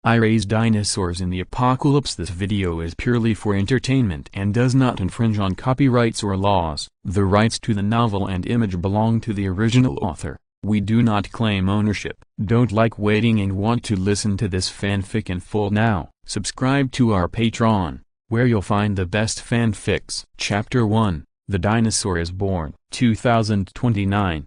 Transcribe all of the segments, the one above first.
I raise dinosaurs in the apocalypse. This video is purely for entertainment and does not infringe on copyrights or laws. The rights to the novel and image belong to the original author. We do not claim ownership. Don't like waiting and want to listen to this fanfic in full now? Subscribe to our Patreon, where you'll find the best fanfics. Chapter 1, The Dinosaur is Born. 2029.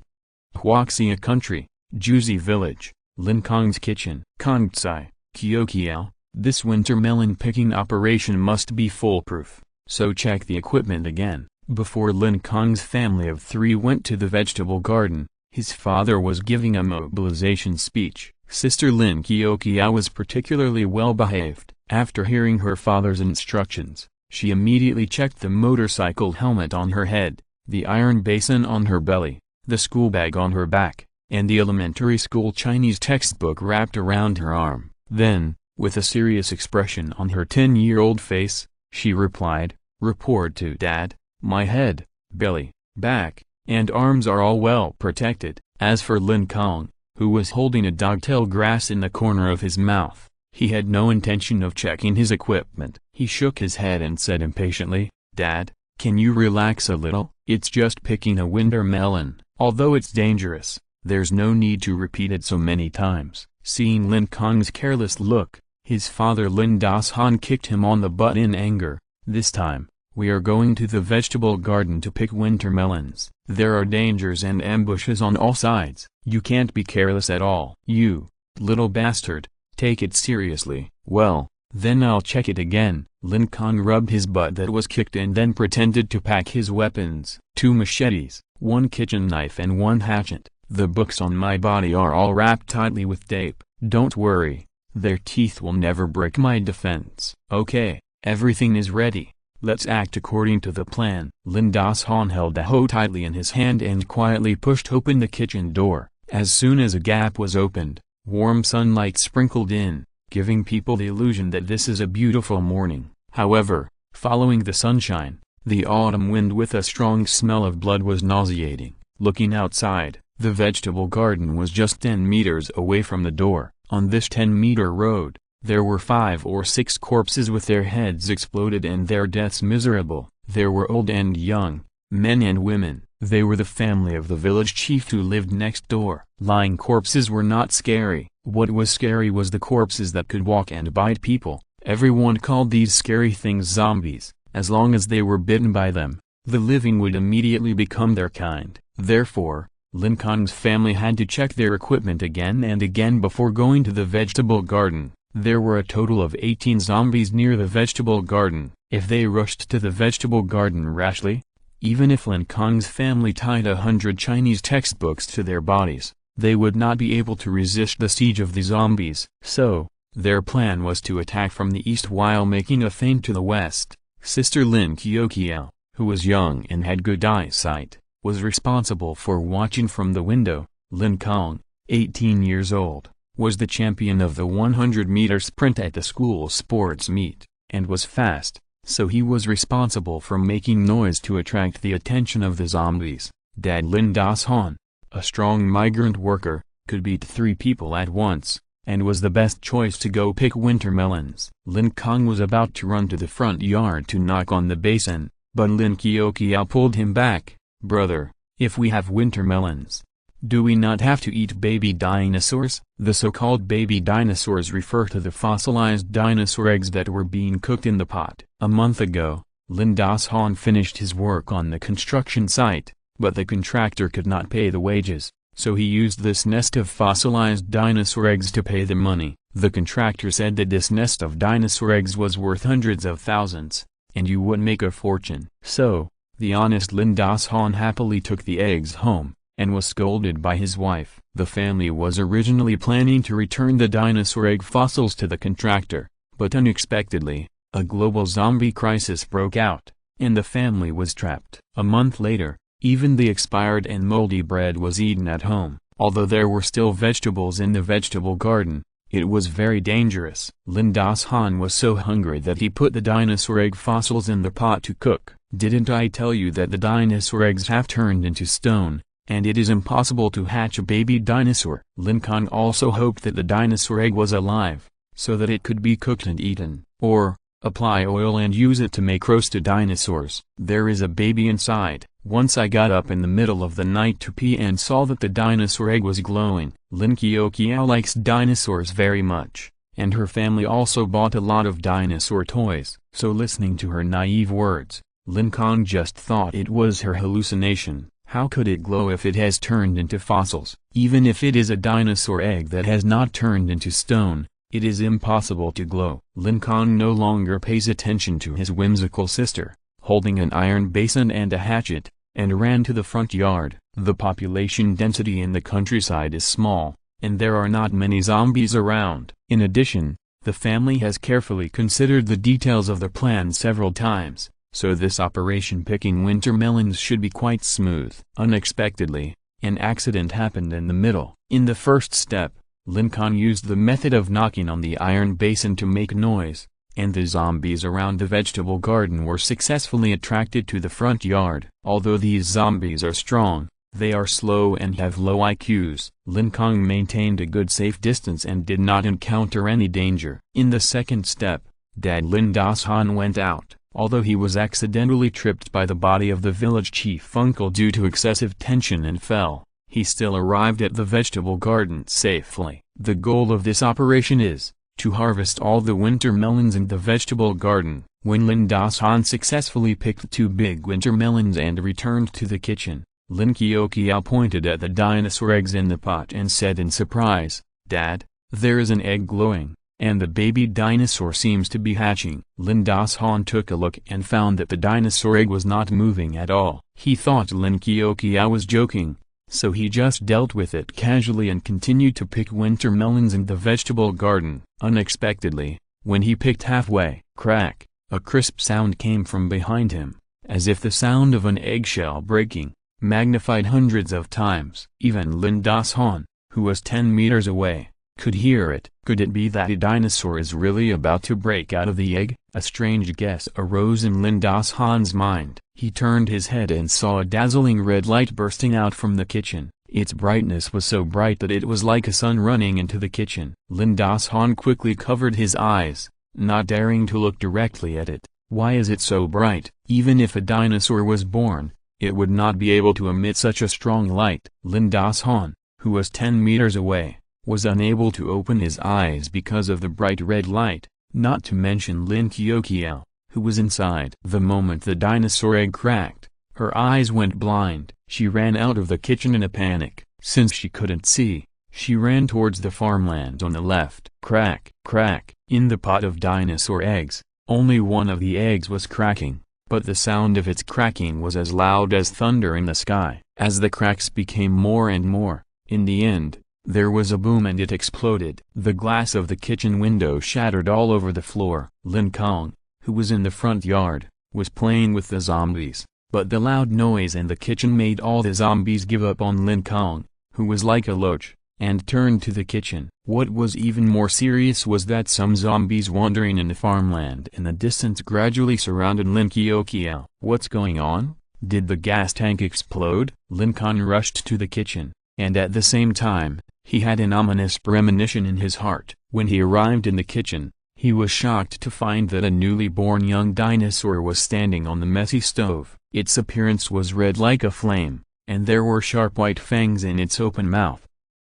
Huaxia Country, Juzi Village, Lin Kong's Kitchen. Kongtsai, Kyokiao, this winter melon picking operation must be foolproof, so check the equipment again. Before Lin Kong's family of 3 went to the vegetable garden, his father was giving a mobilization speech. Sister Lin Kyokiao was particularly well behaved. After hearing her father's instructions, she immediately checked the motorcycle helmet on her head, the iron basin on her belly, the school bag on her back, and the elementary school Chinese textbook wrapped around her arm. Then, with a serious expression on her 10-year-old face, she replied, "Report to Dad, my head, belly, back, and arms are all well protected." As for Lin Kong, who was holding a dogtail grass in the corner of his mouth, he had no intention of checking his equipment. He shook his head and said impatiently, "Dad, can you relax a little? It's just picking a winter melon. Although it's dangerous, there's no need to repeat it so many times." Seeing Lin Kong's careless look, his father Lin Das-han kicked him on the butt in anger. "This time, we are going to the vegetable garden to pick winter melons. There are dangers and ambushes on all sides. You can't be careless at all. You, little bastard, take it seriously." "Well, then I'll check it again." Lin Kong rubbed his butt that was kicked and then pretended to pack his weapons. 2 machetes, 1 kitchen knife and 1 hatchet. "The books on my body are all wrapped tightly with tape. Don't worry, their teeth will never break my defense." "Okay, everything is ready. Let's act according to the plan." Lin Das-han held the hoe tightly in his hand and quietly pushed open the kitchen door. As soon as a gap was opened, warm sunlight sprinkled in, giving people the illusion that this is a beautiful morning. However, following the sunshine, the autumn wind with a strong smell of blood was nauseating. Looking outside, the vegetable garden was just 10 meters away from the door. On this 10-meter road, there were 5 or 6 corpses with their heads exploded and their deaths miserable. There were old and young, men and women. They were the family of the village chief who lived next door. Lying corpses were not scary. What was scary was the corpses that could walk and bite people. Everyone called these scary things zombies. As long as they were bitten by them, the living would immediately become their kind. Therefore, Lin Kong's family had to check their equipment again and again before going to the vegetable garden. There were a total of 18 zombies near the vegetable garden. If they rushed to the vegetable garden rashly, even if Lin Kong's family tied 100 Chinese textbooks to their bodies, they would not be able to resist the siege of the zombies. So, their plan was to attack from the east while making a feint to the west. Sister Lin Kyokiao, who was young and had good eyesight, was responsible for watching from the window. Lin Kong, 18 years old, was the champion of the 100-meter sprint at the school sports meet, and was fast, so he was responsible for making noise to attract the attention of the zombies. Dad Lin Das-han, a strong migrant worker, could beat 3 people at once, and was the best choice to go pick winter melons. Lin Kong was about to run to the front yard to knock on the basin, but Lin Kyokiao pulled him back. "Brother, if we have winter melons, do we not have to eat baby dinosaurs?" The so-called baby dinosaurs refer to the fossilized dinosaur eggs that were being cooked in the pot. A month ago, Lin Das-han finished his work on the construction site, but the contractor could not pay the wages, so he used this nest of fossilized dinosaur eggs to pay the money. The contractor said that this nest of dinosaur eggs was worth hundreds of thousands, and you would make a fortune. So, the honest Lin Das-han happily took the eggs home, and was scolded by his wife. The family was originally planning to return the dinosaur egg fossils to the contractor, but unexpectedly, a global zombie crisis broke out, and the family was trapped. A month later, even the expired and moldy bread was eaten at home. Although there were still vegetables in the vegetable garden, it was very dangerous. Lin Das-han was so hungry that he put the dinosaur egg fossils in the pot to cook. "Didn't I tell you that the dinosaur eggs have turned into stone, and it is impossible to hatch a baby dinosaur?" Lin Kong also hoped that the dinosaur egg was alive, so that it could be cooked and eaten, or apply oil and use it to make roasted dinosaurs. There is a baby inside. Once I got up in the middle of the night to pee and saw that the dinosaur egg was glowing. Lin Kong likes dinosaurs very much, and her family also bought a lot of dinosaur toys. So listening to her naive words, Lin Kong just thought it was her hallucination. How could it glow if it has turned into fossils? Even if it is a dinosaur egg that has not turned into stone, it is impossible to glow. Lin Kong no longer pays attention to his whimsical sister, holding an iron basin and a hatchet, and ran to the front yard. The population density in the countryside is small, and there are not many zombies around. In addition, the family has carefully considered the details of the plan several times, so this operation picking winter melons should be quite smooth. Unexpectedly, an accident happened in the middle. In the first step, Lin Kong used the method of knocking on the iron basin to make noise, and the zombies around the vegetable garden were successfully attracted to the front yard. Although these zombies are strong, they are slow and have low IQs. Lin Kong maintained a good safe distance and did not encounter any danger. In the second step, Dad Lin Das-han went out. Although he was accidentally tripped by the body of the village chief uncle due to excessive tension and fell, he still arrived at the vegetable garden safely. The goal of this operation is to harvest all the winter melons in the vegetable garden. When Lin Das-han successfully picked 2 big winter melons and returned to the kitchen, Lin Kong pointed at the dinosaur eggs in the pot and said in surprise, "Dad, there is an egg glowing, and the baby dinosaur seems to be hatching." Lin Das-han took a look and found that the dinosaur egg was not moving at all. He thought Lin Kong was joking, so he just dealt with it casually and continued to pick winter melons in the vegetable garden. Unexpectedly, when he picked halfway, crack, a crisp sound came from behind him, as if the sound of an eggshell breaking, magnified hundreds of times. Even Lin Das-han, who was 10 meters away, could hear it. Could it be that a dinosaur is really about to break out of the egg? A strange guess arose in Lin Das-han's mind. He turned his head and saw a dazzling red light bursting out from the kitchen. Its brightness was so bright that it was like a sun running into the kitchen. Lin Das-han quickly covered his eyes, not daring to look directly at it. Why is it so bright? Even if a dinosaur was born, it would not be able to emit such a strong light. Lin Das-han, who was 10 meters away, was unable to open his eyes because of the bright red light, not to mention Lin Kong, who was inside. The moment the dinosaur egg cracked, her eyes went blind. She ran out of the kitchen in a panic. Since she couldn't see, she ran towards the farmland on the left. Crack, crack. In the pot of dinosaur eggs, only one of the eggs was cracking, but the sound of its cracking was as loud as thunder in the sky. As the cracks became more and more, in the end, there was a boom and it exploded. The glass of the kitchen window shattered all over the floor. Lin Kong, who was in the front yard, was playing with the zombies, but the loud noise in the kitchen made all the zombies give up on Lin Kong, who was like a loach, and turned to the kitchen. What was even more serious was that some zombies wandering in the farmland in the distance gradually surrounded Lin Kong. What's going on? Did the gas tank explode? Lin Kong rushed to the kitchen, and at the same time, he had an ominous premonition in his heart. When he arrived in the kitchen, he was shocked to find that a newly born young dinosaur was standing on the messy stove. Its appearance was red like a flame, and there were sharp white fangs in its open mouth.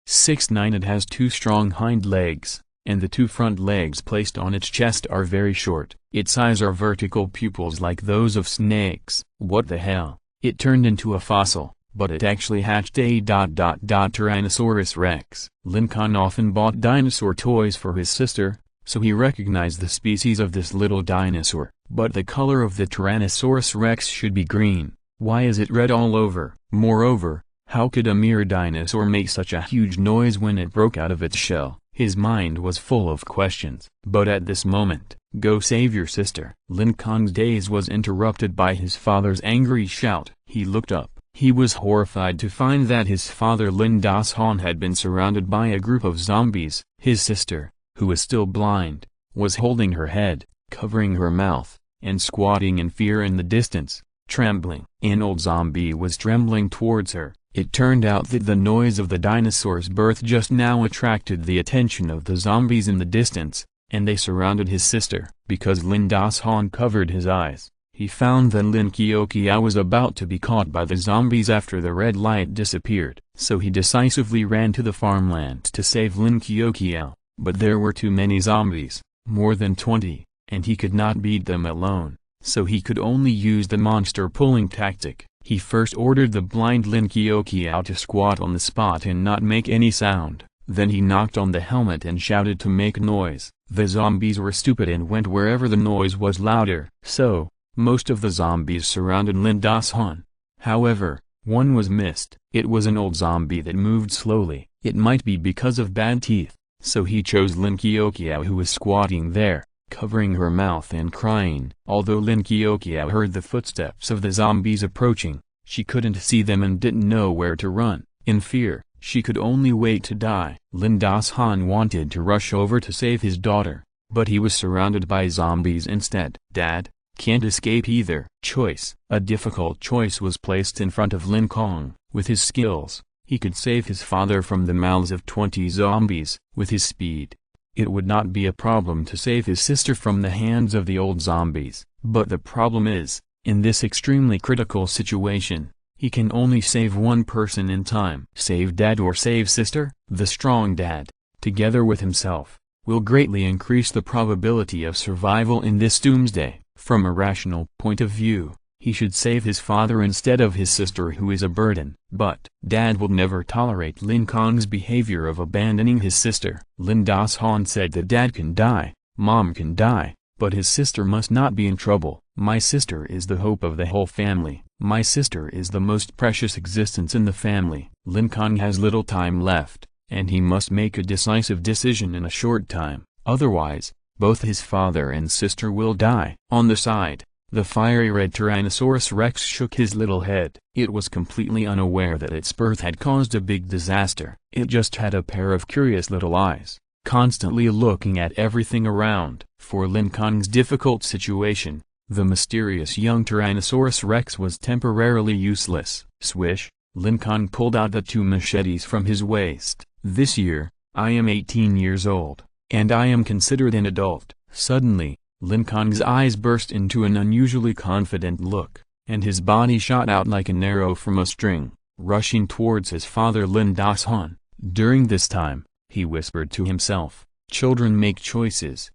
6'9". It has 2 strong hind legs, and the 2 front legs placed on its chest are very short. Its eyes are vertical pupils like those of snakes. What the hell? It turned into a fossil, but it actually hatched a Tyrannosaurus rex. Lin Kong often bought dinosaur toys for his sister, so he recognized the species of this little dinosaur. But the color of the Tyrannosaurus rex should be green. Why is it red all over? Moreover, how could a mere dinosaur make such a huge noise when it broke out of its shell? His mind was full of questions. But at this moment, "Go save your sister." Lin Kong's daze was interrupted by his father's angry shout. He looked up. He was horrified to find that his father Lin Das-han had been surrounded by a group of zombies. His sister, who was still blind, was holding her head, covering her mouth, and squatting in fear in the distance, trembling. An old zombie was trembling towards her. It turned out that the noise of the dinosaur's birth just now attracted the attention of the zombies in the distance, and they surrounded his sister. Because Lin Das-han covered his eyes, he found that Lin Kyokiao was about to be caught by the zombies after the red light disappeared. So he decisively ran to the farmland to save Lin Kyokiao, but there were too many zombies, more than 20, and he could not beat them alone, so he could only use the monster pulling tactic. He first ordered the blind Lin Kyokiao to squat on the spot and not make any sound. Then he knocked on the helmet and shouted to make noise. The zombies were stupid and went wherever the noise was louder. So, most of the zombies surrounded Lin Das-han. However, one was missed. It was an old zombie that moved slowly. It might be because of bad teeth. So he chose Lin Kyokiao, who was squatting there, covering her mouth and crying. Although Lin Kyokiao heard the footsteps of the zombies approaching, she couldn't see them and didn't know where to run. In fear, she could only wait to die. Lin Das-han wanted to rush over to save his daughter, but he was surrounded by zombies instead. Dad can't escape either. Choice. A difficult choice was placed in front of Lin Kong. With his skills, he could save his father from the mouths of 20 zombies. With his speed, it would not be a problem to save his sister from the hands of the old zombies. But the problem is, in this extremely critical situation, he can only save one person in time. Save dad or save sister? The strong dad, together with himself, will greatly increase the probability of survival in this doomsday. From a rational point of view, he should save his father instead of his sister, who is a burden. But dad will never tolerate Lin Kong's behavior of abandoning his sister. Lin Das-han said that dad can die, mom can die, but his sister must not be in trouble. My sister is the hope of the whole family. My sister is the most precious existence in the family. Lin Kong has little time left, and he must make a decisive decision in a short time. Otherwise, both his father and sister will die. On the side, the fiery red Tyrannosaurus Rex shook his little head. It was completely unaware that its birth had caused a big disaster. It just had a pair of curious little eyes, constantly looking at everything around. For Lin Kong's difficult situation, the mysterious young Tyrannosaurus Rex was temporarily useless. Swish, Lin Kong pulled out the 2 machetes from his waist. This year, I am 18 years old, and I am considered an adult. Suddenly, Lin Kong's eyes burst into an unusually confident look, and his body shot out like an arrow from a string, rushing towards his father Lin Das-han. During this time, he whispered to himself, "Children make choices."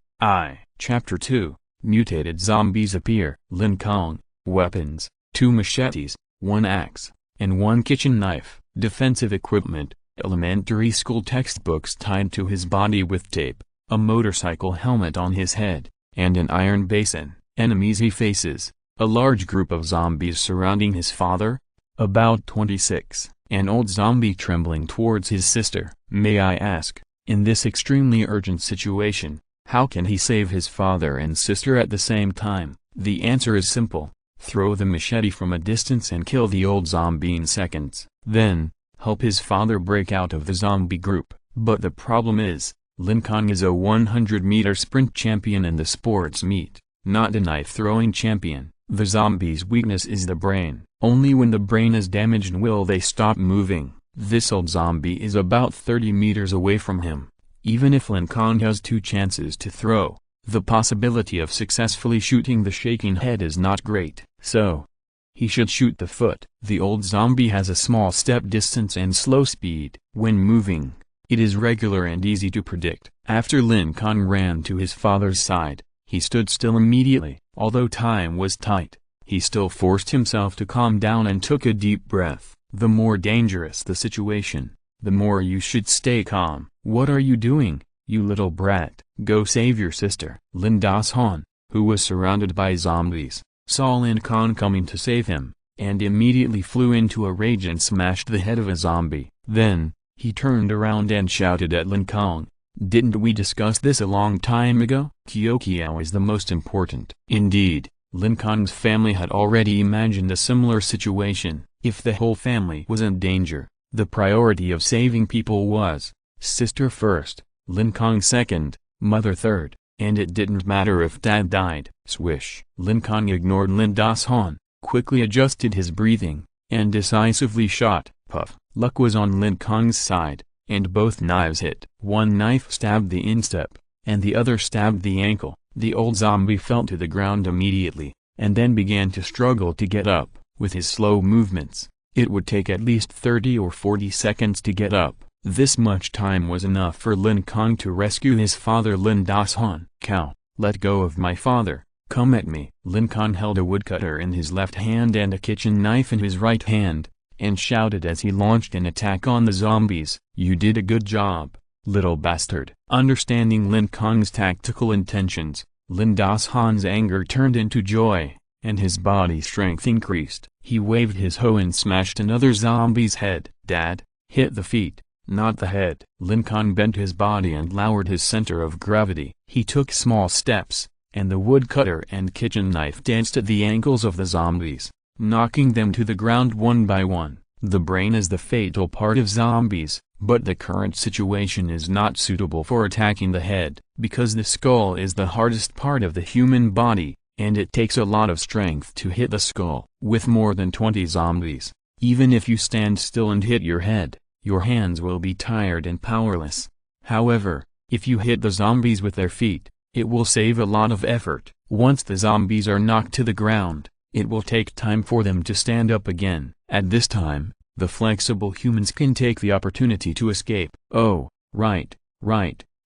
Chapter 2, Mutated Zombies Appear. Lin Kong, weapons, 2 machetes, 1 axe, and 1 kitchen knife. Defensive equipment, elementary school textbooks tied to his body with tape, a motorcycle helmet on his head, and an iron basin. Enemies he faces, a large group of zombies surrounding his father, about 26, an old zombie trembling towards his sister. May I ask, in this extremely urgent situation, how can he save his father and sister at the same time? The answer is simple: throw the machete from a distance and kill the old zombie in seconds. Then, help his father break out of the zombie group. But the problem is, Lin Kong is a 100-meter sprint champion in the sports meet, not a knife-throwing champion. The zombie's weakness is the brain. Only when the brain is damaged will they stop moving. This old zombie is about 30 meters away from him. Even if Lin Kong has 2 chances to throw, the possibility of successfully shooting the shaking head is not great. So, he should shoot the foot. The old zombie has a small step distance and slow speed. When moving, it is regular and easy to predict. After Lin Kong ran to his father's side, he stood still immediately. Although time was tight, he still forced himself to calm down and took a deep breath. The more dangerous the situation, the more you should stay calm. What are you doing, you little brat? Go save your sister. Lin Das-han, who was surrounded by zombies, saw Lin Kong coming to save him, and immediately flew into a rage and smashed the head of a zombie. Then, he turned around and shouted at Lin Kong, "Didn't we discuss this a long time ago? Kyokiao is the most important." Indeed, Lin Kong's family had already imagined a similar situation. If the whole family was in danger, the priority of saving people was sister first, Lin Kong second, mother third, and it didn't matter if dad died. Swish. Lin Kong ignored Lin Das-han, quickly adjusted his breathing, and decisively shot. Puff. Luck was on Lin Kong's side, and both knives hit. One knife stabbed the instep, and the other stabbed the ankle. The old zombie fell to the ground immediately, and then began to struggle to get up. With his slow movements, it would take at least 30 or 40 seconds to get up. This much time was enough for Lin Kong to rescue his father Lin Das-han. "Cow, let go of my father, come at me." Lin Kong held a woodcutter in his left hand and a kitchen knife in his right hand, and shouted as he launched an attack on the zombies, "You did a good job, little bastard." Understanding Lin Kong's tactical intentions, Lin Das-han's anger turned into joy, and his body strength increased. He waved his hoe and smashed another zombie's head. "Dad, hit the feet, not the head." Lin Kong bent his body and lowered his center of gravity. He took small steps, and the woodcutter and kitchen knife danced at the ankles of the zombies, knocking them to the ground one by one. The brain is the fatal part of zombies, but the current situation is not suitable for attacking the head, because the skull is the hardest part of the human body, and it takes a lot of strength to hit the skull. With more than 20 zombies, even if you stand still and hit your head, your hands will be tired and powerless. However, if you hit the zombies with their feet, it will save a lot of effort. Once the zombies are knocked to the ground, it will take time for them to stand up again. At this time, the flexible humans can take the opportunity to escape. "Oh, right,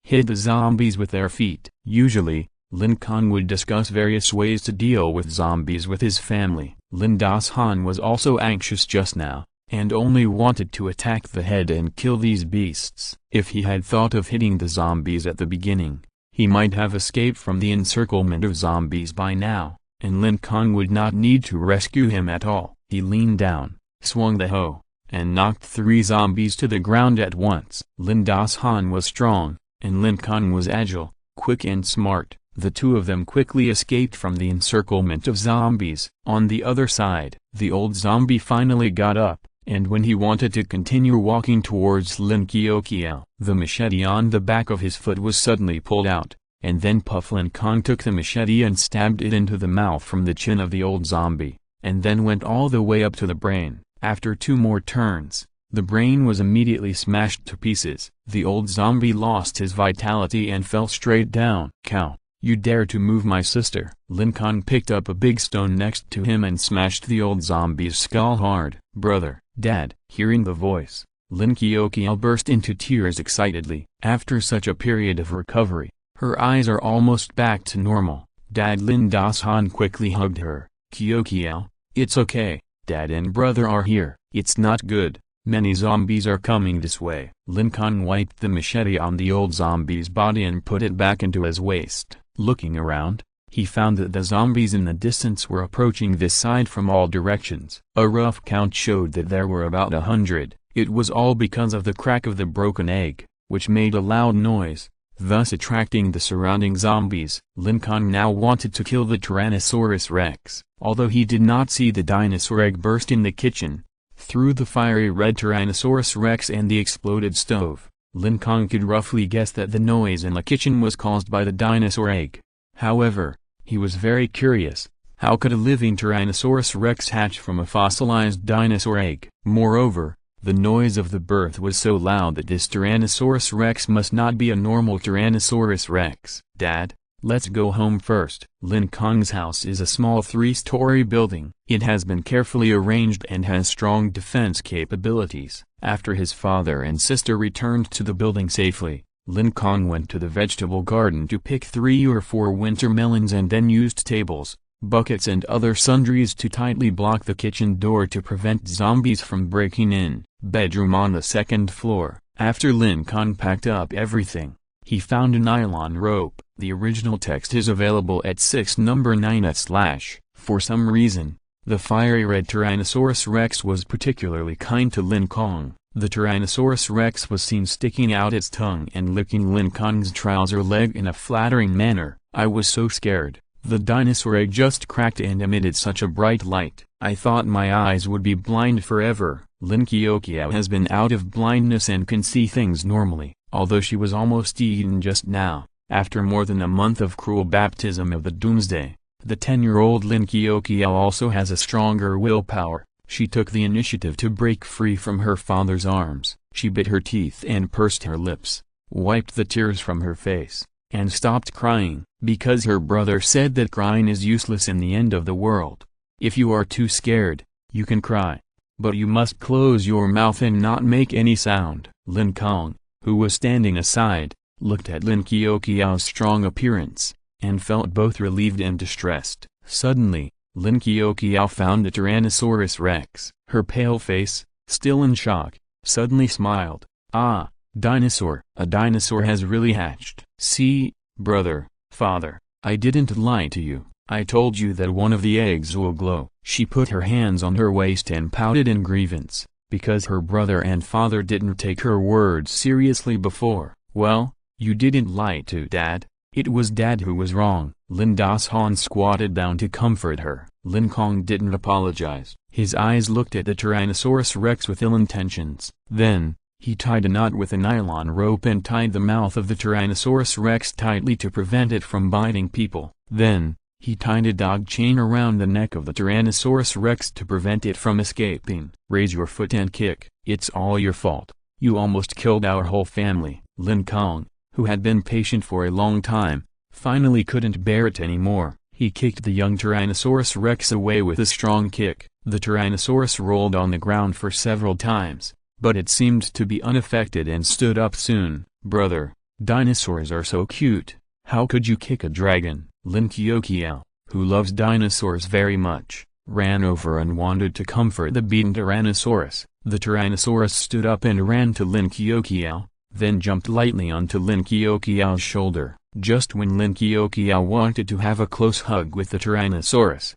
hit the zombies with their feet." Usually, Lin Kong would discuss various ways to deal with zombies with his family. Lin Das-han was also anxious just now, and only wanted to attack the head and kill these beasts. If he had thought of hitting the zombies at the beginning, he might have escaped from the encirclement of zombies by now, and Lin Kong would not need to rescue him at all. He leaned down, swung the hoe, and knocked 3 zombies to the ground at once. Lin Das-han was strong, and Lin Kong was agile, quick and smart. The two of them quickly escaped from the encirclement of zombies. On the other side, the old zombie finally got up, and when he wanted to continue walking towards Lin Kong, the machete on the back of his foot was suddenly pulled out, and then Lin Kong took the machete and stabbed it into the mouth from the chin of the old zombie, and then went all the way up to the brain. After 2 more turns, the brain was immediately smashed to pieces. The old zombie lost his vitality and fell straight down. "Cow, you dare to move my sister." Lin Kong picked up a big stone next to him and smashed the old zombie's skull hard. "Brother, Dad." Hearing the voice, Lin Kong burst into tears excitedly. After such a period of recovery, her eyes are almost back to normal. Dad. Lin Das-han quickly hugged her. "Kong, it's okay, Dad and brother are here." "It's not good, many zombies are coming this way." Lin Kong wiped the machete on the old zombie's body and put it back into his waist. Looking around, he found that the zombies in the distance were approaching this side from all directions. A rough count showed that there were about 100. It was all because of the crack of the broken egg, which made a loud noise, thus attracting the surrounding zombies. Lin Kong now wanted to kill the Tyrannosaurus Rex. Although he did not see the dinosaur egg burst in the kitchen, through the fiery red Tyrannosaurus Rex and the exploded stove, Lin Kong could roughly guess that the noise in the kitchen was caused by the dinosaur egg. However, he was very curious, how could a living Tyrannosaurus Rex hatch from a fossilized dinosaur egg? Moreover, the noise of the birth was so loud that this Tyrannosaurus Rex must not be a normal Tyrannosaurus Rex. "Dad, let's go home first." Lin Kong's house is a small 3-story building. It has been carefully arranged and has strong defense capabilities. After his father and sister returned to the building safely, Lin Kong went to the vegetable garden to pick 3 or 4 winter melons and then used tables, buckets and other sundries to tightly block the kitchen door to prevent zombies from breaking in. Bedroom on the 2nd floor. After Lin Kong packed up everything, he found a nylon rope. The original text is available at 6 number 9/. For some reason, the fiery red Tyrannosaurus Rex was particularly kind to Lin Kong. The Tyrannosaurus Rex was seen sticking out its tongue and licking Lin Kong's trouser leg in a flattering manner. "I was so scared. The dinosaur egg just cracked and emitted such a bright light. I thought my eyes would be blind forever." Lin Kong has been out of blindness and can see things normally, although she was almost eaten just now. After more than a month of cruel baptism of the doomsday, the 10-year-old Lin Kong also has a stronger willpower. She took the initiative to break free from her father's arms. She bit her teeth and pursed her lips, wiped the tears from her face, and stopped crying, because her brother said that crying is useless in the end of the world. If you are too scared, you can cry, but you must close your mouth and not make any sound. Lin Kong, who was standing aside, looked at Lin Qiuqiao's strong appearance, and felt both relieved and distressed. Suddenly, Lin Qiuqiao found the Tyrannosaurus rex. Her pale face, still in shock, suddenly smiled. "Ah, dinosaur! A dinosaur has really hatched. See, brother, father, I didn't lie to you. I told you that one of the eggs will glow." She put her hands on her waist and pouted in grievance, because her brother and father didn't take her words seriously before. "Well, you didn't lie to Dad. It was Dad who was wrong." Lin Dashan squatted down to comfort her. Lin Kong didn't apologize. His eyes looked at the Tyrannosaurus rex with ill intentions. Then, he tied a knot with a nylon rope and tied the mouth of the Tyrannosaurus rex tightly to prevent it from biting people. Then, he tied a dog chain around the neck of the Tyrannosaurus rex to prevent it from escaping. "Raise your foot and kick. It's all your fault. You almost killed our whole family." Lin Kong, who had been patient for a long time, finally couldn't bear it anymore. He kicked the young Tyrannosaurus rex away with a strong kick. The Tyrannosaurus rolled on the ground for several times, but it seemed to be unaffected and stood up soon. "Brother, dinosaurs are so cute. How could you kick a dragon?" Lin Qiuqiao, who loves dinosaurs very much, ran over and wanted to comfort the beaten Tyrannosaurus. The Tyrannosaurus stood up and ran to Lin Qiuqiao, then jumped lightly onto Lin Qiuqiao's shoulder. Just when Lin Qiuqiao wanted to have a close hug with the Tyrannosaurus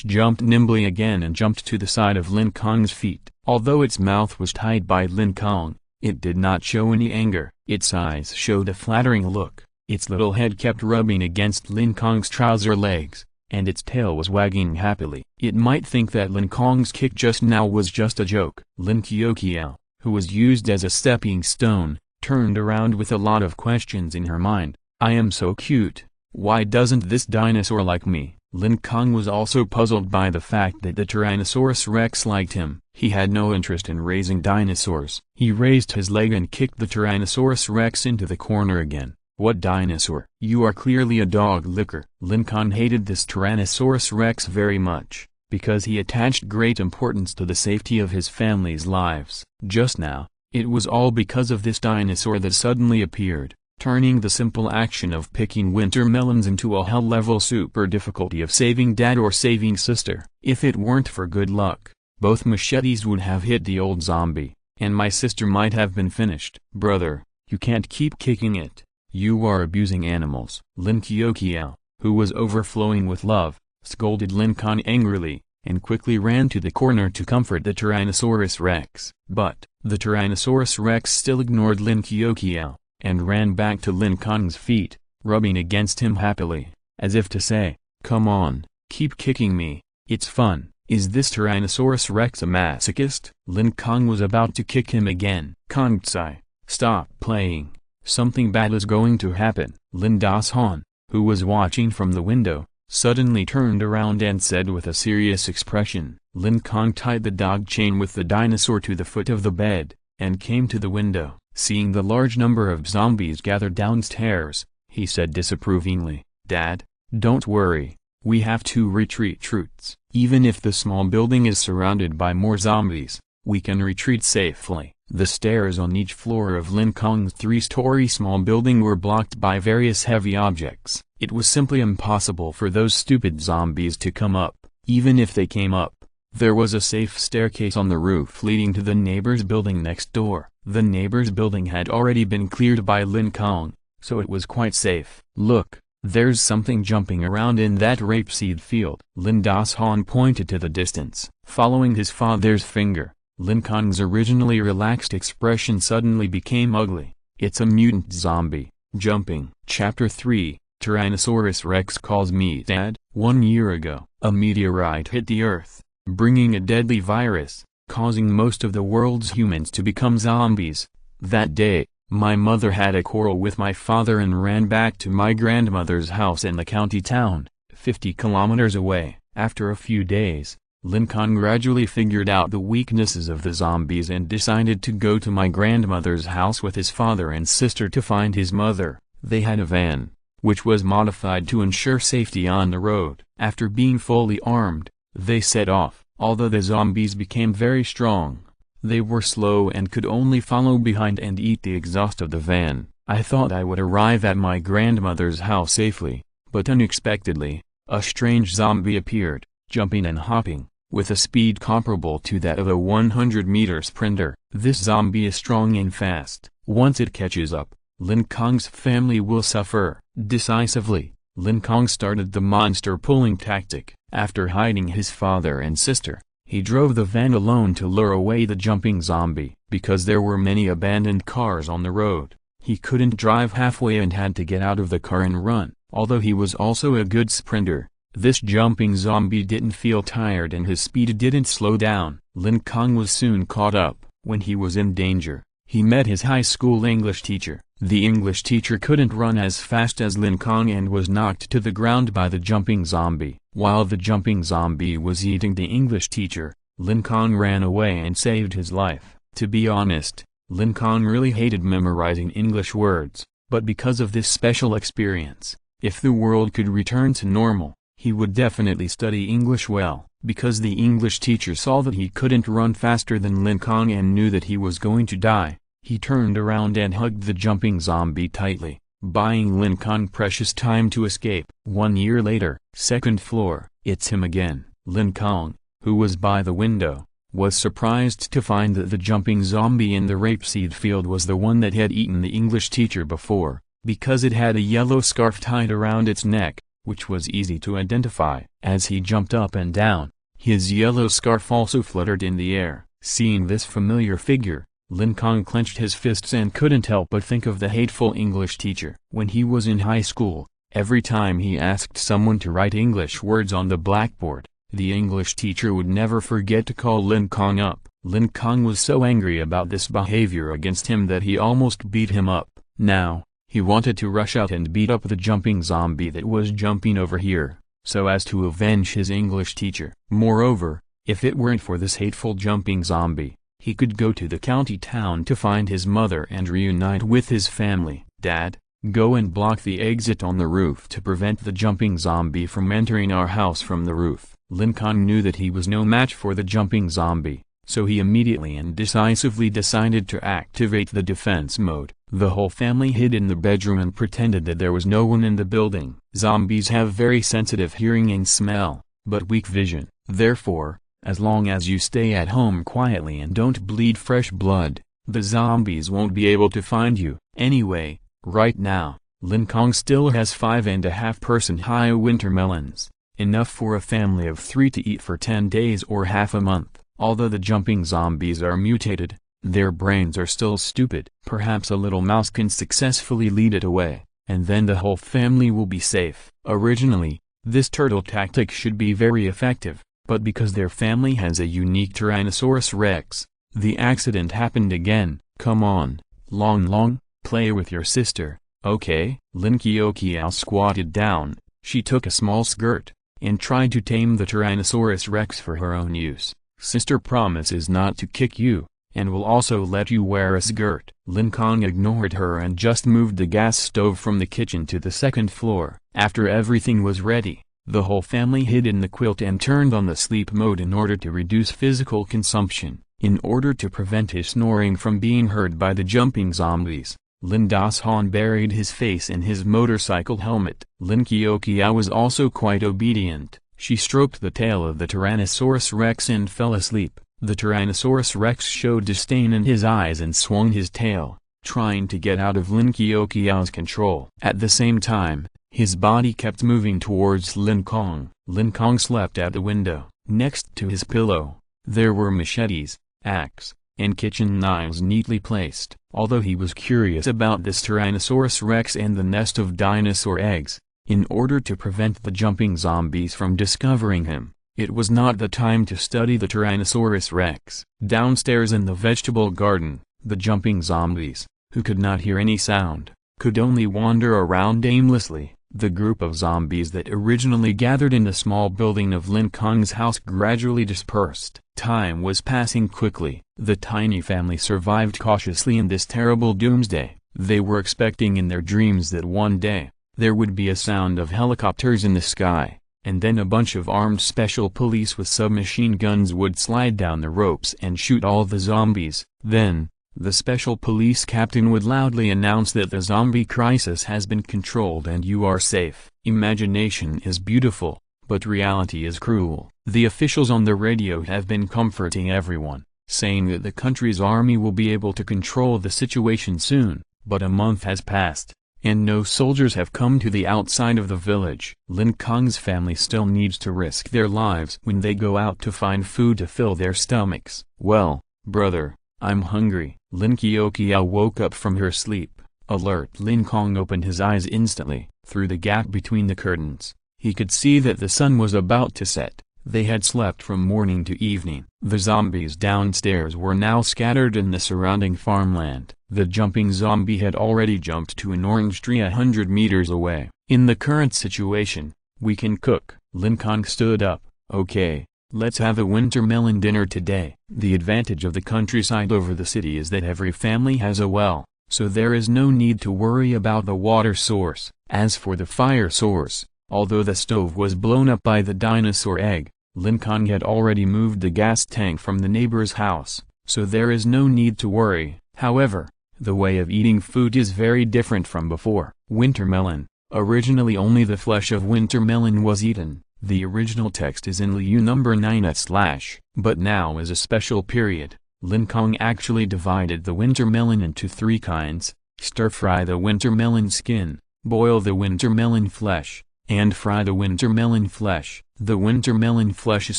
jumped nimbly again and jumped to the side of Lin Kong's feet. Although its mouth was tied by Lin Kong, it did not show any anger. Its eyes showed a flattering look, its little head kept rubbing against Lin Kong's trouser legs, and its tail was wagging happily. It might think that Lin Kong's kick just now was just a joke. Lin Qiuqiao, who was used as a stepping stone, turned around with a lot of questions in her mind. "I am so cute. Why doesn't this dinosaur like me?" Lin Kong was also puzzled by the fact that the Tyrannosaurus rex liked him. He had no interest in raising dinosaurs. He raised his leg and kicked the Tyrannosaurus rex into the corner again. "What dinosaur? You are clearly a dog licker." Lin Kong hated this Tyrannosaurus rex very much, because he attached great importance to the safety of his family's lives. Just now, it was all because of this dinosaur that suddenly appeared, turning the simple action of picking winter melons into a hell-level super difficulty of saving Dad or saving sister. If it weren't for good luck, both machetes would have hit the old zombie, and my sister might have been finished. "Brother, you can't keep kicking it. You are abusing animals." Lin Qiuqiao, who was overflowing with love, scolded Lin Kong angrily, and quickly ran to the corner to comfort the Tyrannosaurus rex. But, the Tyrannosaurus rex still ignored Lin Qiuqiao, and ran back to Lin Kong's feet, rubbing against him happily, as if to say, "Come on, keep kicking me, it's fun." Is this Tyrannosaurus rex a masochist? Lin Kong was about to kick him again. "Kong-tsai, stop playing. Something bad is going to happen." Lin Das-han, who was watching from the window, suddenly turned around and said with a serious expression. Lin Kong tied the dog chain with the dinosaur to the foot of the bed, and came to the window. Seeing the large number of zombies gathered downstairs, he said disapprovingly, "Dad, don't worry, we have 2 retreat routes. Even if the small building is surrounded by more zombies, we can retreat safely." The stairs on each floor of Lin Kong's 3-story small building were blocked by various heavy objects. It was simply impossible for those stupid zombies to come up. Even if they came up, there was a safe staircase on the roof leading to the neighbor's building next door. The neighbor's building had already been cleared by Lin Kong, so it was quite safe. "Look, there's something jumping around in that rapeseed field." Lin Das-han pointed to the distance. Following his father's finger, Lin Kong's originally relaxed expression suddenly became ugly. "It's a mutant zombie, jumping." Chapter 3, Tyrannosaurus Rex Calls Me Dad. 1 year ago, a meteorite hit the Earth, bringing a deadly virus, causing most of the world's humans to become zombies. That day, my mother had a quarrel with my father and ran back to my grandmother's house in the county town, 50 kilometers away. After a few days, Lin Kong gradually figured out the weaknesses of the zombies and decided to go to my grandmother's house with his father and sister to find his mother. They had a van, which was modified to ensure safety on the road. After being fully armed, they set off. Although the zombies became very strong, they were slow and could only follow behind and eat the exhaust of the van. I thought I would arrive at my grandmother's house safely, but unexpectedly, a strange zombie appeared, jumping and hopping, with a speed comparable to that of a 100-meter sprinter. This zombie is strong and fast. Once it catches up, Lin Kong's family will suffer. Decisively, Lin Kong started the monster-pulling tactic. After hiding his father and sister, he drove the van alone to lure away the jumping zombie. Because there were many abandoned cars on the road, he couldn't drive halfway and had to get out of the car and run. Although he was also a good sprinter, this jumping zombie didn't feel tired and his speed didn't slow down. Lin Kong was soon caught up. When he was in danger, he met his high school English teacher. The English teacher couldn't run as fast as Lin Kong and was knocked to the ground by the jumping zombie. While the jumping zombie was eating the English teacher, Lin Kong ran away and saved his life. To be honest, Lin Kong really hated memorizing English words, but because of this special experience, if the world could return to normal, he would definitely study English well. Because the English teacher saw that he couldn't run faster than Lin Kong and knew that he was going to die, he turned around and hugged the jumping zombie tightly, buying Lin Kong precious time to escape. 1 year later, second floor, it's him again. Lin Kong, who was by the window, was surprised to find that the jumping zombie in the rapeseed field was the one that had eaten the English teacher before, because it had a yellow scarf tied around its neck, which was easy to identify. As he jumped up and down, his yellow scarf also fluttered in the air. Seeing this familiar figure, Lin Kong clenched his fists and couldn't help but think of the hateful English teacher. When he was in high school, every time he asked someone to write English words on the blackboard, the English teacher would never forget to call Lin Kong up. Lin Kong was so angry about this behavior against him that he almost beat him up. Now, he wanted to rush out and beat up the jumping zombie that was jumping over here, so as to avenge his English teacher. Moreover, if it weren't for this hateful jumping zombie, he could go to the county town to find his mother and reunite with his family. Dad, go and block the exit on the roof to prevent the jumping zombie from entering our house from the roof. Lin Kong knew that he was no match for the jumping zombie, so he immediately and decisively decided to activate the defense mode. The whole family hid in the bedroom and pretended that there was no one in the building. Zombies have very sensitive hearing and smell, but weak vision. Therefore, as long as you stay at home quietly and don't bleed fresh blood, the zombies won't be able to find you. Anyway, right now, Lin Kong still has 5.5-person high winter melons, enough for a family of 3 to eat for 10 days or half a month. Although the jumping zombies are mutated, their brains are still stupid. Perhaps a little mouse can successfully lead it away, and then the whole family will be safe. Originally, this turtle tactic should be very effective, but because their family has a unique Tyrannosaurus rex, the accident happened again. Come on, Long Long, play with your sister, okay? Lin Kong squatted down, she took a small skirt, and tried to tame the Tyrannosaurus rex for her own use. Sister promises not to kick you, and will also let you wear a skirt. Lin Kong ignored her and just moved the gas stove from the kitchen to the second floor. After everything was ready, the whole family hid in the quilt and turned on the sleep mode in order to reduce physical consumption. In order to prevent his snoring from being heard by the jumping zombies, Lin Das-han buried his face in his motorcycle helmet. Lin Kong was also quite obedient. She stroked the tail of the Tyrannosaurus rex and fell asleep. The Tyrannosaurus rex showed disdain in his eyes and swung his tail, trying to get out of Lin Kong's control. At the same time, his body kept moving towards Lin Kong. Lin Kong slept at the window. Next to his pillow, there were machetes, axe, and kitchen knives neatly placed. Although he was curious about this Tyrannosaurus rex and the nest of dinosaur eggs, in order to prevent the jumping zombies from discovering him, it was not the time to study the Tyrannosaurus rex. Downstairs in the vegetable garden, the jumping zombies, who could not hear any sound, could only wander around aimlessly. The group of zombies that originally gathered in the small building of Lin Kong's house gradually dispersed. Time was passing quickly. The tiny family survived cautiously in this terrible doomsday. They were expecting in their dreams that one day, there would be a sound of helicopters in the sky, and then a bunch of armed special police with submachine guns would slide down the ropes and shoot all the zombies. Then, the special police captain would loudly announce that the zombie crisis has been controlled and you are safe. Imagination is beautiful, but reality is cruel. The officials on the radio have been comforting everyone, saying that the country's army will be able to control the situation soon, but a month has passed, and no soldiers have come to the outside of the village. Lin Kong's family still needs to risk their lives when they go out to find food to fill their stomachs. "Well, brother, I'm hungry." Lin Kong woke up from her sleep. Alert! Lin Kong opened his eyes instantly. Through the gap between the curtains, he could see that the sun was about to set. They had slept from morning to evening. The zombies downstairs were now scattered in the surrounding farmland. The jumping zombie had already jumped to an orange tree 100 meters away. "In the current situation, we can cook." Lin Kong stood up. "Okay, let's have a winter melon dinner today." The advantage of the countryside over the city is that every family has a well, so there is no need to worry about the water source. As for the fire source, although the stove was blown up by the dinosaur egg, Lin Kong had already moved the gas tank from the neighbor's house, so there is no need to worry. However, the way of eating food is very different from before. Winter melon. Originally only the flesh of winter melon was eaten. The original text is in Liu number 9/. But now is a special period. Lin Kong actually divided the winter melon into 3 kinds: stir-fry the winter melon skin, boil the winter melon flesh, and fry the winter melon flesh. The winter melon flesh is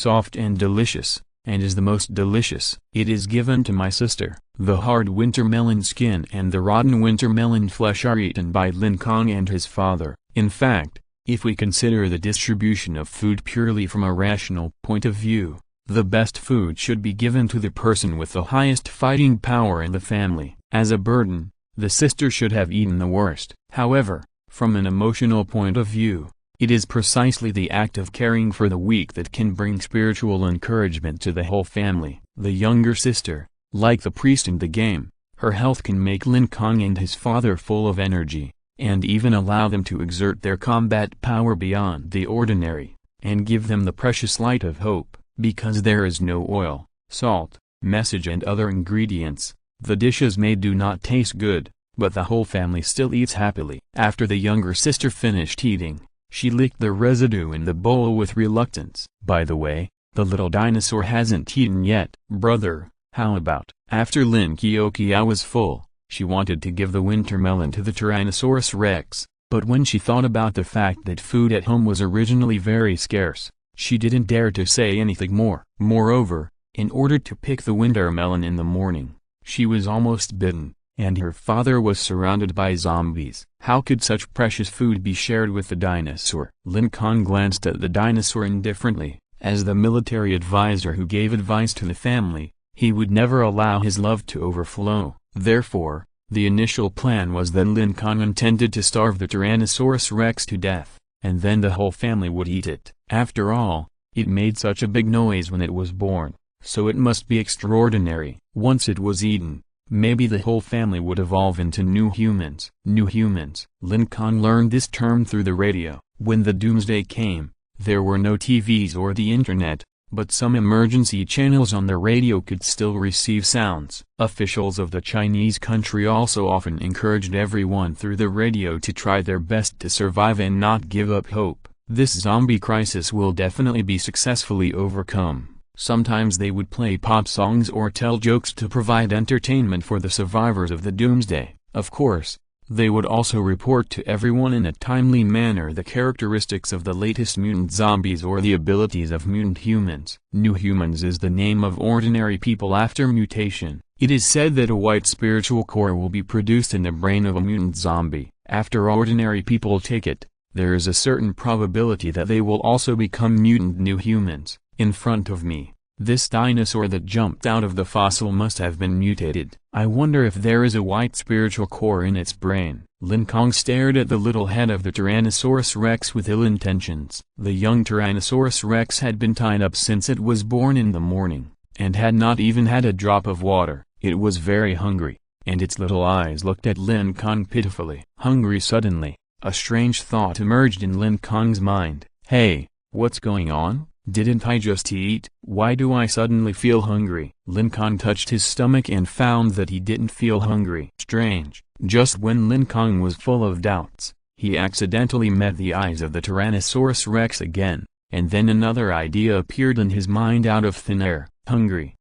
soft and delicious, and is the most delicious. It is given to my sister. The hard winter melon skin and the rotten winter melon flesh are eaten by Lin Kong and his father. In fact, if we consider the distribution of food purely from a rational point of view, the best food should be given to the person with the highest fighting power in the family. As a burden, the sister should have eaten the worst. However, from an emotional point of view, it is precisely the act of caring for the weak that can bring spiritual encouragement to the whole family. The younger sister, like the priest in the game, her health can make Lin Kong and his father full of energy, and even allow them to exert their combat power beyond the ordinary, and give them the precious light of hope. Because there is no oil, salt, message and other ingredients, the dishes may do not taste good, but the whole family still eats happily. After the younger sister finished eating, she licked the residue in the bowl with reluctance. "By the way, the little dinosaur hasn't eaten yet." "Brother, how about?" After Lin Kong was full, she wanted to give the winter melon to the Tyrannosaurus rex, but when she thought about the fact that food at home was originally very scarce, she didn't dare to say anything more. Moreover, in order to pick the winter melon in the morning, she was almost bitten, and her father was surrounded by zombies. How could such precious food be shared with the dinosaur? Lin Kong glanced at the dinosaur indifferently. As the military advisor who gave advice to the family, he would never allow his love to overflow. Therefore, the initial plan was that Lin Kong intended to starve the Tyrannosaurus rex to death, and then the whole family would eat it. After all, it made such a big noise when it was born, so it must be extraordinary. Once it was eaten, maybe the whole family would evolve into new humans. New humans. Lin Kong learned this term through the radio. When the doomsday came, there were no TVs or the internet, but some emergency channels on the radio could still receive sounds. Officials of the Chinese country also often encouraged everyone through the radio to try their best to survive and not give up hope. This zombie crisis will definitely be successfully overcome. Sometimes they would play pop songs or tell jokes to provide entertainment for the survivors of the doomsday. Of course, they would also report to everyone in a timely manner the characteristics of the latest mutant zombies or the abilities of mutant humans. New humans is the name of ordinary people after mutation. It is said that a white spiritual core will be produced in the brain of a mutant zombie. After ordinary people take it, there is a certain probability that they will also become mutant new humans. In front of me, this dinosaur that jumped out of the fossil must have been mutated. I wonder if there is a white spiritual core in its brain. Lin Kong stared at the little head of the Tyrannosaurus rex with ill intentions. The young Tyrannosaurus rex had been tied up since it was born in the morning, and had not even had a drop of water. It was very hungry. and its little eyes looked at Lin Kong pitifully. Hungry. Suddenly, a strange thought emerged in Lin Kong's mind. Hey, what's going on? Didn't I just eat? Why do I suddenly feel hungry? Lin Kong touched his stomach and found that he didn't feel hungry. Strange. Just when Lin Kong was full of doubts, he accidentally met the eyes of the Tyrannosaurus Rex again, and then another idea appeared in his mind out of thin air. Hungry.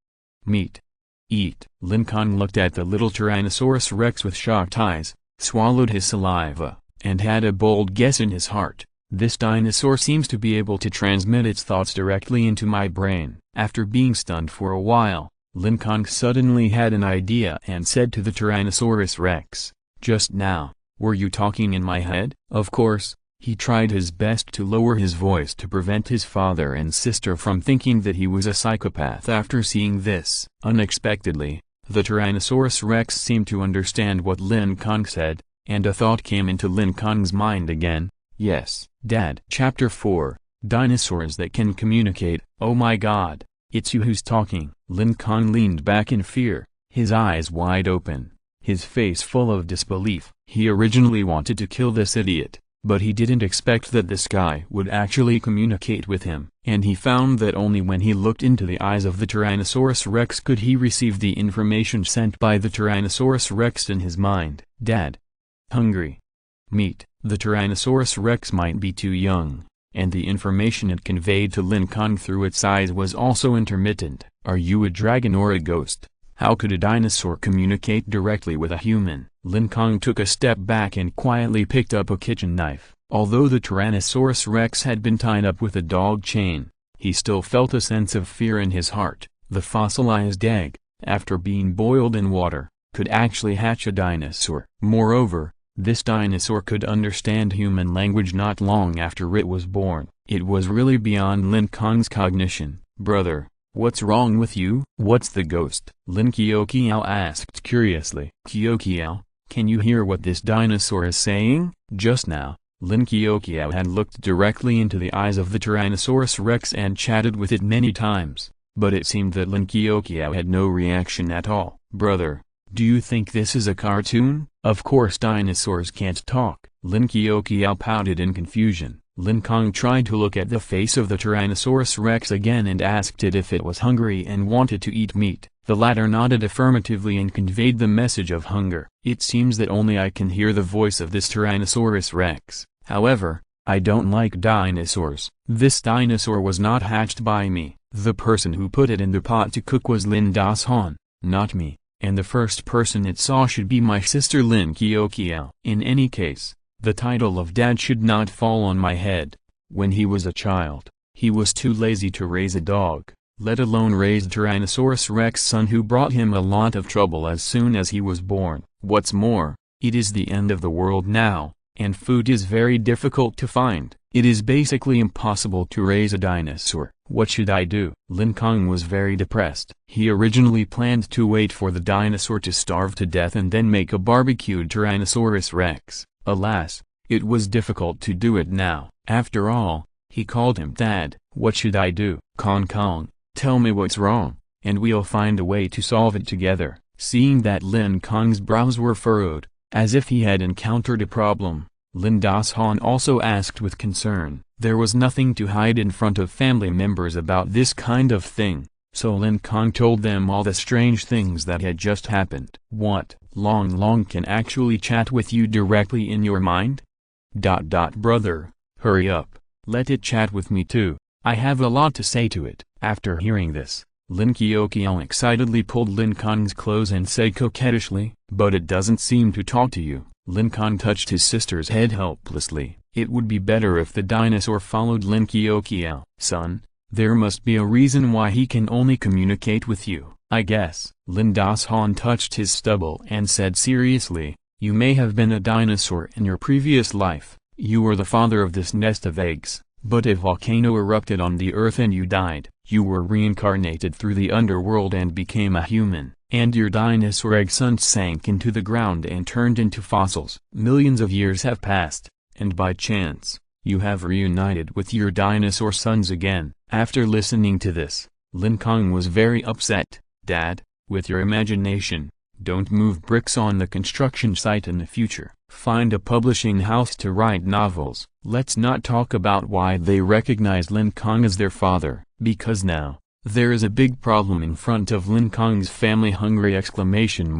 Meat. Eat. Lin Kong looked at the little Tyrannosaurus Rex with shocked eyes, swallowed his saliva, and had a bold guess in his heart. This dinosaur seems to be able to transmit its thoughts directly into my brain. After being stunned for a while, Lin Kong suddenly had an idea and said to the Tyrannosaurus Rex, "Just now, were you talking in my head?" Of course, he tried his best to lower his voice to prevent his father and sister from thinking that he was a psychopath. After seeing this, unexpectedly, the Tyrannosaurus Rex seemed to understand what Lin Kong said, and a thought came into Lin Kong's mind again. Yes, Dad. Chapter 4, Dinosaurs that can communicate. Oh my God, it's you who's talking. Lin Kong leaned back in fear, his eyes wide open, his face full of disbelief. He originally wanted to kill this idiot, but he didn't expect that this guy would actually communicate with him. And he found that only when he looked into the eyes of the Tyrannosaurus Rex could he receive the information sent by the Tyrannosaurus Rex in his mind. Dad. Hungry. Meat. The Tyrannosaurus Rex might be too young, and the information it conveyed to Lin Kong through its eyes was also intermittent. Are you a dragon or a ghost? How could a dinosaur communicate directly with a human? Lin Kong took a step back and quietly picked up a kitchen knife. Although the Tyrannosaurus Rex had been tied up with a dog chain, he still felt a sense of fear in his heart. The fossilized egg, after being boiled in water, could actually hatch a dinosaur. Moreover, this dinosaur could understand human language not long after it was born. It was really beyond Lin Kong's cognition. Brother, what's wrong with you? What's the ghost? Lin Kong asked curiously. Kong, can you hear what this dinosaur is saying? Just now, Lin Kong had looked directly into the eyes of the Tyrannosaurus Rex and chatted with it many times, but it seemed that Lin Kong had no reaction at all. Brother, do you think this is a cartoon? Of course dinosaurs can't talk. Lin Kong pouted in confusion. Lin Kong tried to look at the face of the Tyrannosaurus Rex again and asked it if it was hungry and wanted to eat meat. The latter nodded affirmatively and conveyed the message of hunger. It seems that only I can hear the voice of this Tyrannosaurus Rex. However, I don't like dinosaurs. This dinosaur was not hatched by me. The person who put it in the pot to cook was Lin Kong, not me. And the first person it saw should be my sister Lin Kong. In any case, the title of dad should not fall on my head. When he was a child, he was too lazy to raise a dog, let alone raise Tyrannosaurus Rex son, who brought him a lot of trouble as soon as he was born. What's more, it is the end of the world now, and food is very difficult to find. It is basically impossible to raise a dinosaur. What should I do? Lin Kong was very depressed. He originally planned to wait for the dinosaur to starve to death and then make a barbecued Tyrannosaurus Rex. Alas, it was difficult to do it now. After all, he called him Dad. What should I do? Kong, tell me what's wrong, and we'll find a way to solve it together. Seeing that Lin Kong's brows were furrowed, as if he had encountered a problem, Lin Kong also asked with concern. There was nothing to hide in front of family members about this kind of thing, so Lin Kong told them all the strange things that had just happened. What? Long can actually chat with you directly in your mind? Brother, hurry up, let it chat with me too. I have a lot to say to it. After hearing this, Lin Kong excitedly pulled Lin Kong's clothes and said coquettishly, but it doesn't seem to talk to you. Lin Kong touched his sister's head helplessly. It would be better if the dinosaur followed Lin Kong. Son, there must be a reason why he can only communicate with you, I guess. Lin Kong touched his stubble and said seriously, you may have been a dinosaur in your previous life. You were the father of this nest of eggs, but a volcano erupted on the earth and you died. You were reincarnated through the underworld and became a human, and your dinosaur egg son sank into the ground and turned into fossils. Millions of years have passed, and by chance, you have reunited with your dinosaur sons again. After listening to this, Lin Kong was very upset. Dad, with your imagination, Don't move bricks on the construction site in the future. Find a publishing house to write novels. Let's not talk about why they recognize Lin Kong as their father, because now, there is a big problem in front of Lin Kong's family. Hungry! Hungry!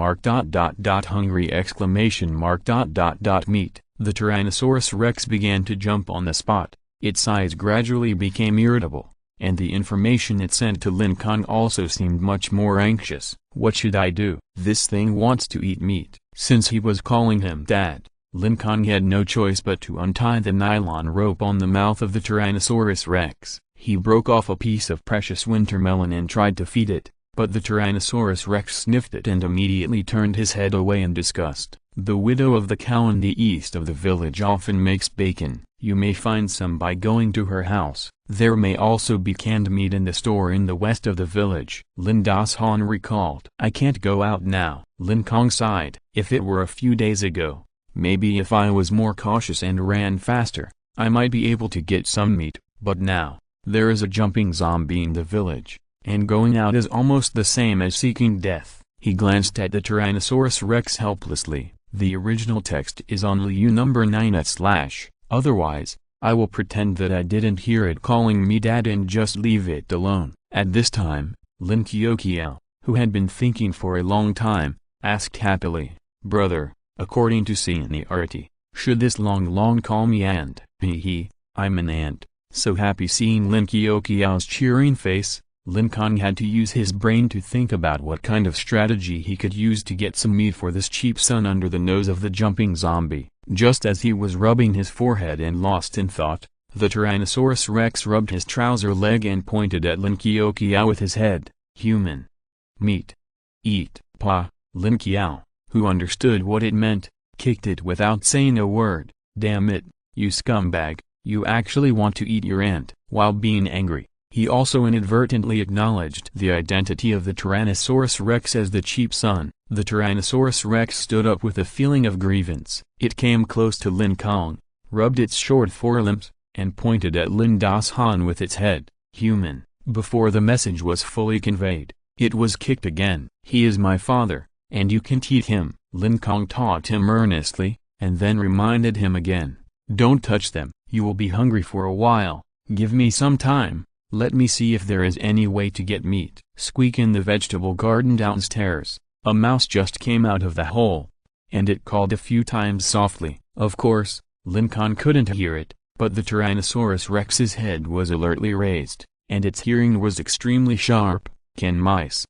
Meet. The Tyrannosaurus Rex began to jump on the spot. Its eyes gradually became irritable, and the information it sent to Lin Kong also seemed much more anxious. What should I do? This thing wants to eat meat. Since he was calling him Dad, Lin Kong had no choice but to untie the nylon rope on the mouth of the Tyrannosaurus Rex. He broke off a piece of precious winter melon and tried to feed it, but the Tyrannosaurus Rex sniffed it and immediately turned his head away in disgust. The widow of the cow in the east of the village often makes bacon. You may find some by going to her house. There may also be canned meat in the store in the west of the village. Lin Das-han recalled. I can't go out now. Lin Kong sighed. If it were a few days ago, maybe if I was more cautious and ran faster, I might be able to get some meat, but now, there is a jumping zombie in the village, and going out is almost the same as seeking death. He glanced at the Tyrannosaurus Rex helplessly. The original text is on Liu number 9 / otherwise, I will pretend that I didn't hear it calling me Dad and just leave it alone. At this time, Lin Kong, who had been thinking for a long time, asked happily, Brother, according to seniority, should this long call me Aunt? I'm an ant. So happy seeing Lin Kong's cheering face, Lin Kong had to use his brain to think about what kind of strategy he could use to get some meat for this cheap son under the nose of the jumping zombie. Just as he was rubbing his forehead and lost in thought, the Tyrannosaurus Rex rubbed his trouser leg and pointed at Lin Kong with his head. Human. Meat. Eat. Pa. Lin Kong, who understood what it meant, kicked it without saying a word. Damn it, you scumbag, you actually want to eat your aunt. While being angry, he also inadvertently acknowledged the identity of the Tyrannosaurus Rex as the cheap son. The Tyrannosaurus Rex stood up with a feeling of grievance. It came close to Lin Kong, rubbed its short forelimbs, and pointed at Lin Das-han with its head. Human. Before the message was fully conveyed, it was kicked again. He is my father, and you can eat him. Lin Kong taught him earnestly, and then reminded him again. Don't touch them, you will be hungry for a while. Give me some time, let me see if there is any way to get meat. Squeak! In the vegetable garden downstairs, a mouse just came out of the hole, and it called a few times softly. Of course, Lin Kong couldn't hear it, but the Tyrannosaurus Rex's head was alertly raised, and its hearing was extremely sharp. Can mice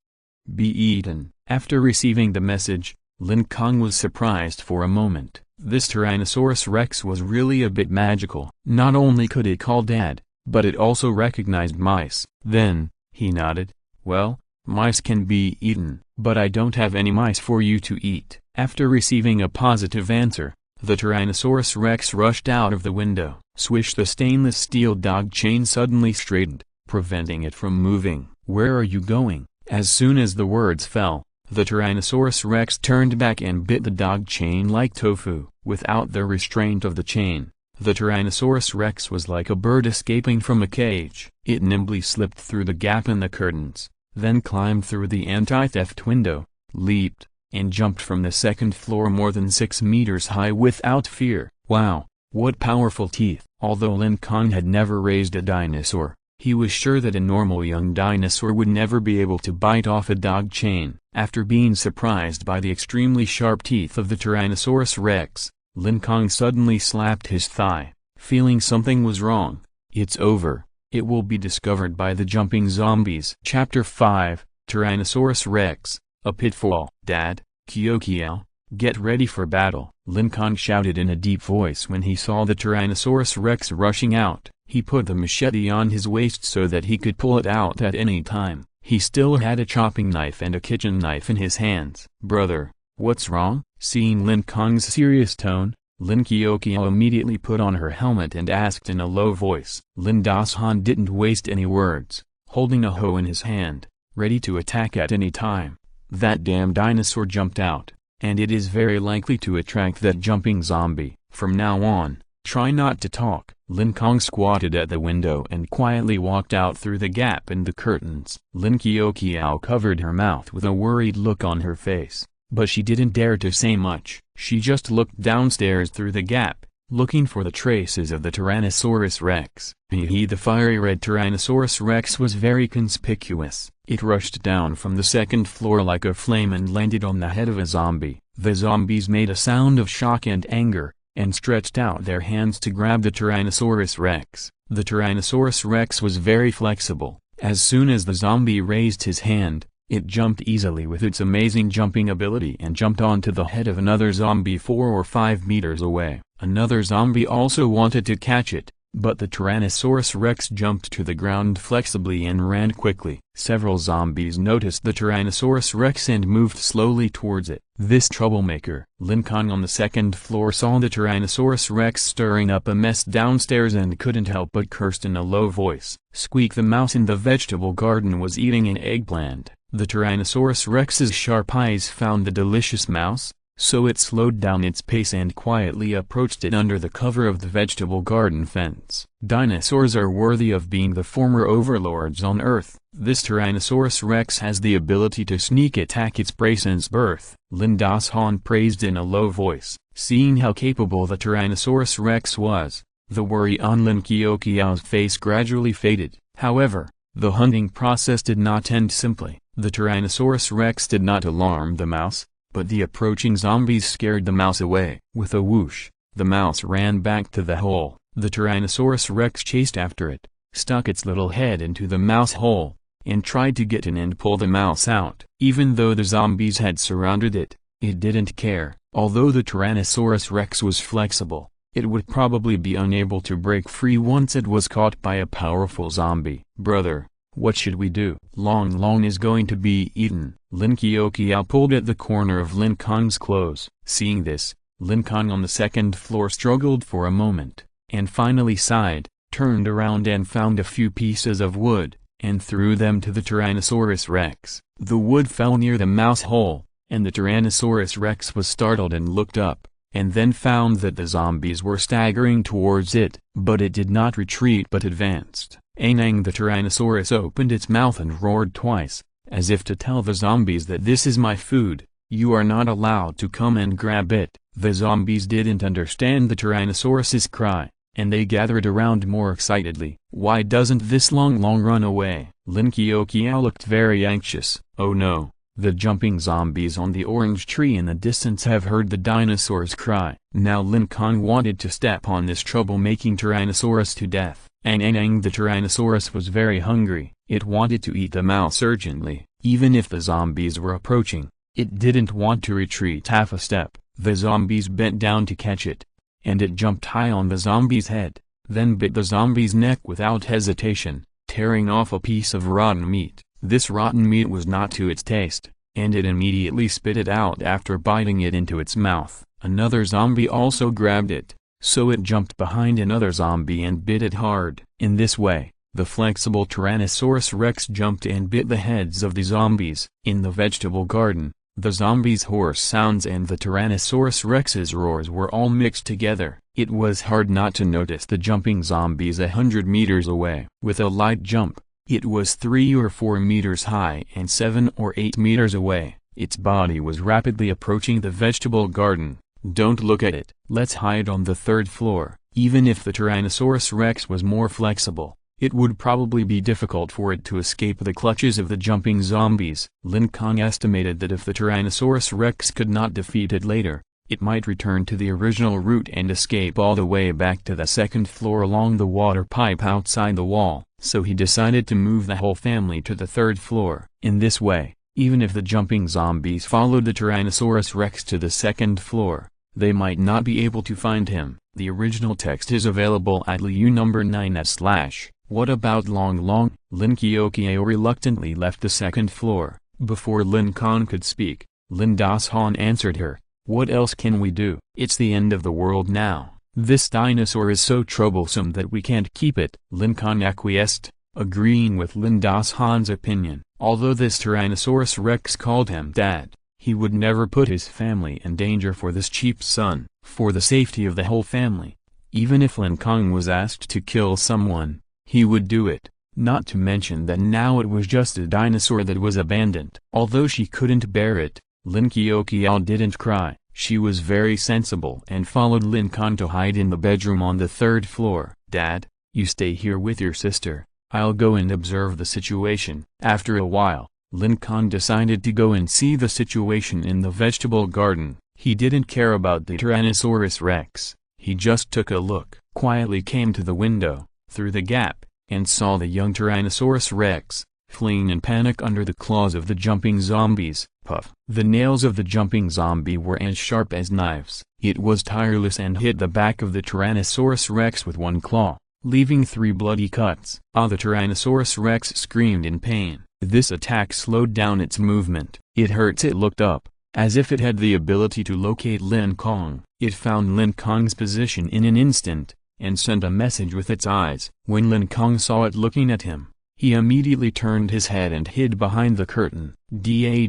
be eaten? After receiving the message, Lin Kong was surprised for a moment. This Tyrannosaurus Rex was really a bit magical. Not only could it call Dad, but it also recognized mice. Then, he nodded, well, mice can be eaten, but I don't have any mice for you to eat. After receiving a positive answer, the Tyrannosaurus Rex rushed out of the window. Swish! The stainless steel dog chain suddenly straightened, preventing it from moving. Where are you going? As soon as the words fell, the Tyrannosaurus Rex turned back and bit the dog chain like tofu. Without the restraint of the chain, the Tyrannosaurus Rex was like a bird escaping from a cage. It nimbly slipped through the gap in the curtains, then climbed through the anti-theft window, leaped, and jumped from the second floor more than 6 meters high without fear. Wow, what powerful teeth! Although Lin Kong had never raised a dinosaur, he was sure that a normal young dinosaur would never be able to bite off a dog chain. After being surprised by the extremely sharp teeth of the Tyrannosaurus Rex, Lin Kong suddenly slapped his thigh, feeling something was wrong. It's over. It will be discovered by the jumping zombies. Chapter 5, Tyrannosaurus Rex, a pitfall. Dad, Kong, get ready for battle. Lin Kong shouted in a deep voice when he saw the Tyrannosaurus Rex rushing out. He put the machete on his waist so that he could pull it out at any time. He still had a chopping knife and a kitchen knife in his hands. Brother, what's wrong? Seeing Lin Kong's serious tone, Lin Kong immediately put on her helmet and asked in a low voice. Lin Das-han didn't waste any words, holding a hoe in his hand, ready to attack at any time. That damn dinosaur jumped out, and it is very likely to attract that jumping zombie. From now on, try not to talk. Lin Kong squatted at the window and quietly walked out through the gap in the curtains. Lin Kong covered her mouth with a worried look on her face. but she didn't dare to say much. She just looked downstairs through the gap, looking for the traces of the Tyrannosaurus rex. The fiery red Tyrannosaurus rex was very conspicuous. It rushed down from the second floor like a flame and landed on the head of a zombie. The zombies made a sound of shock and anger, and stretched out their hands to grab the Tyrannosaurus rex. The Tyrannosaurus rex was very flexible. As soon as the zombie raised his hand, it jumped easily with its amazing jumping ability and jumped onto the head of another zombie 4 or 5 meters away. Another zombie also wanted to catch it, but the Tyrannosaurus rex jumped to the ground flexibly and ran quickly. Several zombies noticed the Tyrannosaurus rex and moved slowly towards it. This troublemaker, Lin Kong on the second floor, saw the Tyrannosaurus rex stirring up a mess downstairs and couldn't help but cursed in a low voice. Squeak the mouse in the vegetable garden was eating an eggplant. The Tyrannosaurus rex's sharp eyes found the delicious mouse, so it slowed down its pace and quietly approached it under the cover of the vegetable garden fence. Dinosaurs are worthy of being the former overlords on Earth. This Tyrannosaurus rex has the ability to sneak attack its prey since birth. Lin Kong praised in a low voice. Seeing how capable the Tyrannosaurus rex was, the worry on Lin Kong's face gradually faded. However, the hunting process did not end simply. The Tyrannosaurus rex did not alarm the mouse, but the approaching zombies scared the mouse away. With a whoosh, the mouse ran back to the hole. The Tyrannosaurus rex chased after it, stuck its little head into the mouse hole, and tried to get in and pull the mouse out. Even though the zombies had surrounded it, it didn't care. Although the Tyrannosaurus rex was flexible, it would probably be unable to break free once it was caught by a powerful zombie. Brother, what should we do? Long Long is going to be eaten. Lin Kong pulled at the corner of Lin Kong's clothes. Seeing this, Lin Kong on the second floor struggled for a moment, and finally sighed, turned around and found a few pieces of wood, and threw them to the Tyrannosaurus rex. The wood fell near the mouse hole, and the Tyrannosaurus rex was startled and looked up, and then found that the zombies were staggering towards it, but it did not retreat but advanced. Anang, the Tyrannosaurus opened its mouth and roared twice, as if to tell the zombies that this is my food, you are not allowed to come and grab it. The zombies didn't understand the Tyrannosaurus's cry, and they gathered around more excitedly. Why doesn't this Long Long run away? Lin Kong looked very anxious. Oh no, the jumping zombies on the orange tree in the distance have heard the dinosaurs cry. Now Lin Kong wanted to step on this troublemaking Tyrannosaurus to death. The Tyrannosaurus was very hungry. It wanted to eat the mouse urgently. Even if the zombies were approaching, it didn't want to retreat half a step. The zombies bent down to catch it, and it jumped high on the zombie's head, then bit the zombie's neck without hesitation, tearing off a piece of rotten meat. This rotten meat was not to its taste, and it immediately spit it out after biting it into its mouth. Another zombie also grabbed it, so it jumped behind another zombie and bit it hard. In this way, the flexible Tyrannosaurus rex jumped and bit the heads of the zombies. In the vegetable garden, the zombies' hoarse sounds and the Tyrannosaurus rex's roars were all mixed together. It was hard not to notice the jumping zombies 100 meters away. With a light jump, it was 3 or 4 meters high and 7 or 8 meters away. Its body was rapidly approaching the vegetable garden. Don't look at it. Let's hide on the 3rd floor. Even if the Tyrannosaurus rex was more flexible, it would probably be difficult for it to escape the clutches of the jumping zombies. Lin Kong estimated that if the Tyrannosaurus rex could not defeat it later, it might return to the original route and escape all the way back to the 2nd floor along the water pipe outside the wall. So he decided to move the whole family to the 3rd floor. In this way, even if the jumping zombies followed the Tyrannosaurus rex to the 2nd floor, they might not be able to find him. The original text is available at LU number 9/. What about Long Long? Lin Kong reluctantly left the 2nd floor. Before Lin Kong could speak, Lin Kong answered her. What else can we do? It's the end of the world now. This dinosaur is so troublesome that we can't keep it. Lin Kong acquiesced, agreeing with Lin Kong's opinion. Although this Tyrannosaurus rex called him dad, he would never put his family in danger for this cheap son. For the safety of the whole family, even if Lin Kong was asked to kill someone, he would do it. Not to mention that now it was just a dinosaur that was abandoned. Although she couldn't bear it, Lin Kong didn't cry. She was very sensible and followed Lin Kong to hide in the bedroom on the third floor. "Dad, you stay here with your sister. I'll go and observe the situation." After a while, Lin Kong decided to go and see the situation in the vegetable garden. He didn't care about the Tyrannosaurus Rex. He just took a look, quietly came to the window, through the gap, and saw the young Tyrannosaurus Rex, fleeing in panic under the claws of the jumping zombies. Puff! The nails of the jumping zombie were as sharp as knives. It was tireless and hit the back of the Tyrannosaurus Rex with one claw, leaving 3 bloody cuts. The Tyrannosaurus Rex screamed in pain. This attack slowed down its movement. "It hurts." It looked up, as if it had the ability to locate Lin Kong. It found Lin Kong's position in an instant, and sent a message with its eyes. When Lin Kong saw it looking at him, he immediately turned his head and hid behind the curtain. Da.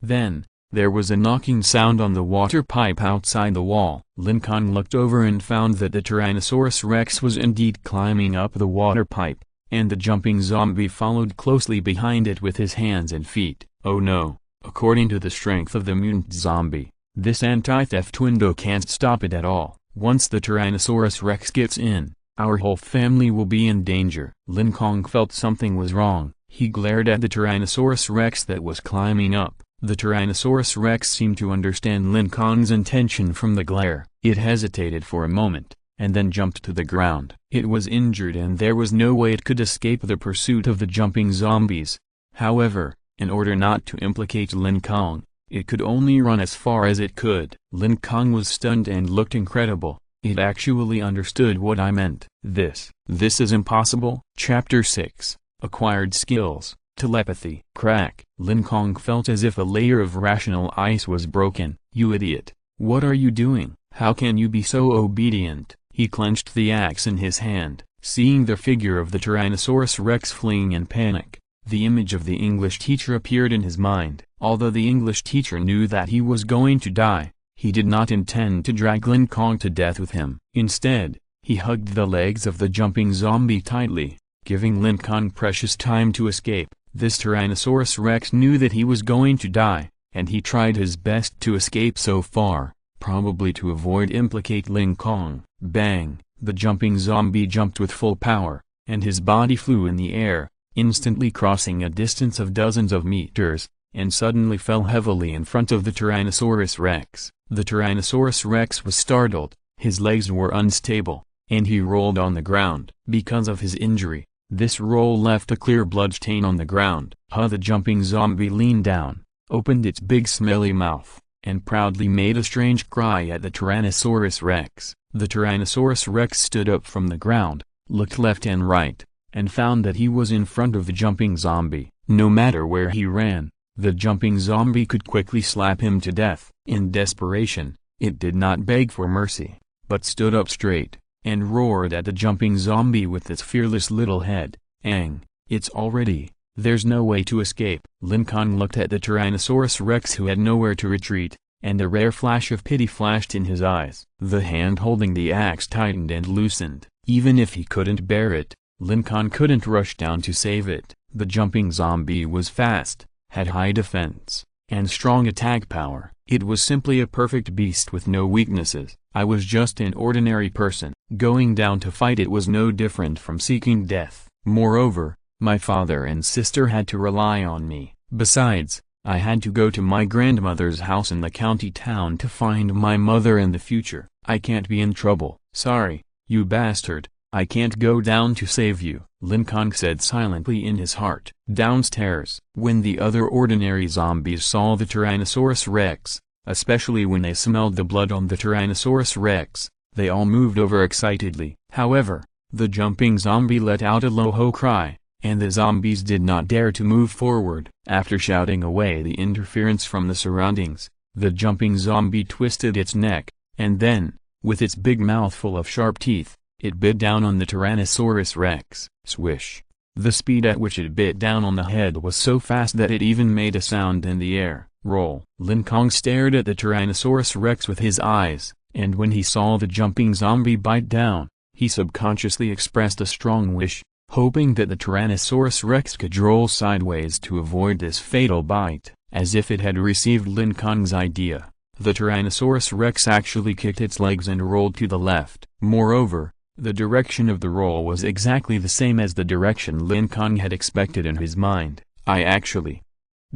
Then, there was a knocking sound on the water pipe outside the wall. Lin Kong looked over and found that the Tyrannosaurus Rex was indeed climbing up the water pipe, and the jumping zombie followed closely behind it with his hands and feet. Oh no! According to the strength of the mutant zombie, this anti-theft window can't stop it at all. Once the Tyrannosaurus Rex gets in, our whole family will be in danger. Lin Kong felt something was wrong. He glared at the Tyrannosaurus Rex that was climbing up. The Tyrannosaurus Rex seemed to understand Lin Kong's intention from the glare. It hesitated for a moment, and then jumped to the ground. It was injured and there was no way it could escape the pursuit of the jumping zombies. However, in order not to implicate Lin Kong, it could only run as far as it could. Lin Kong was stunned and looked incredible. It actually understood what I meant. This is impossible. Chapter 6. Acquired Skills. Telepathy. Crack. Lin Kong felt as if a layer of rational ice was broken. "You idiot. What are you doing? How can you be so obedient?" He clenched the axe in his hand, seeing the figure of the Tyrannosaurus Rex fleeing in panic. The image of the English teacher appeared in his mind. Although the English teacher knew that he was going to die, he did not intend to drag Lin Kong to death with him. Instead, he hugged the legs of the jumping zombie tightly, giving Lin Kong precious time to escape. This Tyrannosaurus Rex knew that he was going to die, and he tried his best to escape so far, probably to avoid implicate Lin Kong. Bang! The jumping zombie jumped with full power, and his body flew in the air, instantly crossing a distance of dozens of meters, and suddenly fell heavily in front of the Tyrannosaurus Rex. The Tyrannosaurus Rex was startled, his legs were unstable, and he rolled on the ground. Because of his injury, this roll left a clear blood stain on the ground. The jumping zombie leaned down, opened its big smelly mouth, and proudly made a strange cry at the Tyrannosaurus Rex. The Tyrannosaurus Rex stood up from the ground, looked left and right, and found that he was in front of the jumping zombie. No matter where he ran, the jumping zombie could quickly slap him to death. In desperation, it did not beg for mercy, but stood up straight, and roared at the jumping zombie with its fearless little head. "Ang, it's already. There's no way to escape." Lin Kong looked at the Tyrannosaurus Rex who had nowhere to retreat, and a rare flash of pity flashed in his eyes. The hand holding the axe tightened and loosened. Even if he couldn't bear it, Lin Kong couldn't rush down to save it. The jumping zombie was fast, had high defense, and strong attack power. It was simply a perfect beast with no weaknesses. I was just an ordinary person. Going down to fight it was no different from seeking death. Moreover, my father and sister had to rely on me. Besides, I had to go to my grandmother's house in the county town to find my mother in the future. I can't be in trouble. "Sorry, you bastard, I can't go down to save you," Lin Kong said silently in his heart. Downstairs, when the other ordinary zombies saw the Tyrannosaurus Rex, especially when they smelled the blood on the Tyrannosaurus Rex, they all moved over excitedly. However, the jumping zombie let out a low cry, and the zombies did not dare to move forward. After shouting away the interference from the surroundings, the jumping zombie twisted its neck, and then, with its big mouth full of sharp teeth, it bit down on the Tyrannosaurus Rex. Swish! The speed at which it bit down on the head was so fast that it even made a sound in the air. Roll! Lin Kong stared at the Tyrannosaurus Rex with his eyes, and when he saw the jumping zombie bite down, he subconsciously expressed a strong wish, hoping that the Tyrannosaurus Rex could roll sideways to avoid this fatal bite. as if it had received Lin Kong's idea. The Tyrannosaurus Rex actually kicked its legs and rolled to the left. Moreover, the direction of the roll was exactly the same as the direction Lin Kong had expected in his mind. I actually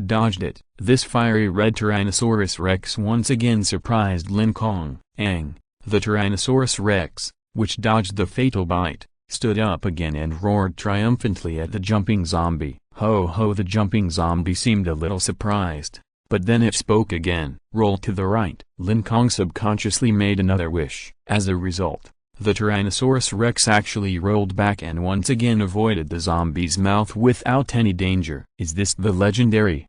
dodged it. This fiery red Tyrannosaurus Rex once again surprised Lin Kong. The Tyrannosaurus Rex, which dodged the fatal bite, stood up again and roared triumphantly at the jumping zombie. Ho ho! The jumping zombie seemed a little surprised, but then it spoke again. Roll to the right. Lin Kong subconsciously made another wish. As a result, the Tyrannosaurus Rex actually rolled back and once again avoided the zombie's mouth without any danger. Is this the legendary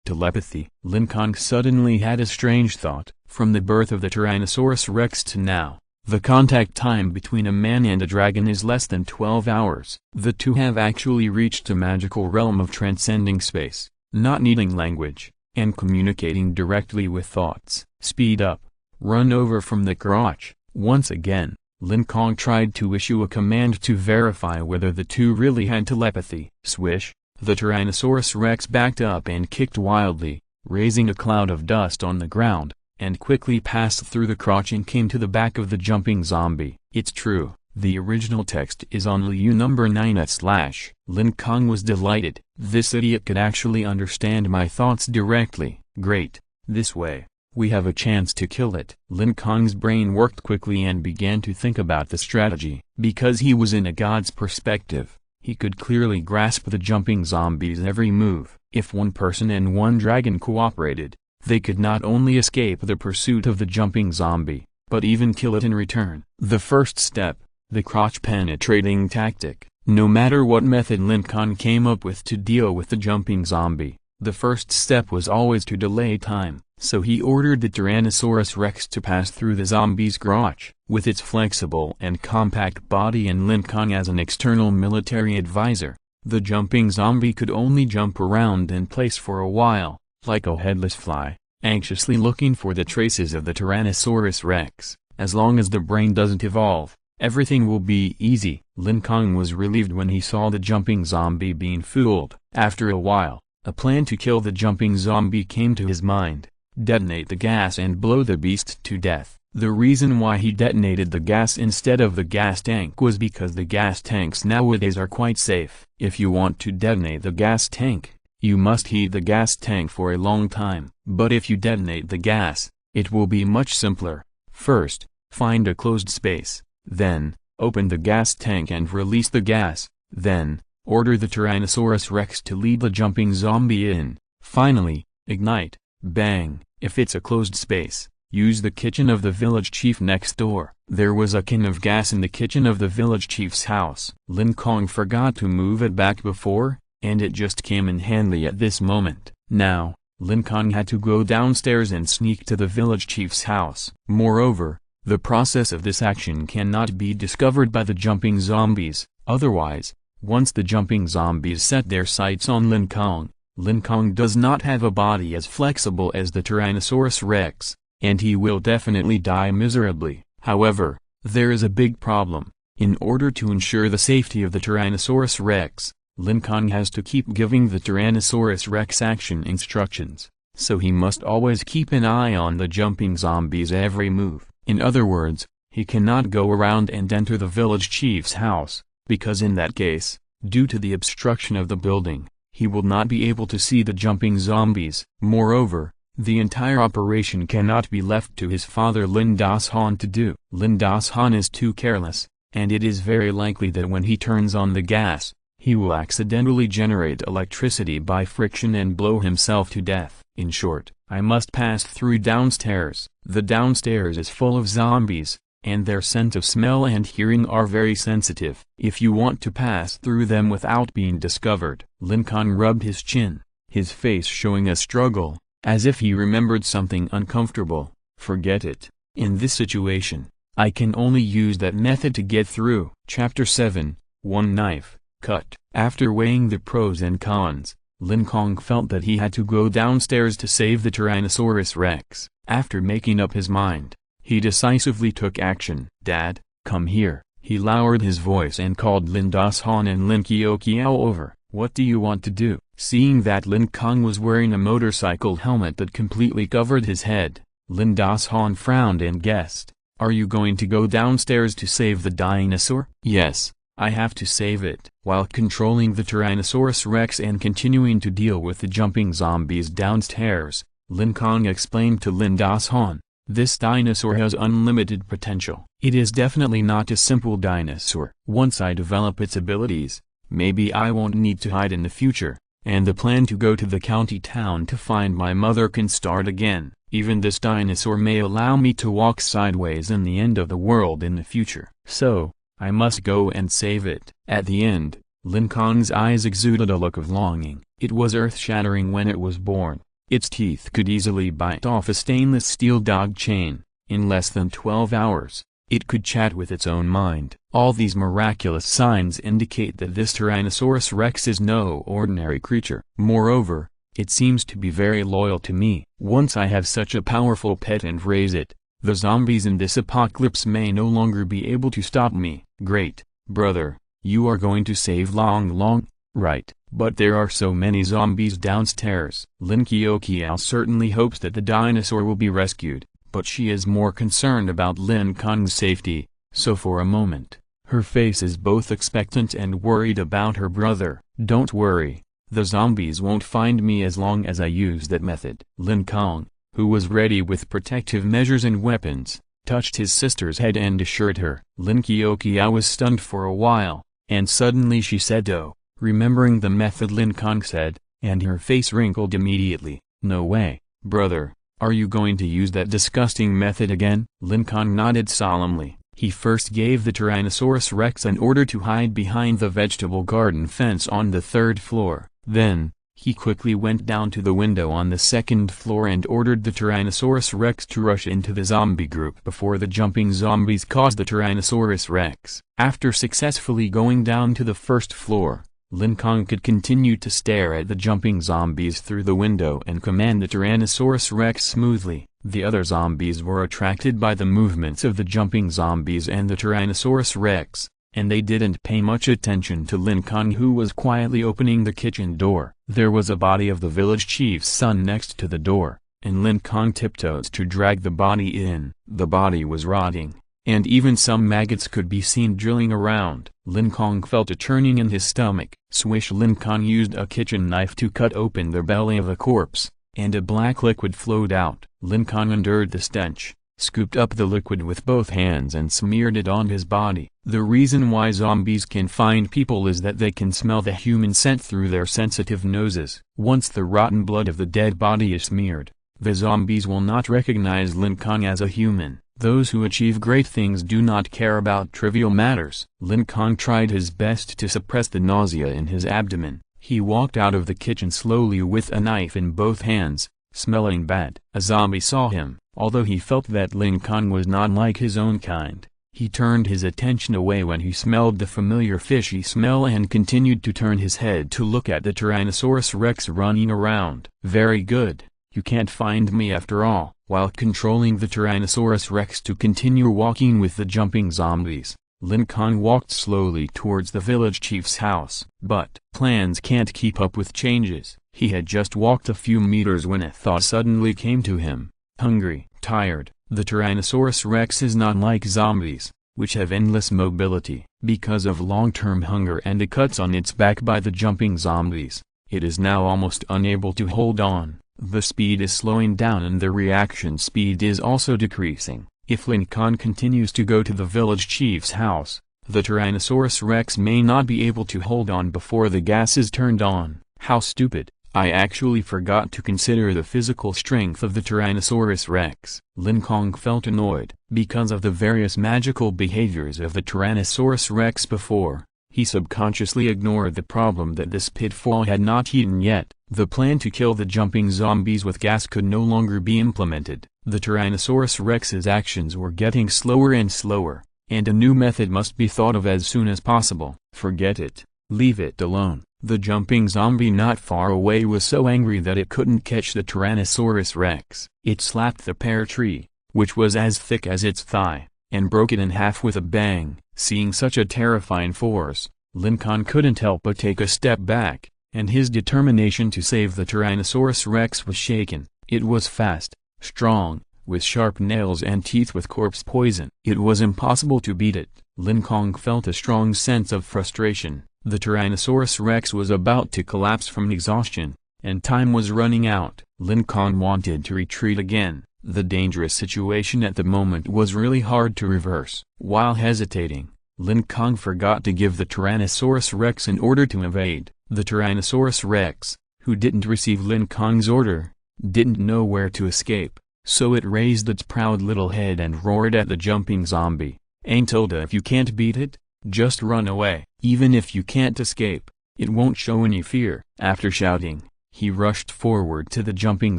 telepathy? Lin Kong suddenly had a strange thought. From the birth of the Tyrannosaurus Rex to now, the contact time between a man and a dragon is less than 12 hours. The two have actually reached a magical realm of transcending space, not needing language, and communicating directly with thoughts. Speed up. Run over from the crotch. Once again, Lin Kong tried to issue a command to verify whether the two really had telepathy. Swish! The Tyrannosaurus Rex backed up and kicked wildly, raising a cloud of dust on the ground, and quickly passed through the crotch and came to the back of the jumping zombie. It's true, the original text is on Liu number 9/. Lin Kong was delighted. This idiot could actually understand my thoughts directly. Great, this way, we have a chance to kill it. Lin Kong's brain worked quickly and began to think about the strategy. Because he was in a god's perspective, he could clearly grasp the jumping zombie's every move. If one person and one dragon cooperated, they could not only escape the pursuit of the jumping zombie, but even kill it in return. The first step, the crotch-penetrating tactic. No matter what method Lin Kong came up with to deal with the jumping zombie, the first step was always to delay time. So he ordered the Tyrannosaurus Rex to pass through the zombie's crotch. With its flexible and compact body and Lin Kong as an external military advisor, the jumping zombie could only jump around in place for a while, like a headless fly, anxiously looking for the traces of the Tyrannosaurus Rex. As long as the brain doesn't evolve, everything will be easy. Lin Kong was relieved when he saw the jumping zombie being fooled. After a while, a plan to kill the jumping zombie came to his mind. Detonate the gas and blow the beast to death. The reason why he detonated the gas instead of the gas tank was because the gas tanks nowadays are quite safe. If you want to detonate the gas tank, you must heat the gas tank for a long time. But if you detonate the gas, it will be much simpler. First, find a closed space. Then, open the gas tank and release the gas. Then, order the Tyrannosaurus Rex to lead the jumping zombie in. Finally, ignite. Bang! If it's a closed space, use the kitchen of the village chief next door. There was a can of gas in the kitchen of the village chief's house. Lin Kong forgot to move it back before, and it just came in handy at this moment. Now, Lin Kong had to go downstairs and sneak to the village chief's house. Moreover, the process of this action cannot be discovered by the jumping zombies. Otherwise, once the jumping zombies set their sights on Lin Kong does not have a body as flexible as the Tyrannosaurus Rex, and he will definitely die miserably. However, there is a big problem. In order to ensure the safety of the Tyrannosaurus Rex, Lin Kong has to keep giving the Tyrannosaurus Rex action instructions, so he must always keep an eye on the jumping zombie's every move. In other words, he cannot go around and enter the village chief's house, because in that case, due to the obstruction of the building, he will not be able to see the jumping zombies. Moreover, the entire operation cannot be left to his father Lin Das-han to do. Lin Das-han is too careless, and it is very likely that when he turns on the gas, he will accidentally generate electricity by friction and blow himself to death. In short, I must pass through downstairs. The downstairs is full of zombies, and their sense of smell and hearing are very sensitive. If you want to pass through them without being discovered. Lin Kong rubbed his chin, his face showing a struggle, as if he remembered something uncomfortable. Forget it. In this situation, I can only use that method to get through. Chapter 7, One Knife, Cut. After weighing the pros and cons, Lin Kong felt that he had to go downstairs to save the Tyrannosaurus Rex. After making up his mind, he decisively took action. Dad, come here. He lowered his voice and called Lin Das-han and Lin Kiao over. What do you want to do? Seeing that Lin Kong was wearing a motorcycle helmet that completely covered his head, Lin Das-han frowned and guessed, "Are you going to go downstairs to save the dinosaur?" "Yes, I have to save it." While controlling the Tyrannosaurus Rex and continuing to deal with the jumping zombies downstairs, Lin Kong explained to Lin Das-han, "This dinosaur has unlimited potential. It is definitely not a simple dinosaur. Once I develop its abilities, maybe I won't need to hide in the future, and the plan to go to the county town to find my mother can start again. Even this dinosaur may allow me to walk sideways in the end of the world in the future. So, I must go and save it." At the end, Lin Kong's eyes exuded a look of longing. It was earth-shattering when it was born. Its teeth could easily bite off a stainless steel dog chain. In less than 12 hours, it could chat with its own mind. All these miraculous signs indicate that this Tyrannosaurus Rex is no ordinary creature. Moreover, it seems to be very loyal to me. Once I have such a powerful pet and raise it, the zombies in this apocalypse may no longer be able to stop me. "Great, brother, you are going to save Long Long, right? But there are so many zombies downstairs." Lin Kong certainly hopes that the dinosaur will be rescued, but she is more concerned about Lin Kong's safety, so for a moment, her face is both expectant and worried about her brother. "Don't worry, the zombies won't find me as long as I use that method." Lin Kong, who was ready with protective measures and weapons, touched his sister's head and assured her. Lin Kong was stunned for a while, and suddenly she said, "Oh," remembering the method Lin Kong said, and her face wrinkled immediately. "No way, brother, are you going to use that disgusting method again?" Lin Kong nodded solemnly. He first gave the Tyrannosaurus Rex an order to hide behind the vegetable garden fence on the 3rd floor. Then, he quickly went down to the window on the 2nd floor and ordered the Tyrannosaurus Rex to rush into the zombie group before the jumping zombies caused the Tyrannosaurus Rex. After successfully going down to the 1st floor, Lin Kong could continue to stare at the jumping zombies through the window and command the Tyrannosaurus Rex smoothly. The other zombies were attracted by the movements of the jumping zombies and the Tyrannosaurus Rex, and they didn't pay much attention to Lin Kong, who was quietly opening the kitchen door. There was a body of the village chief's son next to the door, and Lin Kong tiptoed to drag the body in. The body was rotting, and even some maggots could be seen drilling around. Lin Kong felt a churning in his stomach. Swish! Lin Kong used a kitchen knife to cut open the belly of a corpse, and a black liquid flowed out. Lin Kong endured the stench, scooped up the liquid with both hands and smeared it on his body. The reason why zombies can find people is that they can smell the human scent through their sensitive noses. Once the rotten blood of the dead body is smeared, the zombies will not recognize Lin Kong as a human. Those who achieve great things do not care about trivial matters. Lin Kong tried his best to suppress the nausea in his abdomen. He walked out of the kitchen slowly with a knife in both hands, smelling bad. A zombie saw him. Although he felt that Lin Kong was not like his own kind, he turned his attention away when he smelled the familiar fishy smell and continued to turn his head to look at the Tyrannosaurus Rex running around. "Very good, you can't find me after all." While controlling the Tyrannosaurus Rex to continue walking with the jumping zombies, Lin Kong walked slowly towards the village chief's house. But plans can't keep up with changes. He had just walked a few meters when a thought suddenly came to him. Hungry, tired, the Tyrannosaurus Rex is not like zombies, which have endless mobility. Because of long-term hunger and the cuts on its back by the jumping zombies, it is now almost unable to hold on. The speed is slowing down and the reaction speed is also decreasing. If Lin Kong continues to go to the village chief's house, the Tyrannosaurus Rex may not be able to hold on before the gas is turned on. How stupid! I actually forgot to consider the physical strength of the Tyrannosaurus Rex. Lin Kong felt annoyed. Because of the various magical behaviors of the Tyrannosaurus Rex before, he subconsciously ignored the problem that this pitfall had not eaten yet. The plan to kill the jumping zombies with gas could no longer be implemented. The Tyrannosaurus Rex's actions were getting slower and slower, and a new method must be thought of as soon as possible. Forget it. Leave it alone. The jumping zombie not far away was so angry that it couldn't catch the Tyrannosaurus Rex. It slapped the pear tree, which was as thick as its thigh, and broke it in half with a bang. Seeing such a terrifying force, Lin Kong couldn't help but take a step back, and his determination to save the Tyrannosaurus rex was shaken. It was fast, strong, with sharp nails and teeth with corpse poison. It was impossible to beat it. Lin Kong felt a strong sense of frustration. The Tyrannosaurus rex was about to collapse from exhaustion, and time was running out. Lin Kong wanted to retreat again. The dangerous situation at the moment was really hard to reverse. While hesitating, Lin Kong forgot to give the Tyrannosaurus rex an order to invade. The Tyrannosaurus rex, who didn't receive Lin Kong's order, didn't know where to escape, so it raised its proud little head and roared at the jumping zombie. "Ain't told if you can't beat it, just run away. Even if you can't escape, it won't show any fear." After shouting, he rushed forward to the jumping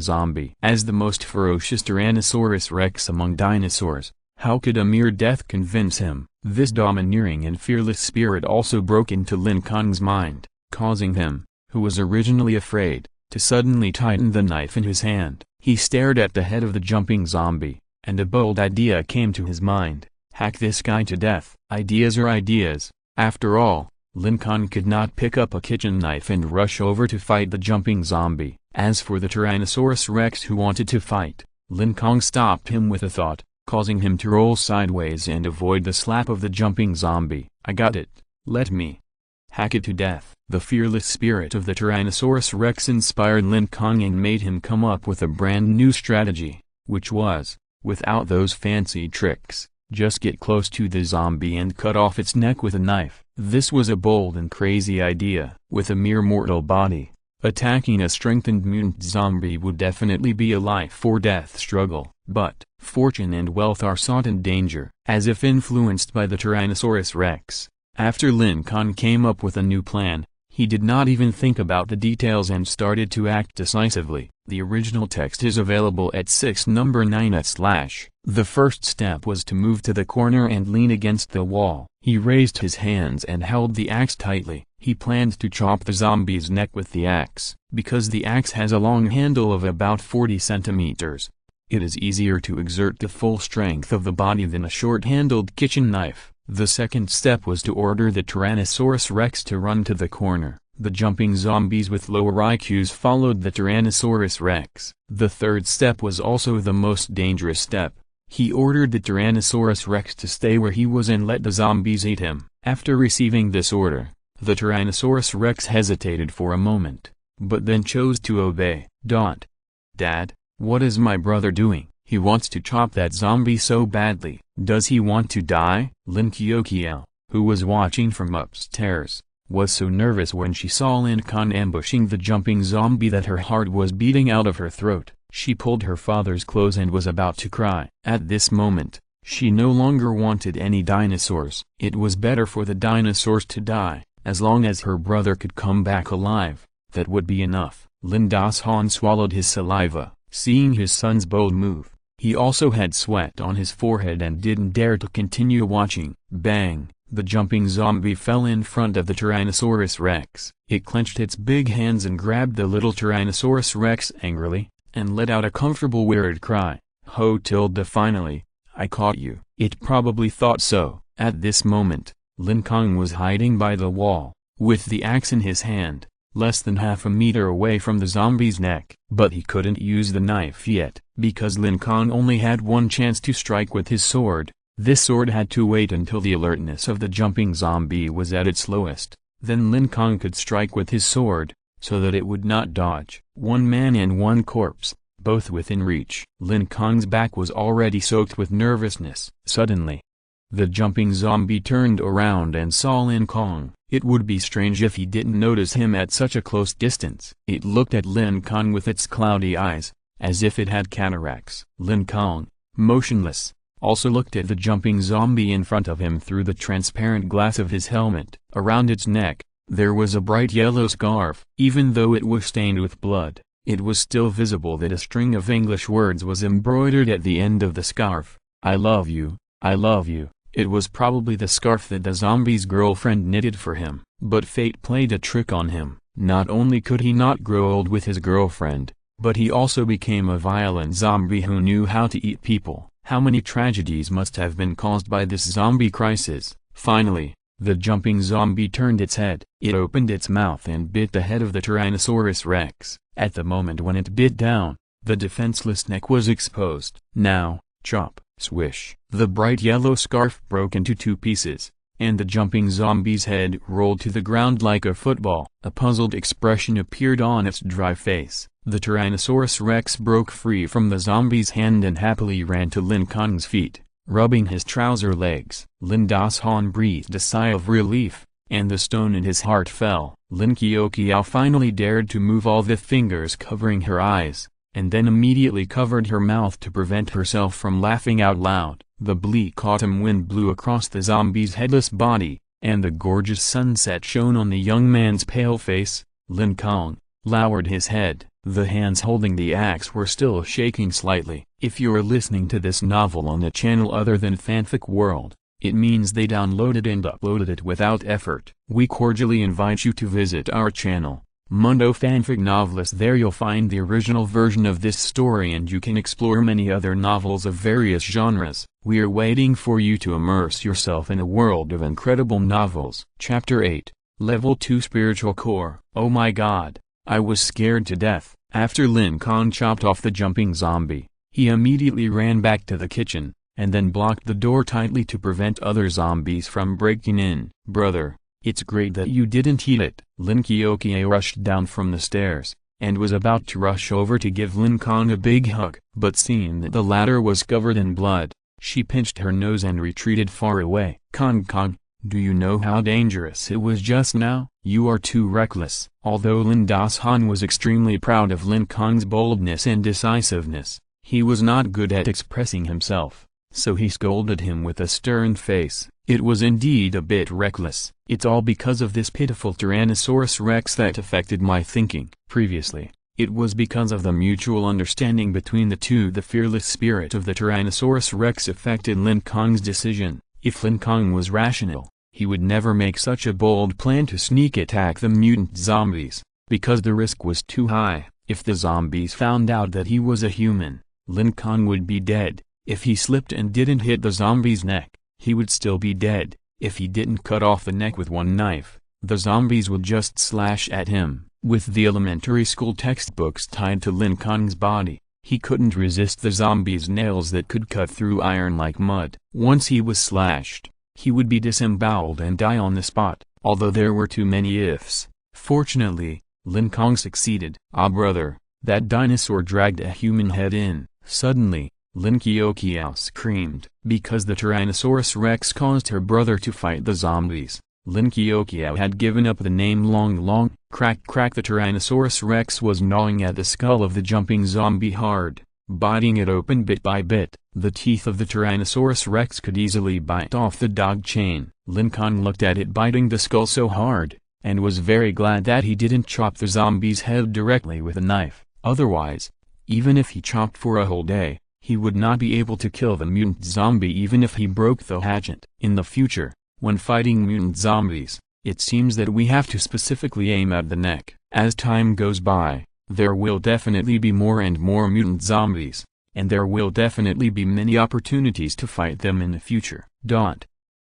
zombie. As the most ferocious Tyrannosaurus rex among dinosaurs, how could a mere death convince him? This domineering and fearless spirit also broke into Lin Kong's mind, causing him, who was originally afraid, to suddenly tighten the knife in his hand. He stared at the head of the jumping zombie, and a bold idea came to his mind: hack this guy to death. Ideas are ideas. After all, Lin Kong could not pick up a kitchen knife and rush over to fight the jumping zombie. As for the Tyrannosaurus rex who wanted to fight, Lin Kong stopped him with a thought, causing him to roll sideways and avoid the slap of the jumping zombie. "I got it. Let me hack it to death." The fearless spirit of the Tyrannosaurus rex inspired Lin Kong and made him come up with a brand new strategy, which was, without those fancy tricks, just get close to the zombie and cut off its neck with a knife. This was a bold and crazy idea. With a mere mortal body, attacking a strengthened mutant zombie would definitely be a life-or-death struggle. But fortune and wealth are sought in danger. As if influenced by the Tyrannosaurus rex, after Lin Kong came up with a new plan, he did not even think about the details and started to act decisively. The original text is available at 6:9. The first step was to move to the corner and lean against the wall. He raised his hands and held the axe tightly. He planned to chop the zombie's neck with the axe. Because the axe has a long handle of about 40 centimeters, it is easier to exert the full strength of the body than a short-handled kitchen knife. The second step was to order the Tyrannosaurus rex to run to the corner. The jumping zombies with lower IQs followed the Tyrannosaurus rex. The third step was also the most dangerous step. He ordered the Tyrannosaurus rex to stay where he was and let the zombies eat him. After receiving this order, the Tyrannosaurus rex hesitated for a moment, but then chose to obey. "Dad, what is my brother doing? He wants to chop that zombie so badly. Does he want to die?" Lin Kong, who was watching from upstairs, was so nervous when she saw Lin Kong ambushing the jumping zombie that her heart was beating out of her throat. She pulled her father's clothes and was about to cry. At this moment, she no longer wanted any dinosaurs. It was better for the dinosaurs to die. As long as her brother could come back alive, that would be enough. Lin Kong swallowed his saliva, seeing his son's bold move. He also had sweat on his forehead and didn't dare to continue watching. Bang! The jumping zombie fell in front of the Tyrannosaurus rex. It clenched its big hands and grabbed the little Tyrannosaurus rex angrily, and let out a comfortable weird cry. Finally, I caught you. It probably thought so. At this moment, Lin Kong was hiding by the wall, with the axe in his hand, less than half a meter away from the zombie's neck. But he couldn't use the knife yet, because Lin Kong only had one chance to strike with his sword. This sword had to wait until the alertness of the jumping zombie was at its lowest. Then Lin Kong could strike with his sword, so that it would not dodge. One man and one corpse, both within reach. Lin Kong's back was already soaked with nervousness. Suddenly, the jumping zombie turned around and saw Lin Kong. It would be strange if he didn't notice him at such a close distance. It looked at Lin Kong with its cloudy eyes, as if it had cataracts. Lin Kong, motionless, also looked at the jumping zombie in front of him through the transparent glass of his helmet. Around its neck, there was a bright yellow scarf. Even though it was stained with blood, it was still visible that a string of English words was embroidered at the end of the scarf. "I love you, I love you." It was probably the scarf that the zombie's girlfriend knitted for him. But fate played a trick on him. Not only could he not grow old with his girlfriend, but he also became a violent zombie who knew how to eat people. How many tragedies must have been caused by this zombie crisis? Finally, The jumping zombie turned its head. It opened its mouth and bit the head of the Tyrannosaurus Rex. At the moment when it bit down, the defenseless neck was exposed. Now, chop, swish. The bright yellow scarf broke into two pieces, and the jumping zombie's head rolled to the ground like a football. A puzzled expression appeared on its dry face. The Tyrannosaurus Rex broke free from the zombie's hand and happily ran to Lin Kong's feet, rubbing his trouser legs. Lin Das-han breathed a sigh of relief, and the stone in his heart fell. Lin Qiao finally dared to move all the fingers covering her eyes, and then immediately covered her mouth to prevent herself from laughing out loud. The bleak autumn wind blew across the zombie's headless body, and the gorgeous sunset shone on the young man's pale face. Lin Kong lowered his head. The hands holding the axe were still shaking slightly. If you are listening to this novel on a channel other than Fanfic World, it means they downloaded and uploaded it without effort. We cordially invite you to visit our channel, Mundo Fanfic Novelist. There you'll find the original version of this story and you can explore many other novels of various genres. We are waiting for you to immerse yourself in a world of incredible novels. Chapter 8, Level 2 Spiritual Core. Oh my god, I was scared to death. After Lin Kong chopped off the jumping zombie, he immediately ran back to the kitchen, and then blocked the door tightly to prevent other zombies from breaking in. Brother, it's great that you didn't eat it. Lin Qiao rushed down from the stairs, and was about to rush over to give Lin Kong a big hug. But seeing that the latter was covered in blood, she pinched her nose and retreated far away. Kong, do you know how dangerous it was just now? You are too reckless. Although Lin Das-han was extremely proud of Lin Kong's boldness and decisiveness, he was not good at expressing himself, so he scolded him with a stern face. It was indeed a bit reckless. It's all because of this pitiful Tyrannosaurus Rex that affected my thinking. Previously, it was because of the mutual understanding between the two. The fearless spirit of the Tyrannosaurus Rex affected Lin Kong's decision. If Lin Kong was rational, he would never make such a bold plan to sneak attack the mutant zombies, because the risk was too high. If the zombies found out that he was a human, Lin Kong would be dead. If he slipped and didn't hit the zombie's neck, he would still be dead. If he didn't cut off the neck with one knife, the zombies would just slash at him. With the elementary school textbooks tied to Lin Kong's body, he couldn't resist the zombies' nails that could cut through iron like mud. Once he was slashed, he would be disemboweled and die on the spot. Although there were too many ifs, fortunately, Lin Kong succeeded. Ah brother, that dinosaur dragged a human head in. Suddenly, Lin Qiao screamed, because the Tyrannosaurus Rex caused her brother to fight the zombies. Lin Qiao had given up the name long. Crack. The Tyrannosaurus Rex was gnawing at the skull of the jumping zombie hard, biting it open bit by bit. The teeth of the Tyrannosaurus Rex could easily bite off the dog chain. Lin Kong looked at it biting the skull so hard, and was very glad that he didn't chop the zombie's head directly with a knife. Otherwise, even if he chopped for a whole day, he would not be able to kill the mutant zombie even if he broke the hatchet. In the future, when fighting mutant zombies, it seems that we have to specifically aim at the neck. As time goes by, there will definitely be more and more mutant zombies, and there will definitely be many opportunities to fight them in the future.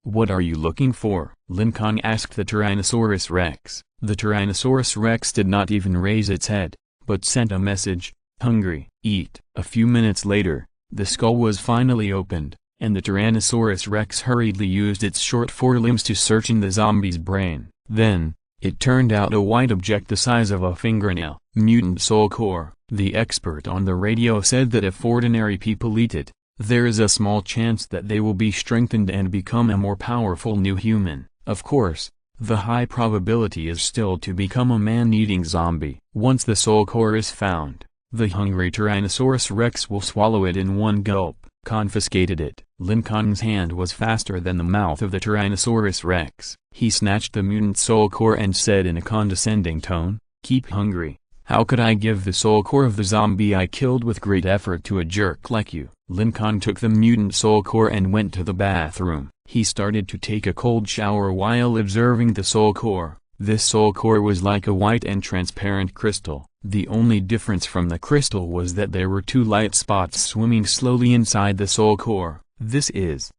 What are you looking for? Lin Kong asked the Tyrannosaurus Rex. The Tyrannosaurus Rex did not even raise its head, but sent a message: hungry, eat. A few minutes later, the skull was finally opened, and the Tyrannosaurus Rex hurriedly used its short forelimbs to search in the zombie's brain. Then, it turned out a white object the size of a fingernail. Mutant soul core. The expert on the radio said that if ordinary people eat it, there is a small chance that they will be strengthened and become a more powerful new human. Of course, the high probability is still to become a man-eating zombie. Once the soul core is found, the hungry Tyrannosaurus Rex will swallow it in one gulp. Confiscated it. Lin Kong's hand was faster than the mouth of the Tyrannosaurus Rex. He snatched the mutant soul core and said in a condescending tone, "Keep hungry. How could I give the soul core of the zombie I killed with great effort to a jerk like you?" Lin Kong took the mutant soul core and went to the bathroom. He started to take a cold shower while observing the soul core. This soul core was like a white and transparent crystal. The only difference from the crystal was that there were two light spots swimming slowly inside the soul core. This is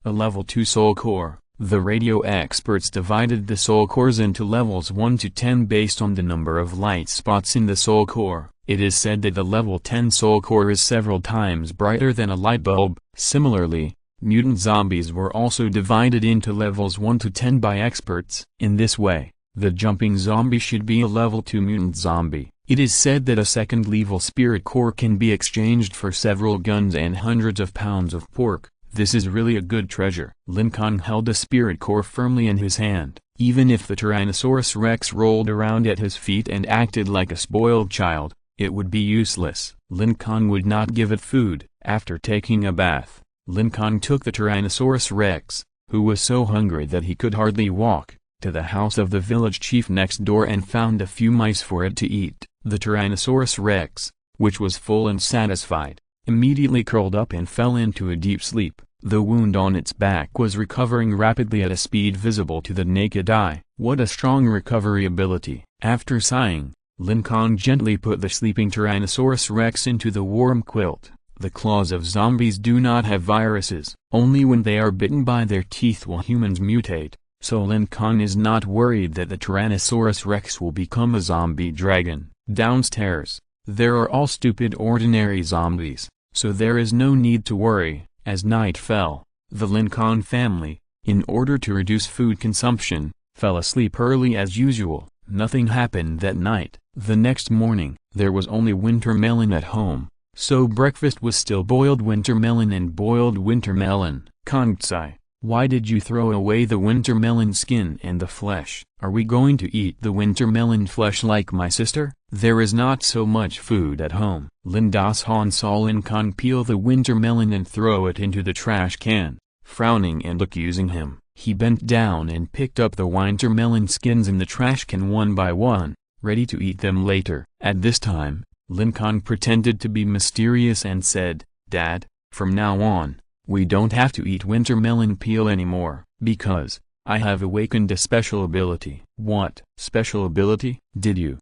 a level 2 soul core. The radio experts divided the soul cores into levels 1 to 10 based on the number of light spots in the soul core. It is said that the level 10 soul core is several times brighter than a light bulb. Similarly, mutant zombies were also divided into levels 1 to 10 by experts. In this way, the jumping zombie should be a level 2 mutant zombie. It is said that a second level spirit core can be exchanged for several guns and hundreds of pounds of pork. This is really a good treasure. Lin Kong held a spirit core firmly in his hand. Even if the Tyrannosaurus Rex rolled around at his feet and acted like a spoiled child, it would be useless. Lin Kong would not give it food. After taking a bath, Lin Kong took the Tyrannosaurus Rex, who was so hungry that he could hardly walk, to the house of the village chief next door and found a few mice for it to eat. The Tyrannosaurus Rex, which was full and satisfied, immediately curled up and fell into a deep sleep. The wound on its back was recovering rapidly at a speed visible to the naked eye. What a strong recovery ability. After sighing, Lin Kong gently put the sleeping Tyrannosaurus Rex into the warm quilt. The claws of zombies do not have viruses. Only when they are bitten by their teeth will humans mutate, so Lin Kong is not worried that the Tyrannosaurus Rex will become a zombie dragon. Downstairs, there are all stupid ordinary zombies, so there is no need to worry. As night fell, the Lin Kong family, in order to reduce food consumption, fell asleep early as usual. Nothing happened that night. The next morning, there was only winter melon at home, so breakfast was still boiled winter melon and boiled winter melon. Kong-tsai, why did you throw away the winter melon skin and the flesh? Are we going to eat the winter melon flesh like my sister? There is not so much food at home. Lin Das-han saw Lin Kong peel the winter melon and throw it into the trash can. Frowning and accusing him, he bent down and picked up the winter melon skins in the trash can one by one, ready to eat them later. At this time, Lin Kong pretended to be mysterious and said, "Dad, from now on, we don't have to eat winter melon peel anymore, because I have awakened a special ability." What special ability? Did you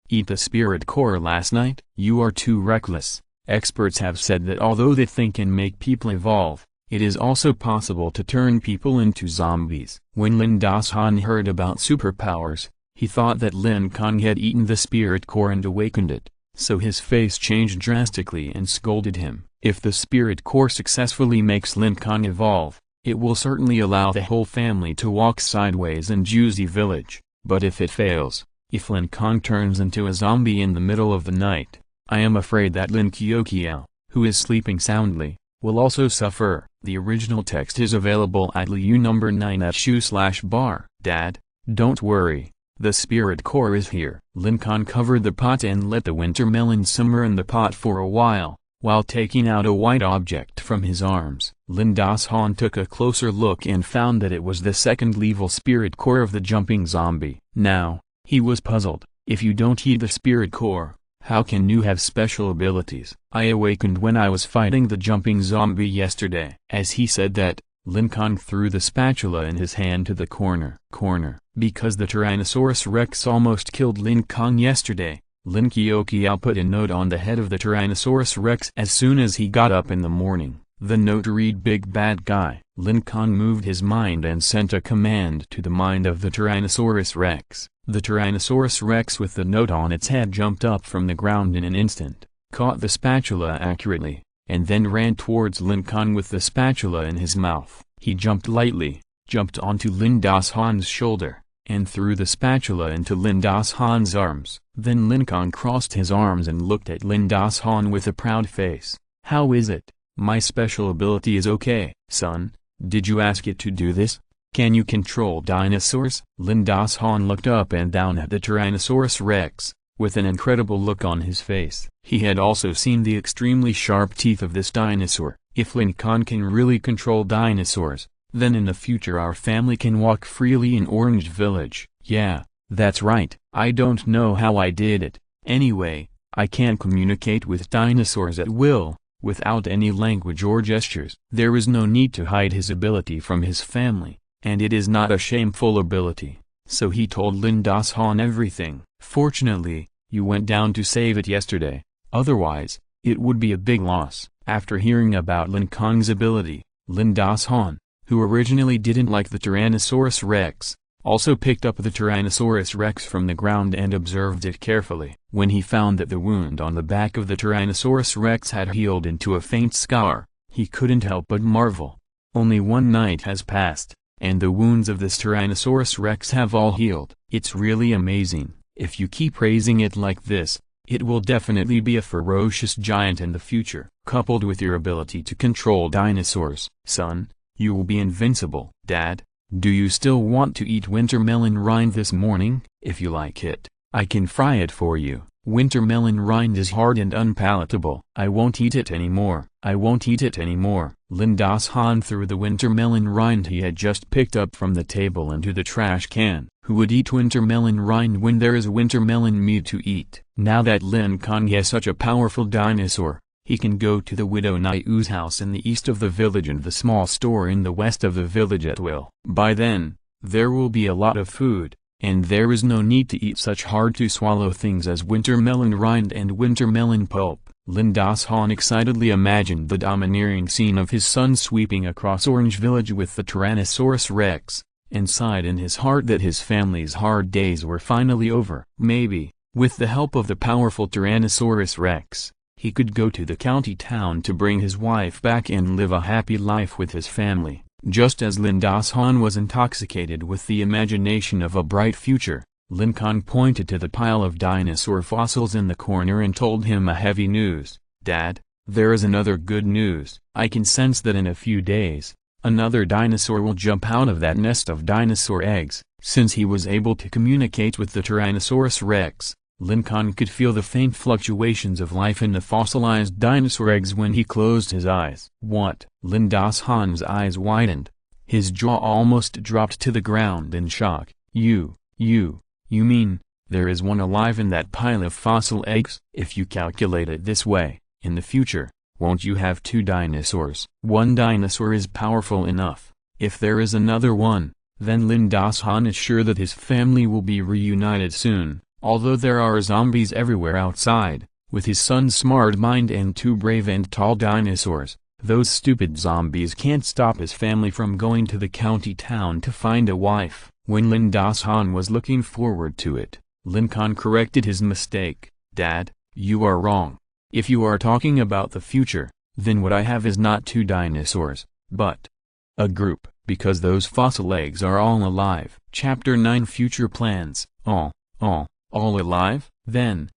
eat the spirit core last night? You are too reckless. Experts have said that although the thing can make people evolve, it is also possible to turn people into zombies. When Lin Das-han heard about superpowers, he thought that Lin Kong had eaten the spirit core and awakened it, so his face changed drastically and scolded him. If the spirit core successfully makes Lin Kong evolve, it will certainly allow the whole family to walk sideways in Juicy Village. But if it fails, if Lin Kong turns into a zombie in the middle of the night, I am afraid that Lin Kyokiao, who is sleeping soundly, will also suffer. The original text is available at Liu number 9 at /bar. Dad, don't worry, the spirit core is here. Lin Kong covered the pot and let the winter melon simmer in the pot for a while taking out a white object from his arms. Lin Das-han took a closer look and found that it was the second level spirit core of the jumping zombie. Now, he was puzzled. If you don't eat the spirit core, how can you have special abilities? I awakened when I was fighting the jumping zombie yesterday. As he said that, Lin Kong threw the spatula in his hand to the corner. Because the Tyrannosaurus Rex almost killed Lin Kong yesterday, Lin Kyokiao put a note on the head of the Tyrannosaurus Rex as soon as he got up in the morning. The note read, "Big Bad Guy." Lin Kong moved his mind and sent a command to the mind of the Tyrannosaurus Rex. The Tyrannosaurus Rex with the note on its head jumped up from the ground in an instant, caught the spatula accurately, and then ran towards Lin Kong with the spatula in his mouth. He jumped lightly, jumped onto Lin Das-han's shoulder, and threw the spatula into Lin Das-han's arms. Then Lin Kong crossed his arms and looked at Lin Das-han with a proud face. "How is it? My special ability is okay." "Son, did you ask it to do this? Can you control dinosaurs?" Lin Das-han looked up and down at the Tyrannosaurus Rex, with an incredible look on his face. He had also seen the extremely sharp teeth of this dinosaur. If Lin Kong can really control dinosaurs, then in the future our family can walk freely in Orange Village. Yeah, that's right. I don't know how I did it. Anyway, I can communicate with dinosaurs at will, without any language or gestures. There is no need to hide his ability from his family, and it is not a shameful ability. So he told Lin Das-han everything. "Fortunately, you went down to save it yesterday, otherwise, it would be a big loss." After hearing about Lin Kong's ability, Lin Das-han, who originally didn't like the Tyrannosaurus rex, also picked up the Tyrannosaurus rex from the ground and observed it carefully. When he found that the wound on the back of the Tyrannosaurus rex had healed into a faint scar, he couldn't help but marvel. Only one night has passed, and the wounds of this Tyrannosaurus rex have all healed. It's really amazing. If you keep raising it like this, it will definitely be a ferocious giant in the future. Coupled with your ability to control dinosaurs, son, you will be invincible. Dad, do you still want to eat winter melon rind this morning? If you like it, I can fry it for you. Winter melon rind is hard and unpalatable. I won't eat it anymore. I won't eat it anymore. Lin Han threw the winter melon rind he had just picked up from the table into the trash can. Who would eat winter melon rind when there is winter melon meat to eat? Now that Lin Kong is such a powerful dinosaur, he can go to the widow Niu's house in the east of the village and the small store in the west of the village at will. By then, there will be a lot of food, and there is no need to eat such hard-to-swallow things as winter melon rind and winter melon pulp. Lin Han excitedly imagined the domineering scene of his son sweeping across Orange Village with the Tyrannosaurus rex, and sighed in his heart that his family's hard days were finally over. Maybe, with the help of the powerful Tyrannosaurus rex, he could go to the county town to bring his wife back and live a happy life with his family. Just as Lin Han was intoxicated with the imagination of a bright future, Lin Kong pointed to the pile of dinosaur fossils in the corner and told him a heavy news. Dad, there is another good news. I can sense that in a few days, another dinosaur will jump out of that nest of dinosaur eggs. Since he was able to communicate with the Tyrannosaurus rex, Lin Kong could feel the faint fluctuations of life in the fossilized dinosaur eggs when he closed his eyes. What? Lin Han's eyes widened. His jaw almost dropped to the ground in shock. You mean, there is one alive in that pile of fossil eggs? If you calculate it this way, in the future, won't you have two dinosaurs? One dinosaur is powerful enough. If there is another one, then Lin Han is sure that his family will be reunited soon. Although there are zombies everywhere outside, with his son's smart mind and two brave and tall dinosaurs, those stupid zombies can't stop his family from going to the county town to find a wife. When Lin Han was looking forward to it, Lin Kong corrected his mistake. Dad, you are wrong. If you are talking about the future, then what I have is not two dinosaurs, but a group, because those fossil eggs are all alive. Chapter 9 Future Plans. All alive? Then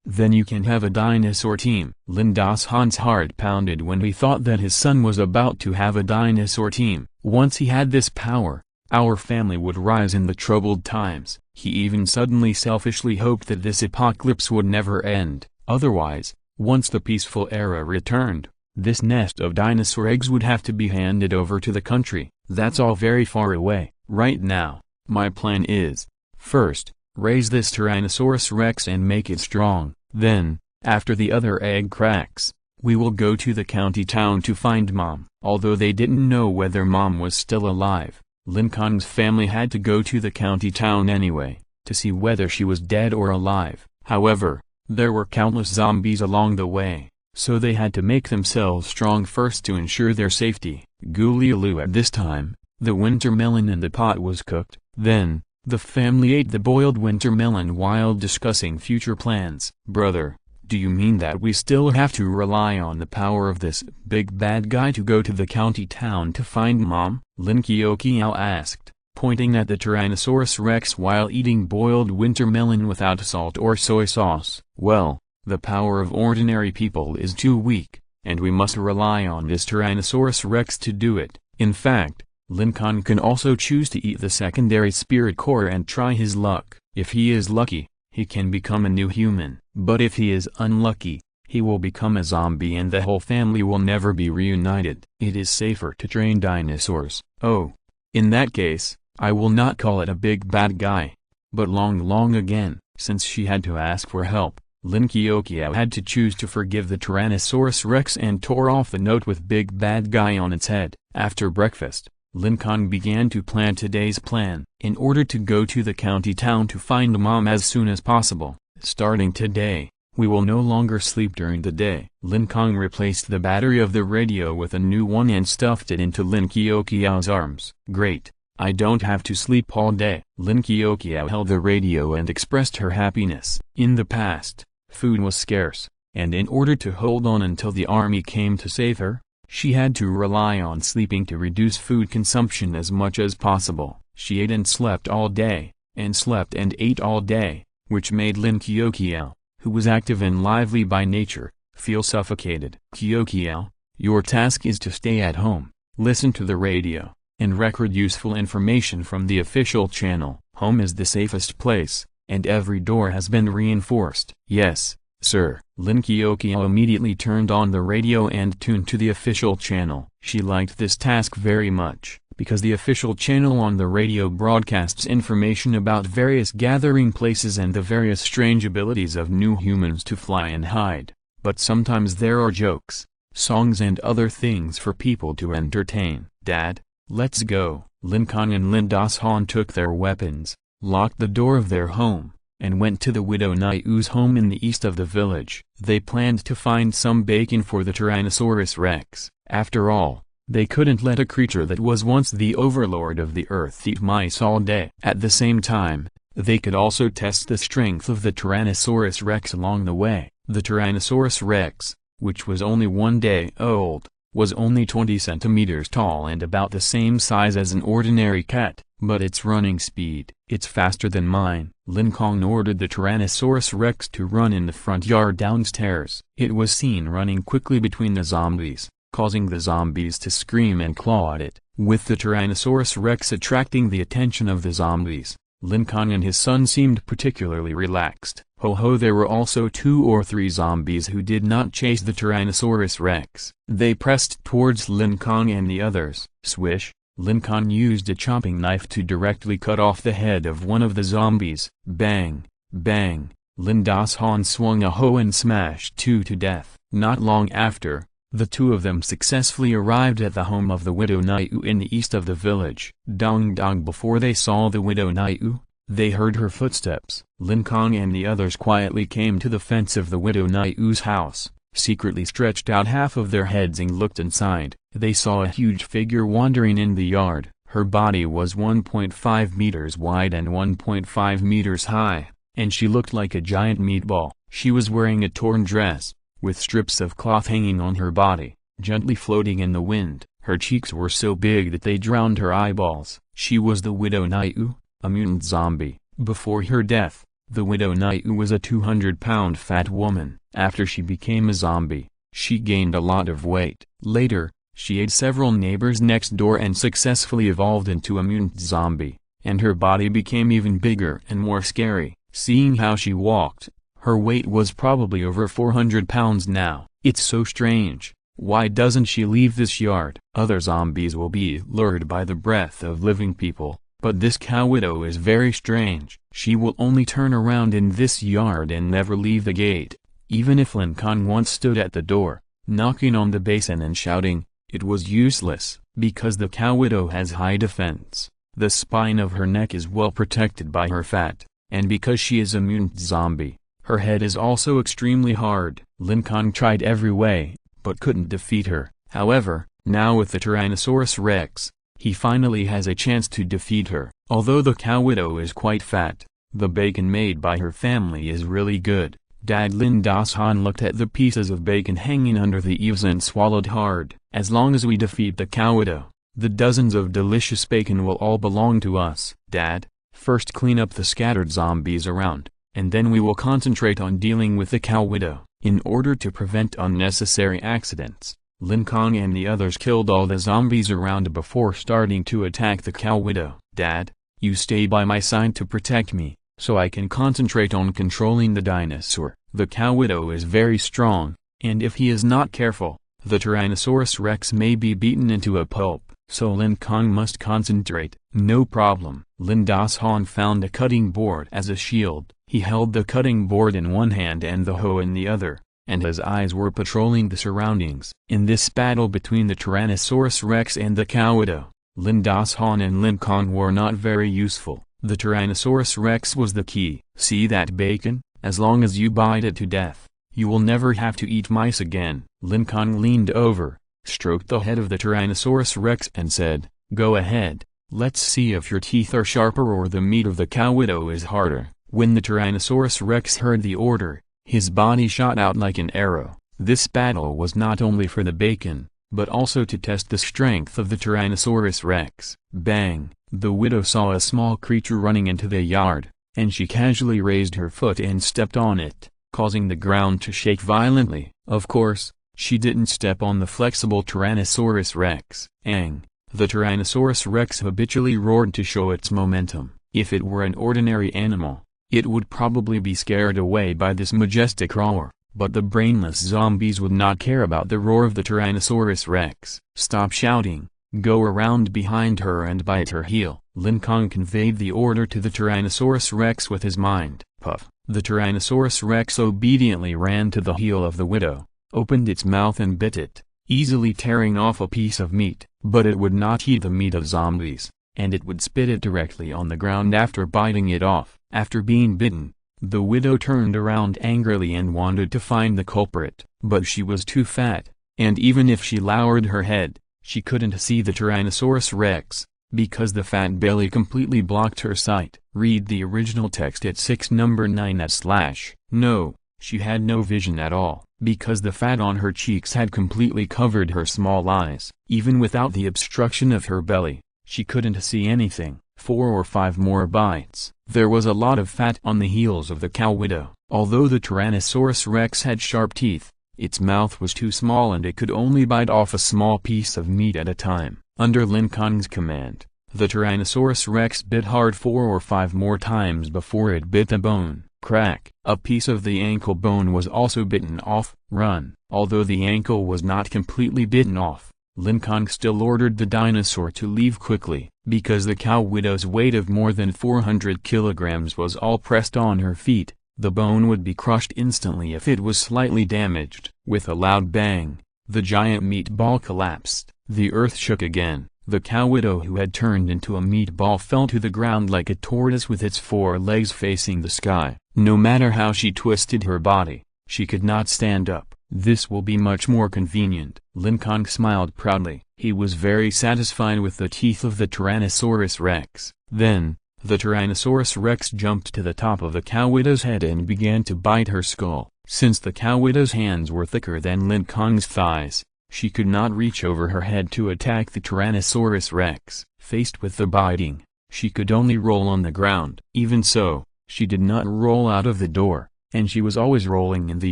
you can have a dinosaur team. Lin Han's heart pounded when he thought that his son was about to have a dinosaur team. Once he had this power, our family would rise in the troubled times. He even suddenly selfishly hoped that this apocalypse would never end. Otherwise, once the peaceful era returned, this nest of dinosaur eggs would have to be handed over to the country. That's all very far away. Right now, my plan is, first, raise this Tyrannosaurus rex and make it strong. Then, after the other egg cracks, we will go to the county town to find Mom. Although they didn't know whether Mom was still alive, Lin Kong's family had to go to the county town anyway, to see whether she was dead or alive. However, there were countless zombies along the way, so they had to make themselves strong first to ensure their safety. Gulialu at this time, the winter melon in the pot was cooked. Then, the family ate the boiled winter melon while discussing future plans. Brother, do you mean that we still have to rely on the power of this big bad guy to go to the county town to find Mom? Lin Kong asked, pointing at the Tyrannosaurus rex while eating boiled winter melon without salt or soy sauce. Well, the power of ordinary people is too weak, and we must rely on this Tyrannosaurus rex to do it. In fact, Lin Kong can also choose to eat the secondary spirit core and try his luck. If he is lucky, he can become a new human. But if he is unlucky, he will become a zombie and the whole family will never be reunited. It is safer to train dinosaurs. Oh, in that case, I will not call it a big bad guy. But long again, since she had to ask for help, Lin Kong had to choose to forgive the Tyrannosaurus rex and tore off the note with big bad guy on its head. After breakfast, Lin Kong began to plan today's plan. In order to go to the county town to find Mom as soon as possible, starting today, We will no longer sleep during the day. Lin Kong replaced the battery of the radio with a new one and stuffed it into Lin Qiaoqiao's arms. Great, I don't have to sleep all day. Lin Qiaoqiao held the radio and expressed her happiness. In the past, food was scarce, and in order to hold on until the army came to save her, she had to rely on sleeping to reduce food consumption as much as possible. She ate and slept all day, and slept and ate all day, which made Lin Qiaoqiao, who was active and lively by nature, feel suffocated. Qiaoqiao, your task is to stay at home, listen to the radio, and record useful information from the official channel. Home is the safest place, and every door has been reinforced. Yes, sir. Lin Qiaoqiao immediately turned on the radio and tuned to the official channel. She liked this task very much, because the official channel on the radio broadcasts information about various gathering places and the various strange abilities of new humans to fly and hide. But sometimes there are jokes, songs and other things for people to entertain. Dad, let's go. Lin Kong and Lin Dashon took their weapons, locked the door of their home, and went to the widow Niu's home in the east of the village. They planned to find some bacon for the Tyrannosaurus Rex. After all, they couldn't let a creature that was once the overlord of the earth eat mice all day. At the same time, they could also test the strength of the Tyrannosaurus Rex along the way. The Tyrannosaurus Rex, which was only 1 day old, was only 20 centimeters tall and about the same size as an ordinary cat, but its running speed, it's faster than mine. Lin Kong ordered the Tyrannosaurus Rex to run in the front yard downstairs. It was seen running quickly between the zombies, causing the zombies to scream and claw at it, with the Tyrannosaurus Rex attracting the attention of the zombies. Lin Kong and his son seemed particularly relaxed. Ho, there were also 2 or 3 zombies who did not chase the Tyrannosaurus Rex. They pressed towards Lin Kong and the others. Swish, Lin Kong used a chopping knife to directly cut off the head of one of the zombies. Bang, bang, Lin Dashon swung a hoe and smashed 2 to death. Not long after, the 2 of them successfully arrived at the home of the widow Niu in the east of the village. Dong dong. Before they saw the widow Niu, they heard her footsteps. Lin Kong and the others quietly came to the fence of the widow Niu's house, secretly stretched out half of their heads and looked inside. They saw a huge figure wandering in the yard. Her body was 1.5 meters wide and 1.5 meters high, and she looked like a giant meatball. She was wearing a torn dress, with strips of cloth hanging on her body, gently floating in the wind. Her cheeks were so big that they drowned her eyeballs. She was the widow Niu, a mutant zombie. Before her death, the widow Niu was a 200-pound fat woman. After she became a zombie, she gained a lot of weight. Later, she ate several neighbors next door and successfully evolved into a mutant zombie, and her body became even bigger and more scary. Seeing how she walked, her weight was probably over 400 pounds now. It's so strange. Why doesn't she leave this yard? Other zombies will be lured by the breath of living people, but this cow widow is very strange. She will only turn around in this yard and never leave the gate. Even if Lin Kong once stood at the door, knocking on the basin and shouting, it was useless, because the cow widow has high defense. The spine of her neck is well protected by her fat, and because she is a mutant zombie, her head is also extremely hard. Lin Kong tried every way, but couldn't defeat her. However, now with the Tyrannosaurus Rex, he finally has a chance to defeat her. Although the cow widow is quite fat, the bacon made by her family is really good. Dad Lin Dashon looked at the pieces of bacon hanging under the eaves and swallowed hard. As long as we defeat the cow widow, the dozens of delicious bacon will all belong to us. Dad, first clean up the scattered zombies around, and then we will concentrate on dealing with the cow widow. In order to prevent unnecessary accidents, Lin Kong and the others killed all the zombies around before starting to attack the cow widow. Dad, you stay by my side to protect me, so I can concentrate on controlling the dinosaur. The cow widow is very strong, and if he is not careful, the Tyrannosaurus Rex may be beaten into a pulp, so Lin Kong must concentrate. No problem. Lin Dashon found a cutting board as a shield. He held the cutting board in one hand and the hoe in the other, and his eyes were patrolling the surroundings. In this battle between the Tyrannosaurus Rex and the cow widow, Lin Dashon and Lin Kong were not very useful. The Tyrannosaurus Rex was the key. See that bacon? As long as you bite it to death, you will never have to eat mice again. Lin Kong leaned over, stroked the head of the Tyrannosaurus Rex and said, "Go ahead, let's see if your teeth are sharper or the meat of the cow widow is harder." When the Tyrannosaurus Rex heard the order, his body shot out like an arrow. This battle was not only for the bacon, but also to test the strength of the Tyrannosaurus Rex. Bang! The widow saw a small creature running into the yard, and she casually raised her foot and stepped on it, causing the ground to shake violently. Of course, she didn't step on the flexible Tyrannosaurus Rex. Ang! The Tyrannosaurus Rex habitually roared to show its momentum. If it were an ordinary animal, it would probably be scared away by this majestic roar, but the brainless zombies would not care about the roar of the Tyrannosaurus Rex. "Stop shouting, go around behind her and bite her heel." Lin Kong conveyed the order to the Tyrannosaurus Rex with his mind. Puff! The Tyrannosaurus Rex obediently ran to the heel of the widow, opened its mouth and bit it, easily tearing off a piece of meat. But it would not eat the meat of zombies, and it would spit it directly on the ground after biting it off. After being bitten, the widow turned around angrily and wanted to find the culprit, but she was too fat, and even if she lowered her head, she couldn't see the Tyrannosaurus Rex, because the fat belly completely blocked her sight. Read the original text at 6 number 9 / No, she had no vision at all, because the fat on her cheeks had completely covered her small eyes. Even without the obstruction of her belly, she couldn't see anything. 4 or 5 more bites. There was a lot of fat on the heels of the cow widow. Although the Tyrannosaurus Rex had sharp teeth, its mouth was too small and it could only bite off a small piece of meat at a time. Under Lin Kong's command, the Tyrannosaurus Rex bit hard 4 or 5 more times before it bit the bone. Crack! A piece of the ankle bone was also bitten off. Run! Although the ankle was not completely bitten off, Lin Kong still ordered the dinosaur to leave quickly, because the cow widow's weight of more than 400 kilograms was all pressed on her feet. The bone would be crushed instantly if it was slightly damaged. With a loud bang, the giant meatball collapsed. The earth shook again. The cow widow, who had turned into a meatball, fell to the ground like a tortoise with its 4 legs facing the sky. No matter how she twisted her body, she could not stand up. "This will be much more convenient." Lin Kong smiled proudly. He was very satisfied with the teeth of the Tyrannosaurus Rex. Then, the Tyrannosaurus Rex jumped to the top of the cow widow's head and began to bite her skull. Since the cow widow's hands were thicker than Lin Kong's thighs, she could not reach over her head to attack the Tyrannosaurus Rex. Faced with the biting, she could only roll on the ground. Even so, she did not roll out of the door, and she was always rolling in the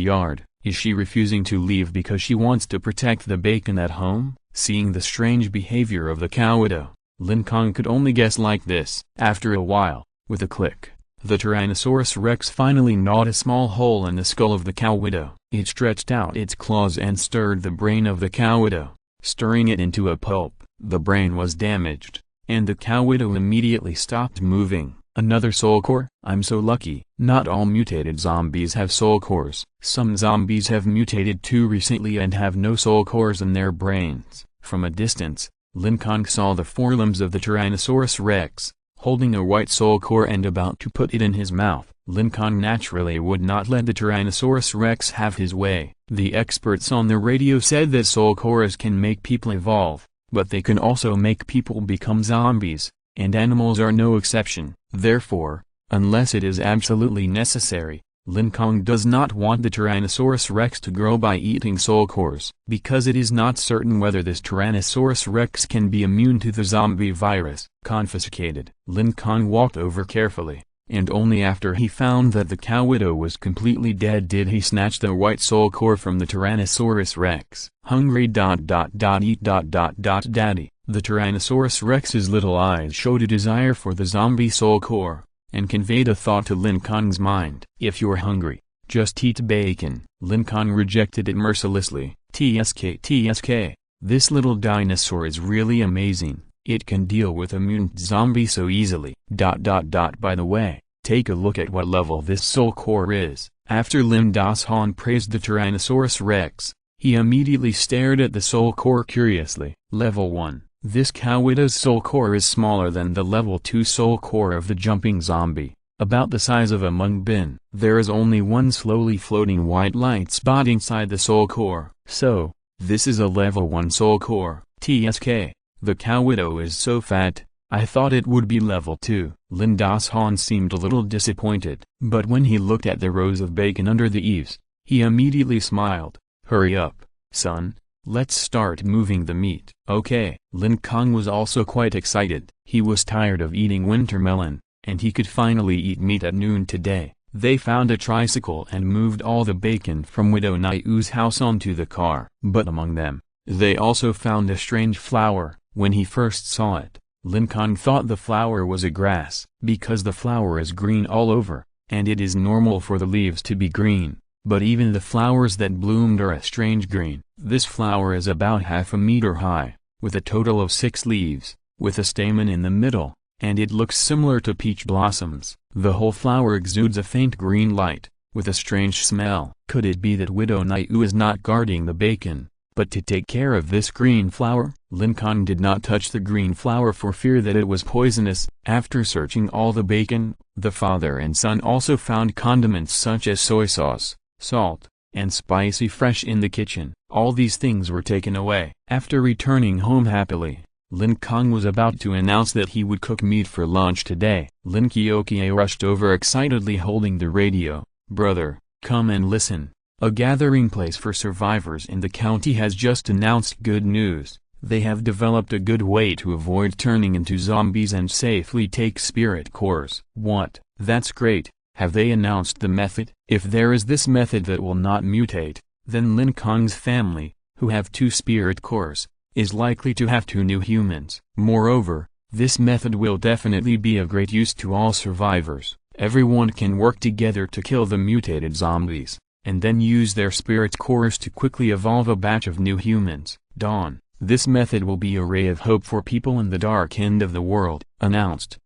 yard. Is she refusing to leave because she wants to protect the bacon at home? Seeing the strange behavior of the cow widow, Lin Kong could only guess like this. After a while, with a click, the Tyrannosaurus Rex finally gnawed a small hole in the skull of the cow widow. It stretched out its claws and stirred the brain of the cow widow, stirring it into a pulp. The brain was damaged, and the cow widow immediately stopped moving. Another soul core? I'm so lucky. Not all mutated zombies have soul cores. Some zombies have mutated too recently and have no soul cores in their brains. From a distance, Lin Kong saw the forelimbs of the Tyrannosaurus Rex, holding a white soul core and about to put it in his mouth. Lin Kong naturally would not let the Tyrannosaurus Rex have his way. The experts on the radio said that soul cores can make people evolve, but they can also make people become zombies, and animals are no exception. Therefore, unless it is absolutely necessary, Lin Kong does not want the Tyrannosaurus Rex to grow by eating soul cores. Because it is not certain whether this Tyrannosaurus Rex can be immune to the zombie virus. Confiscated. Lin Kong walked over carefully, and only after he found that the cow widow was completely dead did he snatch the white soul core from the Tyrannosaurus Rex. Hungry eat daddy. The Tyrannosaurus Rex's little eyes showed a desire for the zombie soul core, and conveyed a thought to Lin Kong's mind. If you're hungry, just eat bacon. Lin Kong rejected it mercilessly. TSK. This little dinosaur is really amazing. It can deal with a mutant zombie so easily. By the way, take a look at what level this soul core is. After Lim Das Han praised the Tyrannosaurus Rex, he immediately stared at the soul core curiously. Level 1. This cow widow's soul core is smaller than the level 2 soul core of the jumping zombie. about the size of a mung bin. There is only one slowly floating white light spot inside the soul core. So, this is a level 1 soul core. TSK. The cow widow is so fat, I thought it would be level 2. Lin Kong seemed a little disappointed, but when he looked at the rows of bacon under the eaves, he immediately smiled. Hurry up, son. Let's start moving the meat. Okay. Lin Kong was also quite excited. He was tired of eating winter melon, and he could finally eat meat at noon today. They found a tricycle and moved all the bacon from Widow Naiu's house onto the car. But among them, they also found a strange flower. When he first saw it, Lin Kong thought the flower was a grass, because the flower is green all over, and it is normal for the leaves to be green. But even the flowers that bloomed are a strange green. This flower is about half a meter high, with a total of 6 leaves, with a stamen in the middle, and it looks similar to peach blossoms. The whole flower exudes a faint green light, with a strange smell. Could it be that Widow Naiu is not guarding the bacon, but to take care of this green flower? Lin Kong did not touch the green flower for fear that it was poisonous. After searching all the bacon, the father and son also found condiments such as soy sauce, salt, and spicy fresh in the kitchen. All these things were taken away. After returning home happily, Lin Kong was about to announce that he would cook meat for lunch today. Lin Kong rushed over excitedly holding the radio. Brother, come and listen. A gathering place for survivors in the county has just announced good news. They have developed a good way to avoid turning into zombies and safely take spirit cores. What? That's great. Have they announced the method? If there is this method that will not mutate, then Lin Kong's family, who have 2 spirit cores, is likely to have 2 new humans. Moreover, this method will definitely be of great use to all survivors. Everyone can work together to kill the mutated zombies, and then use their spirit cores to quickly evolve a batch of new humans. Dawn. This method will be a ray of hope for people in the dark end of the world. Announced.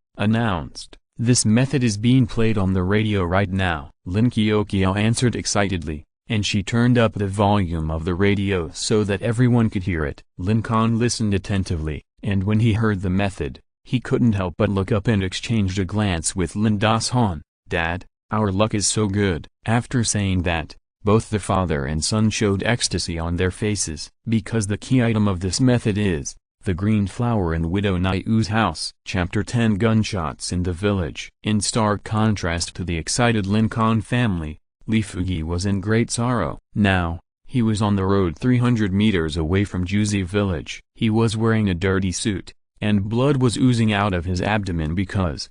This method is being played on the radio right now. Lin Kong answered excitedly, and she turned up the volume of the radio so that everyone could hear it. Lin Kong listened attentively, and when he heard the method, he couldn't help but look up and exchanged a glance with Lin Kong. Dad, our luck is so good. After saying that, both the father and son showed ecstasy on their faces, because the key item of this method is the green flower in Widow Naiu's house. Chapter 10. Gunshots in the village. In stark contrast to the excited Lin Kong family, Li Fugi was in great sorrow. Now, he was on the road 300 meters away from Juzi village. He was wearing a dirty suit, and blood was oozing out of his abdomen because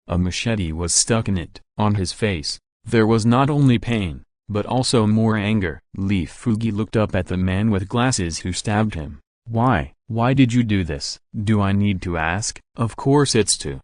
a machete was stuck in it. On his face, there was not only pain, but also more anger. Li Fugi looked up at the man with glasses who stabbed him. Why did you do this? Do I need to ask? Of course it's to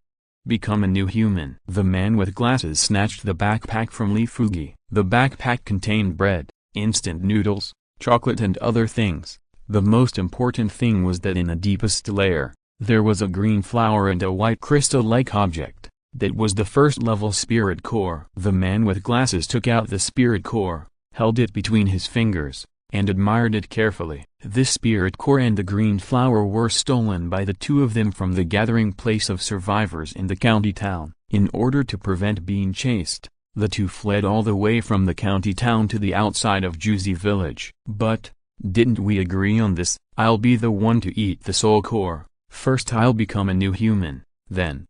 become a new human. The man with glasses snatched the backpack from Li Fugi. The backpack contained bread, instant noodles, chocolate and other things. The most important thing was that in the deepest layer, there was a green flower and a white crystal-like object. That was the first-level spirit core. The man with glasses took out the spirit core, held it between his fingers, and admired it carefully. This spirit core and the green flower were stolen by the 2 of them from the gathering place of survivors in the county town. In order to prevent being chased, the 2 fled all the way from the county town to the outside of Juzi village. But, didn't we agree on this? I'll be the one to eat the soul core. First I'll become a new human, then.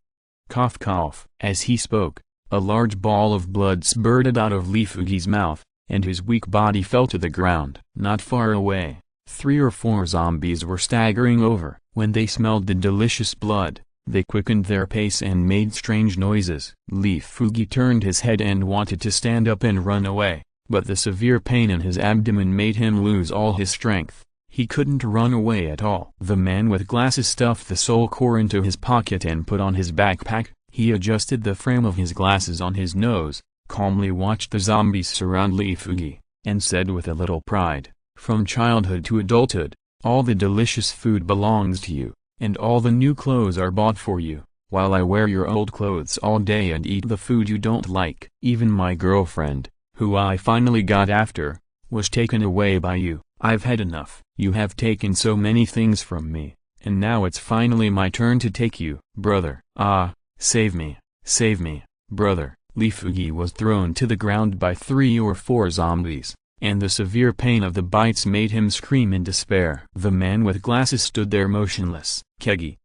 Cough cough. As he spoke, a large ball of blood spurted out of Li Fugi's mouth, and his weak body fell to the ground. Not far away, 3 or 4 zombies were staggering over. When they smelled the delicious blood, they quickened their pace and made strange noises. Li Fugi turned his head and wanted to stand up and run away, but the severe pain in his abdomen made him lose all his strength. He couldn't run away at all. The man with glasses stuffed the soul core into his pocket and put on his backpack. He adjusted the frame of his glasses on his nose, calmly watched the zombies surround Li Fugi, and said with a little pride, "From childhood to adulthood, all the delicious food belongs to you, and all the new clothes are bought for you, while I wear your old clothes all day and eat the food you don't like. Even my girlfriend, who I finally got after, was taken away by you. I've had enough. You have taken so many things from me, and now it's finally my turn to take you. Brother, save me, brother." Li Fugi was thrown to the ground by 3 or 4 zombies, and the severe pain of the bites made him scream in despair. The man with glasses stood there motionless. Kegi,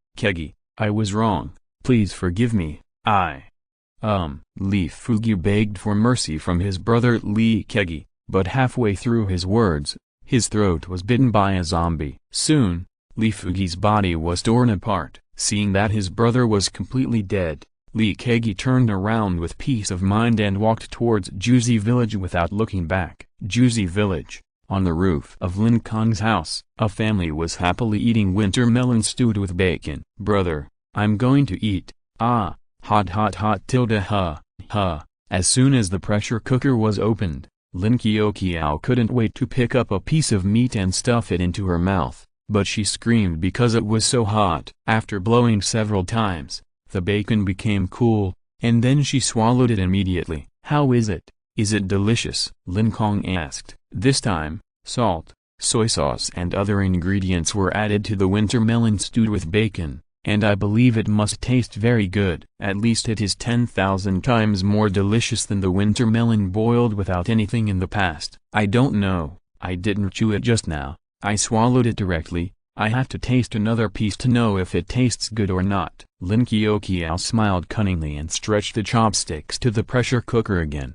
I was wrong, please forgive me, Li Fugi begged for mercy from his brother Li Kegi, but halfway through his words, his throat was bitten by a zombie. Soon, Li Fugi's body was torn apart. Seeing that his brother was completely dead, Li Kegi turned around with peace of mind and walked towards Juzi village without looking back. Juzi village. On the roof of Lin Kong's house, a family was happily eating winter melon stewed with bacon. Brother, I'm going to eat. Ah, hot tilde huh. As soon as the pressure cooker was opened, Lin Kiao couldn't wait to pick up a piece of meat and stuff it into her mouth, but she screamed because it was so hot. After blowing several times, the bacon became cool, and then she swallowed it immediately. How is it? Is it delicious? Lin Kong asked. This time, salt, soy sauce and other ingredients were added to the winter melon stewed with bacon, and I believe it must taste very good. At least it is 10,000 times more delicious than the winter melon boiled without anything in the past. I don't know, I didn't chew it just now, I swallowed it directly. I have to taste another piece to know if it tastes good or not. Lin Kiao smiled cunningly and stretched the chopsticks to the pressure cooker again.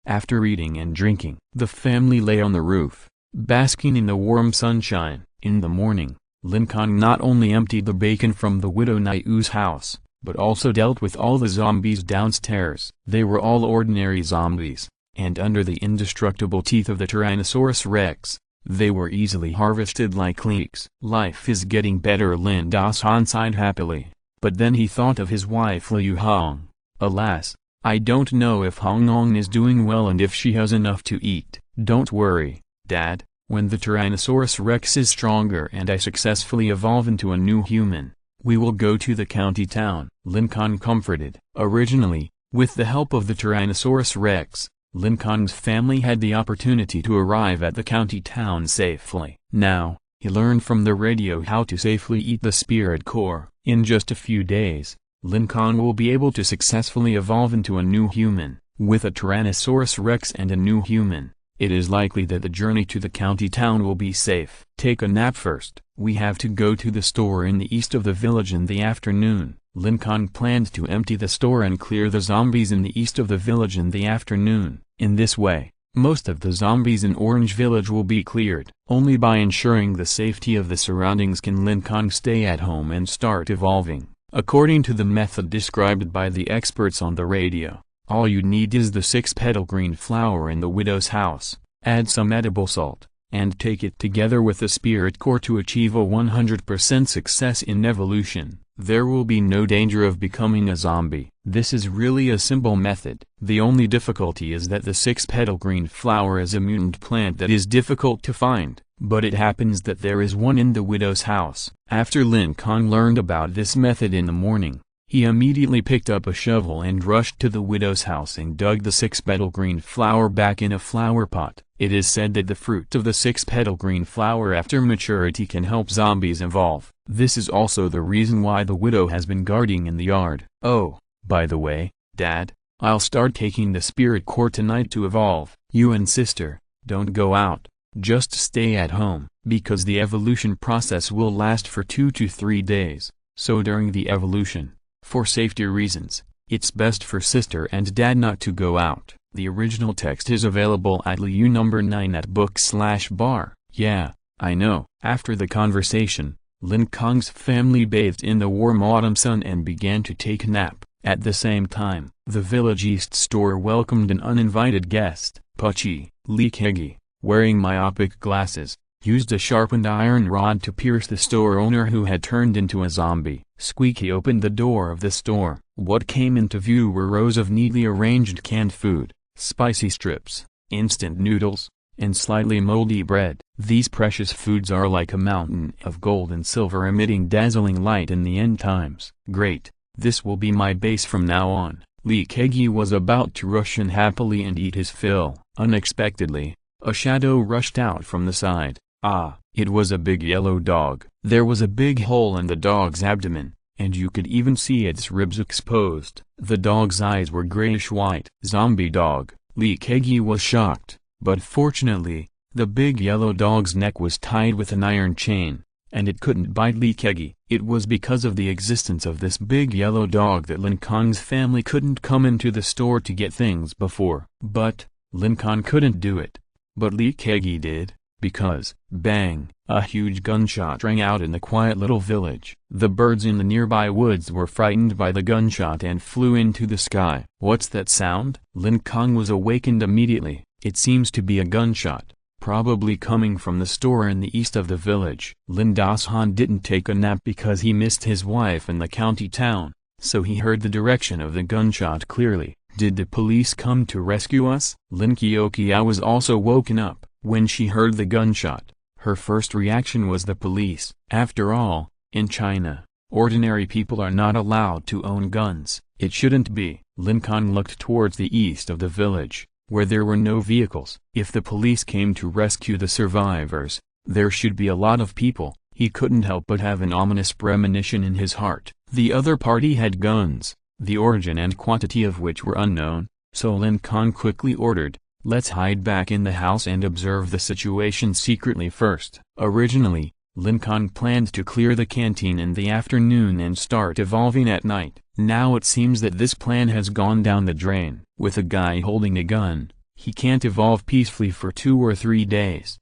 After eating and drinking, the family lay on the roof, basking in the warm sunshine. In the morning, Lin Kong not only emptied the bacon from the widow Niu's house, but also dealt with all the zombies downstairs. They were all ordinary zombies, and under the indestructible teeth of the Tyrannosaurus rex, they were easily harvested like leeks. Life is getting better, Lin Dasan sighed happily, but then he thought of his wife Liu Hong. Alas, I don't know if Hong Hong is doing well and if she has enough to eat. Don't worry, Dad, when the Tyrannosaurus rex is stronger and I successfully evolve into a new human, we will go to the county town. Lin Kong comforted. Originally, with the help of the Tyrannosaurus rex, Lin Kong's family had the opportunity to arrive at the county town safely. Now, he learned from the radio how to safely eat the spirit core. In just a few days, Lin Kong will be able to successfully evolve into a new human. With a Tyrannosaurus rex and a new human, it is likely that the journey to the county town will be safe. Take a nap first. We have to go to the store in the east of the village in the afternoon. Lin Kong planned to empty the store and clear the zombies in the east of the village in the afternoon. In this way, most of the zombies in Orange Village will be cleared. Only by ensuring the safety of the surroundings can Lin Kong stay at home and start evolving. According to the method described by the experts on the radio, all you need is the 6-petal green flower in the widow's house, add some edible salt, and take it together with the spirit core to achieve a 100% success in evolution. There will be no danger of becoming a zombie. This is really a simple method. The only difficulty is that the 6-petal green flower is a mutant plant that is difficult to find, but it happens that there is one in the widow's house. After Lin Kong learned about this method in the morning, he immediately picked up a shovel and rushed to the widow's house and dug the 6-petal green flower back in a flower pot. It is said that the fruit of the 6-petal green flower after maturity can help zombies evolve. This is also the reason why the widow has been guarding in the yard. Oh, by the way, Dad, I'll start taking the spirit core tonight to evolve. You and sister, don't go out, just stay at home. Because the evolution process will last for 2 to 3 days, so during the evolution, for safety reasons, it's best for sister and dad not to go out. The original text is available at Liu number 9 at book/bar. Yeah, I know. After the conversation, Lin Kong's family bathed in the warm autumn sun and began to take a nap. At the same time, the village east store welcomed an uninvited guest. Pucci, Li Kegi, wearing myopic glasses, used a sharpened iron rod to pierce the store owner who had turned into a zombie. Squeaky opened the door of the store. What came into view were rows of neatly arranged canned food, spicy strips, instant noodles, and slightly moldy bread. These precious foods are like a mountain of gold and silver emitting dazzling light in the end times. Great, this will be my base from now on. Li Kegi was about to rush in happily and eat his fill. Unexpectedly, a shadow rushed out from the side. Ah, it was a big yellow dog. There was a big hole in the dog's abdomen, and you could even see its ribs exposed. The dog's eyes were grayish-white. Zombie dog. Lee Kegi was shocked, but fortunately, the big yellow dog's neck was tied with an iron chain, and it couldn't bite Lee Kegi. It was because of the existence of this big yellow dog that Lin Kong's family couldn't come into the store to get things before. But Lin Kong couldn't do it. But Lee Kegi did, because, bang, a huge gunshot rang out in the quiet little village. The birds in the nearby woods were frightened by the gunshot and flew into the sky. What's that sound? Lin Kong was awakened immediately. It seems to be a gunshot, probably coming from the store in the east of the village. Lin Das-han didn't take a nap because he missed his wife in the county town, so he heard the direction of the gunshot clearly. Did the police come to rescue us? Lin Kioqiao was also woken up. When she heard the gunshot, her first reaction was the police. After all, in China, ordinary people are not allowed to own guns. It shouldn't be. Lin Kong looked towards the east of the village, where there were no vehicles. If the police came to rescue the survivors, there should be a lot of people. He couldn't help but have an ominous premonition in his heart. The other party had guns, the origin and quantity of which were unknown, so Lin Kong quickly ordered, "Let's hide back in the house and observe the situation secretly first." Originally, Lin Kong planned to clear the canteen in the afternoon and start evolving at night. Now it seems that this plan has gone down the drain. With a guy holding a gun, he can't evolve peacefully for 2 or 3 days.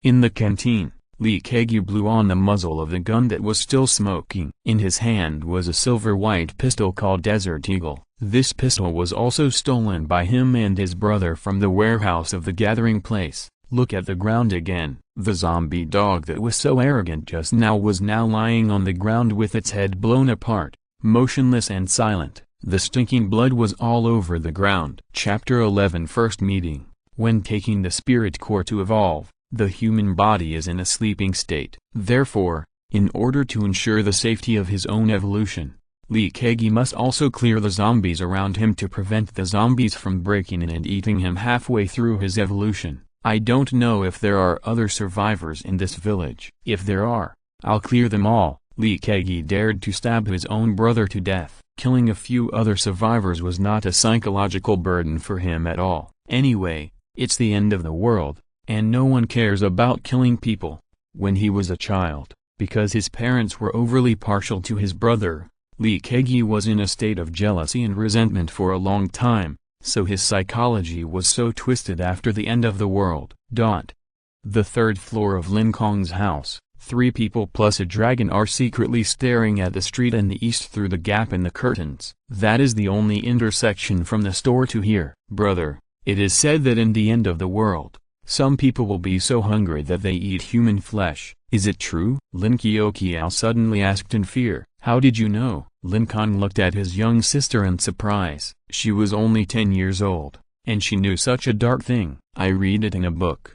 In the canteen, Lee Kegi blew on the muzzle of the gun that was still smoking. In his hand was a silver-white pistol called Desert Eagle. This pistol was also stolen by him and his brother from the warehouse of the gathering place. Look at the ground again. The zombie dog that was so arrogant just now was now lying on the ground with its head blown apart, motionless and silent. The stinking blood was all over the ground. Chapter 11 First Meeting. When taking the spirit core to evolve, the human body is in a sleeping state. Therefore, in order to ensure the safety of his own evolution, Lee Kegi must also clear the zombies around him to prevent the zombies from breaking in and eating him halfway through his evolution. I don't know if there are other survivors in this village. If there are, I'll clear them all. Lee Kegi dared to stab his own brother to death. Killing a few other survivors was not a psychological burden for him at all. Anyway, it's the end of the world, and no one cares about killing people. When he was a child, because his parents were overly partial to his brother, Lee Kegi was in a state of jealousy and resentment for a long time, so his psychology was so twisted after the end of the world. The third floor of Lin Kong's house. 3 people plus a dragon are secretly staring at the street in the east through the gap in the curtains. That is the only intersection from the store to here. Brother, it is said that in the end of the world, some people will be so hungry that they eat human flesh. Is it true? Lin Kioqiao suddenly asked in fear. How did you know? Lin Kong looked at his young sister in surprise. She was only 10 years old, and she knew such a dark thing. I read it in a book.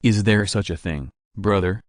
Is there such a thing? Brother,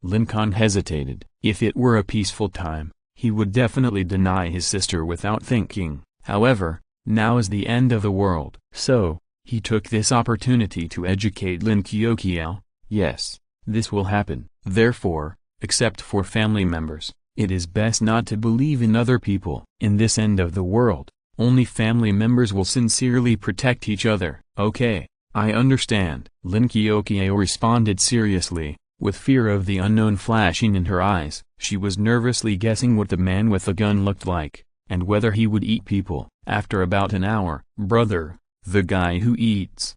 Lin Kong hesitated. If it were a peaceful time, he would definitely deny his sister without thinking. However, now is the end of the world. So, he took this opportunity to educate Lin Kioqiao. Yes, this will happen. Therefore, except for family members, it is best not to believe in other people. In this end of the world, only family members will sincerely protect each other. Okay, I understand. Lin Kioqiao responded seriously, with fear of the unknown flashing in her eyes. She was nervously guessing what the man with the gun looked like, and whether he would eat people. After about an hour, brother, the guy who eats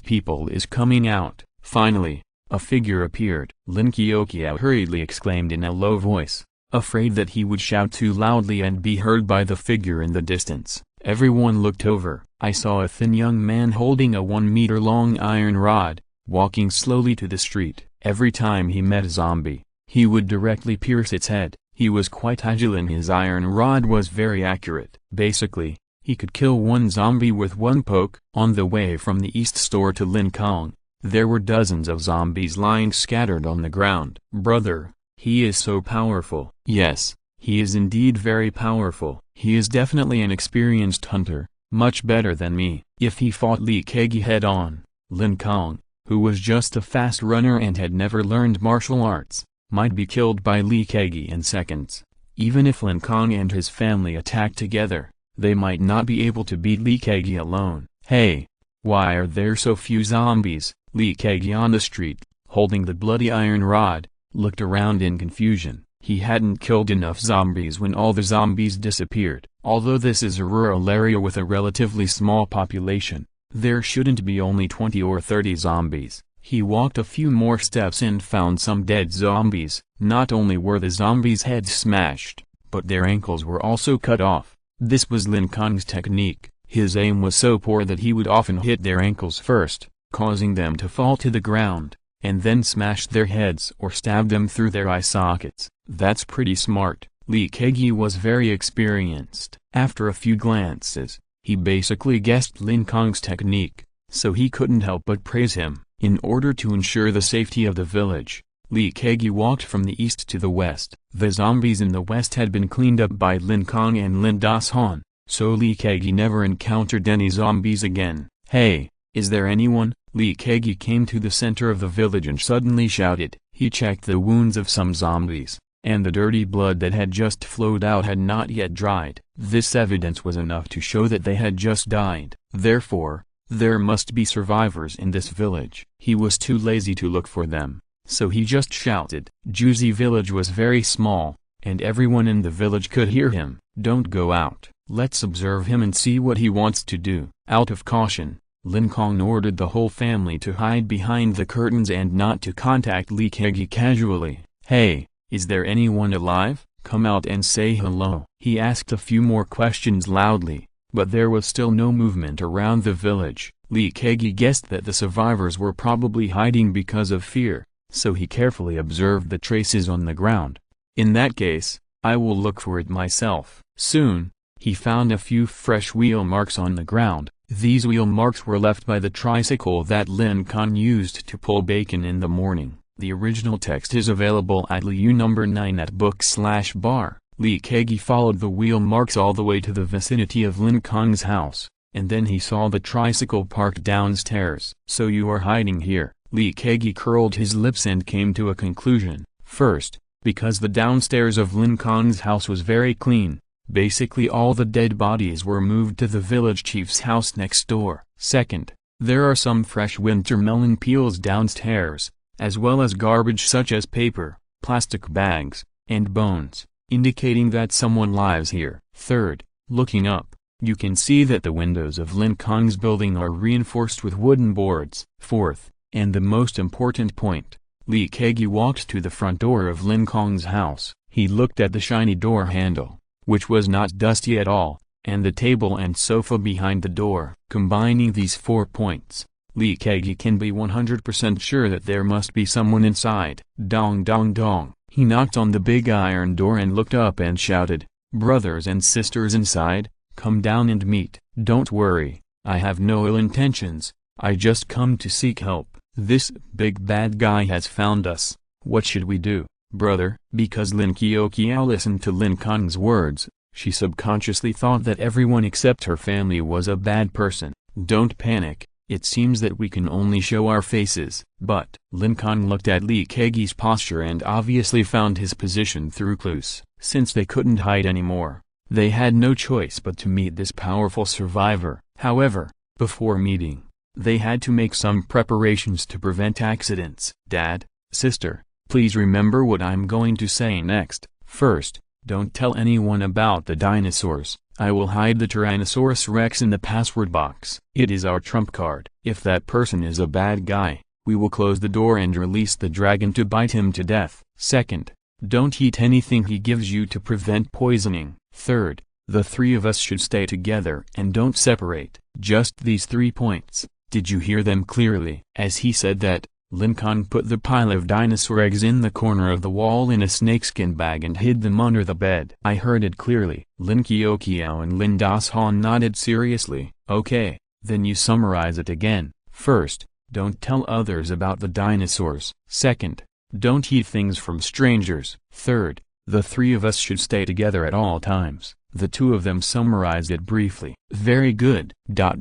people is coming out. Finally, a figure appeared. Lin Kioqiao hurriedly exclaimed in a low voice, afraid that he would shout too loudly and be heard by the figure in the distance. Everyone looked over. I saw a thin young man holding a 1-meter-long iron rod, walking slowly to the street. Every time he met a zombie, he would directly pierce its head. He was quite agile and his iron rod was very accurate. Basically, he could kill one zombie with one poke. On the way from the east store to Lin Kong, there were dozens of zombies lying scattered on the ground. Brother, he is so powerful. Yes, he is indeed very powerful. He is definitely an experienced hunter, much better than me. If he fought Lee Kegi head-on, Lin Kong, who was just a fast runner and had never learned martial arts, might be killed by Lee Kagi in seconds. Even if Lin Kong and his family attack together, they might not be able to beat Lee Kagi alone. Hey! Why are there so few zombies? Lee Kagi on the street, holding the bloody iron rod, looked around in confusion. He hadn't killed enough zombies when all the zombies disappeared. Although this is a rural area with a relatively small population, there shouldn't be only 20 or 30 zombies. He walked a few more steps and found some dead zombies. Not only were the zombies' heads smashed, but their ankles were also cut off. This was Lin Kong's technique. His aim was so poor that he would often hit their ankles first, causing them to fall to the ground, and then smash their heads or stab them through their eye sockets. That's pretty smart. Lee Kagi was very experienced. After a few glances, he basically guessed Lin Kong's technique, so he couldn't help but praise him. In order to ensure the safety of the village, Lee Kagi walked from the east to the west. The zombies in the west had been cleaned up by Lin Kong and Lin Das-han, so Lee Kagi never encountered any zombies again. Hey, is there anyone? Lee Kagi came to the center of the village and suddenly shouted. He checked the wounds of some zombies, and the dirty blood that had just flowed out had not yet dried. This evidence was enough to show that they had just died. Therefore, there must be survivors in this village. He was too lazy to look for them, so he just shouted. Juicy village was very small, and everyone in the village could hear him. Don't go out. Let's observe him and see what he wants to do. Out of caution, Lin Kong ordered the whole family to hide behind the curtains and not to contact Lee Kagi casually. Hey, is there anyone alive? Come out and say hello. He asked a few more questions loudly, but there was still no movement around the village. Lee Kagi guessed that the survivors were probably hiding because of fear, so he carefully observed the traces on the ground. In that case, I will look for it myself. Soon, he found a few fresh wheel marks on the ground. These wheel marks were left by the tricycle that Lin Kong used to pull bacon in the morning. The original text is available at LU number 9 at book/bar. Lee Kagi followed the wheel marks all the way to the vicinity of Lin Kong's house, and then he saw the tricycle parked downstairs. So you are hiding here. Lee Kagi curled his lips and came to a conclusion. First, because the downstairs of Lin Kong's house was very clean, basically all the dead bodies were moved to the village chief's house next door. Second, there are some fresh winter melon peels downstairs, as well as garbage such as paper, plastic bags, and bones, indicating that someone lives here. Third, looking up, you can see that the windows of Lin Kong's building are reinforced with wooden boards. Fourth, and the most important point, Lee Kagi walked to the front door of Lin Kong's house. He looked at the shiny door handle, which was not dusty at all, and the table and sofa behind the door. Combining these 4 points, Lee Kagi can be 100% sure that there must be someone inside. Dong dong dong. He knocked on the big iron door and looked up and shouted, "Brothers and sisters inside, come down and meet." "Don't worry, I have no ill intentions, I just come to seek help. This big bad guy has found us. What should we do, brother?" Because Lin Kioqiao listened to Lin Kong's words, she subconsciously thought that everyone except her family was a bad person. "Don't panic, it seems that we can only show our faces." But Lin Kong looked at Lee Kagi's posture and obviously found his position through clues. Since they couldn't hide anymore, they had no choice but to meet this powerful survivor. However, before meeting, they had to make some preparations to prevent accidents. "Dad, sister, please remember what I'm going to say next. First, don't tell anyone about the dinosaurs. I will hide the Tyrannosaurus Rex in the password box. It is our trump card. If that person is a bad guy, we will close the door and release the dragon to bite him to death. Second, don't eat anything he gives you to prevent poisoning. Third, the three of us should stay together and don't separate." Just these 3 points. Did you hear them clearly? As he said that, Lin Kong put the pile of dinosaur eggs in the corner of the wall in a snakeskin bag and hid them under the bed. "I heard it clearly." Lin Kioqiao and Lin Das-han nodded seriously. "Okay, then you summarize it again. First, don't tell others about the dinosaurs. Second, don't eat things from strangers. Third, the three of us should stay together at all times." The two of them summarized it briefly. "Very good. By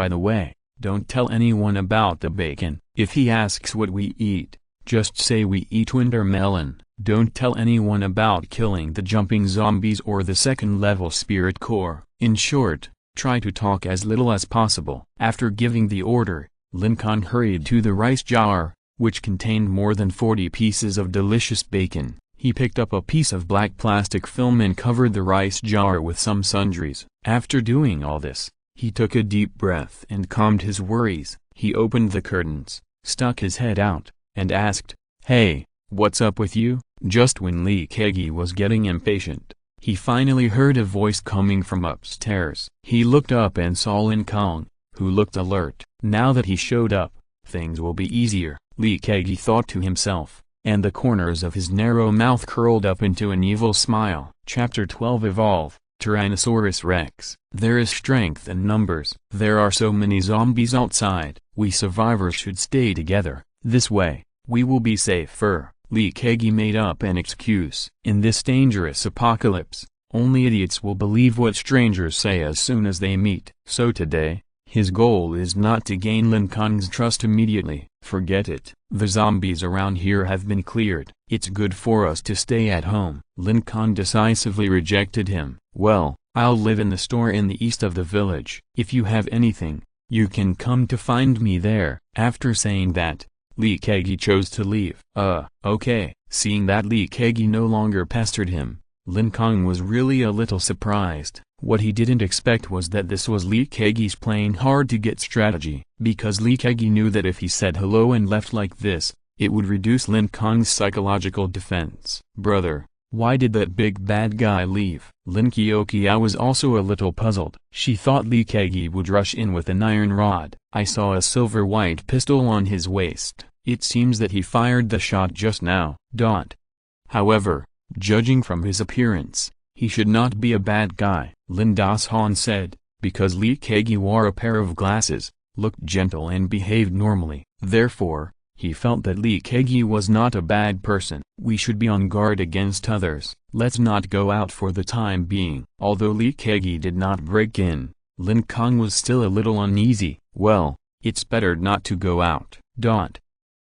the way, don't tell anyone about the bacon. If he asks what we eat, Just say we eat winter melon. Don't tell anyone about killing the jumping zombies or the second-level spirit core. In short, try to talk as little as possible. After giving the order, Lin Kong hurried to the rice jar, which contained more than 40 pieces of delicious bacon. He picked up a piece of black plastic film and covered the rice jar with some sundries. After doing all this, he took a deep breath and calmed his worries. He opened the curtains, stuck his head out, and asked, "Hey, what's up with you?" Just when Lee Kagi was getting impatient, he finally heard a voice coming from upstairs. He looked up and saw Lin Kong, who looked alert. Now that he showed up, things will be easier, Lee Kagi thought to himself, and the corners of his narrow mouth curled up into an evil smile. Chapter 12 Evolve, Tyrannosaurus Rex. There is strength in numbers. There are so many zombies outside. We survivors should stay together. This way, we will be safer. Lee Kagi made up an excuse. In this dangerous apocalypse, only idiots will believe what strangers say as soon as they meet. So today, his goal is not to gain Lin Kong's trust immediately. Forget it. The zombies around here have been cleared. It's good for us to stay at home. Lin Kong decisively rejected him. Well, I'll live in the store in the east of the village. If you have anything, you can come to find me there. After saying that, Lee Kagi chose to leave. Okay. Seeing that Lee Kagi no longer pestered him, Lin Kong was really a little surprised. What he didn't expect was that this was Lee Kagi's playing hard to get strategy, because Lee Kagi knew that if he said hello and left like this, it would reduce Lin Kong's psychological defense. Brother, why did that big bad guy leave? Lin Kiokia was also a little puzzled. She thought Lee Kagi would rush in with an iron rod. I saw a silver-white pistol on his waist. It seems that he fired the shot just now. However, judging from his appearance, he should not be a bad guy, Lin Das-han said, because Lee Kagi wore a pair of glasses, looked gentle and behaved normally. Therefore, he felt that Lee Kagi was not a bad person. We should be on guard against others. Let's not go out for the time being. Although Lee Kagi did not break in, Lin Kong was still a little uneasy. Well, it's better not to go out.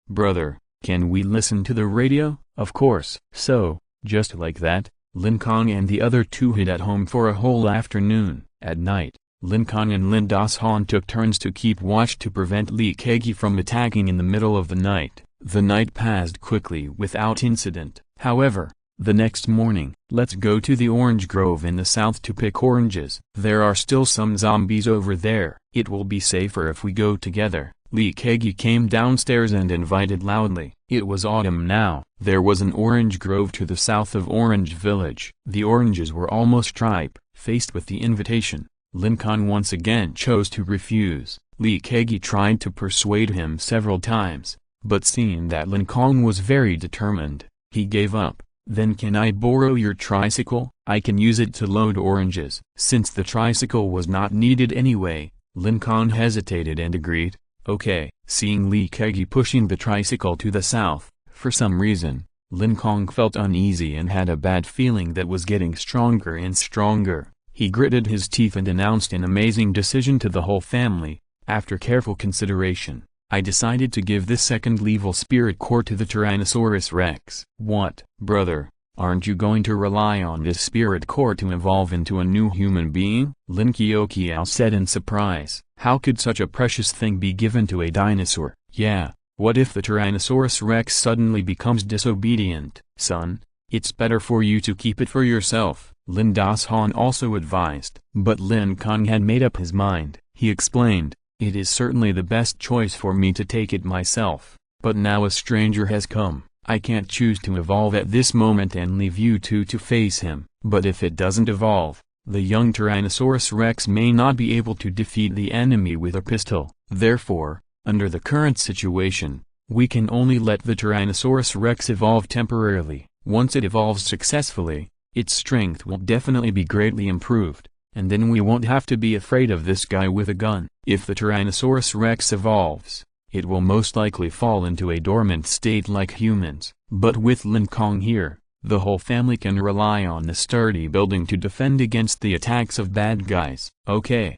Brother, can we listen to the radio? Of course. So, just like that, Lin Kong and the other two hid at home for a whole afternoon. At night, Lin Kong and Lin Das-han took turns to keep watch to prevent Lee Kagi from attacking in the middle of the night. The night passed quickly without incident. However, the next morning, let's go to the orange grove in the south to pick oranges. There are still some zombies over there. It will be safer if we go together. Lee Kagi came downstairs and invited loudly. It was autumn now. There was an orange grove to the south of Orange Village. The oranges were almost ripe. Faced with the invitation, Lin Kong once again chose to refuse. Lee Kagi tried to persuade him several times, but seeing that Lin Kong was very determined, he gave up. Then can I borrow your tricycle? I can use it to load oranges. Since the tricycle was not needed anyway, Lin Kong hesitated and agreed. Okay. Seeing Lee Kagi pushing the tricycle to the south, for some reason, Lin Kong felt uneasy and had a bad feeling that was getting stronger and stronger. He gritted his teeth and announced an amazing decision to the whole family. After careful consideration, I decided to give this second-level spirit core to the Tyrannosaurus Rex. What, brother? Aren't you going to rely on this spirit core to evolve into a new human being? Lin Kiokiao said in surprise. How could such a precious thing be given to a dinosaur? Yeah, what if the Tyrannosaurus Rex suddenly becomes disobedient? Son, it's better for you to keep it for yourself, Lin Das-han also advised. But Lin Kong had made up his mind. He explained, it is certainly the best choice for me to take it myself, but now a stranger has come. I can't choose to evolve at this moment and leave you two to face him. But if it doesn't evolve, the young Tyrannosaurus Rex may not be able to defeat the enemy with a pistol. Therefore, under the current situation, we can only let the Tyrannosaurus Rex evolve temporarily. Once it evolves successfully, its strength will definitely be greatly improved, and then we won't have to be afraid of this guy with a gun. If the Tyrannosaurus Rex evolves, it will most likely fall into a dormant state like humans. But with Lin Kong here, the whole family can rely on the sturdy building to defend against the attacks of bad guys. Okay.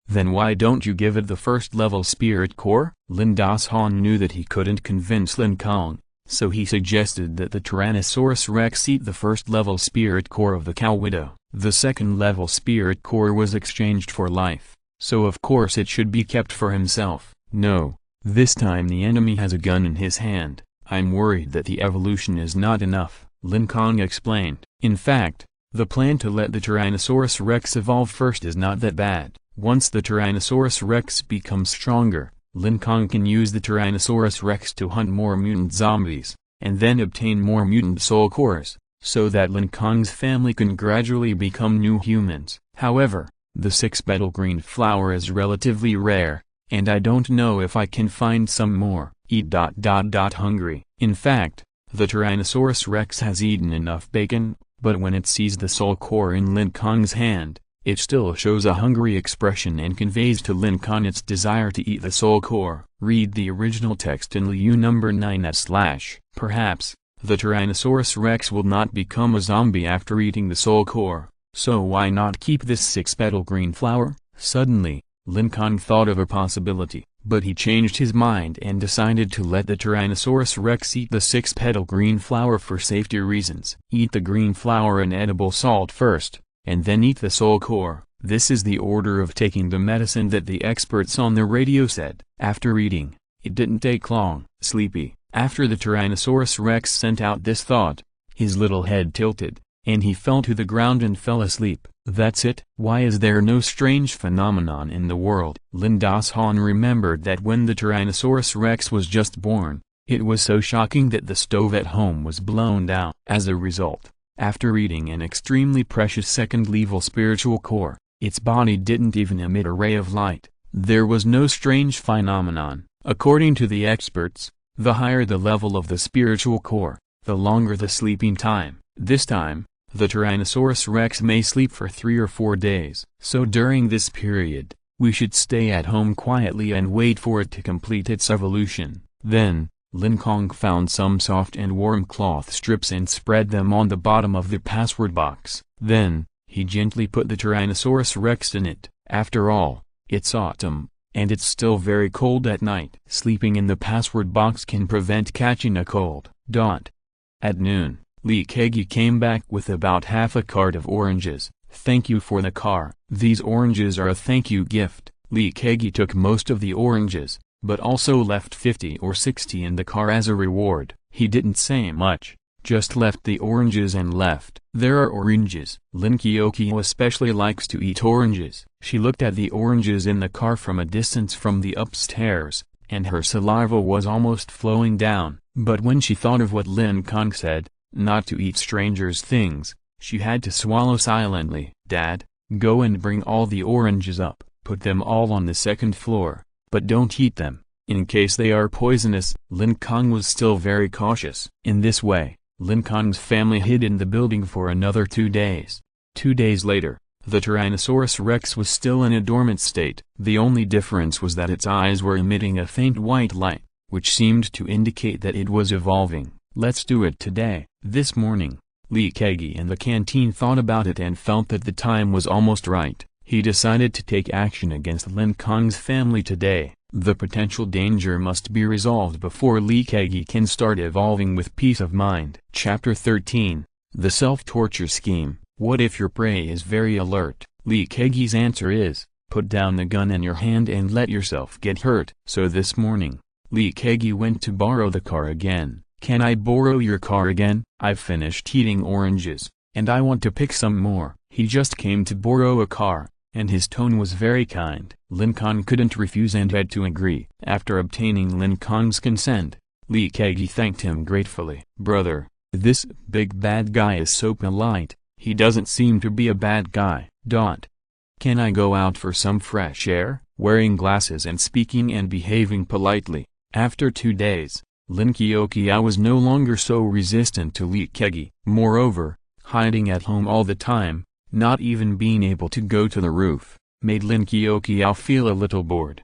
Then why don't you give it the first level spirit core? Lin Kong knew that he couldn't convince Lin Kong, so he suggested that the Tyrannosaurus Rex eat the first-level spirit core of the cow widow. The second-level spirit core was exchanged for life, so of course it should be kept for himself. No, this time the enemy has a gun in his hand. I'm worried that the evolution is not enough, Lin Kong explained. In fact, the plan to let the Tyrannosaurus Rex evolve first is not that bad. Once the Tyrannosaurus Rex becomes stronger, Lin Kong can use the Tyrannosaurus Rex to hunt more mutant zombies, and then obtain more mutant soul cores, so that Lin Kong's family can gradually become new humans. However, the six-petal green flower is relatively rare, and I don't know if I can find some more. Hungry. In fact, the Tyrannosaurus Rex has eaten enough bacon, but when it sees the soul core in Lin Kong's hand, it still shows a hungry expression and conveys to Lin Kong its desire to eat the soul core. Read the original text in Liu number 9/. Perhaps, the Tyrannosaurus Rex will not become a zombie after eating the soul core, so why not keep this six-petal green flower? Suddenly, Lin Kong thought of a possibility, but he changed his mind and decided to let the Tyrannosaurus Rex eat the six-petal green flower for safety reasons. Eat the green flower and edible salt first, and then eat the soul core. This is the order of taking the medicine that the experts on the radio said. After eating, it didn't take long. Sleepy. After the Tyrannosaurus Rex sent out this thought, his little head tilted, and he fell to the ground and fell asleep. That's it. Why is there no strange phenomenon in the world? Lin Kong remembered that when the Tyrannosaurus Rex was just born, it was so shocking that the stove at home was blown down. As a result, after eating an extremely precious second-level spiritual core, its body didn't even emit a ray of light. There was no strange phenomenon. According to the experts, the higher the level of the spiritual core, the longer the sleeping time. This time, the Tyrannosaurus Rex may sleep for 3 or 4 days. So during this period, we should stay at home quietly and wait for it to complete its evolution. Then, Lin Kong found some soft and warm cloth strips and spread them on the bottom of the password box. Then, he gently put the Tyrannosaurus Rex in it. After all, it's autumn, and it's still very cold at night. Sleeping in the password box can prevent catching a cold. At noon, Lin Kong came back with about half a cart of oranges. Thank you for the car. These oranges are a thank you gift. Lin Kong took most of the oranges, but also left 50 or 60 in the car as a reward. He didn't say much, just left the oranges and left. There are oranges. Lin Kong especially likes to eat oranges. She looked at the oranges in the car from a distance from the upstairs, and her saliva was almost flowing down. But when she thought of what Lin Kong said, not to eat strangers' things, she had to swallow silently. Dad, go and bring all the oranges up. Put them all on the second floor, but don't eat them, in case they are poisonous. Lin Kong was still very cautious. In this way, Lin Kong's family hid in the building for another 2 days. 2 days later, the Tyrannosaurus Rex was still in a dormant state. The only difference was that its eyes were emitting a faint white light, which seemed to indicate that it was evolving. Let's do it today. This morning, Lin Kong in the canteen thought about it and felt that the time was almost right. He decided to take action against Lin Kong's family today. The potential danger must be resolved before Lin Kong can start evolving with peace of mind. Chapter 13, The Self-Torture Scheme. What if your prey is very alert? Lin Kong's answer is, put down the gun in your hand and let yourself get hurt. So this morning, Lin Kong went to borrow the car again. Can I borrow your car again? I've finished eating oranges, and I want to pick some more. He just came to borrow a car, and his tone was very kind. Lin Kong couldn't refuse and had to agree. After obtaining Lin Kong's consent, Lin Kong thanked him gratefully. Brother, this big bad guy is so polite. He doesn't seem to be a bad guy. Can I go out for some fresh air? Wearing glasses and speaking and behaving politely. After 2 days, Lin Kong was no longer so resistant to Lin Kong. Moreover, hiding at home all the time, not even being able to go to the roof, made Lin Kong feel a little bored.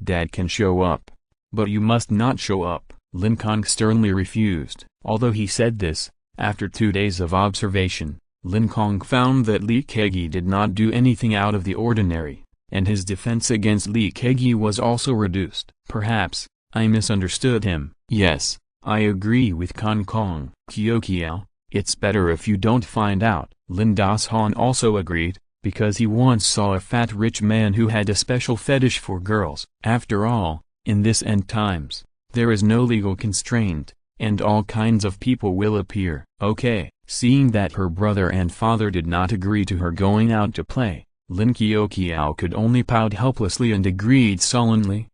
Dad can show up, but you must not show up. Lin Kong sternly refused. Although he said this, after 2 days of observation, Lin Kong found that Lin Kong did not do anything out of the ordinary. and his defense against Lee Kegi was also reduced. Perhaps, I misunderstood him. Yes, I agree with Kong. Kyokiel, it's better if you don't find out. Lin Das-han also agreed, because he once saw a fat rich man who had a special fetish for girls. After all, in this end times, there is no legal constraint, and all kinds of people will appear. Okay, seeing that her brother and father did not agree to her going out to play, Lin Kyokiao could only pout helplessly and agreed sullenly.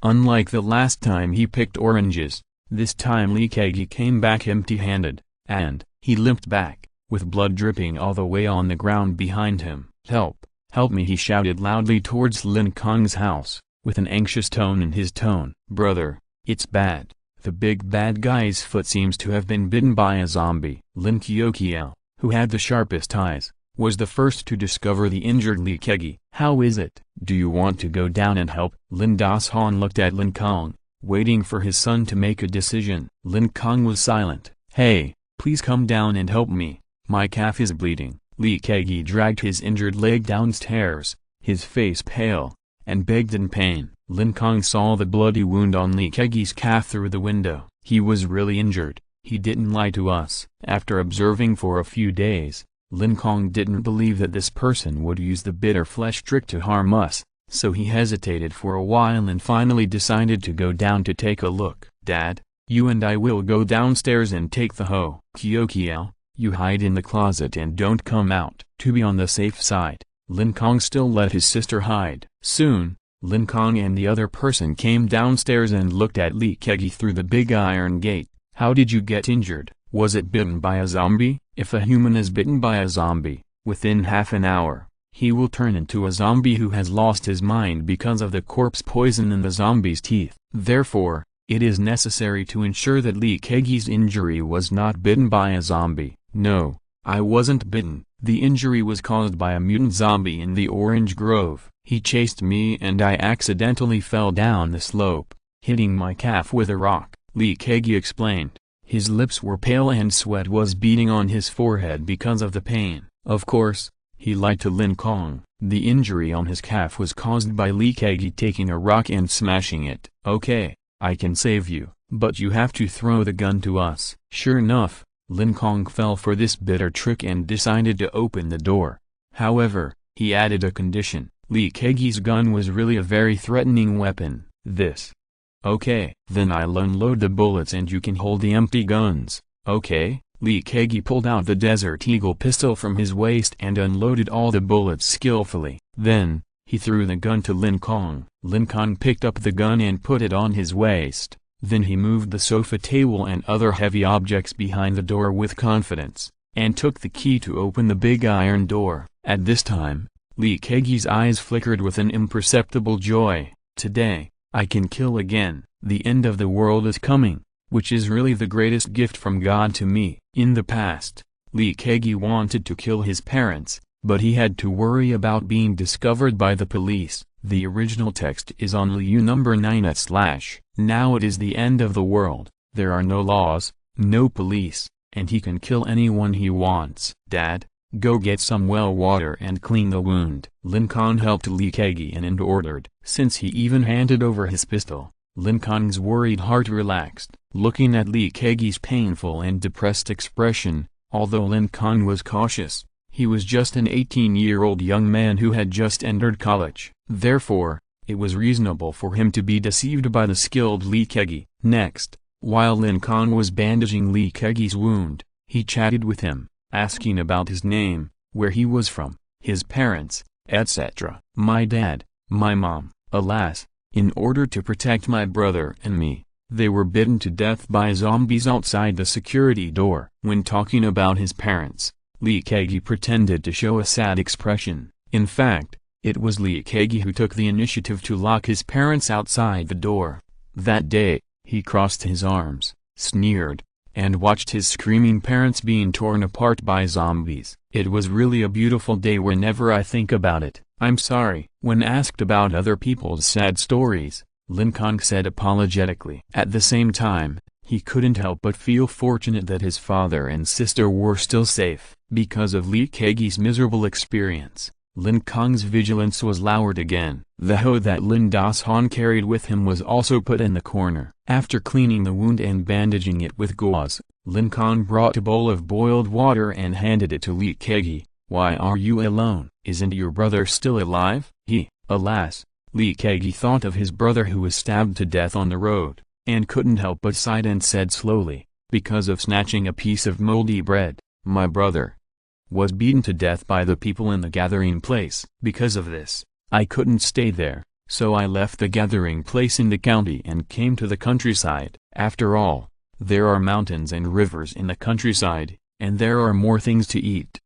Unlike the last time he picked oranges, this time Lee Kegi came back empty-handed, and he limped back, with blood dripping all the way on the ground behind him. Help me, he shouted loudly towards Lin Kong's house, with an anxious tone in his tone. Brother, it's bad. The big bad guy's foot seems to have been bitten by a zombie. Lin Kyokiao, who had the sharpest eyes, was the first to discover the injured Lee Kegi. How is it? Do you want to go down and help? Lin Das-han looked at Lin Kong, waiting for his son to make a decision. Lin Kong was silent. Hey, please come down and help me. My calf is bleeding. Lee Kegi dragged his injured leg downstairs, his face pale, and begged in pain. Lin Kong saw the bloody wound on Lee Kegi's calf through the window. He was really injured. He didn't lie to us. After observing for a few days, Lin Kong didn't believe that this person would use the bitter flesh trick to harm us, so he hesitated for a while and finally decided to go down to take a look. Dad, you and I will go downstairs and take the hoe. Kyokiel, you hide in the closet and don't come out. To be on the safe side, Lin Kong still let his sister hide. Soon, Lin Kong and the other person came downstairs and looked at Lee Kegi through the big iron gate. How did you get injured? Was it bitten by a zombie? If a human is bitten by a zombie, within half an hour, he will turn into a zombie who has lost his mind because of the corpse poison in the zombie's teeth. Therefore, it is necessary to ensure that Lee Kegi's injury was not bitten by a zombie. No, I wasn't bitten. The injury was caused by a mutant zombie in the orange grove. He chased me and I accidentally fell down the slope, hitting my calf with a rock. Lee Kegi explained. His lips were pale and sweat was beading on his forehead because of the pain. Of course, he lied to Lin Kong. The injury on his calf was caused by Lee Kegi taking a rock and smashing it. Okay, I can save you, but you have to throw the gun to us. Sure enough, Lin Kong fell for this bitter trick and decided to open the door. However, he added a condition. Lee Kegi's gun was really a very threatening weapon. Okay, then I'll unload the bullets and you can hold the empty guns. Okay? Lee Kegi pulled out the Desert Eagle pistol from his waist and unloaded all the bullets skillfully. Then, he threw the gun to Lin Kong. Lin Kong picked up the gun and put it on his waist. Then he moved the sofa table and other heavy objects behind the door with confidence, and took the key to open the big iron door. At this time, Lee Kegi's eyes flickered with an imperceptible joy. Today, I can kill again. The end of the world is coming, which is really the greatest gift from God to me. In the past, Lee Kegi wanted to kill his parents, but he had to worry about being discovered by the police. The original text is on Liu number 9/. Now it is the end of the world. There are no laws, no police, and he can kill anyone he wants. Dad, go get some well water and clean the wound. Lin Kong helped Lee Kegi and ordered. Since he even handed over his pistol, Lin Kong's worried heart relaxed. Looking at Lee Kegi's painful and depressed expression, although Lin Kong was cautious, he was just an 18-year-old young man who had just entered college. Therefore, it was reasonable for him to be deceived by the skilled Lee Kegi. Next, while Lin Kong was bandaging Lee Kegi's wound, he chatted with him, asking about his name, where he was from, his parents, etc. My dad, my mom, alas, in order to protect my brother and me, they were bitten to death by zombies outside the security door. When talking about his parents, Lee Kegi pretended to show a sad expression. In fact, it was Lee Kegi who took the initiative to lock his parents outside the door. That day, he crossed his arms, sneered, and watched his screaming parents being torn apart by zombies. It was really a beautiful day whenever I think about it. I'm sorry. When asked about other people's sad stories, Lin Kong said apologetically. At the same time, he couldn't help but feel fortunate that his father and sister were still safe. Because of Lee Kegi's miserable experience, Lin Kong's vigilance was lowered again. The hoe that Lin Das-han carried with him was also put in the corner. After cleaning the wound and bandaging it with gauze, Lin Kong brought a bowl of boiled water and handed it to Li Kegi. "Why are you alone? Isn't your brother still alive?" Alas, Li Kegi thought of his brother who was stabbed to death on the road, and couldn't help but sigh and said slowly, "Because of snatching a piece of moldy bread, my brother was beaten to death by the people in the gathering place. Because of this, I couldn't stay there, so I left the gathering place in the county and came to the countryside. After all, there are mountains and rivers in the countryside, and there are more things to eat."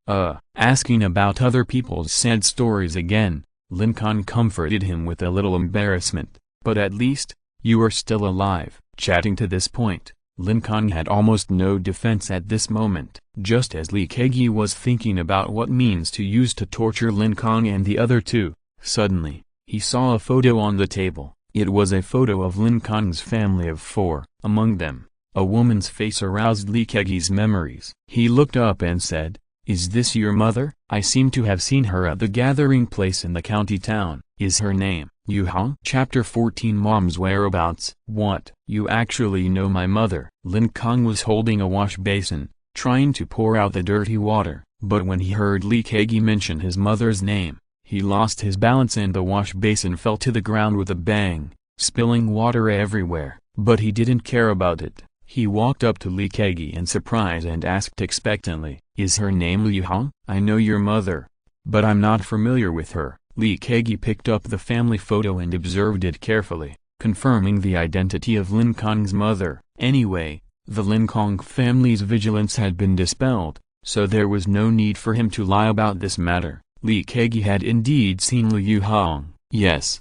Asking about other people's sad stories again, Lin Kong comforted him with a little embarrassment, "But at least, you are still alive." Chatting to this point, Lin Kong had almost no defense at this moment. Just as Li Kegi was thinking about what means to use to torture Lin Kong and the other two, suddenly, he saw a photo on the table. It was a photo of Lin Kong's family of 4. Among them, a woman's face aroused Li Kegi's memories. He looked up and said, "Is this your mother? I seem to have seen her at the gathering place in the county town. Is her name Yu Hong?" Chapter 14 Mom's Whereabouts. "What? You actually know my mother?" Lin Kong was holding a wash basin, trying to pour out the dirty water, but when he heard Li Kegi mention his mother's name, he lost his balance and the wash basin fell to the ground with a bang, spilling water everywhere. But he didn't care about it. He walked up to Li Kegi in surprise and asked expectantly, "Is her name Liu Hong?" "I know your mother, but I'm not familiar with her." Li Kegi picked up the family photo and observed it carefully, confirming the identity of Lin Kong's mother. Anyway, the Lin Kong family's vigilance had been dispelled, so there was no need for him to lie about this matter. Li Kegi had indeed seen Liu Hong. Yes,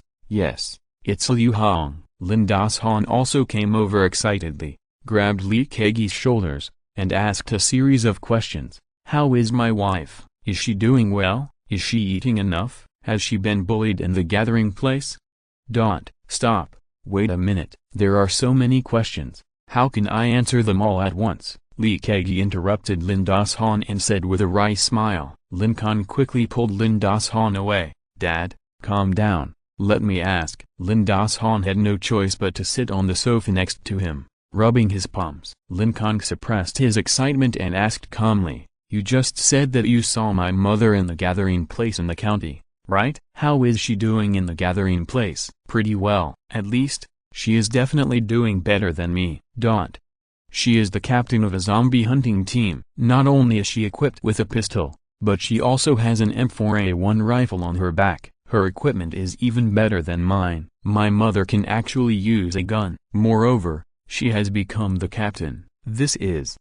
it's Liu Hong. Lin Das-han also came over excitedly, grabbed Li Kegi's shoulders, and asked a series of questions. "How is my wife? Is she doing well? Is she eating enough? Has she been bullied in the gathering place?" Stop, wait a minute. There are so many questions. How can I answer them all at once? Li Kegi interrupted Lin Das-han and said with a wry smile. Lin Kong quickly pulled Lin Das-han away. "Dad, calm down. Let me ask." Lin Das-han had no choice but to sit on the sofa next to him, rubbing his palms. Lin Kong suppressed his excitement and asked calmly, "You just said that you saw my mother in the gathering place in the county, right? How is she doing in the gathering place?" "Pretty well. At least, she is definitely doing better than me." She is the captain of a zombie hunting team. Not only is she equipped with a pistol, but she also has an M4A1 rifle on her back. Her equipment is even better than mine. My mother can actually use a gun. Moreover, she has become the captain. This is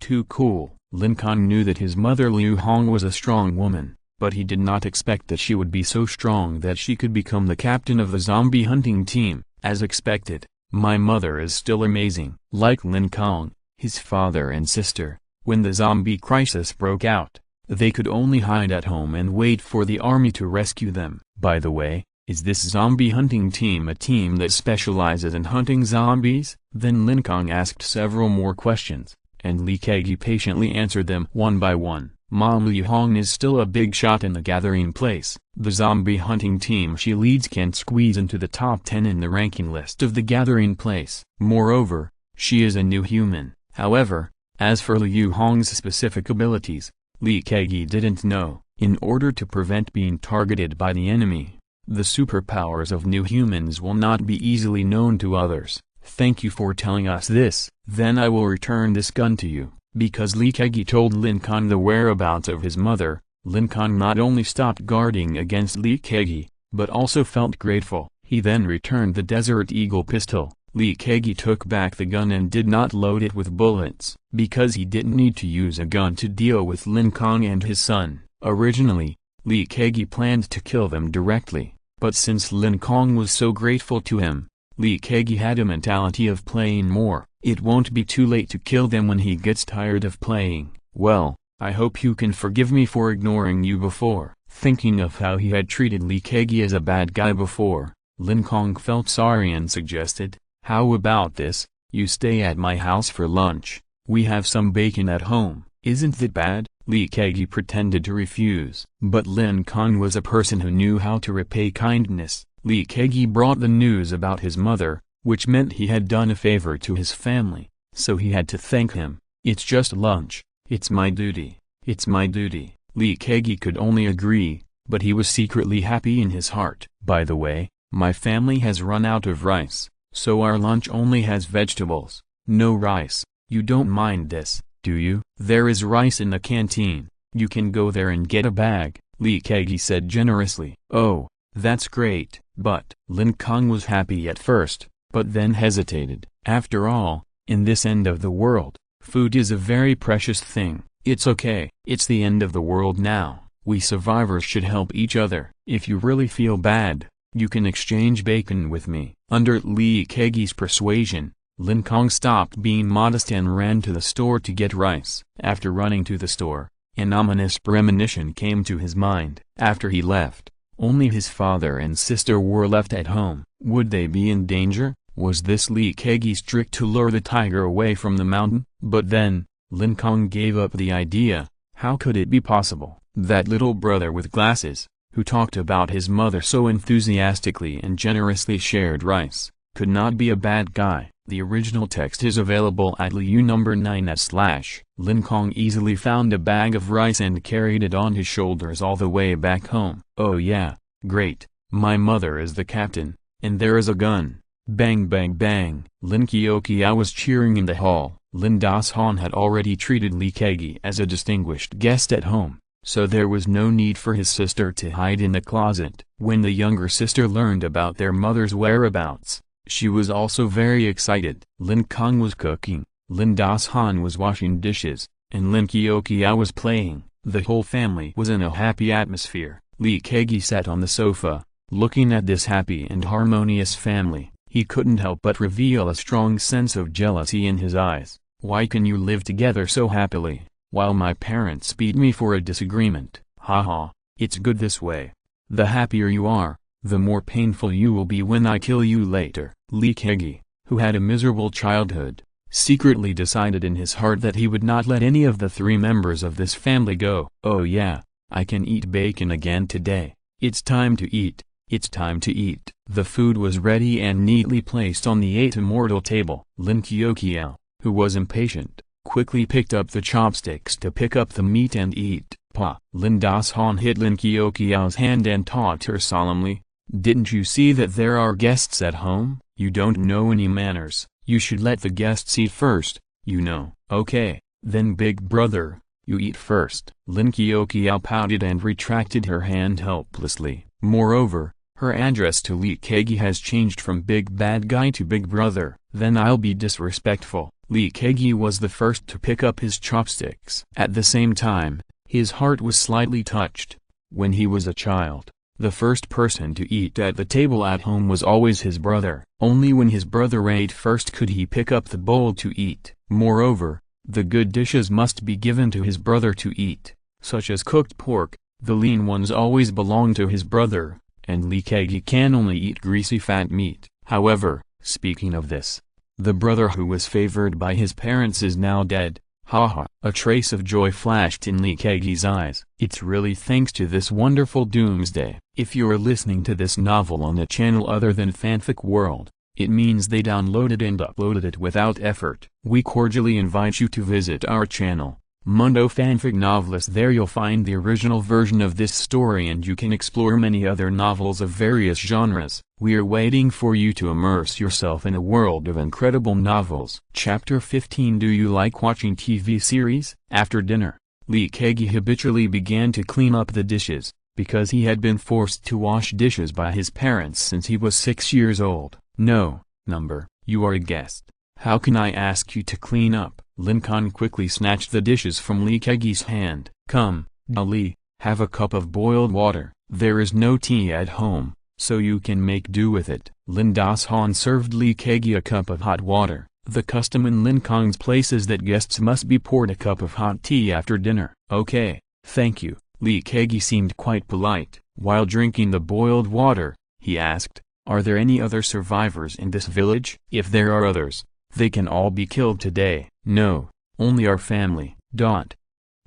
too cool. Lin Kong knew that his mother Liu Hong was a strong woman, but he did not expect that she would be so strong that she could become the captain of the zombie hunting team. As expected, my mother is still amazing. Like Lin Kong, his father and sister, when the zombie crisis broke out, they could only hide at home and wait for the army to rescue them. By the way, is this zombie hunting team a team that specializes in hunting zombies? Then Lin Kong asked several more questions, and Li Kegi patiently answered them one by one. Mom Liu Hong is still a big shot in the gathering place. The zombie hunting team she leads can squeeze into the top 10 in the ranking list of the gathering place. Moreover, she is a new human. However, as for Liu Hong's specific abilities, Li Kegi didn't know. In order to prevent being targeted by the enemy, the superpowers of new humans will not be easily known to others. Thank you for telling us this. Then I will return this gun to you. Because Li Kegi told Lin Kong the whereabouts of his mother, Lin Kong not only stopped guarding against Li Kegi, but also felt grateful. He then returned the Desert Eagle pistol. Li Kegi took back the gun and did not load it with bullets, because he didn't need to use a gun to deal with Lin Kong and his son. Originally, Li Kegi planned to kill them directly, but since Lin Kong was so grateful to him, Li Kegi had a mentality of playing more. It won't be too late to kill them when he gets tired of playing. Well, I hope you can forgive me for ignoring you before. Thinking of how he had treated Li Kegi as a bad guy before, Lin Kong felt sorry and suggested, "How about this, you stay at my house for lunch? We have some bacon at home." "Isn't that bad?" Li Kegi pretended to refuse. But Lin Kong was a person who knew how to repay kindness. Li Kegi brought the news about his mother, which meant he had done a favor to his family, so he had to thank him. It's just lunch. It's my duty. It's my duty. Li Kegi could only agree, but he was secretly happy in his heart. By the way, my family has run out of rice, so our lunch only has vegetables. No rice. You don't mind this, do you? There is rice in the canteen. You can go there and get a bag, Li Kegi said generously. Oh, that's great. But Lin Kong was happy at first, but then hesitated. After all, in this end of the world, food is a very precious thing. It's okay. It's the end of the world now. We survivors should help each other. If you really feel bad, you can exchange bacon with me. Under Li Kegi's persuasion, Lin Kong stopped being modest and ran to the store to get rice. After running to the store, an ominous premonition came to his mind. After he left, only his father and sister were left at home. Would they be in danger? Was this Li Kegi's trick to lure the tiger away from the mountain? But then, Lin Kong gave up the idea. How could it be possible? That little brother with glasses, who talked about his mother so enthusiastically and generously shared rice, could not be a bad guy. The original text is available at Liu number 9/. Lin Kong easily found a bag of rice and carried it on his shoulders all the way back home. Oh yeah, great, my mother is the captain, and there is a gun. Bang bang bang. Lin Kioqiao was cheering in the hall. Lin Das-han had already treated Li Kegi as a distinguished guest at home, so there was no need for his sister to hide in the closet. When the younger sister learned about their mother's whereabouts, she was also very excited. Lin Kong was cooking, Lin Das-han was washing dishes, and Lin Kioqiao was playing. The whole family was in a happy atmosphere. Li Kegi sat on the sofa, looking at this happy and harmonious family. He couldn't help but reveal a strong sense of jealousy in his eyes. Why can you live together so happily, while my parents beat me for a disagreement? Haha, it's good this way. The happier you are, the more painful you will be when I kill you later. Li Kegi, who had a miserable childhood, secretly decided in his heart that he would not let any of the 3 members of this family go. Oh yeah, I can eat bacon again today. It's time to eat. It's time to eat. The food was ready and neatly placed on the 8 immortal table. Lin Kioqiao, who was impatient, quickly picked up the chopsticks to pick up the meat and eat. Pa! Lin Das-han hit Lin Kioqiao's hand and taught her solemnly, "Didn't you see that there are guests at home? You don't know any manners. You should let the guests eat first, you know." "Okay, then big brother, you eat first." Lin Kioqiao pouted and retracted her hand helplessly. Moreover, her address to Li Kegi has changed from big bad guy to big brother. Then I'll be disrespectful. Li Kegi was the first to pick up his chopsticks. At the same time, his heart was slightly touched. When he was a child, the first person to eat at the table at home was always his brother. Only when his brother ate first could he pick up the bowl to eat. Moreover, the good dishes must be given to his brother to eat, such as cooked pork. The lean ones always belong to his brother, and Li Kegi can only eat greasy fat meat. However, speaking of this, the brother who was favored by his parents is now dead. Haha. A trace of joy flashed in Li Kegi's eyes. It's really thanks to this wonderful doomsday. If you're listening to this novel on a channel other than Fanfic World, it means they downloaded and uploaded it without effort. We cordially invite you to visit our channel, Mundo Fanfic Novelist. There you'll find the original version of this story and you can explore many other novels of various genres. We're waiting for you to immerse yourself in a world of incredible novels. Chapter 15. Do you like watching TV series? After dinner, Li Kegi habitually began to clean up the dishes, because he had been forced to wash dishes by his parents since he was 6 years old. No, number, you are a guest. How can I ask you to clean up? Lin Kong quickly snatched the dishes from Li Kegi's hand. Come, Ali, have a cup of boiled water. There is no tea at home, so you can make do with it. Lin Das-han served Li Kegi a cup of hot water. The custom in Lin Kong's place is that guests must be poured a cup of hot tea after dinner. Okay, thank you. Li Kegi seemed quite polite. While drinking the boiled water, he asked, "Are there any other survivors in this village? If there are others, they can all be killed today." "No, only our family."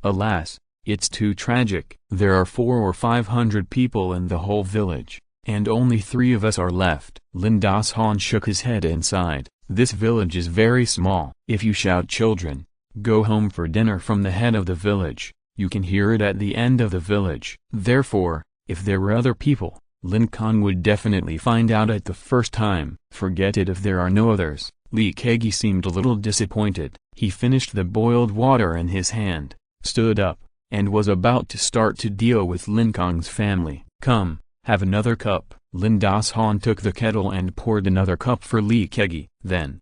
Alas, It's too tragic. There are 400 or 500 people in the whole village, and only 3 of us are left. Lin Han shook his head and sighed. This village is very small. If you shout children, go home for dinner from the head of the village, you can hear it at the end of the village. Therefore, if there were other people, Lin Kong would definitely find out at the first time. Forget it if there are no others. Li Kegi seemed a little disappointed. He finished the boiled water in his hand, stood up, and was about to start to deal with Lin Kong's family. Come, have another cup. Lin Han took the kettle and poured another cup for Li Kegi. Then,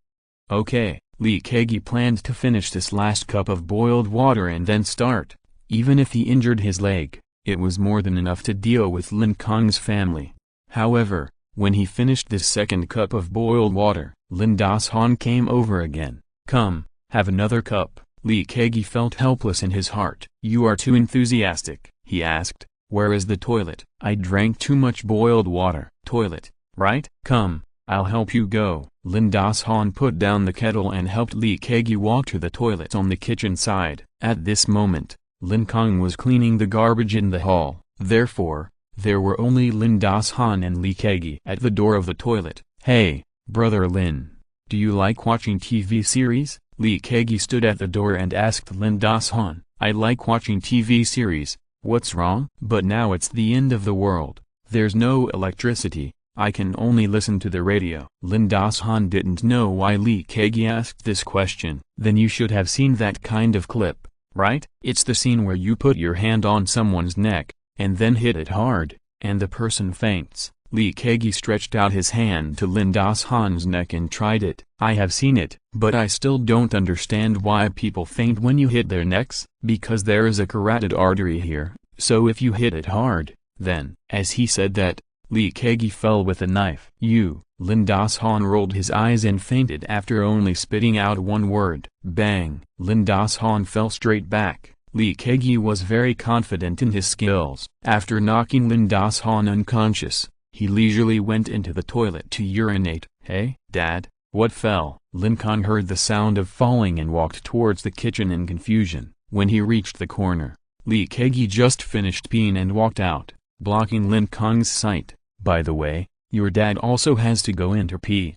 okay, Li Kegi planned to finish this last cup of boiled water and then start. Even if he injured his leg, it was more than enough to deal with Lin Kong's family. However, when he finished this second cup of boiled water, Lin Han came over again. Come, have another cup. Li Kegi felt helpless in his heart. You are too enthusiastic, he asked. Where is the toilet? I drank too much boiled water. Toilet, right? Come, I'll help you go. Lin Han put down the kettle and helped Li Kegi walk to the toilet on the kitchen side. At this moment, Lin Kong was cleaning the garbage in the hall. Therefore, there were only Lin Han and Li Kegi at the door of the toilet. Hey, brother Lin, do you like watching TV series? Li Kegi stood at the door and asked Lin Han. I like watching TV series. What's wrong? But now it's the end of the world. There's no electricity. I can only listen to the radio. Lin Han didn't know why Li Kegi asked this question. Then you should have seen that kind of clip, right? It's the scene where you put your hand on someone's neck, and then hit it hard, and the person faints. Li Kegi stretched out his hand to Lin Han's neck and tried it. I have seen it, but I still don't understand why people faint when you hit their necks. Because there is a carotid artery here, so if you hit it hard, then, as he said that, Li Kegi fell with a knife. Lin Han rolled his eyes and fainted after only spitting out one word. Bang! Lin Han fell straight back. Li Kegi was very confident in his skills. After knocking Lin Han unconscious, he leisurely went into the toilet to urinate. Hey, Dad, what fell? Lin Kong heard the sound of falling and walked towards the kitchen in confusion. When he reached the corner, Li Kegi just finished peeing and walked out, blocking Lin Kong's sight. By the way, your dad also has to go into pee.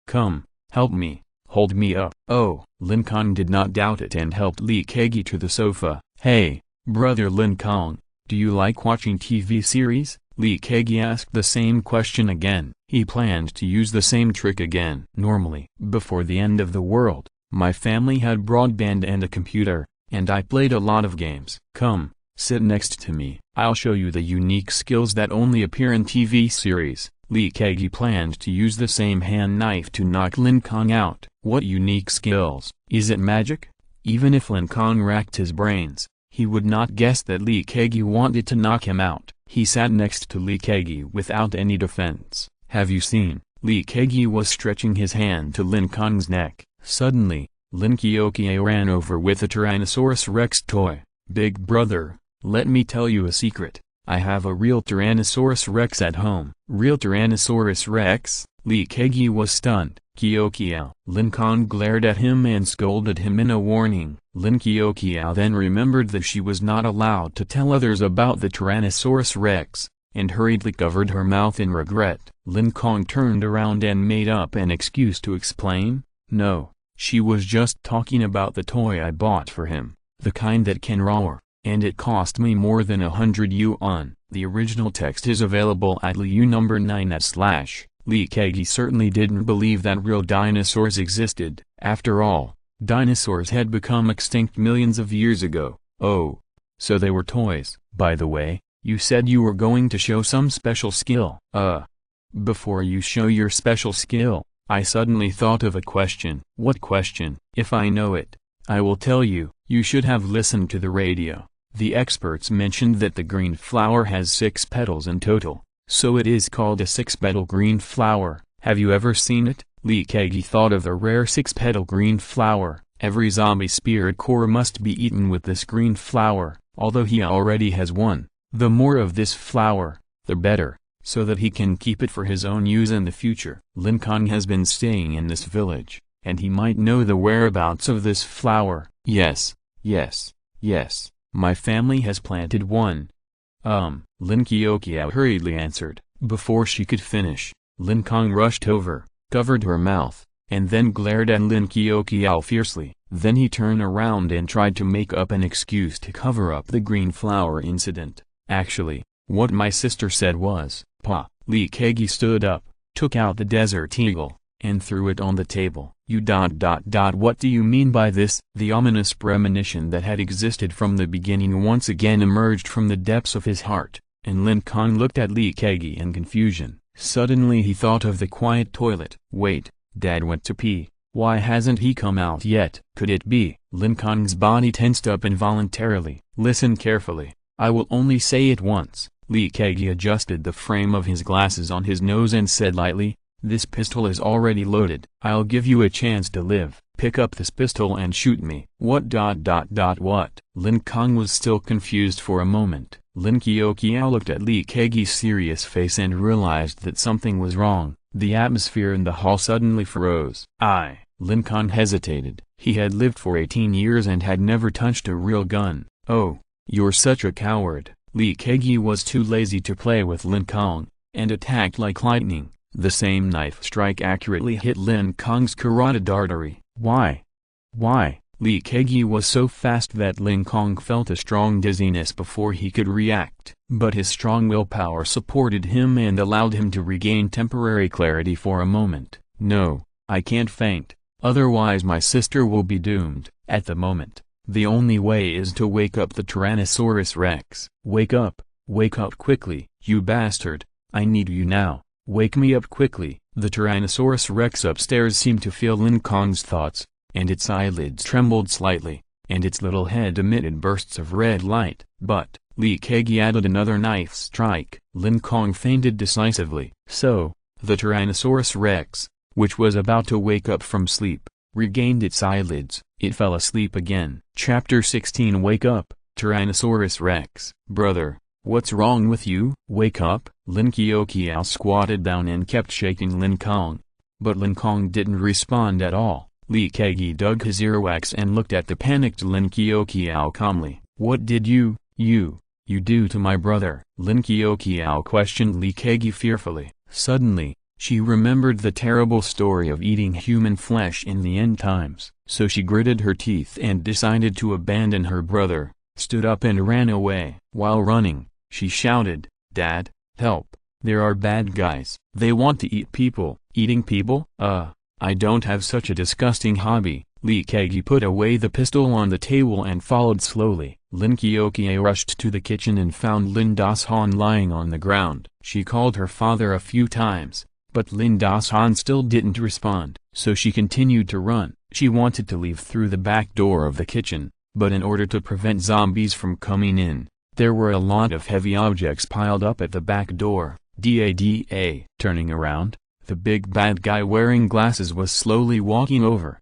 Come, help me, hold me up. Oh, Lin Kong did not doubt it and helped Li Kegi to the sofa. Hey, brother Lin Kong, do you like watching TV series? Li Kegi asked the same question again. He planned to use the same trick again. Normally, before the end of the world, my family had broadband and a computer, and I played a lot of games. Come, sit next to me. I'll show you the unique skills that only appear in TV series. Li Kegi planned to use the same hand knife to knock Lin Kong out. What unique skills? Is it magic? Even if Lin Kong racked his brains, he would not guess that Li Kegi wanted to knock him out. He sat next to Li Kegi without any defense. Have you seen? Li Kegi was stretching his hand to Lin Kong's neck. Suddenly, Lin Kyokie ran over with a Tyrannosaurus Rex toy. Big brother, let me tell you a secret. I have a real Tyrannosaurus Rex at home. Real Tyrannosaurus Rex? Li Kegi was stunned. Kyokie. Lin Kong glared at him and scolded him in a warning. Lin Kyokie then remembered that she was not allowed to tell others about the Tyrannosaurus Rex, and hurriedly covered her mouth in regret. Lin Kong turned around and made up an excuse to explain. No, she was just talking about the toy I bought for him, the kind that can roar, and it cost me more than 100 yuan. The original text is available at Liu number 9/. Li Kegi certainly didn't believe that real dinosaurs existed. After all, dinosaurs had become extinct millions of years ago. Oh, so they were toys. By the way, you said you were going to show some special skill. Before you show your special skill, I suddenly thought of a question. What question? If I know it, I will tell you. You should have listened to the radio. The experts mentioned that the green flower has 6 petals in total, so it is called a 6-petal green flower. Have you ever seen it? Li Kegi thought of the rare 6-petal green flower. Every zombie spirit core must be eaten with this green flower, although he already has one. The more of this flower, the better, so that he can keep it for his own use in the future. Lin Kong has been staying in this village, and he might know the whereabouts of this flower. Yes, My family has planted one. Lin Kong hurriedly answered. Before she could finish, Lin Kong rushed over, covered her mouth, and then glared at Lin Kong fiercely. Then he turned around and tried to make up an excuse to cover up the green flower incident. Actually, what my sister said was, "Pa." Lin Kong stood up, took out the desert eagle, and threw it on the table. What do you mean by this? The ominous premonition that had existed from the beginning once again emerged from the depths of his heart, and Lin Kong looked at Lin Kong in confusion. Suddenly he thought of the quiet toilet. Wait, Dad went to pee. Why hasn't he come out yet? Could it be? Lin Kong's body tensed up involuntarily. Listen carefully. I will only say it once. Lin Kong adjusted the frame of his glasses on his nose and said lightly, "This pistol is already loaded. I'll give you a chance to live. Pick up this pistol and shoot me." What? Lin Kong was still confused for a moment. Lin Kong looked at Lin Kong's serious face and realized that something was wrong. The atmosphere in the hall suddenly froze. Lin Kong hesitated. He had lived for 18 years and had never touched a real gun. "Oh, you're such a coward." Lin Kong was too lazy to play with Lin Kong, and attacked like lightning. The same knife strike accurately hit Lin Kong's carotid artery. Why? Lin Kong was so fast that Lin Kong felt a strong dizziness before he could react. But his strong willpower supported him and allowed him to regain temporary clarity for a moment. "No, I can't faint, otherwise my sister will be doomed. At the moment, the only way is to wake up the Tyrannosaurus Rex." Wake up quickly, you bastard, I need you now. Wake me up quickly." The Tyrannosaurus Rex upstairs seemed to feel Lin Kong's thoughts, and its eyelids trembled slightly, and its little head emitted bursts of red light. But Lin Kong added another knife strike. Lin Kong fainted decisively. So, the Tyrannosaurus Rex, which was about to wake up from sleep, regained its eyelids. It fell asleep again. Chapter 16. Wake up, Tyrannosaurus Rex. Brother, what's wrong with you? Wake up. Lin Kong squatted down and kept shaking Lin Kong. But Lin Kong didn't respond at all. Lin Kong dug his earwax and looked at the panicked Lin Kong calmly. "What did you do to my brother?" Lin Kong questioned Lin Kong fearfully. Suddenly, she remembered the terrible story of eating human flesh in the end times. So she gritted her teeth and decided to abandon her brother, stood up and ran away. While running, she shouted, "Dad, help, there are bad guys. They want to eat people." "Eating people? I don't have such a disgusting hobby." Lin Kong put away the pistol on the table and followed slowly. Lin Kong rushed to the kitchen and found Lin Das-han lying on the ground. She called her father a few times, but Lin Das-han still didn't respond. So she continued to run. She wanted to leave through the back door of the kitchen, but in order to prevent zombies from coming in, there were a lot of heavy objects piled up at the back door. Turning around, the big bad guy wearing glasses was slowly walking over.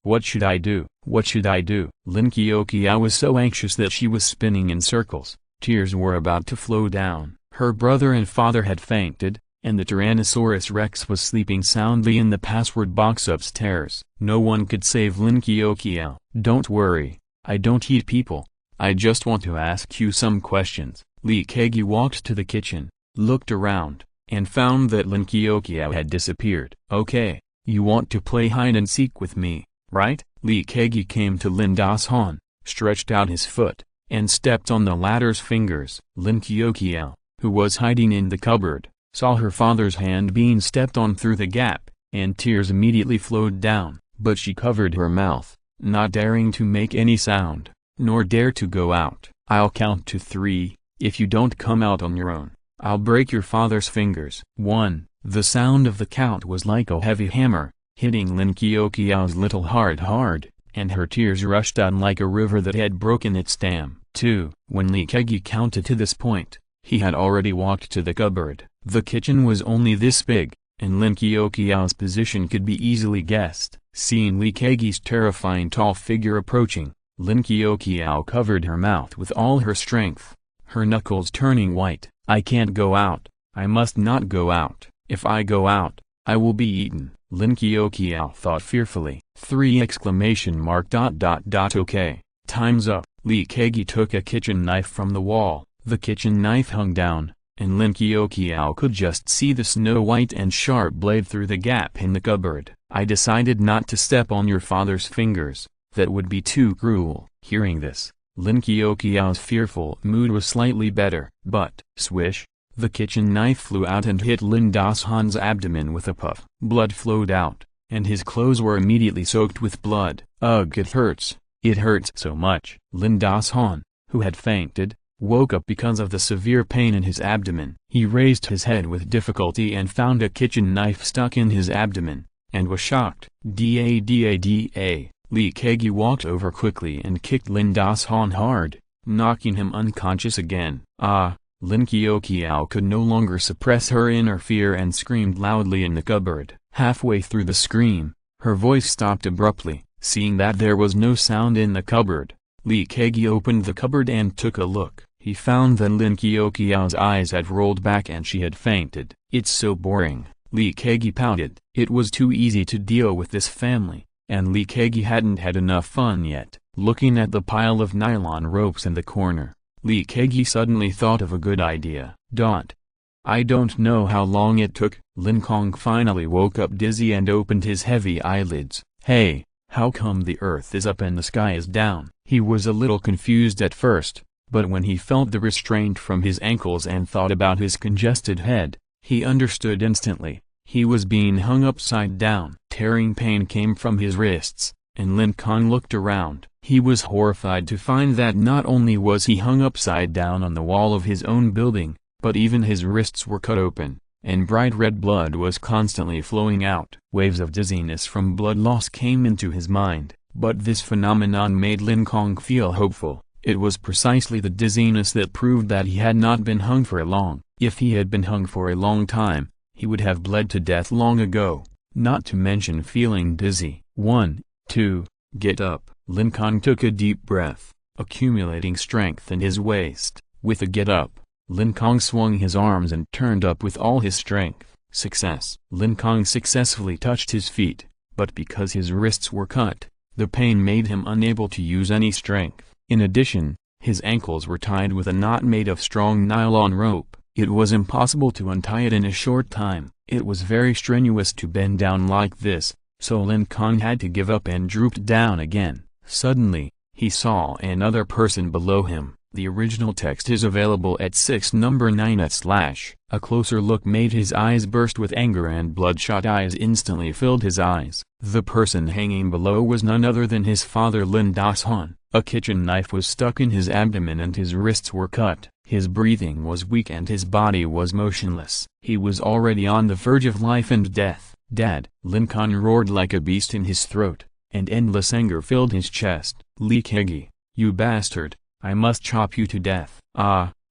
What should I do? What should I do? Lin Kong was so anxious that she was spinning in circles. Tears were about to flow down. Her brother and father had fainted, and the Tyrannosaurus Rex was sleeping soundly in the password box upstairs. No one could save Lin Kong. "Don't worry, I don't eat people. I just want to ask you some questions." Lin Kong walked to the kitchen, looked around, and found that Lin Kong had disappeared. "Okay, you want to play hide-and-seek with me, right?" Lin Kong came to Lin Das-han, stretched out his foot, and stepped on the latter's fingers. Lin Kong, who was hiding in the cupboard, saw her father's hand being stepped on through the gap, and tears immediately flowed down. But she covered her mouth, not daring to make any sound, nor dare to go out. "I'll count to 3, if you don't come out on your own, I'll break your father's fingers." 1. The sound of the count was like a heavy hammer, hitting Lin Kong's little heart hard, and her tears rushed down like a river that had broken its dam. 2. When Lin Kong counted to this point, he had already walked to the cupboard. The kitchen was only this big, and Lin Kong's position could be easily guessed. Seeing Lin Kong's terrifying tall figure approaching, Lin Kong covered her mouth with all her strength, her knuckles turning white. "I can't go out, I must not go out. If I go out, I will be eaten," Lin Kong thought fearfully. 3! Okay, Time's up. Lee Kegi took a kitchen knife from the wall. The kitchen knife hung down, and Lin Kong could just see the snow-white and sharp blade through the gap in the cupboard. I decided not to step on your father's fingers. That would be too cruel. Hearing this, Lin Kong's fearful mood was slightly better. But, swish, the kitchen knife flew out and hit Lin Dashon's abdomen with a puff. Blood flowed out, and his clothes were immediately soaked with blood. Ugh, it hurts. It hurts so much. Lin Dashon, who had fainted, woke up because of the severe pain in his abdomen. He raised his head with difficulty and found a kitchen knife stuck in his abdomen, and was shocked. Da. Lee Kegi walked over quickly and kicked Lin Dashon hard, knocking him unconscious again. Lin Kong could no longer suppress her inner fear and screamed loudly in the cupboard. Halfway through the scream, her voice stopped abruptly. Seeing that there was no sound in the cupboard, Lee Kegi opened the cupboard and took a look. He found that Lin Kong's eyes had rolled back and she had fainted. It's so boring, Lee Kegi pouted. It was too easy to deal with this family, and Lee Kegi hadn't had enough fun yet. Looking at the pile of nylon ropes in the corner, Lee Kegi suddenly thought of a good idea. I don't know how long it took. Lin Kong finally woke up dizzy and opened his heavy eyelids. Hey, how come the earth is up and the sky is down? He was a little confused at first, but when he felt the restraint from his ankles and thought about his congested head, he understood instantly. He was being hung upside down. Tearing pain came from his wrists, and Lin Kong looked around. He was horrified to find that not only was he hung upside down on the wall of his own building, but even his wrists were cut open, and bright red blood was constantly flowing out. Waves of dizziness from blood loss came into his mind, but this phenomenon made Lin Kong feel hopeful. It was precisely the dizziness that proved that he had not been hung for long. If he had been hung for a long time, he would have bled to death long ago, not to mention feeling dizzy. 1, 2, get up. Lin Kong took a deep breath, accumulating strength in his waist. With a get up, Lin Kong swung his arms and turned up with all his strength. Success! Lin Kong successfully touched his feet, but because his wrists were cut, the pain made him unable to use any strength. In addition, his ankles were tied with a knot made of strong nylon rope. It was impossible to untie it in a short time. It was very strenuous to bend down like this, so Lin Kong had to give up and drooped down again. Suddenly, he saw another person below him. The original text is available at 6:9. A closer look made his eyes burst with anger and bloodshot eyes instantly filled his eyes. The person hanging below was none other than his father Lin Dashon. A kitchen knife was stuck in his abdomen and his wrists were cut. His breathing was weak and his body was motionless. He was already on the verge of life and death. Dad! Lin Kong roared like a beast in his throat, and endless anger filled his chest. Lee Kegi, you bastard! I must chop you to death.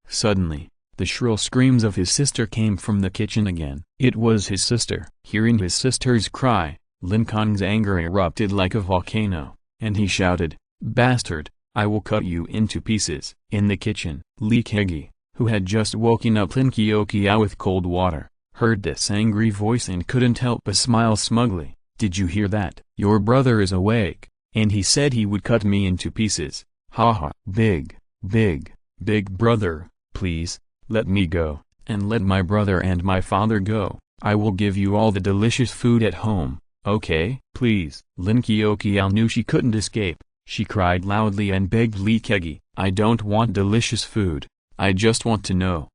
Suddenly, the shrill screams of his sister came from the kitchen again. It was his sister. Hearing his sister's cry, Lin Kong's anger erupted like a volcano, and he shouted, Bastard, I will cut you into pieces. In the kitchen, Lee Kegi, who had just woken up Lin Kong with cold water, heard this angry voice and couldn't help but smile smugly. Did you hear that? Your brother is awake, and he said he would cut me into pieces. Haha. Big brother, please, let me go, and let my brother and my father go. I will give you all the delicious food at home, okay? Please. Lin Kong knew she couldn't escape. She cried loudly and begged Lee Kegi, I don't want delicious food, I just want to know.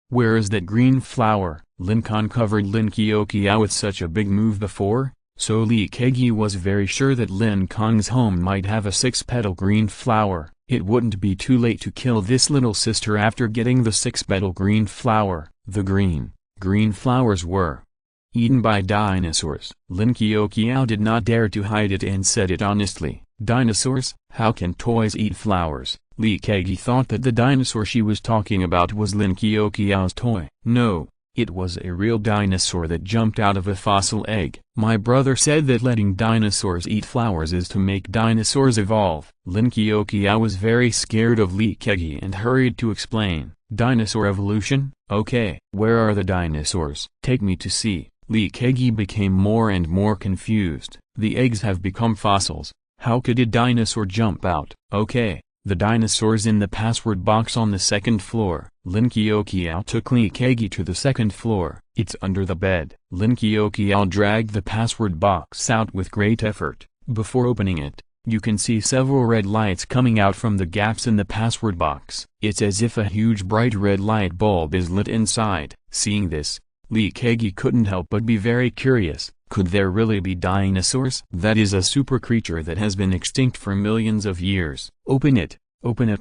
Where is that green flower? Lin Kong covered Lin Kong with such a big move before, so Lee Kegi was very sure that Lin Kong's home might have a 6-petal green flower. It wouldn't be too late to kill this little sister after getting the 6-petal green flower. The green flowers were eaten by dinosaurs. Lin Kong did not dare to hide it and said it honestly. Dinosaurs? How can toys eat flowers? Lee Kegi thought that the dinosaur she was talking about was Lin Kong's toy. No, it was a real dinosaur that jumped out of a fossil egg. My brother said that letting dinosaurs eat flowers is to make dinosaurs evolve. Lin Kong was very scared of Lee Kegi and hurried to explain. Dinosaur evolution? Okay. Where are the dinosaurs? Take me to see. Lee Kegi became more and more confused. The eggs have become fossils. How could a dinosaur jump out? Okay, the dinosaur's in the password box on the second floor. Lin Kong took Li Kang to the second floor. It's under the bed. Lin Kong dragged the password box out with great effort. Before opening it, you can see several red lights coming out from the gaps in the password box. It's as if a huge bright red light bulb is lit inside. Seeing this, Li Kang couldn't help but be very curious. Could there really be dinosaurs? That is a super creature that has been extinct for millions of years. Open it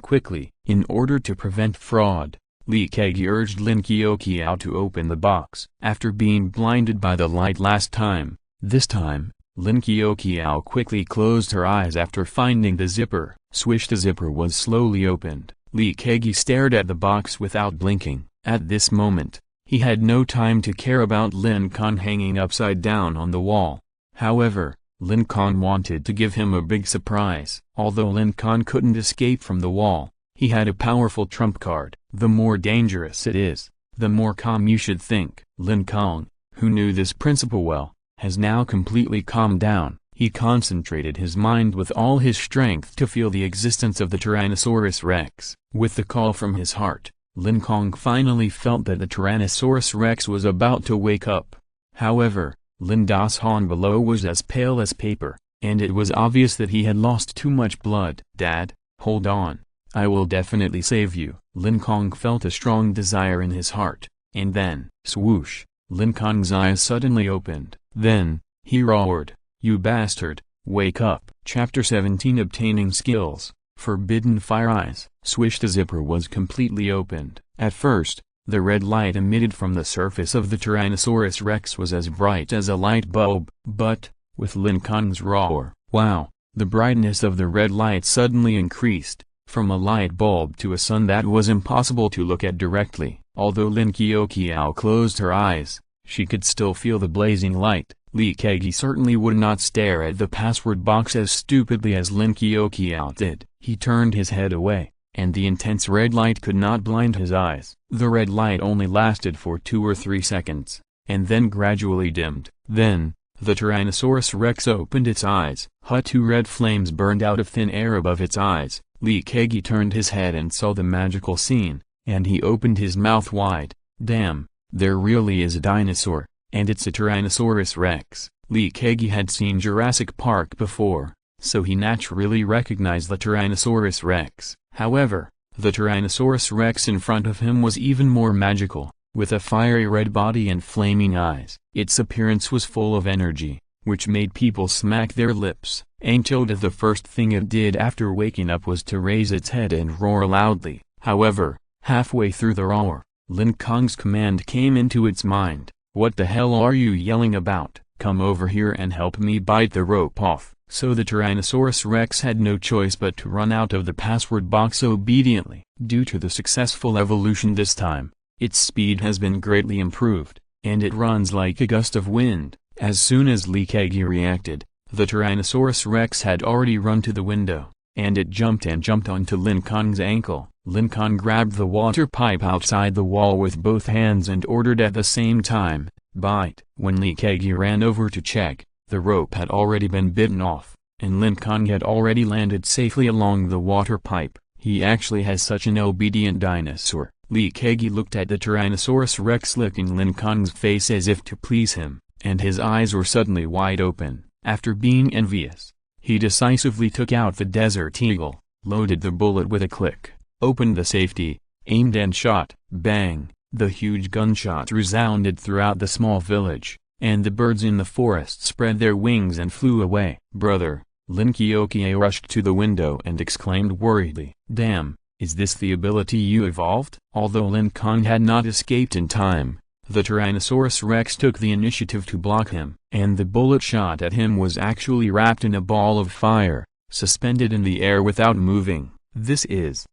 quickly. In order to prevent fraud, Li Kang urged Lin Kong to open the box. After being blinded by the light last time, this time, Lin Kong quickly closed her eyes after finding the zipper. Swish, the zipper was slowly opened. Li Kang stared at the box without blinking. At this moment, he had no time to care about Lin Kong hanging upside down on the wall. However, Lin Kong wanted to give him a big surprise. Although Lin Kong couldn't escape from the wall, he had a powerful trump card. The more dangerous it is, the more calm you should think. Lin Kong, who knew this principle well, has now completely calmed down. He concentrated his mind with all his strength to feel the existence of the Tyrannosaurus Rex. With the call from his heart, Lin Kong finally felt that the Tyrannosaurus Rex was about to wake up. However, Lin Das Han below was as pale as paper, and it was obvious that he had lost too much blood. Dad, hold on. I will definitely save you. Lin Kong felt a strong desire in his heart, and then, swoosh, Lin Kong's eyes suddenly opened. Then, he roared, "You bastard, wake up." Chapter 17 Obtaining Skills. Forbidden Fire Eyes. Swish, the zipper was completely opened. At first, the red light emitted from the surface of the Tyrannosaurus Rex was as bright as a light bulb. But, with Lin Kong's roar, wow, the brightness of the red light suddenly increased, from a light bulb to a sun that was impossible to look at directly. Although Lin Kong closed her eyes, she could still feel the blazing light. Li Kang certainly would not stare at the password box as stupidly as Lin Kong did. He turned his head away, and the intense red light could not blind his eyes. The red light only lasted for 2 or 3 seconds, and then gradually dimmed. Then, the Tyrannosaurus Rex opened its eyes. 2 red flames burned out of thin air above its eyes. Li Kang turned his head and saw the magical scene, and he opened his mouth wide. Damn, there really is a dinosaur, and it's a Tyrannosaurus Rex. Li Kang had seen Jurassic Park before, so he naturally recognized the Tyrannosaurus Rex. However, the Tyrannosaurus Rex in front of him was even more magical, with a fiery red body and flaming eyes. Its appearance was full of energy, which made people smack their lips. Until the first thing it did after waking up was to raise its head and roar loudly. However, halfway through the roar, Lin Kong's command came into its mind. "What the hell are you yelling about? Come over here and help me bite the rope off." So the Tyrannosaurus Rex had no choice but to run out of the password box obediently. Due to the successful evolution this time, its speed has been greatly improved, and it runs like a gust of wind. As soon as Li Kang reacted, the Tyrannosaurus Rex had already run to the window, and it jumped onto Lin Kong's ankle. Lin Kong grabbed the water pipe outside the wall with both hands and ordered at the same time, "Bite." When Li Kang ran over to check, the rope had already been bitten off, and Lin Kong had already landed safely along the water pipe. He actually has such an obedient dinosaur. Li Kang looked at the Tyrannosaurus Rex licking Lin Kong's face as if to please him, and his eyes were suddenly wide open. After being envious, he decisively took out the Desert Eagle, loaded the bullet with a click, opened the safety, aimed and shot. Bang! The huge gunshot resounded throughout the small village, and the birds in the forest spread their wings and flew away. "Brother," Lin Kong rushed to the window and exclaimed worriedly. "Damn, is this the ability you evolved?" Although Lin Kong had not escaped in time, the Tyrannosaurus Rex took the initiative to block him, and the bullet shot at him was actually wrapped in a ball of fire, suspended in the air without moving. This is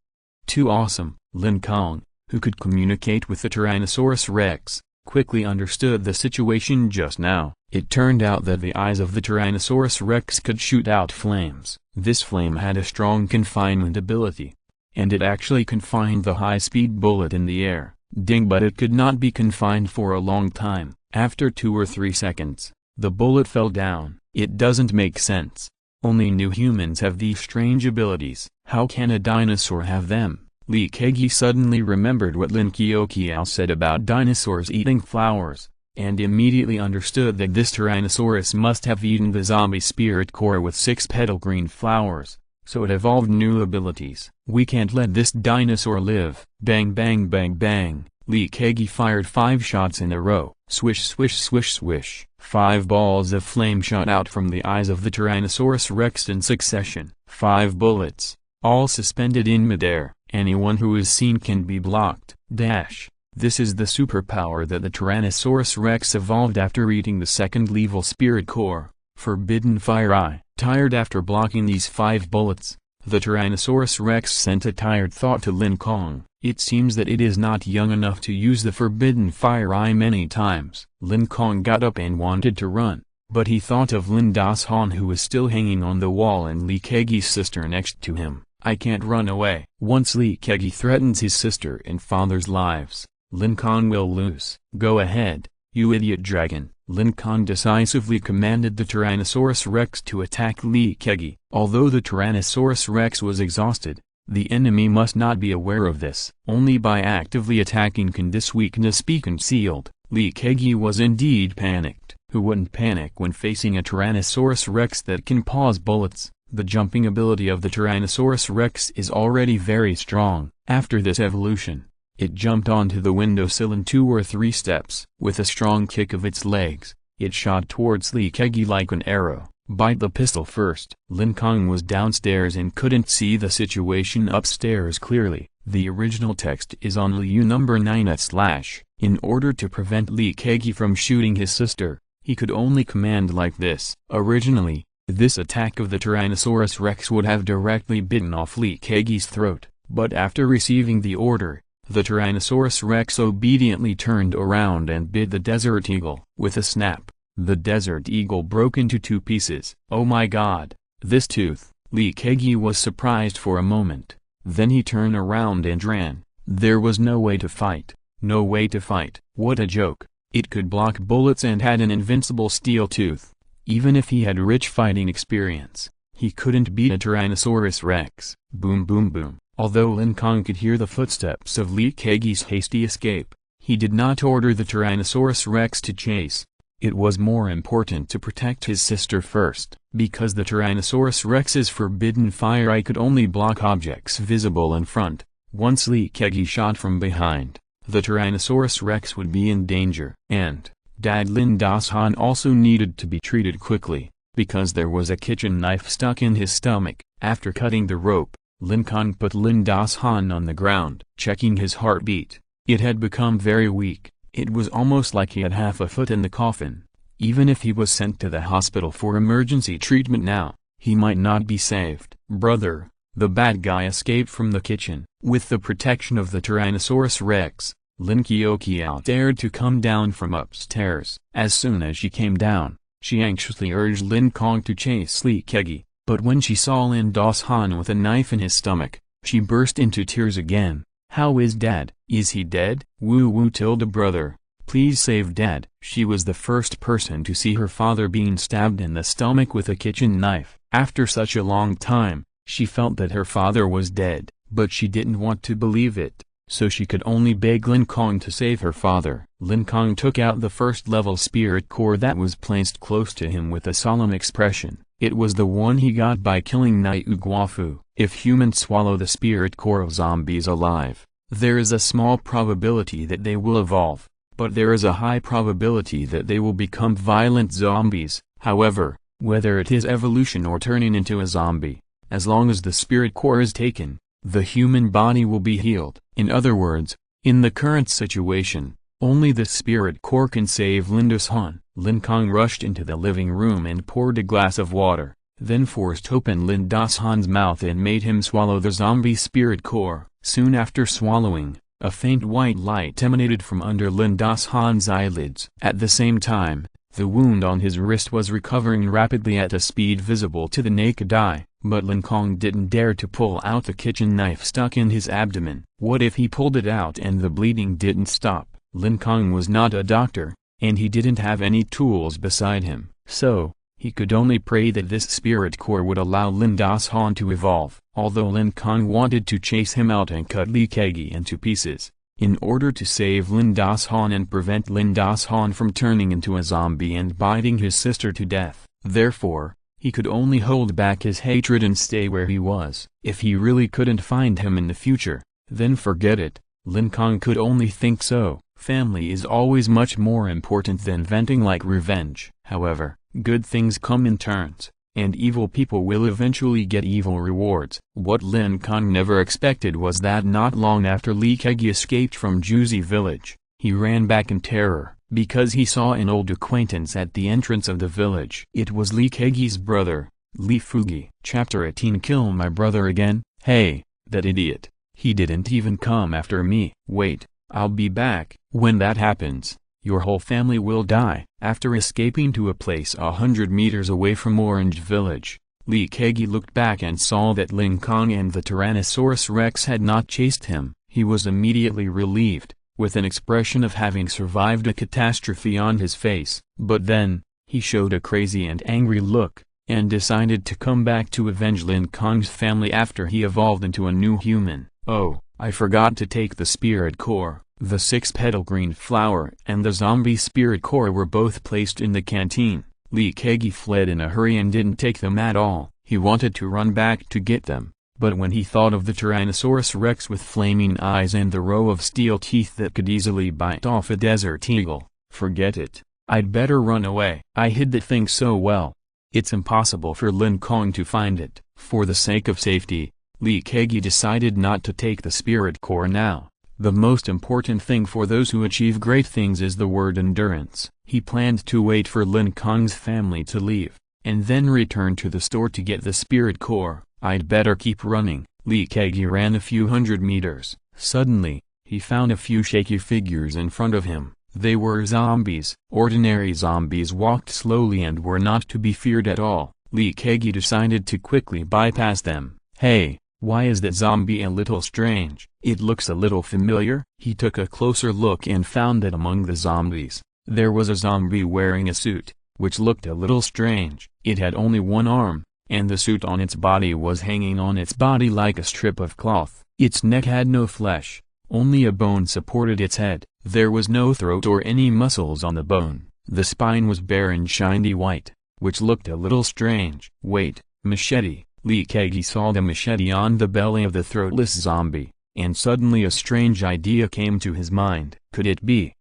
too awesome. Lin Kong, who could communicate with the Tyrannosaurus Rex, quickly understood the situation just now. It turned out that the eyes of the Tyrannosaurus Rex could shoot out flames. This flame had a strong confinement ability, and it actually confined the high-speed bullet in the air. Ding! But it could not be confined for a long time. After 2 or 3 seconds, the bullet fell down. It doesn't make sense. Only new humans have these strange abilities. How can a dinosaur have them? Lee Kegi suddenly remembered what Lin Kong said about dinosaurs eating flowers, and immediately understood that this Tyrannosaurus must have eaten the zombie spirit core with 6-petal green flowers, so it evolved new abilities. We can't let this dinosaur live. Bang bang bang bang. Lee Kegi fired 5 shots in a row. Swish swish swish swish. 5 balls of flame shot out from the eyes of the Tyrannosaurus Rex in succession. 5 bullets, all suspended in midair. Anyone who is seen can be blocked. Dash. This is the superpower that the Tyrannosaurus Rex evolved after eating the second level spirit core, Forbidden Fire Eye. Tired after blocking these 5 bullets, the Tyrannosaurus Rex sent a tired thought to Lin Kong. It seems that it is not young enough to use the Forbidden Fire Eye many times. Lin Kong got up and wanted to run, but he thought of Lin Das-han, who was still hanging on the wall, and Lee Kegi's sister next to him. I can't run away. Once Lee Kegi threatens his sister and father's lives, Lin Kong will lose. Go ahead, you idiot dragon. Lin Kong decisively commanded the Tyrannosaurus Rex to attack Lee Kegi. Although the Tyrannosaurus Rex was exhausted, the enemy must not be aware of this. Only by actively attacking can this weakness be concealed. Lee Kegi was indeed panicked. Who wouldn't panic when facing a Tyrannosaurus Rex that can pause bullets? The jumping ability of the Tyrannosaurus Rex is already very strong. After this evolution, it jumped onto the windowsill in 2 or 3 steps. With a strong kick of its legs, it shot towards Lee Kegi like an arrow. Bite the pistol first. Lin Kong was downstairs and couldn't see the situation upstairs clearly. The original text is on Liu number 9/. In order to prevent Lee Kegi from shooting his sister, he could only command like this. Originally, this attack of the Tyrannosaurus Rex would have directly bitten off Lee Kegi's throat, but after receiving the order, the Tyrannosaurus Rex obediently turned around and bit the desert eagle. With a snap, the desert eagle broke into 2 pieces. Oh my god, this tooth! Lee Kegi was surprised for a moment, then he turned around and ran. There was no way to fight. No way to fight. What a joke. It could block bullets and had an invincible steel tooth. Even if he had rich fighting experience, he couldn't beat a Tyrannosaurus Rex. Boom boom boom. Although Lin Kong could hear the footsteps of Lee Kegi's hasty escape, he did not order the Tyrannosaurus Rex to chase. It was more important to protect his sister first, because the Tyrannosaurus Rex's Forbidden Fire Eye could only block objects visible in front. Once Lee Kegi shot from behind, the Tyrannosaurus Rex would be in danger. And Dad Lin Das-han also needed to be treated quickly, because there was a kitchen knife stuck in his stomach. After cutting the rope, Lin Kong put Lin Das-han on the ground. Checking his heartbeat, it had become very weak. It was almost like he had half a foot in the coffin. Even if he was sent to the hospital for emergency treatment now, he might not be saved. Brother, the bad guy escaped from the kitchen. With the protection of the Tyrannosaurus Rex, Lin Kong dared to come down from upstairs. As soon as she came down, she anxiously urged Lin Kong to chase Lee Kegi, but when she saw Lin Das-han with a knife in his stomach, she burst into tears again. How is Dad? Is he dead? Woo woo tilde brother, please save Dad. She was the first person to see her father being stabbed in the stomach with a kitchen knife. After such a long time, she felt that her father was dead, but she didn't want to believe it. So she could only beg Lin Kong to save her father. Lin Kong took out the first-level spirit core that was placed close to him with a solemn expression. It was the one he got by killing Niu Guafu. If humans swallow the spirit core of zombies alive, there is a small probability that they will evolve, but there is a high probability that they will become violent zombies. However, whether it is evolution or turning into a zombie, as long as the spirit core is taken, the human body will be healed. In other words, in the current situation, only the spirit core can save Lin Das-han. Lin Kong rushed into the living room and poured a glass of water, then forced open Lin Das-han's mouth and made him swallow the zombie spirit core. Soon after swallowing, a faint white light emanated from under Lin Das-han's eyelids. At the same time, the wound on his wrist was recovering rapidly at a speed visible to the naked eye. But Lin Kong didn't dare to pull out the kitchen knife stuck in his abdomen. What if he pulled it out and the bleeding didn't stop? Lin Kong was not a doctor, and he didn't have any tools beside him. So, He could only pray that this spirit core would allow Lin Das-Han to evolve. Although Lin Kong wanted to chase him out and cut Li Kegi into pieces, in order to save Lin Das-Han and prevent Lin Das-Han from turning into a zombie and biting his sister to death. Therefore, he could only hold back his hatred and stay where he was. If he really couldn't find him in the future, then forget it. Lin Kong could only think so. Family is always much more important than venting like revenge. However, good things come in turns, and evil people will eventually get evil rewards. What Lin Kong never expected was that not long after Li Kegi escaped from Juzi village, he ran back in terror, because he saw an old acquaintance at the entrance of the village. It was Li Kegi's brother, Li Fugi. Chapter 18. Kill my brother again? Hey, that idiot. He didn't even come after me. Wait, I'll be back. When that happens, your whole family will die. After escaping to a place 100 meters away from Orange Village, Li Kegi looked back and saw that Lin Kong and the Tyrannosaurus Rex had not chased him. He was immediately relieved, with an expression of having survived a catastrophe on his face. But then, he showed a crazy and angry look, and decided to come back to avenge Lin Kong's family after he evolved into a new human. Oh, I forgot to take the spirit core. The 6-petal green flower and the zombie spirit core were both placed in the canteen. Li Kegi fled in a hurry and didn't take them at all. He wanted to run back to get them, but when he thought of the Tyrannosaurus Rex with flaming eyes and the row of steel teeth that could easily bite off a desert eagle, forget it. I'd better run away. I hid the thing so well. It's impossible for Lin Kong to find it. For the sake of safety, Li Kegi decided not to take the spirit core now. The most important thing for those who achieve great things is the word endurance. He planned to wait for Lin Kong's family to leave, and then return to the store to get the spirit core. I'd better keep running. Li Kegi ran a few hundred meters. Suddenly, he found a few shaky figures in front of him. They were zombies. Ordinary zombies walked slowly and were not to be feared at all. Li Kegi decided to quickly bypass them. Hey, why is that zombie a little strange? It looks a little familiar. He took a closer look and found that among the zombies, there was a zombie wearing a suit, which looked a little strange. It had only one arm, and the suit on its body was hanging on its body like a strip of cloth. Its neck had no flesh, only a bone supported its head. There was no throat or any muscles on the bone. The spine was bare and shiny white, which looked a little strange. Wait, machete. Li Kegi saw the machete on the belly of the throatless zombie, and suddenly a strange idea came to his mind. Could it be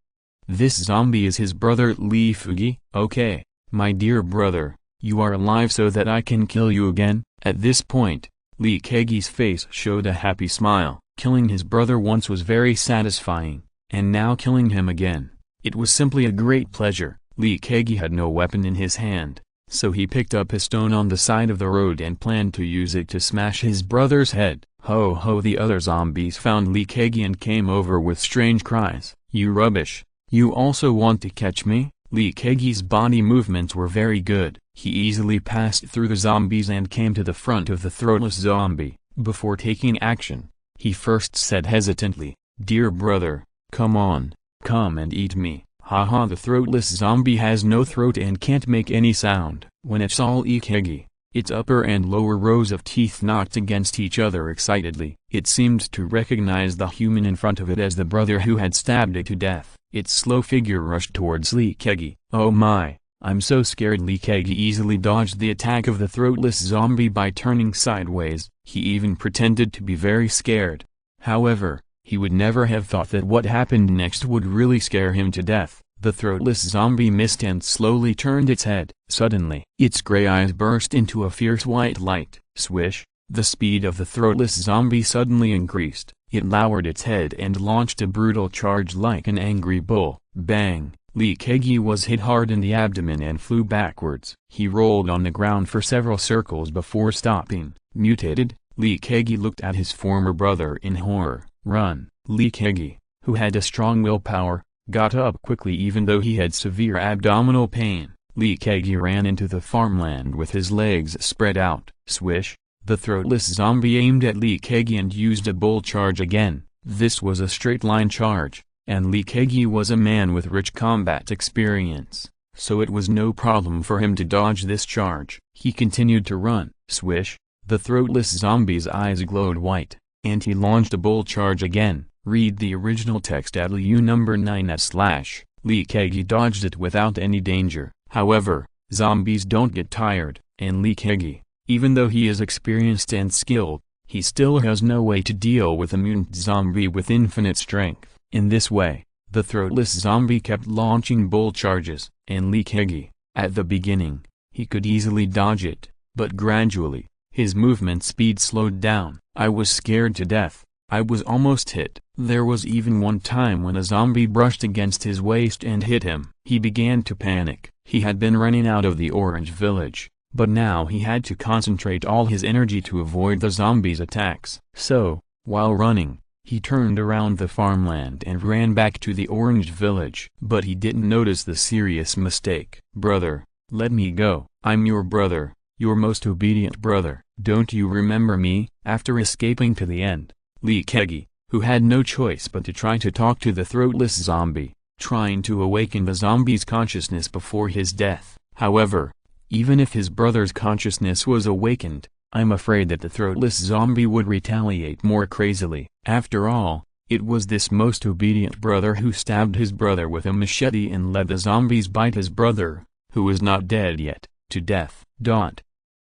this zombie is his brother Li Fugi? Okay, my dear brother, you are alive so that I can kill you again? At this point, Li Kegi's face showed a happy smile. Killing his brother once was very satisfying, and now killing him again, it was simply a great pleasure. Li Kegi had no weapon in his hand, so he picked up a stone on the side of the road and planned to use it to smash his brother's head. Ho ho! The other zombies found Li Kegi and came over with strange cries. You rubbish! You also want to catch me? Li Kegi's body movements were very good. He easily passed through the zombies and came to the front of the throatless zombie. Before taking action, he first said hesitantly, "Dear brother, come on, come and eat me." Haha, the throatless zombie has no throat and can't make any sound. When it saw Li Kegi, its upper and lower rows of teeth knocked against each other excitedly. It seemed to recognize the human in front of it as the brother who had stabbed it to death. Its slow figure rushed towards Li Kegi. Oh my, I'm so scared. Li Kegi easily dodged the attack of the throatless zombie by turning sideways. He even pretended to be very scared. However, he would never have thought that what happened next would really scare him to death. The throatless zombie missed and slowly turned its head. Suddenly, its gray eyes burst into a fierce white light. Swish! The speed of the throatless zombie suddenly increased. It lowered its head and launched a brutal charge like an angry bull. Bang! Li Kegi was hit hard in the abdomen and flew backwards. He rolled on the ground for several circles before stopping. Mutated, Li Kegi looked at his former brother in horror. Run! Li Kegi, who had a strong willpower, got up quickly even though he had severe abdominal pain. Li Kegi ran into the farmland with his legs spread out. Swish! The throatless zombie aimed at Li Kegi and used a bull charge again. This was a straight line charge, and Li Kegi was a man with rich combat experience. so it was no problem for him to dodge this charge. He continued to run. Swish, the throatless zombie's eyes glowed white, and he launched a bull charge again. Read the original text at LU number 9/. Lee Kegi dodged it without any danger. However, zombies don't get tired, and Lee Kegi, even though he is experienced and skilled, he still has no way to deal with a mutant zombie with infinite strength. In this way, the throatless zombie kept launching bull charges, and Lee Kegi, at the beginning, he could easily dodge it, but gradually, his movement speed slowed down. I was scared to death. I was almost hit. There was even one time when a zombie brushed against his waist and hit him. He began to panic. He had been running out of the orange village, but now he had to concentrate all his energy to avoid the zombies' attacks. So, while running, he turned around the farmland and ran back to the orange village. But he didn't notice the serious mistake. "Brother, let me go. I'm your brother, your most obedient brother. Don't you remember me?" After escaping to the end, Lee Kegi, who had no choice but to try to talk to the throatless zombie, trying to awaken the zombie's consciousness before his death. However, even if his brother's consciousness was awakened, I'm afraid that the throatless zombie would retaliate more crazily. After all, it was this most obedient brother who stabbed his brother with a machete and let the zombies bite his brother, who was not dead yet, to death.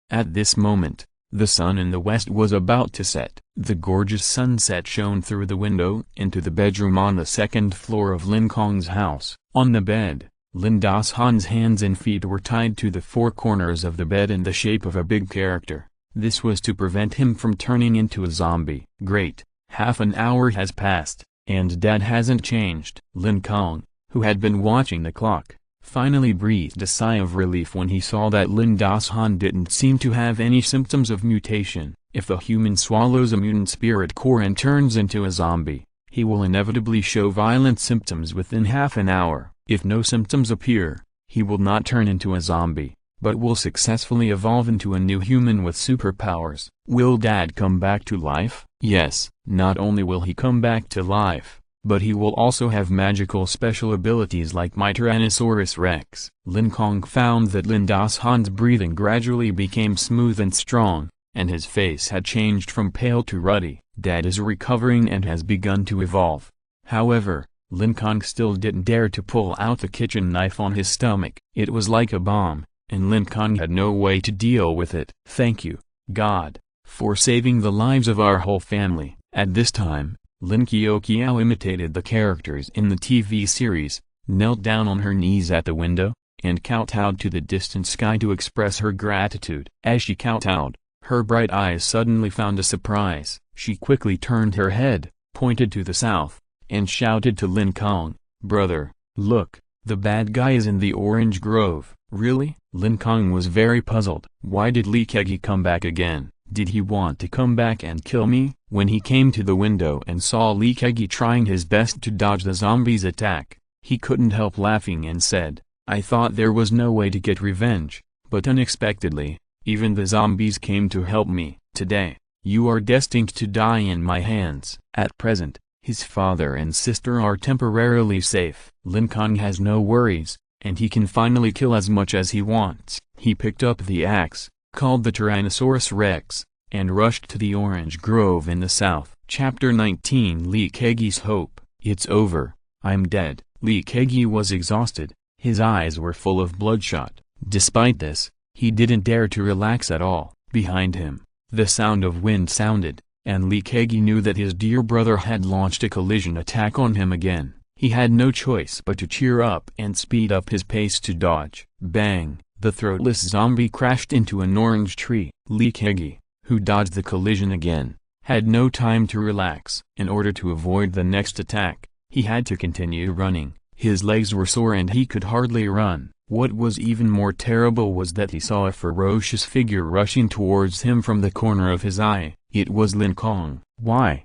At this moment, the sun in the west was about to set. The gorgeous sunset shone through the window into the bedroom on the second floor of Lin Kong's house. On the bed, Lin Das Han's hands and feet were tied to the four corners of the bed in the shape of a big character. This was to prevent him from turning into a zombie. Great, half an hour has passed, and Dad hasn't changed. Lin Kong, who had been watching the clock, finally breathed a sigh of relief when he saw that Lin Das Han didn't seem to have any symptoms of mutation. If the human swallows a mutant spirit core and turns into a zombie, he will inevitably show violent symptoms within half an hour. If no symptoms appear, he will not turn into a zombie, but will successfully evolve into a new human with superpowers. Will Dad come back to life? Yes, not only will he come back to life, but he will also have magical special abilities like my Tyrannosaurus Rex. Lin Kong found that Lin Das Han's breathing gradually became smooth and strong, and his face had changed from pale to ruddy. Dad is recovering and has begun to evolve. However, Lin Kong still didn't dare to pull out the kitchen knife on his stomach. It was like a bomb, and Lin Kong had no way to deal with it. Thank you, God, for saving the lives of our whole family. At this time, Lin Kiao imitated the characters in the TV series, knelt down on her knees at the window, and kowtowed to the distant sky to express her gratitude. As she kowtowed, her bright eyes suddenly found a surprise. She quickly turned her head, pointed to the south, and shouted to Lin Kong, "Brother, look, the bad guy is in the orange grove." "Really?" Lin Kong was very puzzled. Why did Lee Kegi come back again? Did he want to come back and kill me? When he came to the window and saw Lee Kegi trying his best to dodge the zombie's attack, he couldn't help laughing and said, "I thought there was no way to get revenge, but unexpectedly, even the zombies came to help me. Today, you are destined to die in my hands." At present, his father and sister are temporarily safe. Lin Kong has no worries, and he can finally kill as much as he wants. He picked up the axe, called the Tyrannosaurus Rex, and rushed to the orange grove in the south. Chapter 19 Lee Kegi's Hope. It's over, I'm dead. Lee Kegi was exhausted, his eyes were full of bloodshot. Despite this, he didn't dare to relax at all. Behind him, the sound of wind sounded, and Lee Kegi knew that his dear brother had launched a collision attack on him again. He had no choice but to cheer up and speed up his pace to dodge. Bang! The throatless zombie crashed into an orange tree. Lee Kegi, who dodged the collision again, had no time to relax. In order to avoid the next attack, he had to continue running. His legs were sore and he could hardly run. What was even more terrible was that he saw a ferocious figure rushing towards him from the corner of his eye. It was Lin Kong. Why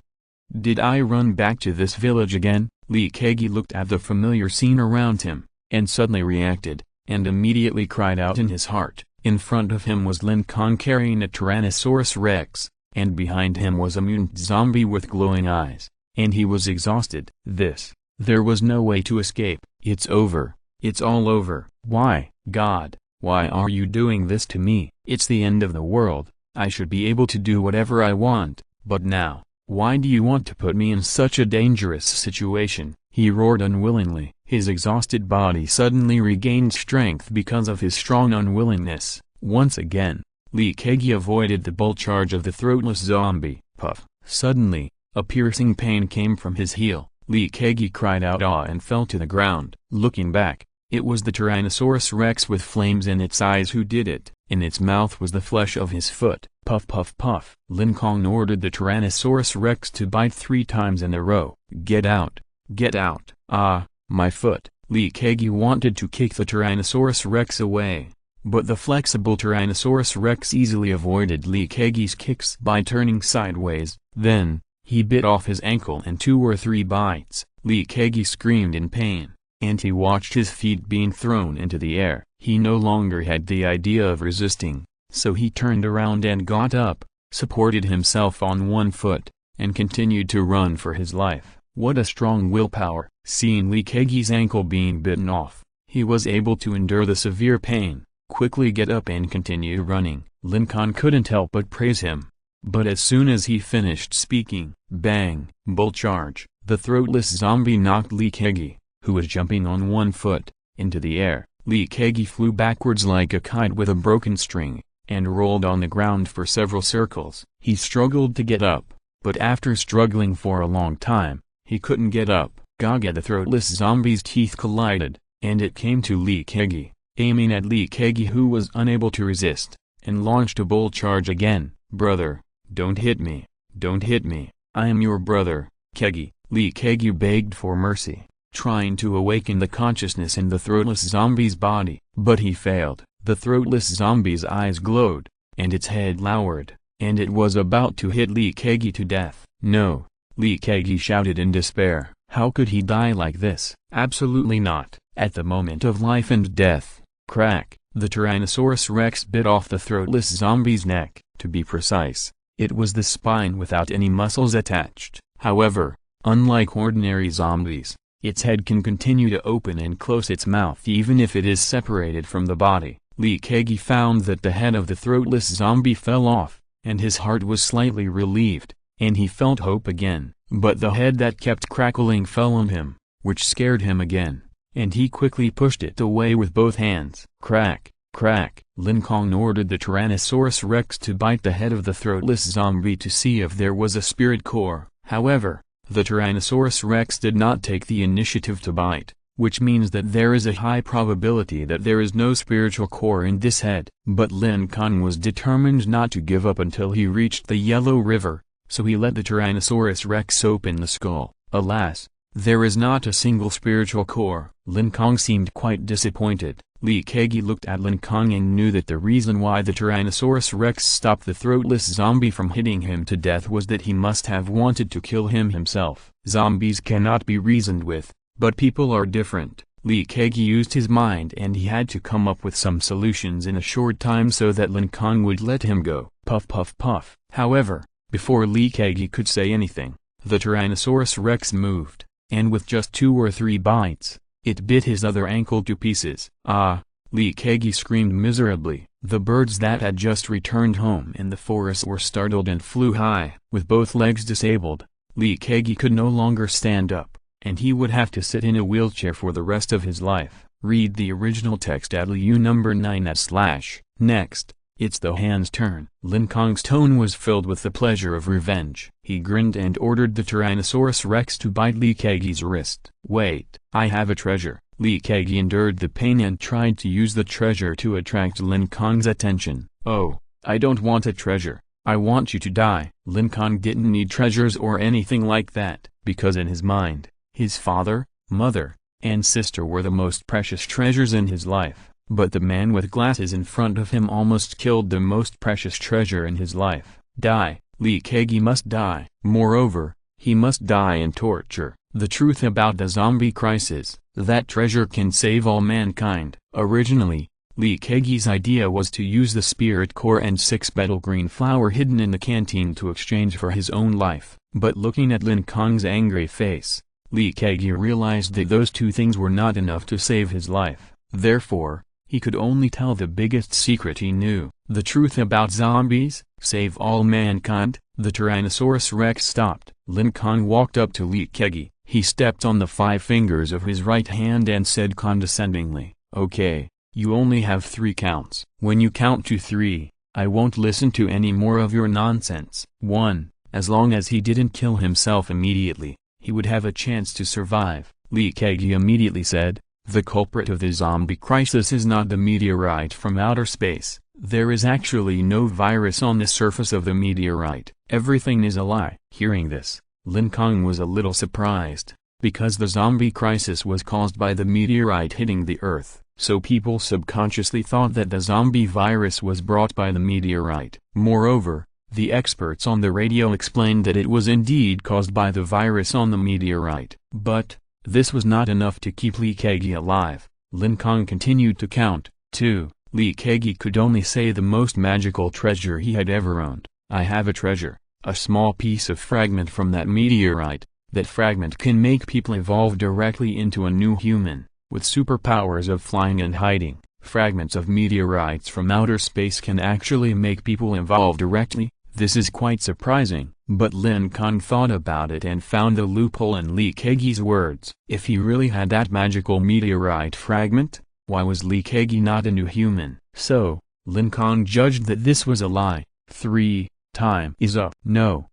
did I run back to this village again? Lee Kegi looked at the familiar scene around him, and suddenly reacted, and immediately cried out in his heart. In front of him was Lin Kong carrying a Tyrannosaurus Rex, and behind him was a mutant zombie with glowing eyes, and he was exhausted. There was no way to escape. It's over, It's all over. Why, God, why are you doing this to me? It's the end of the world. I should be able to do whatever I want, but now, why do you want to put me in such a dangerous situation? He roared unwillingly. His exhausted body suddenly regained strength because of his strong unwillingness. Once again, Lee Kagi avoided the bolt charge of the throatless zombie. Puff. Suddenly, a piercing pain came from his heel. Lee Kagi cried out "Ah!" and fell to the ground. Looking back, it was the Tyrannosaurus Rex with flames in its eyes who did it. In its mouth was the flesh of his foot. Puff puff puff. Lin Kong ordered the Tyrannosaurus Rex to bite 3 times in a row. Get out! Get out! Ah, my foot! Lee Kagi wanted to kick the Tyrannosaurus Rex away, but the flexible Tyrannosaurus Rex easily avoided Lee Kagi's kicks by turning sideways. Then, he bit off his ankle in 2 or 3 bites. Lee Kagi screamed in pain, and he watched his feet being thrown into the air. He no longer had the idea of resisting, so he turned around and got up, supported himself on one foot, and continued to run for his life. What a strong willpower! Seeing Lee Kagi's ankle being bitten off, he was able to endure the severe pain, quickly get up and continue running. Lin Kong couldn't help but praise him. But as soon as he finished speaking, bang! Bolt charge! The throatless zombie knocked Lee Kagi, who was jumping on one foot, into the air. Lee Kagi flew backwards like a kite with a broken string, and rolled on the ground for several circles. He struggled to get up, but after struggling for a long time, he couldn't get up. Gaga! The throatless zombie's teeth collided, and it came to Lee Kagi, aiming at Lee Kagi, who was unable to resist, and launched a bolt charge again. Brother, don't hit me, don't hit me, I am your brother, Kagi. Lee Kagi begged for mercy, trying to awaken the consciousness in the throatless zombie's body, but he failed. The throatless zombie's eyes glowed, and its head lowered, and it was about to hit Lee Kagi to death. No! Lee Kagi shouted in despair. How could he die like this? Absolutely not. At the moment of life and death, crack, the Tyrannosaurus Rex bit off the throatless zombie's neck. To be precise, it was the spine without any muscles attached. However, unlike ordinary zombies, its head can continue to open and close its mouth even if it is separated from the body. Lee Kagi found that the head of the throatless zombie fell off, and his heart was slightly relieved, and he felt hope again. But the head that kept crackling fell on him, which scared him again, and he quickly pushed it away with both hands. Crack, crack! Lin Kong ordered the Tyrannosaurus Rex to bite the head of the throatless zombie to see if there was a spirit core. However, the Tyrannosaurus Rex did not take the initiative to bite, which means that there is a high probability that there is no spiritual core in this head. But Lin Kong was determined not to give up until he reached the Yellow River, so he let the Tyrannosaurus Rex open the skull. Alas, there is not a single spiritual core. Lin Kong seemed quite disappointed. Lee Kagi looked at Lin Kong and knew that the reason why the Tyrannosaurus Rex stopped the throatless zombie from hitting him to death was that he must have wanted to kill him himself. Zombies cannot be reasoned with, but people are different. Lee Kagi used his mind and he had to come up with some solutions in a short time so that Lin Kong would let him go. Puff puff puff. However, before Lee Kagi could say anything, the Tyrannosaurus Rex moved, and with just 2 or 3 bites, it bit his other ankle to pieces. Ah! Lee Kagi screamed miserably. The birds that had just returned home in the forest were startled and flew high. With both legs disabled, Lee Kagi could no longer stand up, and he would have to sit in a wheelchair for the rest of his life. Read the original text at LU number 9/. Next, it's the Hand's turn. Lin Kong's tone was filled with the pleasure of revenge. He grinned and ordered the Tyrannosaurus Rex to bite Lee Kagi's wrist. Wait, I have a treasure. Lee Kagi endured the pain and tried to use the treasure to attract Lin Kong's attention. Oh, I don't want a treasure. I want you to die. Lin Kong didn't need treasures or anything like that, because in his mind, his father, mother, and sister were the most precious treasures in his life. But the man with glasses in front of him almost killed the most precious treasure in his life. Die. Lee Kagi must die. Moreover, he must die in torture. The truth about the zombie crisis, that treasure can save all mankind. Originally, Lee Kagi's idea was to use the spirit core and 6 betel green flower hidden in the canteen to exchange for his own life. But looking at Lin Kong's angry face, Lee Kagi realized that those two things were not enough to save his life. Therefore, he could only tell the biggest secret he knew, the truth about zombies. Save all mankind. The Tyrannosaurus Rex stopped. Lin Kong walked up to Lee Kagi. He stepped on the 5 fingers of his right hand and said condescendingly, "Okay, you only have 3 counts. When you count to 3, I won't listen to any more of your nonsense." 1. As long as he didn't kill himself immediately, he would have a chance to survive. Lee Kagi immediately said, "The culprit of the zombie crisis is not the meteorite from outer space. There is actually no virus on the surface of the meteorite. Everything is a lie." Hearing this, Lin Kong was a little surprised, because the zombie crisis was caused by the meteorite hitting the Earth, so people subconsciously thought that the zombie virus was brought by the meteorite. Moreover, the experts on the radio explained that it was indeed caused by the virus on the meteorite. But this was not enough to keep Lee Kagi alive. Lin Kong continued to count. 2. Lee Kagi could only say the most magical treasure he had ever owned. "I have a treasure, a small piece of fragment from that meteorite. That fragment can make people evolve directly into a new human, with superpowers of flying and hiding." Fragments of meteorites from outer space can actually make people evolve directly? This is quite surprising, but Lin Kong thought about it and found the loophole in Lee Kagi's words. If he really had that magical meteorite fragment, why was Lee Kagi not a new human? So, Lin Kong judged that this was a lie. 3. Time is up. No,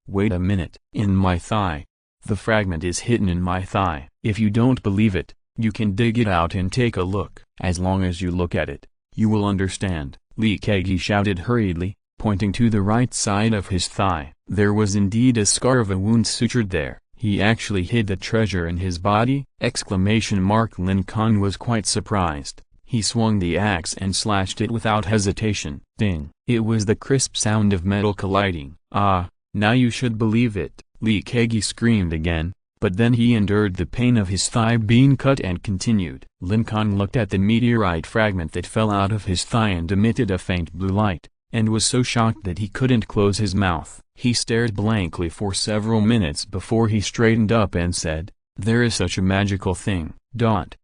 wait a minute. In my thigh. The fragment is hidden in my thigh. If you don't believe it, you can dig it out and take a look. As long as you look at it, you will understand. Lee Kagi shouted hurriedly, pointing to the right side of his thigh. There was indeed a scar of a wound sutured there. He actually hid the treasure in his body! Lin Kong was quite surprised. He swung the axe and slashed it without hesitation. Ding! It was the crisp sound of metal colliding. "Ah, now you should believe it," Lee Kagi screamed again, but then he endured the pain of his thigh being cut and continued. Lin Kong looked at the meteorite fragment that fell out of his thigh and emitted a faint blue light, and was so shocked that he couldn't close his mouth. He stared blankly for several minutes before he straightened up and said, "There is such a magical thing, Dot.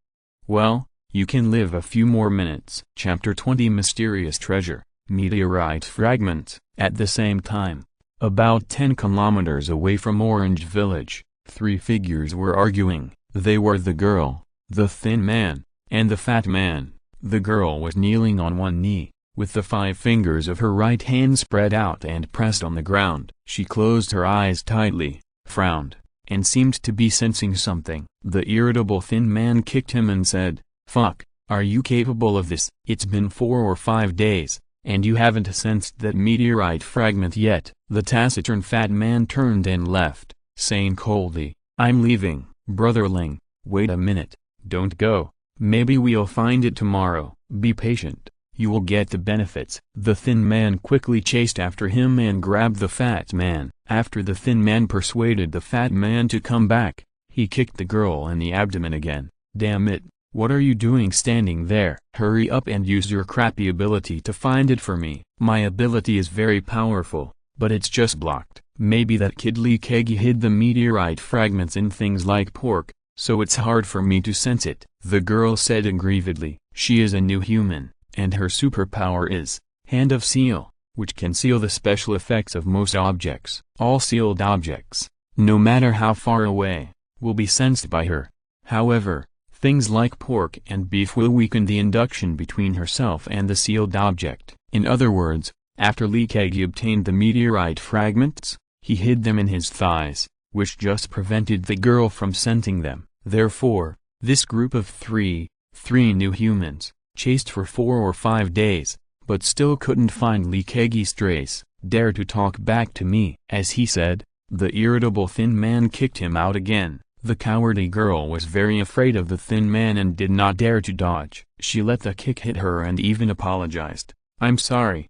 Well, you can live a few more minutes." Chapter 20 Mysterious Treasure, Meteorite Fragment. At the same time, about 10 kilometers away from Orange Village, 3 figures were arguing. They were the girl, the thin man, and the fat man. The girl was kneeling on one knee, with the 5 fingers of her right hand spread out and pressed on the ground. She closed her eyes tightly, frowned, and seemed to be sensing something. The irritable thin man kicked him and said, "Fuck, are you capable of this? It's been 4 or 5 days, and you haven't sensed that meteorite fragment yet." The taciturn fat man turned and left, saying coldly, "I'm leaving." "Brother Ling, wait a minute, don't go. Maybe we'll find it tomorrow. Be patient. You will get the benefits." The thin man quickly chased after him and grabbed the fat man. After the thin man persuaded the fat man to come back, he kicked the girl in the abdomen again. "Damn it, what are you doing standing there? Hurry up and use your crappy ability to find it for me." "My ability is very powerful, but it's just blocked." "Maybe that kid Lee Kagi hid the meteorite fragments in things like pork, so it's hard for me to sense it," the girl said aggrievedly. She is a new human, and her superpower is Hand of Seal, which can seal the special effects of most objects. All sealed objects, no matter how far away, will be sensed by her. However, things like pork and beef will weaken the induction between herself and the sealed object. In other words, after Lee Kagi obtained the meteorite fragments, he hid them in his thighs, which just prevented the girl from sensing them. Therefore, this group of three new humans, chased for 4 or 5 days, but still couldn't find Lee Kagi's trace. "Dare to talk back to me." As he said, the irritable thin man kicked him out again. The cowardly girl was very afraid of the thin man and did not dare to dodge. She let the kick hit her and even apologized. I'm sorry,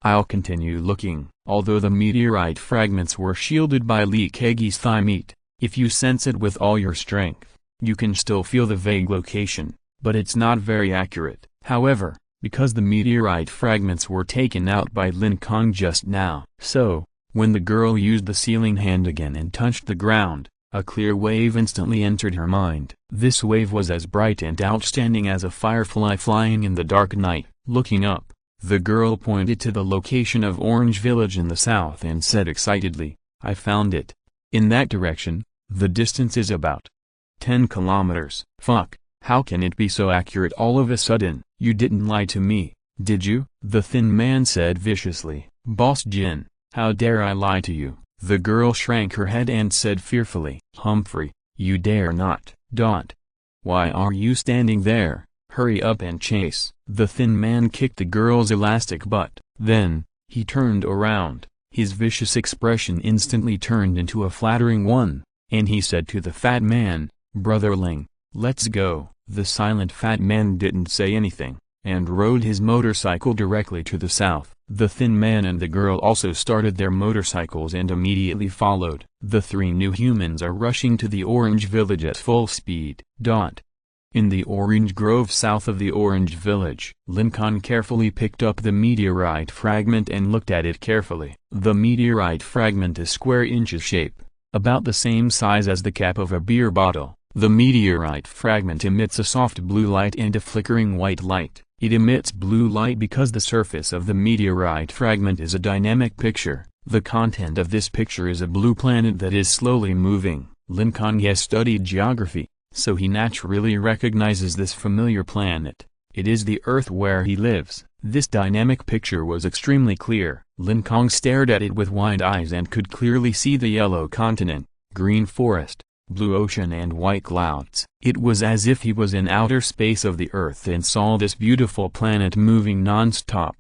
I'll continue looking." Although the meteorite fragments were shielded by Lee Kagi's thigh meat, if you sense it with all your strength, you can still feel the vague location, but it's not very accurate. However, because the meteorite fragments were taken out by Lin Kong just now, so When the girl used the sealing hand again and touched the ground, a clear wave instantly entered her mind. This wave was as bright and outstanding as a firefly flying in the dark night. Looking up, the girl pointed to the location of Orange Village in the south and said excitedly, "I found it. In that direction, the distance is about 10 kilometers. Fuck, how can it be so accurate all of a sudden?" "You didn't lie to me, did you?" the thin man said viciously. "Boss Jin, how dare I lie to you?" The girl shrank her head and said fearfully, "Humphrey, you dare not." "Why are you standing there? Hurry up and chase." The thin man kicked the girl's elastic butt. Then, he turned around, his vicious expression instantly turned into a flattering one, and he said to the fat man, "Brother Ling, let's go." The silent fat man didn't say anything, and rode his motorcycle directly to the south. The thin man and the girl also started their motorcycles and immediately followed. The three new humans are rushing to the Orange Village at full speed. In the orange grove south of the Orange Village, Lin Kong carefully picked up the meteorite fragment and looked at it carefully. The meteorite fragment is square inches shape, about the same size as the cap of a beer bottle. The meteorite fragment emits a soft blue light and a flickering white light. It emits blue light because the surface of the meteorite fragment is a dynamic picture. The content of this picture is a blue planet that is slowly moving. Lin Kong has studied geography, so he naturally recognizes this familiar planet. It is the Earth where he lives. This dynamic picture was extremely clear. Lin Kong stared at it with wide eyes and could clearly see the yellow continent, green forest, blue ocean and white clouds. It was as if he was in outer space of the Earth and saw this beautiful planet moving non-stop.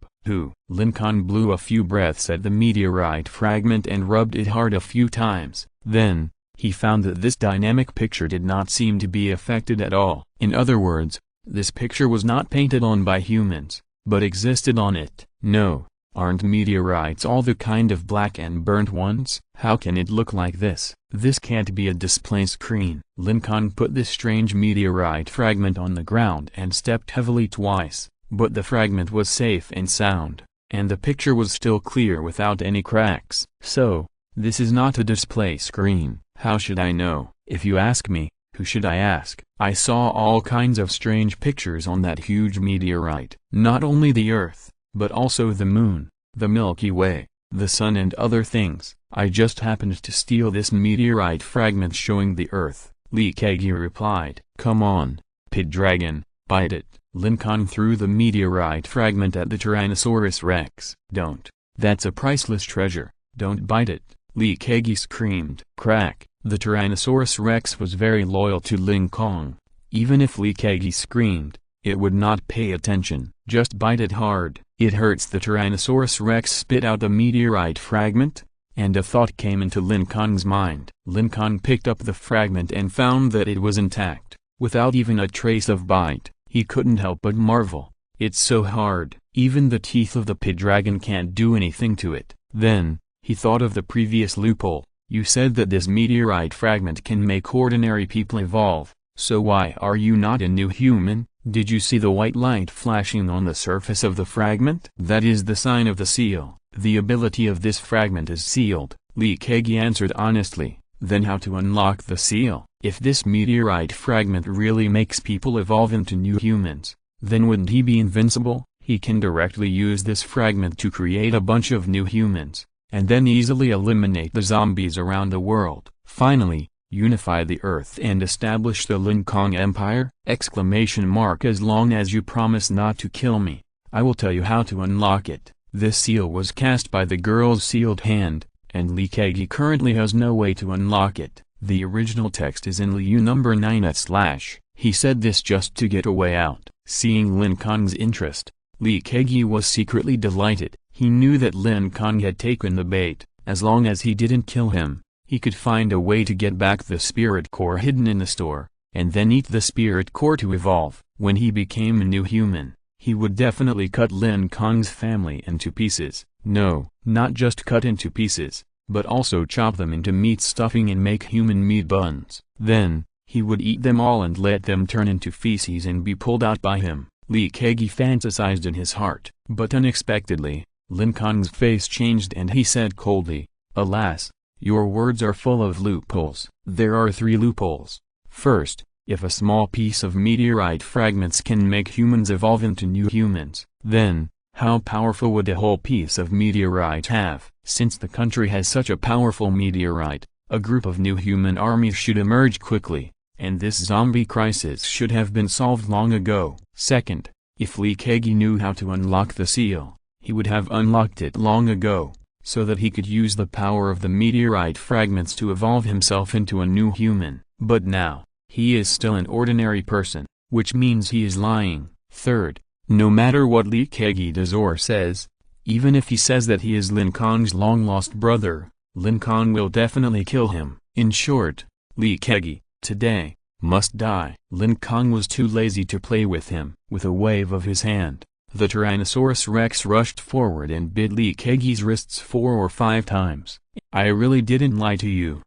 Lin Kong blew a few breaths at the meteorite fragment and rubbed it hard a few times. Then, he found that this dynamic picture did not seem to be affected at all. In other words, this picture was not painted on by humans, but existed on it. No, aren't meteorites all the kind of black and burnt ones? How can it look like this? This can't be a display screen. Lin Kong put this strange meteorite fragment on the ground and stepped heavily twice, but the fragment was safe and sound, and the picture was still clear without any cracks. So, this is not a display screen. How should I know? If you ask me, who should I ask? I saw all kinds of strange pictures on that huge meteorite. Not only the Earth, but also the Moon, the Milky Way, the Sun and other things. I just happened to steal this meteorite fragment showing the Earth. Li Kegi replied. "Come on, pit dragon, bite it." Lin Kong threw the meteorite fragment at the Tyrannosaurus Rex. "Don't. That's a priceless treasure. Don't bite it," Li Kegi screamed. Crack. The Tyrannosaurus Rex was very loyal to Lin Kong. Even if Li Kegi screamed, it would not pay attention. "Just bite it hard. It hurts." The Tyrannosaurus Rex spit out the meteorite fragment, and a thought came into Lin Kong's mind. Lin Kong picked up the fragment and found that it was intact, without even a trace of bite. He couldn't help but marvel. It's so hard. Even the teeth of the pit dragon can't do anything to it. Then, he thought of the previous loophole. You said that this meteorite fragment can make ordinary people evolve, so why are you not a new human? Did you see the white light flashing on the surface of the fragment? That is the sign of the seal. The ability of this fragment is sealed, Li Kegi answered honestly. Then how to unlock the seal? If this meteorite fragment really makes people evolve into new humans, then wouldn't he be invincible? He can directly use this fragment to create a bunch of new humans, and then easily eliminate the zombies around the world. Finally, unify the Earth and establish the Lin Kong Empire? As long as you promise not to kill me, I will tell you how to unlock it. This seal was cast by the girl's sealed hand, and Li Kegi currently has no way to unlock it. The original text is in Liu number 9/. He said this just to get a way out. Seeing Lin Kong's interest, Li Kegi was secretly delighted. He knew that Lin Kong had taken the bait. As long as he didn't kill him, he could find a way to get back the spirit core hidden in the store, and then eat the spirit core to evolve. When he became a new human, he would definitely cut Lin Kong's family into pieces. No, not just cut into pieces, but also chop them into meat stuffing and make human meat buns. Then, he would eat them all and let them turn into feces and be pulled out by him. Li Kegi fantasized in his heart. But unexpectedly, Lin Kong's face changed and he said coldly, Alas, your words are full of loopholes. There are 3 loopholes. First, if a small piece of meteorite fragments can make humans evolve into new humans, then, how powerful would a whole piece of meteorite have? Since the country has such a powerful meteorite, a group of new human armies should emerge quickly, and this zombie crisis should have been solved long ago. Second, if Lin Kong knew how to unlock the seal, he would have unlocked it long ago, so that he could use the power of the meteorite fragments to evolve himself into a new human. But now, he is still an ordinary person, which means he is lying. Third, no matter what Lin Kong does or says, even if he says that he is Lin Kong's long-lost brother, Lin Kong will definitely kill him. In short, Lin Kong, today, must die. Lin Kong was too lazy to play with him. With a wave of his hand, the Tyrannosaurus Rex rushed forward and bit Lin Kong's wrists 4 or 5 times. I really didn't lie to you.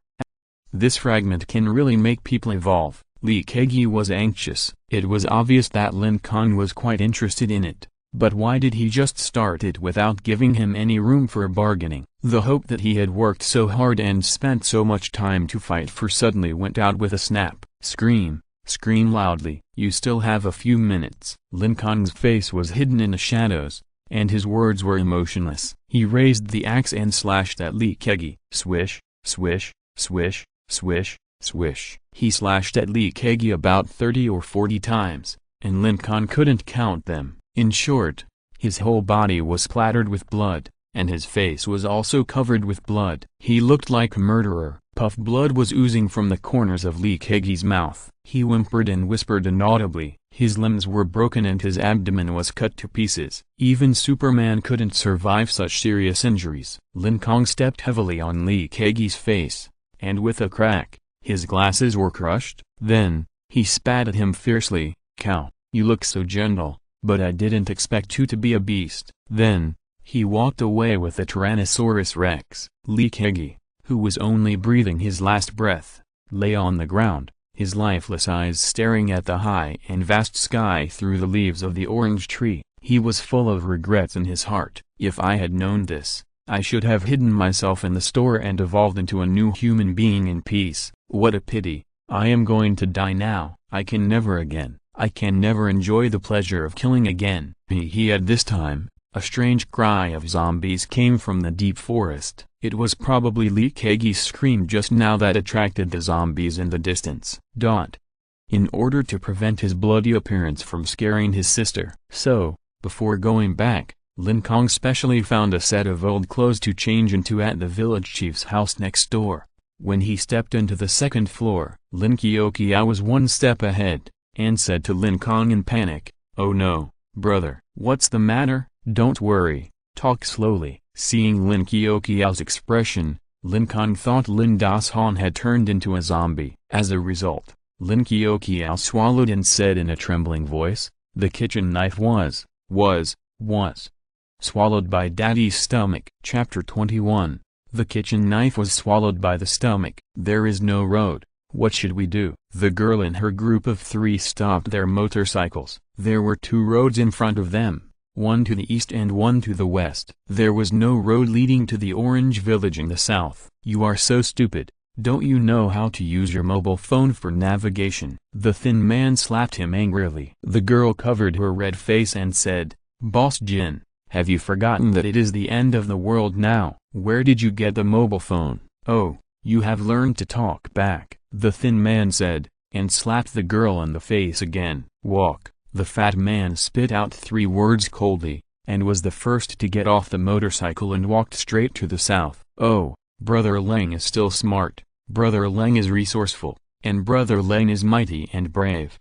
This fragment can really make people evolve. Lin Kong was anxious. It was obvious that Lin Kong was quite interested in it, but why did he just start it without giving him any room for bargaining? The hope that he had worked so hard and spent so much time to fight for suddenly went out with a snap. Scream, scream loudly. You still have a few minutes. Lin Kong's face was hidden in the shadows, and his words were emotionless. He raised the axe and slashed at Lin Kong. Swish, swish, swish, swish, swish. He slashed at Lin Kong about 30 or 40 times, and Lin Kong couldn't count them. In short, his whole body was splattered with blood, and his face was also covered with blood. He looked like a murderer. Puff blood was oozing from the corners of Lin Kong's mouth. He whimpered and whispered inaudibly. His limbs were broken and his abdomen was cut to pieces. Even Superman couldn't survive such serious injuries. Lin Kong stepped heavily on Lin Kong's face, and with a crack, his glasses were crushed. Then, he spat at him fiercely. Cow, you look so gentle, but I didn't expect you to be a beast. Then, he walked away with the Tyrannosaurus Rex. Lin Kong, who was only breathing his last breath, lay on the ground, his lifeless eyes staring at the high and vast sky through the leaves of the orange tree. He was full of regrets in his heart. If I had known this, I should have hidden myself in the store and evolved into a new human being in peace. What a pity. I am going to die now. I can never enjoy the pleasure of killing again. He at this time, a strange cry of zombies came from the deep forest. It was probably Lin Kong's scream just now that attracted the zombies in the distance. In order to prevent his bloody appearance from scaring his sister. So, before going back, Lin Kong specially found a set of old clothes to change into at the village chief's house next door. When he stepped into the second floor, Lin Kong was one step ahead, and said to Lin Kong in panic, "Oh no, brother, what's the matter? Don't worry, talk slowly." Seeing Lin Kong's expression, Lin Kong thought Lin Das Han had turned into a zombie. As a result, Lin Kong swallowed and said in a trembling voice, "The kitchen knife was swallowed by Daddy's stomach." Chapter 21. The kitchen knife was swallowed by the stomach. There is no road. What should we do? The girl and her group of 3 stopped their motorcycles. There were 2 roads in front of them, one to the east and one to the west. There was no road leading to the orange village in the south. "You are so stupid. Don't you know how to use your mobile phone for navigation?" The thin man slapped him angrily. The girl covered her red face and said, "Boss Jin, have you forgotten that it is the end of the world now? Where did you get the mobile phone?" "Oh, you have learned to talk back," the thin man said, and slapped the girl in the face again. "Walk." The fat man spit out 3 words coldly, and was the first to get off the motorcycle and walked straight to the south. "Oh, Brother Lang is still smart, Brother Lang is resourceful, and Brother Lang is mighty and brave.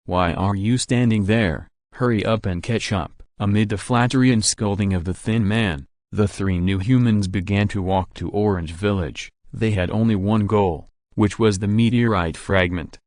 Why are you standing there? Hurry up and catch up." Amid the flattery and scolding of the thin man, the 3 new humans began to walk to Orange Village. They had only one goal, which was the meteorite fragment.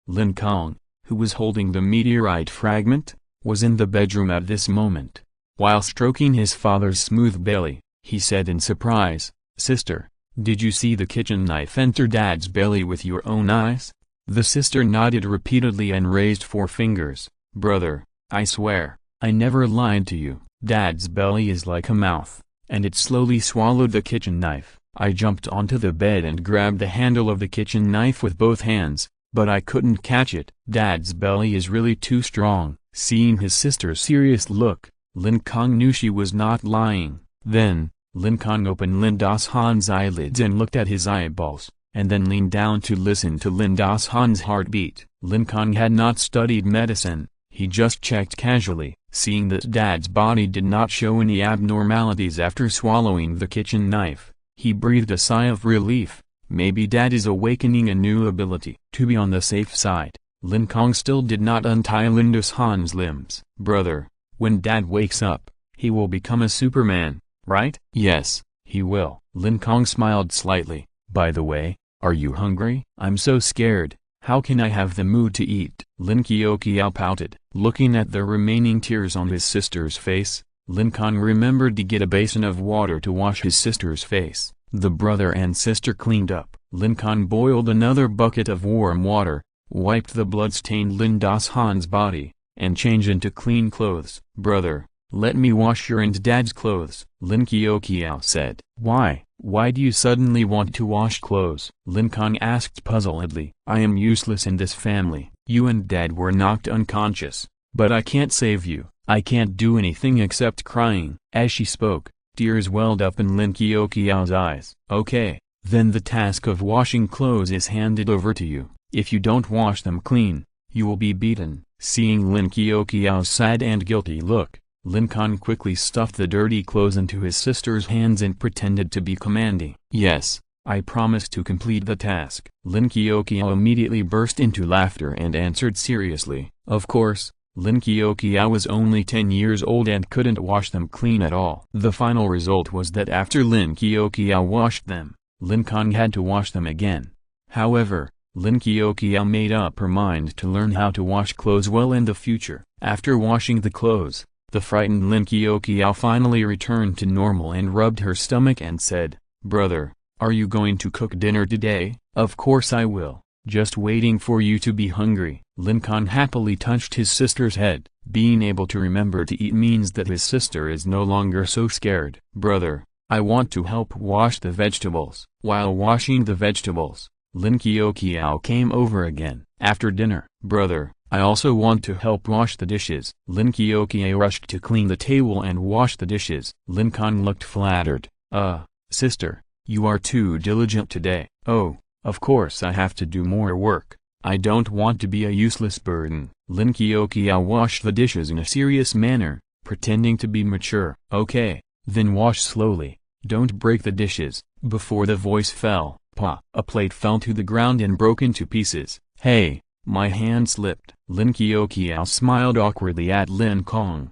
Lin Kong, who was holding the meteorite fragment, was in the bedroom at this moment. While stroking his father's smooth belly, he said in surprise, "Sister, did you see the kitchen knife enter Dad's belly with your own eyes?" The sister nodded repeatedly and raised 4 fingers. "Brother, I swear, I never lied to you. Dad's belly is like a mouth, and it slowly swallowed the kitchen knife. I jumped onto the bed and grabbed the handle of the kitchen knife with both hands, but I couldn't catch it. Dad's belly is really too strong. Seeing his sister's serious look, Lin Kong knew she was not lying. Then, Lin Kong opened Lin Das Han's eyelids and looked at his eyeballs, and then leaned down to listen to Lin Das Han's heartbeat. Lin Kong had not studied medicine, he just checked casually. Seeing that Dad's body did not show any abnormalities after swallowing the kitchen knife, he breathed a sigh of relief. Maybe Dad is awakening a new ability. To be on the safe side, Lin Kong still did not untie Lin Das Han's limbs. Brother, when Dad wakes up, he will become a Superman, right? Yes, he will. Lin Kong smiled slightly. By the way, are you hungry? I'm so scared. How can I have the mood to eat? Lin Kiao pouted. Looking at the remaining tears on his sister's face, Lin Kong remembered to get a basin of water to wash his sister's face. The brother and sister cleaned up. Lin Kong boiled another bucket of warm water, wiped the blood-stained Lin Das Han's body, and changed into clean clothes. Brother, let me wash your and Dad's clothes, Lin Kiao said. Why? Why do you suddenly want to wash clothes? Lin Kong asked puzzledly. I am useless in this family. You and Dad were knocked unconscious, but I can't save you. I can't do anything except crying. As she spoke, tears welled up in Lin Kiao's eyes. Okay, then the task of washing clothes is handed over to you. If you don't wash them clean, you will be beaten. Seeing Lin Kiao's sad and guilty look, Lin Kong quickly stuffed the dirty clothes into his sister's hands and pretended to be commanding. Yes, I promise to complete the task. Lin Kiao immediately burst into laughter and answered seriously. Of course, Lin Kiao was only 10 years old and couldn't wash them clean at all. The final result was that after Lin Kiao washed them, Lin Kong had to wash them again. However, Lin Kiao made up her mind to learn how to wash clothes well in the future. After washing the clothes, the frightened Lin Kiao finally returned to normal and rubbed her stomach and said, Brother, are you going to cook dinner today? Of course I will. Just waiting for you to be hungry. Lin Kong happily touched his sister's head. Being able to remember to eat means that his sister is no longer so scared. Brother, I want to help wash the vegetables. While washing the vegetables, Lin Kiao came over again. After dinner, brother, I also want to help wash the dishes. Lin Kiao rushed to clean the table and wash the dishes. Lin Kong looked flattered. Sister, you are too diligent today. Oh, of course I have to do more work. I don't want to be a useless burden. Lin Kiao washed the dishes in a serious manner, pretending to be mature. Okay, then wash slowly. Don't break the dishes. Before the voice fell, a plate fell to the ground and broke into pieces. Hey, my hand slipped. Lin Kiao smiled awkwardly at Lin Kong.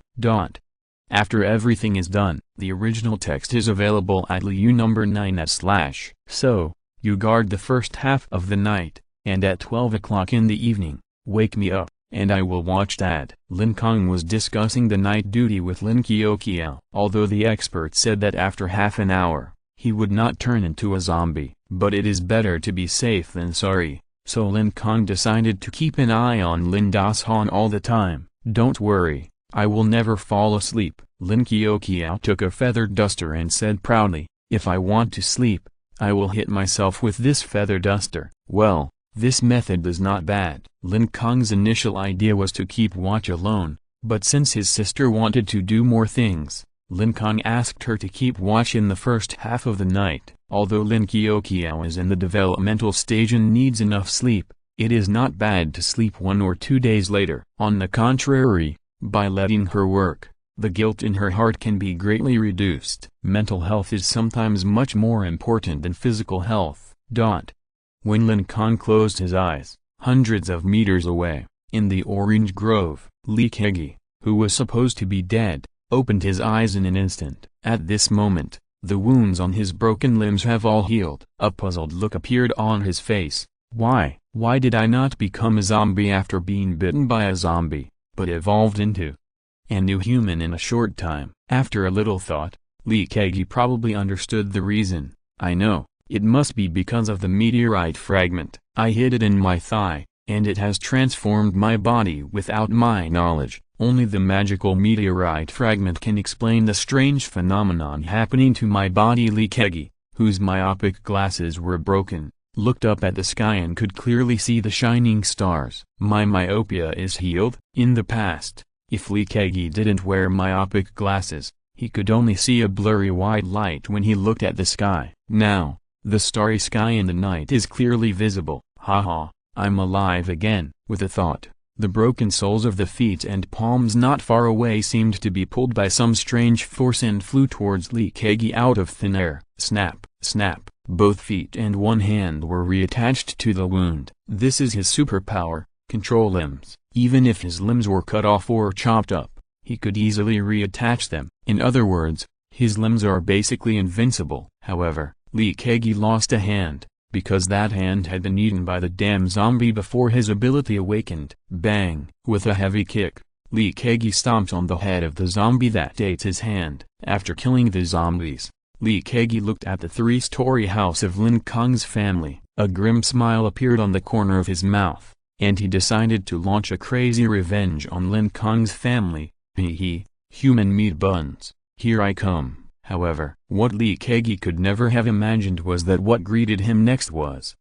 After everything is done, the original text is available at Liu number 9 / So, you guard the first half of the night, and at 12 o'clock in the evening, wake me up, and I will watch Dad. Lin Kong was discussing the night duty with Lin Kiao. Although the expert said that after half an hour, he would not turn into a zombie, but it is better to be safe than sorry, so Lin Kong decided to keep an eye on Lin Das Han all the time. Don't worry, I will never fall asleep. Lin Kiao took a feather duster and said proudly, if I want to sleep, I will hit myself with this feather duster. Well, this method is not bad. Lin Kong's initial idea was to keep watch alone, but since his sister wanted to do more things, Lin Kong asked her to keep watch in the first half of the night. Although Lin Kiao is in the developmental stage and needs enough sleep, it is not bad to sleep 1 or 2 days later. On the contrary, by letting her work, the guilt in her heart can be greatly reduced. Mental health is sometimes much more important than physical health. When Lin Kong closed his eyes, hundreds of meters away, in the orange grove, Li Kegi, who was supposed to be dead, opened his eyes in an instant. At this moment, the wounds on his broken limbs have all healed. A puzzled look appeared on his face. Why did I not become a zombie after being bitten by a zombie, but evolved into a new human in a short time? After a little thought, Li Kegi probably understood the reason. I know, it must be because of the meteorite fragment. I hid it in my thigh, and it has transformed my body without my knowledge. Only the magical meteorite fragment can explain the strange phenomenon happening to my body. Lee Kegi, whose myopic glasses were broken, looked up at the sky and could clearly see the shining stars. My myopia is healed. In the past, if Lee Kegi didn't wear myopic glasses, he could only see a blurry white light when he looked at the sky. Now, the starry sky in the night is clearly visible. Haha, I'm alive again. With a thought, the broken soles of the feet and palms not far away seemed to be pulled by some strange force and flew towards Lee Kegi out of thin air. Snap, snap, both feet and one hand were reattached to the wound. This is his superpower, control limbs. Even if his limbs were cut off or chopped up, he could easily reattach them. In other words, his limbs are basically invincible. However, Lee Kegi lost a hand, because that hand had been eaten by the damn zombie before his ability awakened. Bang! With a heavy kick, Lee Kegi stomped on the head of the zombie that ate his hand. After killing the zombies, Lee Kegi looked at the three-story house of Lin Kong's family. A grim smile appeared on the corner of his mouth, and he decided to launch a crazy revenge on Lin Kong's family. Hee, human meat buns, here I come. However, what Lee Kegi could never have imagined was that what greeted him next was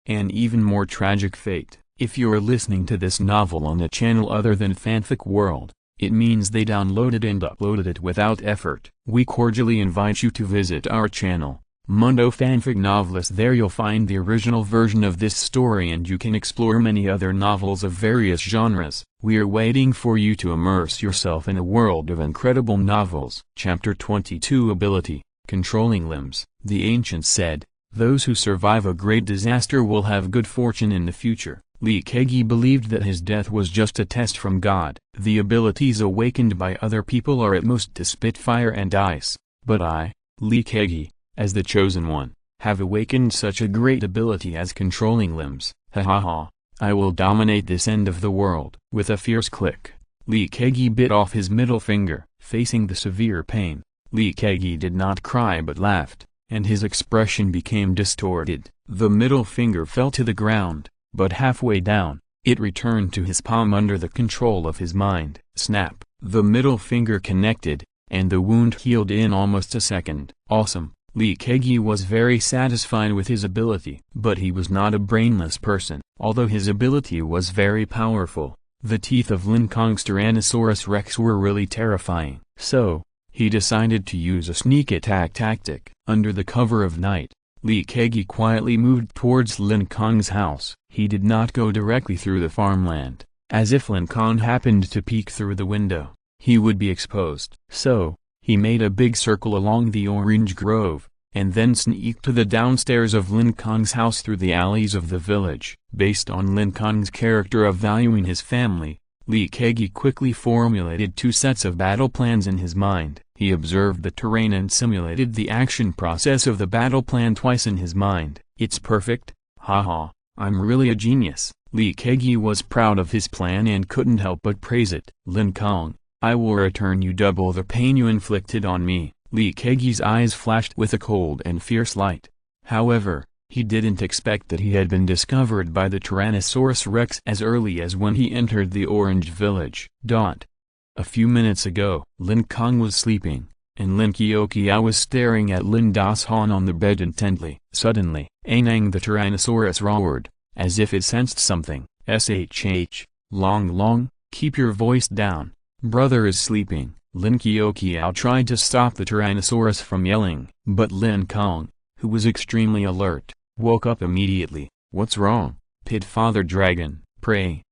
an even more tragic fate. If you're listening to this novel on a channel other than Fanfic World, it means they downloaded and uploaded it without effort. We cordially invite you to visit our channel, Mundo Fanfic Novelist. There you'll find the original version of this story and you can explore many other novels of various genres. We're waiting for you to immerse yourself in a world of incredible novels. Chapter 22 Ability, Controlling Limbs. The ancients said, those who survive a great disaster will have good fortune in the future. Lee Kegi believed that his death was just a test from God. The abilities awakened by other people are at most to spit fire and ice, but I, Lee Kegi, as the chosen one, have awakened such a great ability as controlling limbs. Ha ha ha. I will dominate this end of the world. With a fierce click, Lee Kegi bit off his middle finger. Facing the severe pain, Lee Kegi did not cry but laughed, and his expression became distorted. The middle finger fell to the ground, but halfway down, it returned to his palm under the control of his mind. Snap! The middle finger connected, and the wound healed in almost a second. Awesome! Lee Kegi was very satisfied with his ability. But he was not a brainless person. Although his ability was very powerful, the teeth of Lin Kong's Tyrannosaurus Rex were really terrifying. So, he decided to use a sneak attack tactic. Under the cover of night, Lee Kegi quietly moved towards Lin Kong's house. He did not go directly through the farmland, as if Lin Kong happened to peek through the window, he would be exposed. So, he made a big circle along the orange grove, and then sneaked to the downstairs of Lin Kong's house through the alleys of the village. Based on Lin Kong's character of valuing his family, Lee Kegi quickly formulated two sets of battle plans in his mind. He observed the terrain and simulated the action process of the battle plan twice in his mind. It's perfect, haha, I'm really a genius. Lee Kegi was proud of his plan and couldn't help but praise it. Lin Kong, I will return you double the pain you inflicted on me. Lee Kegi's eyes flashed with a cold and fierce light. However, he didn't expect that he had been discovered by the Tyrannosaurus Rex as early as when he entered the orange village. A few minutes ago, Lin Kong was sleeping, and Lin Kiokia was staring at Lin Das Han on the bed intently. Suddenly, Anang the Tyrannosaurus roared, as if it sensed something. SHH, Long, keep your voice down. Brother is sleeping. Lin Kiokia tried to stop the Tyrannosaurus from yelling, but Lin Kong, who was extremely alert, woke up immediately. What's wrong? Pit Father Dragon, pray.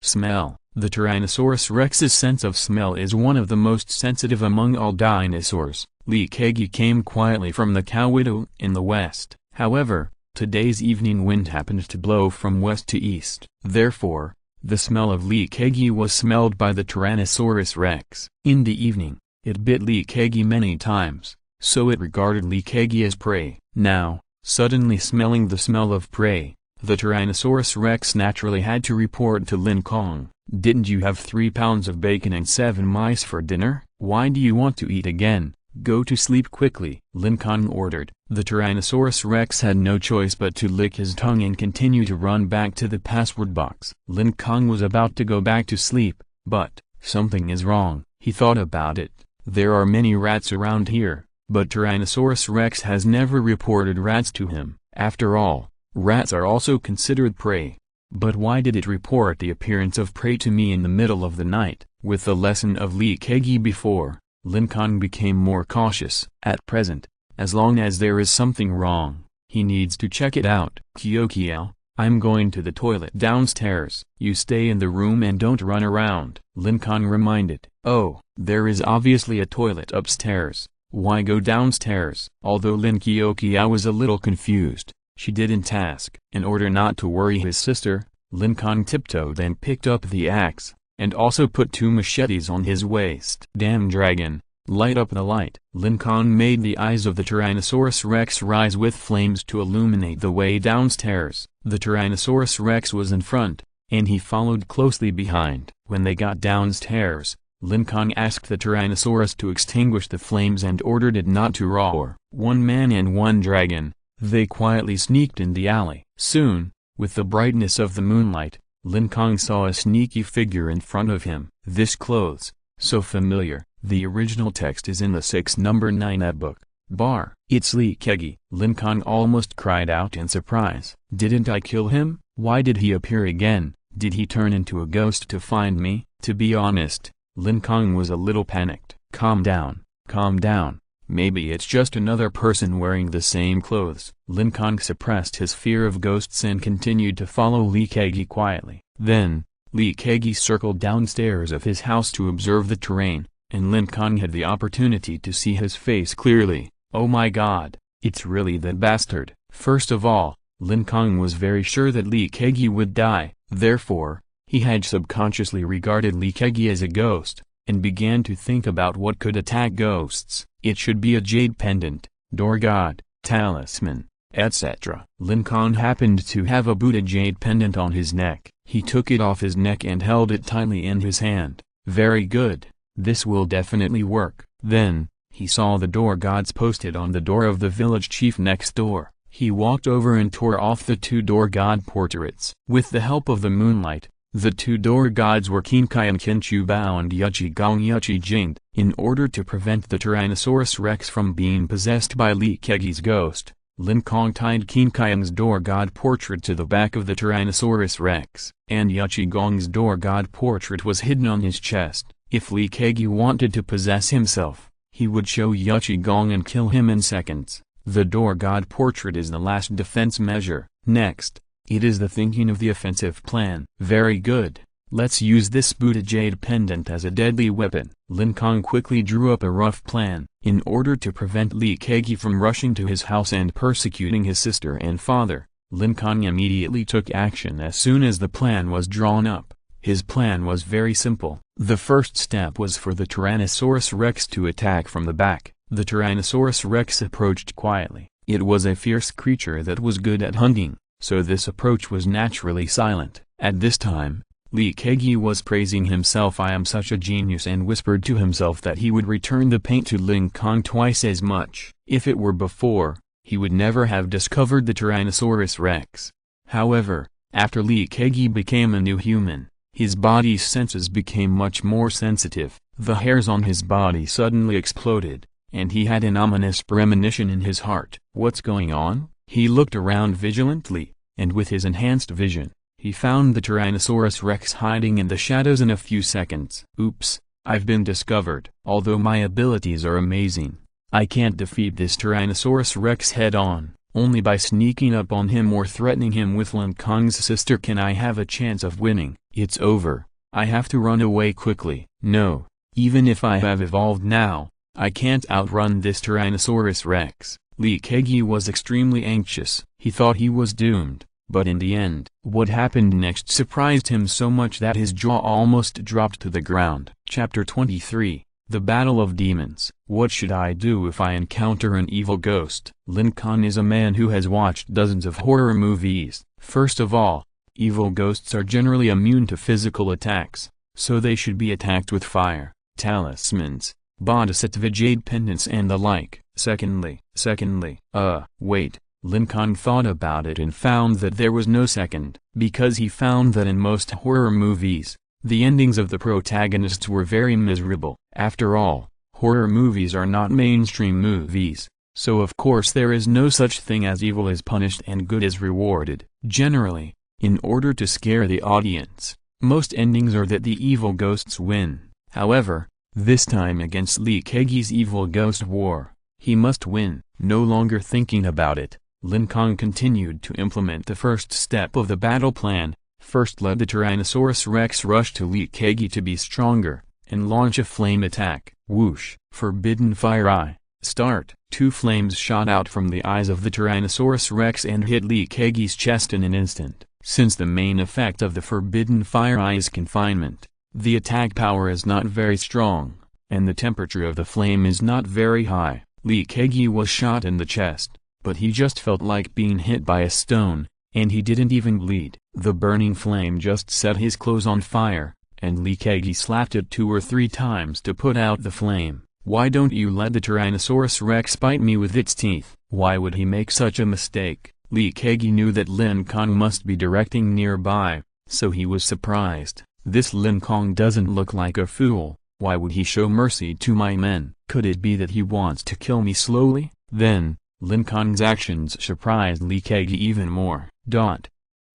Smell. The Tyrannosaurus Rex's sense of smell is one of the most sensitive among all dinosaurs. Lee Kegi came quietly from the cow widow in the west. However, today's evening wind happened to blow from west to east. Therefore, the smell of Lee Kegi was smelled by the Tyrannosaurus Rex. In the evening, it bit Lee Kegi many times, so it regarded Lee Kegi as prey. Now, suddenly smelling the smell of prey, the Tyrannosaurus Rex naturally had to report to Lin Kong. Didn't you have 3 pounds of bacon and 7 mice for dinner? Why do you want to eat again? Go to sleep quickly, Lin Kong ordered. The Tyrannosaurus Rex had no choice but to lick his tongue and continue to run back to the password box. Lin Kong was about to go back to sleep, but, Something is wrong. He thought about it. There are many rats around here, but Tyrannosaurus Rex has never reported rats to him. After all, rats are also considered prey. But why did it report the appearance of prey to me in the middle of the night? With the lesson of Lin Kong before, Lin Kong became more cautious. At present, as long as there is something wrong, he needs to check it out. Kyokiao, I'm going to the toilet downstairs. You stay in the room and don't run around, Lin Kong reminded. Oh, there is obviously a toilet upstairs. Why go downstairs? Although Lin Kyokiao was a little confused, she didn't ask. In order not to worry his sister, Lin Kong tiptoed and picked up the axe, and also put 2 machetes on his waist. Damn dragon, light up the light. Lin Kong made the eyes of the Tyrannosaurus Rex rise with flames to illuminate the way downstairs. The Tyrannosaurus Rex was in front, and he followed closely behind. When they got downstairs, Lin Kong asked the Tyrannosaurus to extinguish the flames and ordered it not to roar. 1 man and 1 dragon, they quietly sneaked in the alley. Soon, with the brightness of the moonlight, Lin Kong saw a sneaky figure in front of him. This clothes, so familiar. The original text is in the 6 number 9 ed book. Bar. It's Lin Kong. Lin Kong almost cried out in surprise. Didn't I kill him? Why did he appear again? Did he turn into a ghost to find me? To be honest, Lin Kong was a little panicked. Calm down, calm down. Maybe it's just another person wearing the same clothes. Lin Kong suppressed his fear of ghosts and continued to follow Lin Kong quietly. Then, Lin Kong circled downstairs of his house to observe the terrain, and Lin Kong had the opportunity to see his face clearly. Oh my god, it's really that bastard. First of all, Lin Kong was very sure that Lin Kong would die. Therefore, he had subconsciously regarded Lin Kong as a ghost, and began to think about what could attack ghosts. It should be a jade pendant, door god, talisman, etc. Lin Kong happened to have a Buddha jade pendant on his neck. He took it off his neck and held it tightly in his hand. Very good, this will definitely work. Then, he saw the door gods posted on the door of the village chief next door. He walked over and tore off the 2 door god portraits. With the help of the moonlight, the 2 door gods were Kinkai Kinchu Bao and Yuchi Gong Yuchi Jinged. In order to prevent the Tyrannosaurus Rex from being possessed by Lin Kong's ghost, Lin Kong tied Kinkai's door god portrait to the back of the Tyrannosaurus Rex, and Yuchi Gong's door god portrait was hidden on his chest. If Lin Kong wanted to possess himself, he would show Yuchi Gong and kill him in seconds. The door god portrait is the last defense measure. Next, it is the thinking of the offensive plan. Very good, let's use this Buddha jade pendant as a deadly weapon. Lin Kong quickly drew up a rough plan. In order to prevent Lin Kong from rushing to his house and persecuting his sister and father, Lin Kong immediately took action as soon as the plan was drawn up. His plan was very simple. The first step was for the Tyrannosaurus Rex to attack from the back. The Tyrannosaurus Rex approached quietly. It was a fierce creature that was good at hunting, so this approach was naturally silent. At this time, Lin Kong was praising himself. I am such a genius, and whispered to himself that he would return the paint to Lin Kong twice as much. If it were before, he would never have discovered the Tyrannosaurus Rex. However, after Lin Kong became a new human, his body's senses became much more sensitive. The hairs on his body suddenly exploded, and he had an ominous premonition in his heart. What's going on? He looked around vigilantly, and with his enhanced vision, he found the Tyrannosaurus Rex hiding in the shadows in a few seconds. Oops, I've been discovered. Although my abilities are amazing, I can't defeat this Tyrannosaurus Rex head-on. Only by sneaking up on him or threatening him with Lin Kong's sister can I have a chance of winning. It's over. I have to run away quickly. No, even if I have evolved now, I can't outrun this Tyrannosaurus Rex. Lin Kong was extremely anxious. He thought he was doomed, but in the end, what happened next surprised him so much that his jaw almost dropped to the ground. Chapter 23. The Battle of Demons. What should I do if I encounter an evil ghost? Lin Kong is a man who has watched dozens of horror movies. First of all, evil ghosts are generally immune to physical attacks, so they should be attacked with fire, talismans, bodhisattva jade pendants and the like. Secondly, wait, Lin Kong thought about it and found that there was no second, because he found that in most horror movies, The endings of the protagonists were very miserable. After all, horror movies are not mainstream movies, so of course there is no such thing as evil is punished and good is rewarded. Generally, in order to scare the audience, most endings are that the evil ghosts win. However, this time against Lee Kegi's evil ghost war, he must win. No longer thinking about it, Lin Kong continued to implement the first step of the battle plan. First, let the Tyrannosaurus Rex rush to Lee Kegi to be stronger, and launch a flame attack. Whoosh! Forbidden Fire Eye. Start. 2 flames shot out from the eyes of the Tyrannosaurus Rex and hit Lee Kegi's chest in an instant. Since the main effect of the Forbidden Fire Eye is confinement, the attack power is not very strong, and the temperature of the flame is not very high. Lee Kegi was shot in the chest, but he just felt like being hit by a stone, and he didn't even bleed. The burning flame just set his clothes on fire, and Lee Kegi slapped it 2 or 3 times to put out the flame. Why don't you let the Tyrannosaurus Rex bite me with its teeth? Why would he make such a mistake? Lee Kegi knew that Lin Kong must be directing nearby, so he was surprised. This Lin Kong doesn't look like a fool. Why would he show mercy to my men? Could it be that he wants to kill me slowly? Then, Lin Kong's actions surprised Lee Kegi even more.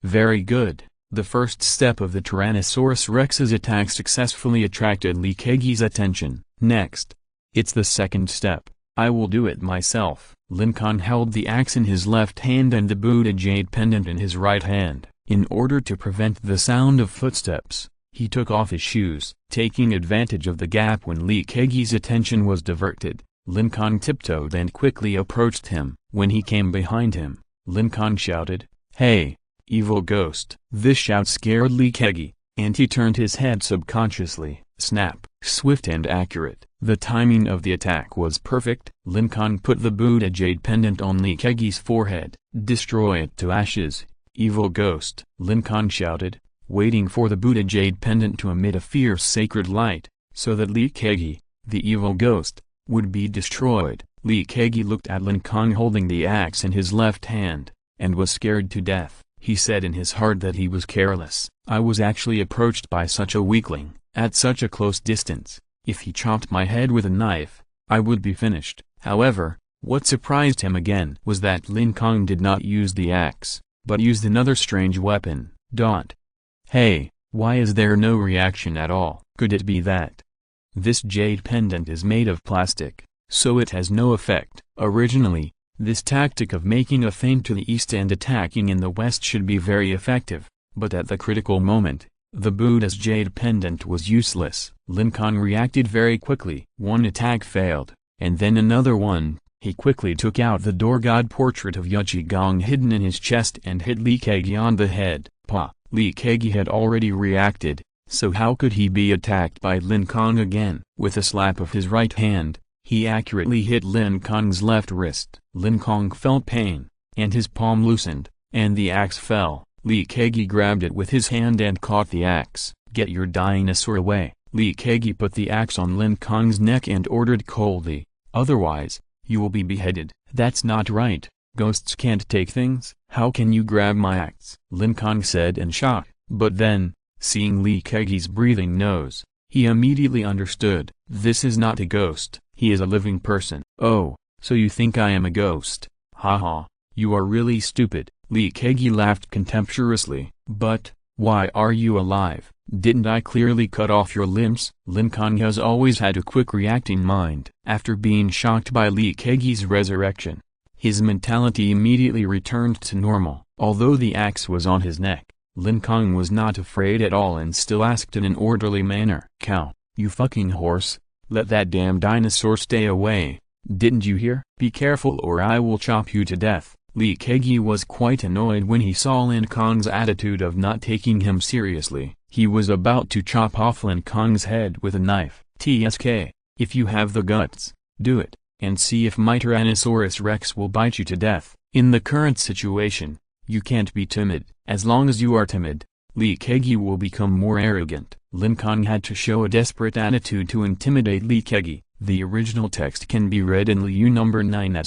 Very good. The first step of the Tyrannosaurus Rex's attack successfully attracted Lee Kegi's attention. Next, it's the second step. I will do it myself. Lin Kong held the axe in his left hand and the Buddha jade pendant in his right hand. In order to prevent the sound of footsteps, he took off his shoes. Taking advantage of the gap when Lee Kegi's attention was diverted, Lin Kong tiptoed and quickly approached him. When he came behind him, Lin Kong shouted, "Hey, evil ghost!" This shout scared Lee Kegi, and he turned his head subconsciously. Snap! Swift and accurate. The timing of the attack was perfect. Lin Kong put the Buddha jade pendant on Lee Kegi's forehead. "Destroy it to ashes, evil ghost!" Lin Kong shouted, waiting for the Buddha jade pendant to emit a fierce sacred light, so that Lee Kegi, the evil ghost, would be destroyed. Lee Kegi looked at Lin Kong holding the axe in his left hand, and was scared to death. He said in his heart that he was careless. I was actually approached by such a weakling, at such a close distance. If he chopped my head with a knife, I would be finished. However, what surprised him again was that Lin Kong did not use the axe, but used another strange weapon. Hey, why is there no reaction at all? Could it be that this jade pendant is made of plastic, so it has no effect? Originally, this tactic of making a feint to the east and attacking in the west should be very effective, but at the critical moment, the Buddha's jade pendant was useless. Lin Kong reacted very quickly. One attack failed, and then another one. He quickly took out the door god portrait of Yuchi Gong hidden in his chest and hit Lee Kegi on the head. Lee Kegi had already reacted, so how could he be attacked by Lin Kong again? With a slap of his right hand, he accurately hit Lin Kong's left wrist. Lin Kong felt pain, and his palm loosened, and the axe fell. Lee Kegi grabbed it with his hand and caught the axe. "Get your dinosaur away." Lee Kegi put the axe on Lin Kong's neck and ordered coldly, "Otherwise, you will be beheaded." "That's not right. Ghosts can't take things." "How can you grab my axe?" Lin Kong said in shock. But then, seeing Lee Kegi's breathing nose, he immediately understood. This is not a ghost, he is a living person. "Oh, so you think I am a ghost? Haha, you are really stupid." Lee Kegi laughed contemptuously. "But, why are you alive? Didn't I clearly cut off your limbs?" Lin Kong has always had a quick reacting mind. After being shocked by Lee Kegi's resurrection, his mentality immediately returned to normal. Although the axe was on his neck, Lin Kong was not afraid at all and still asked in an orderly manner, "Cow, you fucking horse, let that damn dinosaur stay away. Didn't you hear? Be careful or I will chop you to death." Lee Kegi was quite annoyed when he saw Lin Kong's attitude of not taking him seriously. He was about to chop off Lin Kong's head with a knife. "Tsk, if you have the guts, do it, and see if my Tyrannosaurus Rex will bite you to death." In the current situation, you can't be timid. As long as you are timid, Lee Kegi will become more arrogant. Lin Kong had to show a desperate attitude to intimidate Lee Kegi. The original text can be read in Liu number 9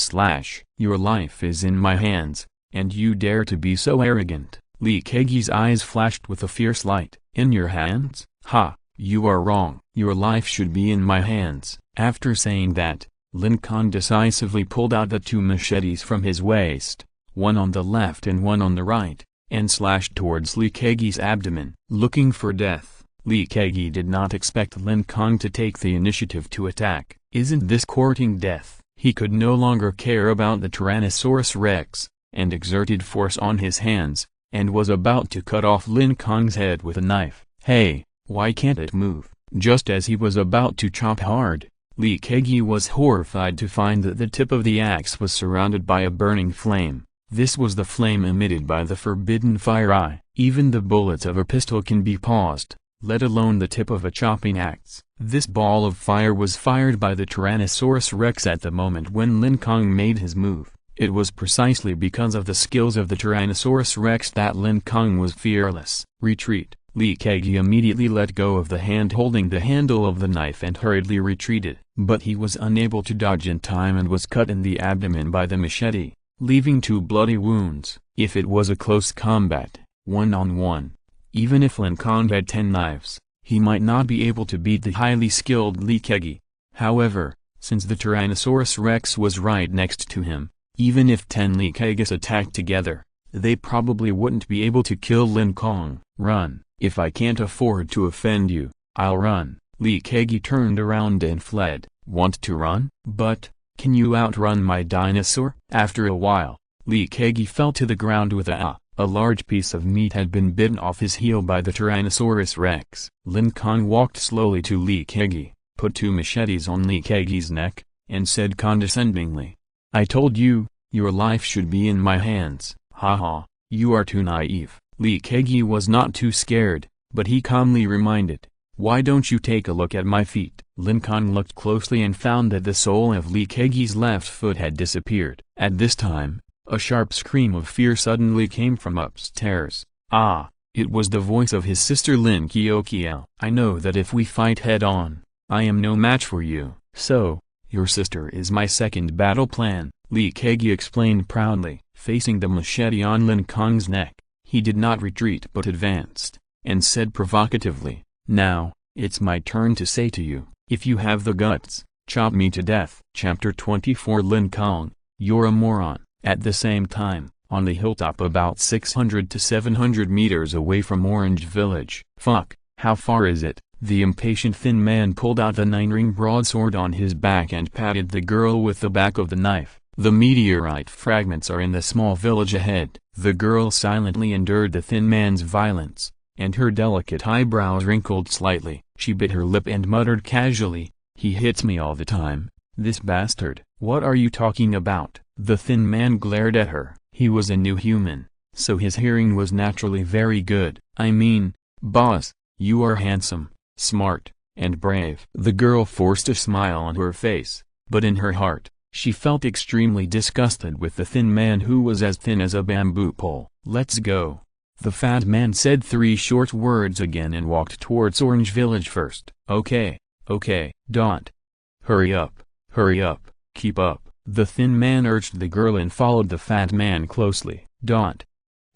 / "Your life is in my hands, and you dare to be so arrogant." Lee Kegi's eyes flashed with a fierce light. "In your hands? Ha, you are wrong. Your life should be in my hands. After saying that, Lin Kong decisively pulled out the two machetes from his waist, one on the left and one on the right, and slashed towards Li Keqi's abdomen. Looking for death, Li Keqi did not expect Lin Kong to take the initiative to attack. Isn't this courting death? He could no longer care about the Tyrannosaurus Rex, and exerted force on his hands, and was about to cut off Lin Kong's head with a knife. Hey, why can't it move? Just as he was about to chop hard, Li Keqi was horrified to find that the tip of the axe was surrounded by a burning flame. This was the flame emitted by the forbidden fire eye. Even the bullets of a pistol can be paused, let alone the tip of a chopping axe. This ball of fire was fired by the Tyrannosaurus Rex at the moment when Lin Kong made his move. It was precisely because of the skills of the Tyrannosaurus Rex that Lin Kong was fearless. Retreat. Li Keqi immediately let go of the hand holding the handle of the knife and hurriedly retreated. But he was unable to dodge in time and was cut in the abdomen by the machete, leaving 2 bloody wounds. If it was a close combat, one-on-one, even if Lin Kong had 10 knives, he might not be able to beat the highly skilled Li Keqi. However, since the Tyrannosaurus Rex was right next to him, even if 10 Li Keqis attacked together, they probably wouldn't be able to kill Lin Kong. Run. If I can't afford to offend you, I'll run. Li Keqi turned around and fled. Want to run? But, can you outrun my dinosaur? After a while, Li Keqi fell to the ground with a large piece of meat had been bitten off his heel by the Tyrannosaurus Rex. Lin Kong walked slowly to Li Keqi, put 2 machetes on Li Keqi's neck, and said condescendingly, I told you, your life should be in my hands. Haha, you are too naive. Li Keqi was not too scared, but he calmly reminded, why don't you take a look at my feet? Lin Kong looked closely and found that the sole of Li Keqi's left foot had disappeared. At this time, a sharp scream of fear suddenly came from upstairs. Ah, it was the voice of his sister Lin Kong. I know that if we fight head-on, I am no match for you. So, your sister is my second battle plan, Li Keqi explained proudly. Facing the machete on Lin Kong's neck, he did not retreat but advanced, and said provocatively, now, it's my turn to say to you, if you have the guts, chop me to death. Chapter 24 Lin Kong, you're a moron. At the same time, on the hilltop about 600 to 700 meters away from Orange Village. Fuck, how far is it? The impatient thin man pulled out the 9-ring broadsword on his back and patted the girl with the back of the knife. The meteorite fragments are in the small village ahead. The girl silently endured the thin man's violence, and her delicate eyebrows wrinkled slightly. She bit her lip and muttered casually, he hits me all the time, this bastard. What are you talking about? The thin man glared at her. He was a new human, so his hearing was naturally very good. I mean, boss, you are handsome, smart, and brave. The girl forced a smile on her face, but in her heart, she felt extremely disgusted with the thin man who was as thin as a bamboo pole. Let's go. The fat man said 3 short words again and walked towards Orange Village first. Okay. Hurry up, keep up. The thin man urged the girl and followed the fat man closely.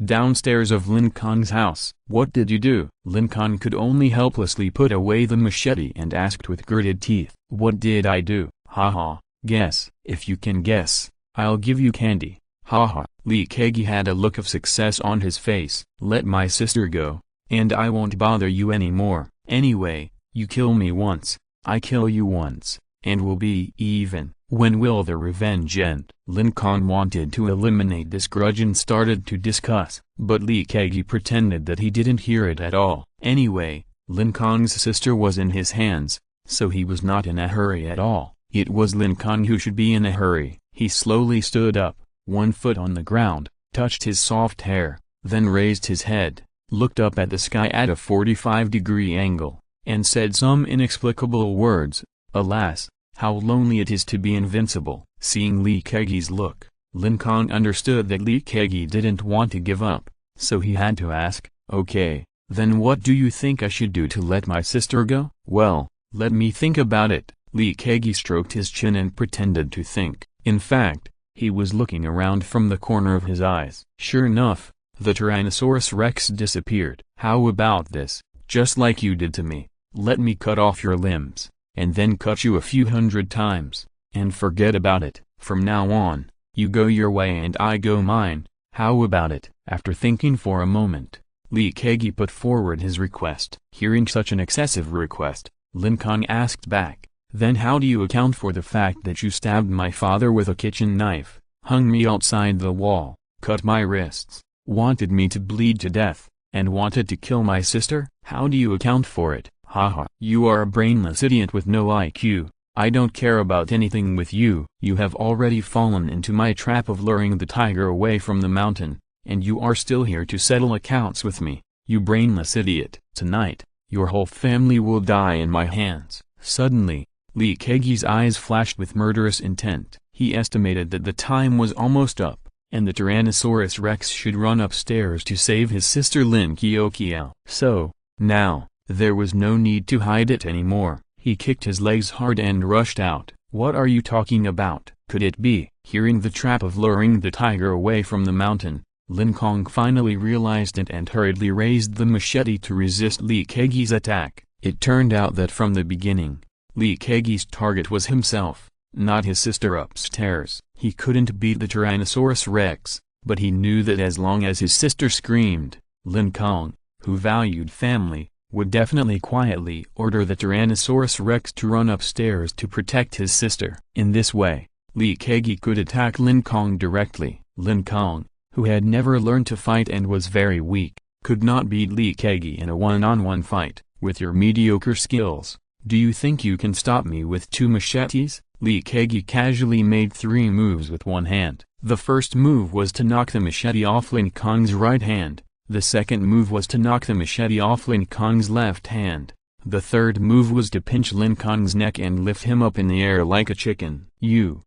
Downstairs of Lin Kong's house. What did you do? Lin Kong could only helplessly put away the machete and asked with gritted teeth. What did I do? Haha. Guess. If you can guess, I'll give you candy. Haha. Li Keqi had a look of success on his face. Let my sister go, and I won't bother you anymore. Anyway, you kill me once, I kill you once, and we'll be even. When will the revenge end? Lin Kong wanted to eliminate this grudge and started to discuss, but Li Keqi pretended that he didn't hear it at all. Anyway, Lin Kong's sister was in his hands, so he was not in a hurry at all. It was Lin Kong who should be in a hurry. He slowly stood up, 1 foot on the ground, touched his soft hair, then raised his head, looked up at the sky at a 45-degree angle, and said some inexplicable words. Alas, how lonely it is to be invincible. Seeing Li Keqi's look, Lin Kong understood that Li Keqi didn't want to give up, so he had to ask, okay, then what do you think I should do to let my sister go? Well, let me think about it. Li Keqi stroked his chin and pretended to think. In fact, he was looking around from the corner of his eyes. Sure enough, the Tyrannosaurus Rex disappeared. How about this? just like you did to me. Let me cut off your limbs, and then cut you a few hundred times, and forget about it. From now on, you go your way and I go mine. How about it?" After thinking for a moment, Li Kegi put forward his request. Hearing such an excessive request, Lin Kong asked back, "Then how do you account for the fact that you stabbed my father with a kitchen knife, hung me outside the wall, cut my wrists, wanted me to bleed to death, and wanted to kill my sister? How do you account for it? Haha. You are a brainless idiot with no IQ. I don't care about anything with you. You have already fallen into my trap of luring the tiger away from the mountain, and you are still here to settle accounts with me, you brainless idiot. Tonight, your whole family will die in my hands." Suddenly, Li Kegi's eyes flashed with murderous intent. He estimated that the time was almost up, and the Tyrannosaurus Rex should run upstairs to save his sister Lin Kiokiao. So, now, there was no need to hide it anymore. He kicked his legs hard and rushed out. "What are you talking about? Could it be?" Hearing the trap of luring the tiger away from the mountain, Lin Kong finally realized it and hurriedly raised the machete to resist Li Kegi's attack. It turned out that from the beginning, Li Kegi's target was himself, not his sister upstairs. He couldn't beat the Tyrannosaurus Rex, but he knew that as long as his sister screamed, Lin Kong, who valued family, would definitely quietly order the Tyrannosaurus Rex to run upstairs to protect his sister. In this way, Li Kegi could attack Lin Kong directly. Lin Kong, who had never learned to fight and was very weak, could not beat Li Kegi in a one-on-one fight. "With your mediocre skills, do you think you can stop me with 2 machetes?" Li Kegi casually made 3 moves with one hand. The first move was to knock the machete off Lin Kong's right hand. The second move was to knock the machete off Lin Kong's left hand. The third move was to pinch Lin Kong's neck and lift him up in the air like a chicken. You.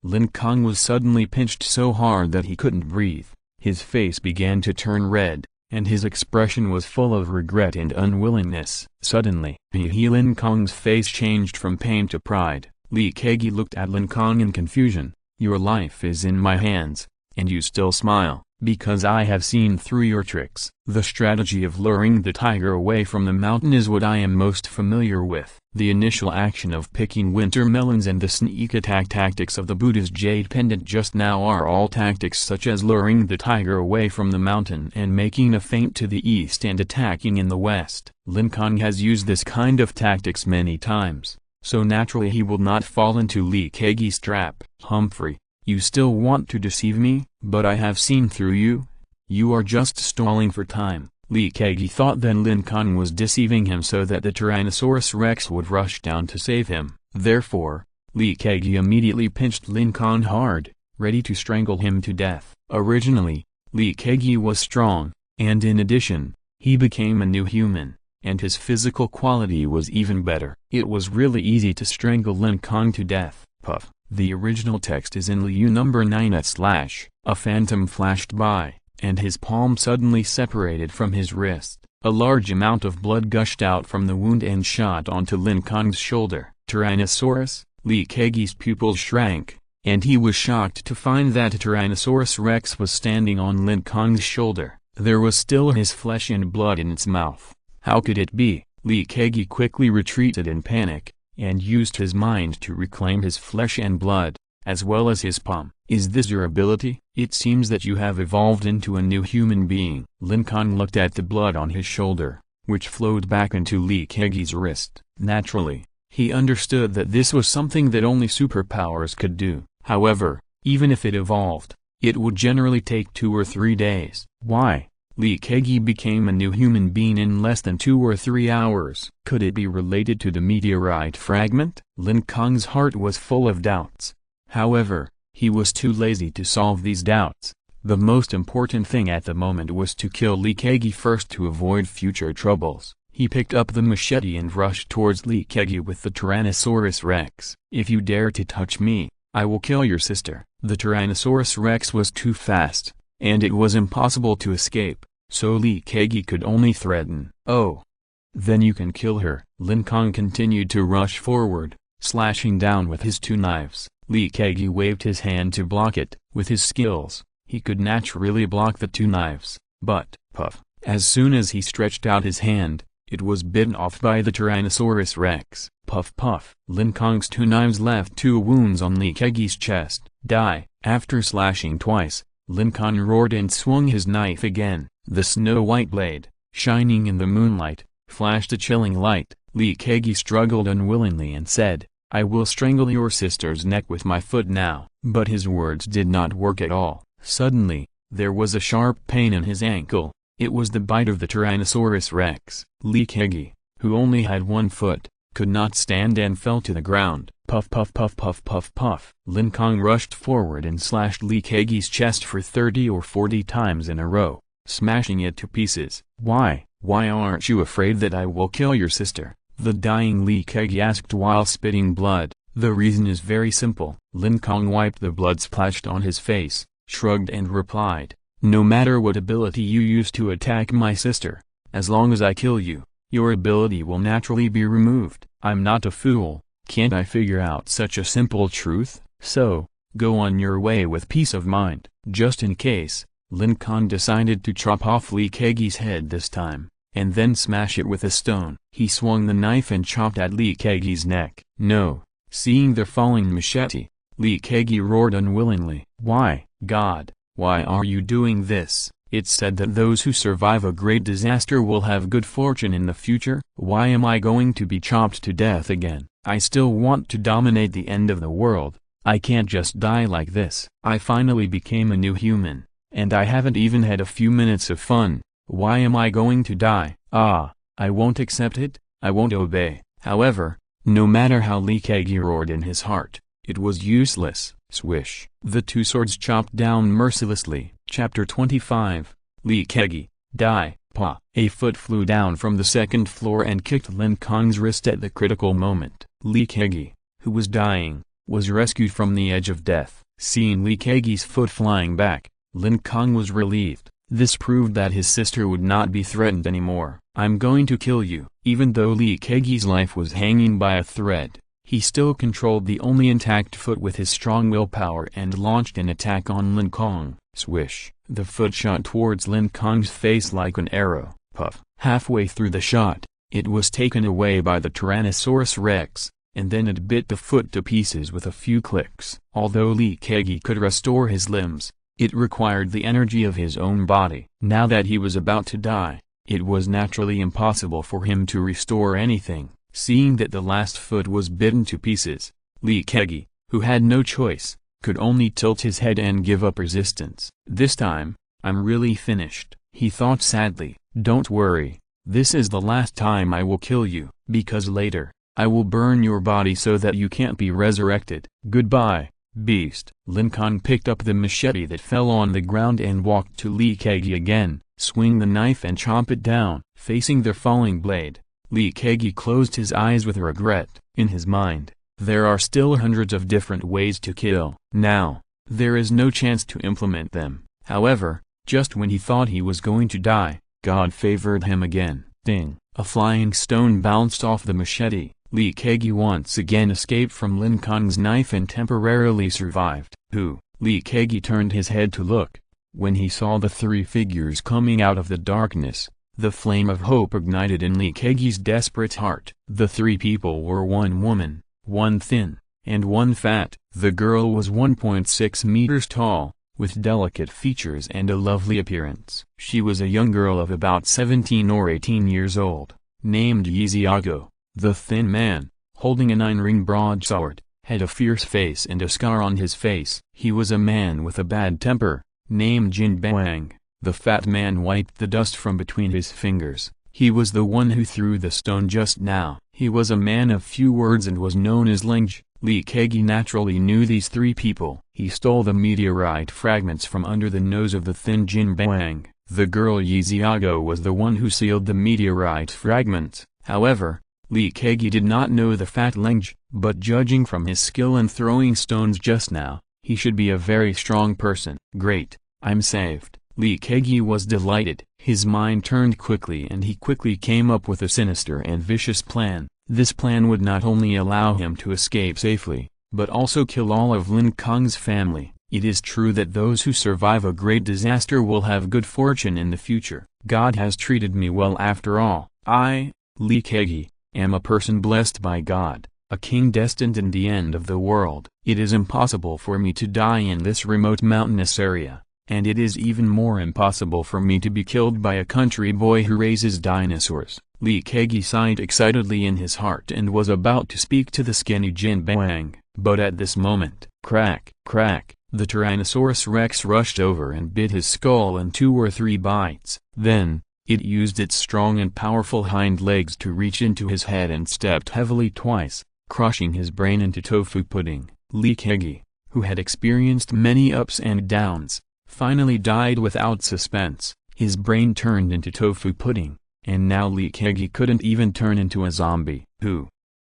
Lin Kong was suddenly pinched so hard that he couldn't breathe. His face began to turn red, and his expression was full of regret and unwillingness. Suddenly, Lin Kong's face changed from pain to pride. Li Kegi looked at Lin Kong in confusion. "Your life is in my hands, and you still smile, because I have seen through your tricks. The strategy of luring the tiger away from the mountain is what I am most familiar with. The initial action of picking winter melons and the sneak attack tactics of the Buddha's jade pendant just now are all tactics such as luring the tiger away from the mountain and making a feint to the east and attacking in the west. Lin Kong has used this kind of tactics many times, so naturally he will not fall into Li Kegi's trap." "Humphrey, you still want to deceive me? But I have seen through you. You are just stalling for time." Li Kegi thought then Lin Kong was deceiving him so that the Tyrannosaurus Rex would rush down to save him. Therefore, Li Kegi immediately pinched Lin Kong hard, ready to strangle him to death. Originally, Li Kegi was strong, and in addition, he became a new human, and his physical quality was even better. It was really easy to strangle Lin Kong to death. Puff. The original text is in Liu number 9/. A phantom flashed by, and his palm suddenly separated from his wrist. A large amount of blood gushed out from the wound and shot onto Lin Kong's shoulder. Tyrannosaurus, Li Kegi's pupils shrank, and he was shocked to find that a Tyrannosaurus Rex was standing on Lin Kong's shoulder. There was still his flesh and blood in its mouth. How could it be? Li Kegi quickly retreated in panic, and used his mind to reclaim his flesh and blood, as well as his palm. "Is this your ability? It seems that you have evolved into a new human being." Lin Kong looked at the blood on his shoulder, which flowed back into Li Kegi's wrist. Naturally, he understood that this was something that only superpowers could do. However, even if it evolved, it would generally take 2 or 3 days. Why? Li Kegi became a new human being in less than 2 or 3 hours. Could it be related to the meteorite fragment? Lin Kong's heart was full of doubts. However, he was too lazy to solve these doubts. The most important thing at the moment was to kill Li Kegi first to avoid future troubles. He picked up the machete and rushed towards Li Kegi with the Tyrannosaurus Rex. "If you dare to touch me, I will kill your sister." The Tyrannosaurus Rex was too fast, and it was impossible to escape, so Li Kegi could only threaten. "Oh, then you can kill her." Lin Kong continued to rush forward, slashing down with his 2 knives. Li Kegi waved his hand to block it. With his skills, he could naturally block the 2 knives, but, puff, as soon as he stretched out his hand, It was bitten off by the Tyrannosaurus rex. Puff puff. Lin Kong's two knives left two wounds on Li Kegi's chest. Die. After slashing twice, Lin Kong roared and swung his knife again. The snow-white blade, shining in the moonlight, flashed a chilling light. Li Kegi struggled unwillingly and said, "I will strangle your sister's neck with my foot now." But his words did not work at all. Suddenly, there was a sharp pain in his ankle. It was the bite of the Tyrannosaurus rex. Li Kegi, who only had one foot, could not stand and fell to the ground. Puff puff puff puff puff puff. Lin Kong rushed forward and slashed Li Kegi's chest for 30 or 40 times in a row, smashing it to pieces. Why aren't you afraid that I will kill your sister?" the dying Li Kegi asked while spitting blood. "The reason is very simple." Lin Kong wiped the blood splashed on his face, shrugged and replied, "No matter what ability you use to attack my sister, as long as I kill you, your ability will naturally be removed. I'm not a fool, can't I figure out such a simple truth? So, go on your way with peace of mind." Just in case, Lin Kong decided to chop off Li Kegi's head this time, and then smash it with a stone. He swung the knife and chopped at Li Kegi's neck. "No!" Seeing the falling machete, Li Kegi roared unwillingly. "Why, God, why are you doing this? It's said that those who survive a great disaster will have good fortune in the future. Why am I going to be chopped to death again? I still want to dominate the end of the world. I can't just die like this. I finally became a new human, and I haven't even had a few minutes of fun. Why am I going to die? I won't accept it, I won't obey." However, no matter how Li Kegi roared in his heart, it was useless. Swish. The two swords chopped down mercilessly. Chapter 25. Li Kegi, die. Pa. A foot flew down from the second floor and kicked Lin Kong's wrist at the critical moment. Li Kegi, who was dying, was rescued from the edge of death. Seeing Li Kegi's foot flying back, Lin Kong was relieved. This proved that his sister would not be threatened anymore. "I'm going to kill you." Even though Li Kegi's life was hanging by a thread, he still controlled the only intact foot with his strong willpower and launched an attack on Lin Kong. Swish. The foot shot towards Lin Kong's face like an arrow. Puff. Halfway through the shot, it was taken away by the Tyrannosaurus rex, and then it bit the foot to pieces with a few clicks. Although Li Kegi could restore his limbs, it required the energy of his own body. Now that he was about to die, it was naturally impossible for him to restore anything. Seeing that the last foot was bitten to pieces, Li Kegi, who had no choice, could only tilt his head and give up resistance. "This time, I'm really finished," he thought sadly. "Don't worry, this is the last time I will kill you, because later, I will burn your body so that you can't be resurrected. Goodbye, beast." Lin Kong picked up the machete that fell on the ground and walked to Li Kegi again, swing the knife and chop it down. Facing the falling blade, Li Kegi closed his eyes with regret. In his mind, there are still hundreds of different ways to kill. Now, there is no chance to implement them. However, just when he thought he was going to die, God favored him again. Ding! A flying stone bounced off the machete. Li Kegi once again escaped from Lin Kong's knife and temporarily survived. Who? Li Kegi turned his head to look. When he saw the three figures coming out of the darkness, the flame of hope ignited in Li Kegi's desperate heart. The three people were one woman, one thin, and one fat. The girl was 1.6 meters tall, with delicate features and a lovely appearance. She was a young girl of about 17 or 18 years old, named Yiziago. The thin man, holding a 9-ring broadsword, had a fierce face and a scar on his face. He was a man with a bad temper, named Jin Bang. The fat man wiped the dust from between his fingers. He was the one who threw the stone just now. He was a man of few words and was known as Linj. Li Kegi naturally knew these three people. He stole the meteorite fragments from under the nose of the thin Jin Bang. The girl Yiziago was the one who sealed the meteorite fragments. However, Li Kegi did not know the fat Linj, but judging from his skill in throwing stones just now, he should be a very strong person. Great, I'm saved. Li Kegi was delighted. His mind turned quickly and he quickly came up with a sinister and vicious plan. This plan would not only allow him to escape safely, but also kill all of Lin Kong's family. It is true that those who survive a great disaster will have good fortune in the future. God has treated me well after all. I, Lee Kegi, am a person blessed by God, a king destined in the end of the world. It is impossible for me to die in this remote mountainous area, and it is even more impossible for me to be killed by a country boy who raises dinosaurs. Lee Kegi sighed excitedly in his heart and was about to speak to the skinny Jin Bang, but at this moment, crack, crack, the Tyrannosaurus Rex rushed over and bit his skull in 2 or 3 bites. Then, it used its strong and powerful hind legs to reach into his head and stepped heavily twice, crushing his brain into tofu pudding. Lee Kegi, who had experienced many ups and downs, finally died without suspense. His brain turned into tofu pudding, and now Lee Kegi couldn't even turn into a zombie. Who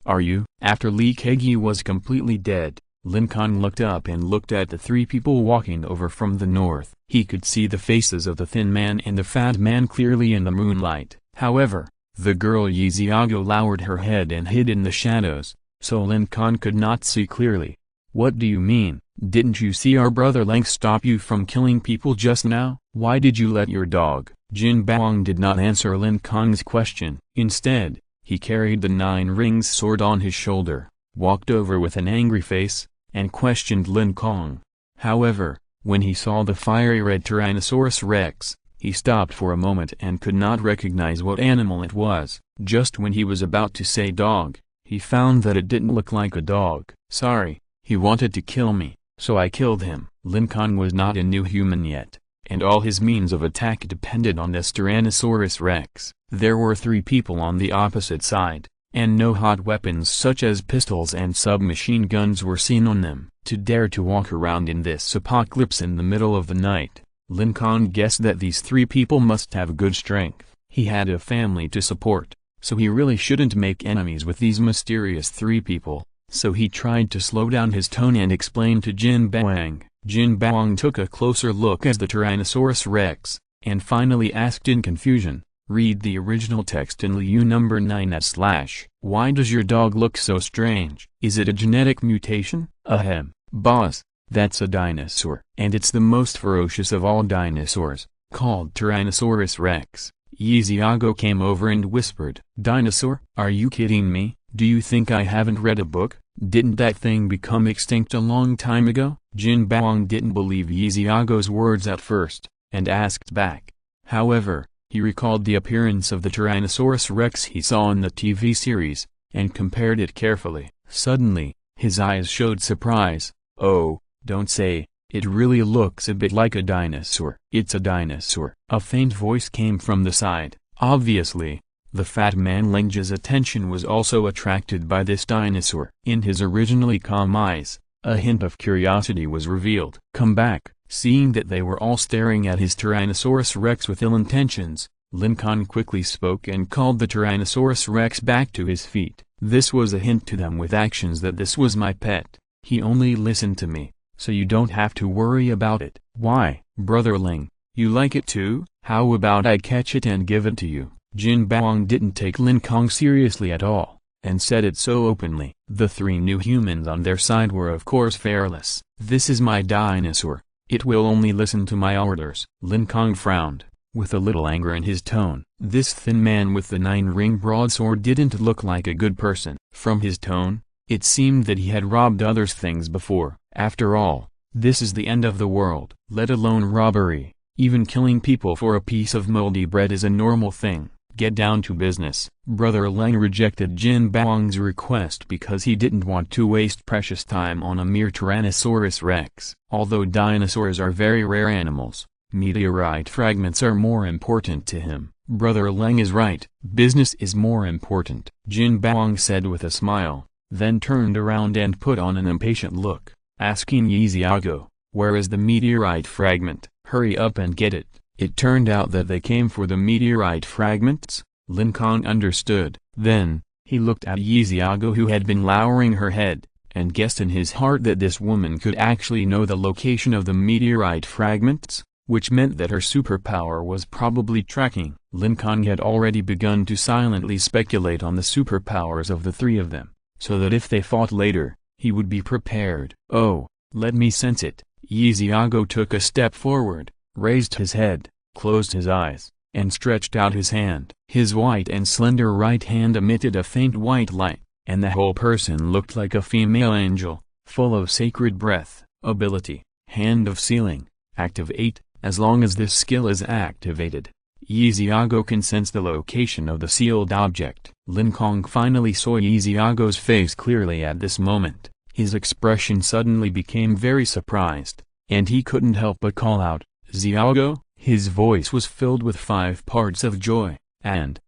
are you? After Lee Kegi was completely dead, Lin Kong looked up and looked at the 3 people walking over from the north. He could see the faces of the thin man and the fat man clearly in the moonlight. However, the girl Yiziago lowered her head and hid in the shadows, so Lin Kong could not see clearly. What do you mean? Didn't you see our brother Lang stop you from killing people just now? Why did you let your dog? Jin Bang did not answer Lin Kong's question. Instead, he carried the 9 rings sword on his shoulder, walked over with an angry face, and questioned Lin Kong. However, when he saw the fiery red Tyrannosaurus Rex, he stopped for a moment and could not recognize what animal it was. Just when he was about to say dog, he found that it didn't look like a dog. Sorry, he wanted to kill me, so I killed him. Lin Kong was not a new human yet, and all his means of attack depended on this Tyrannosaurus Rex. There were 3 people on the opposite side, and no hot weapons such as pistols and submachine guns were seen on them. To dare to walk around in this apocalypse in the middle of the night, Lin Kong guessed that these 3 people must have good strength. He had a family to support, so he really shouldn't make enemies with these mysterious 3 people, so he tried to slow down his tone and explain to Jin Bang. Jin Bang took a closer look at the Tyrannosaurus Rex, and finally asked in confusion, read the original text in Liu number 9 / Why does your dog look so strange? Is it a genetic mutation? Ahem, boss, that's a dinosaur. And it's the most ferocious of all dinosaurs, called Tyrannosaurus Rex. Yiziago came over and whispered, Dinosaur? Are you kidding me? Do you think I haven't read a book? Didn't that thing become extinct a long time ago? Jin Bang didn't believe Yiziago's words at first, and asked back. However, he recalled the appearance of the Tyrannosaurus Rex he saw in the TV series, and compared it carefully. Suddenly, his eyes showed surprise. Oh, don't say, it really looks a bit like a dinosaur. It's a dinosaur. A faint voice came from the side. Obviously, the fat man Ling's attention was also attracted by this dinosaur. In his originally calm eyes, a hint of curiosity was revealed. Come back. Seeing that they were all staring at his Tyrannosaurus Rex with ill intentions, Lin Kong quickly spoke and called the Tyrannosaurus Rex back to his feet. This was a hint to them with actions that this was my pet. He only listened to me, so you don't have to worry about it. Why, Brother Ling, you like it too? How about I catch it and give it to you? Jin Bang didn't take Lin Kong seriously at all, and said it so openly. The 3 new humans on their side were of course fearless. This is my dinosaur. It will only listen to my orders. Lin Kong frowned, with a little anger in his tone. This thin man with the 9-ring broadsword didn't look like a good person. From his tone, it seemed that he had robbed others' things before. After all, this is the end of the world. Let alone robbery, even killing people for a piece of moldy bread is a normal thing. Get down to business. Brother Lang rejected Jin Bang's request because he didn't want to waste precious time on a mere Tyrannosaurus Rex. Although dinosaurs are very rare animals, meteorite fragments are more important to him. Brother Lang is right. Business is more important, Jin Bang said with a smile, then turned around and put on an impatient look, asking Yiziago, where is the meteorite fragment? Hurry up and get it. It turned out that they came for the meteorite fragments. Lin Kong understood. Then, he looked at Yiziago who had been lowering her head, and guessed in his heart that this woman could actually know the location of the meteorite fragments, which meant that her superpower was probably tracking. Lin Kong had already begun to silently speculate on the superpowers of the 3 of them, so that if they fought later, he would be prepared. Oh, let me sense it. Yiziago took a step forward, raised his head, closed his eyes, and stretched out his hand. His white and slender right hand emitted a faint white light, and the whole person looked like a female angel, full of sacred breath. Ability, Hand of Sealing, activate. As long as this skill is activated, Yixiago can sense the location of the sealed object. Lin Kong finally saw Yixiago's face clearly at this moment. His expression suddenly became very surprised, and he couldn't help but call out, "Xiago?" His voice was filled with 5 parts of joy, and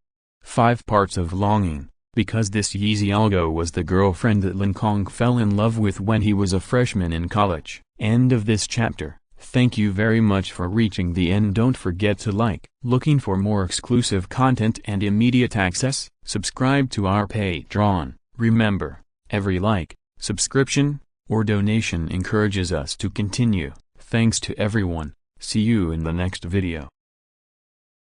5 parts of longing, because this Yixiago was the girlfriend that Lin Kong fell in love with when he was a freshman in college. End of this chapter. Thank you very much for reaching the end. Don't forget to like. Looking for more exclusive content and immediate access? Subscribe to our Patreon. Remember, every like, subscription, or donation encourages us to continue. Thanks to everyone. See you in the next video.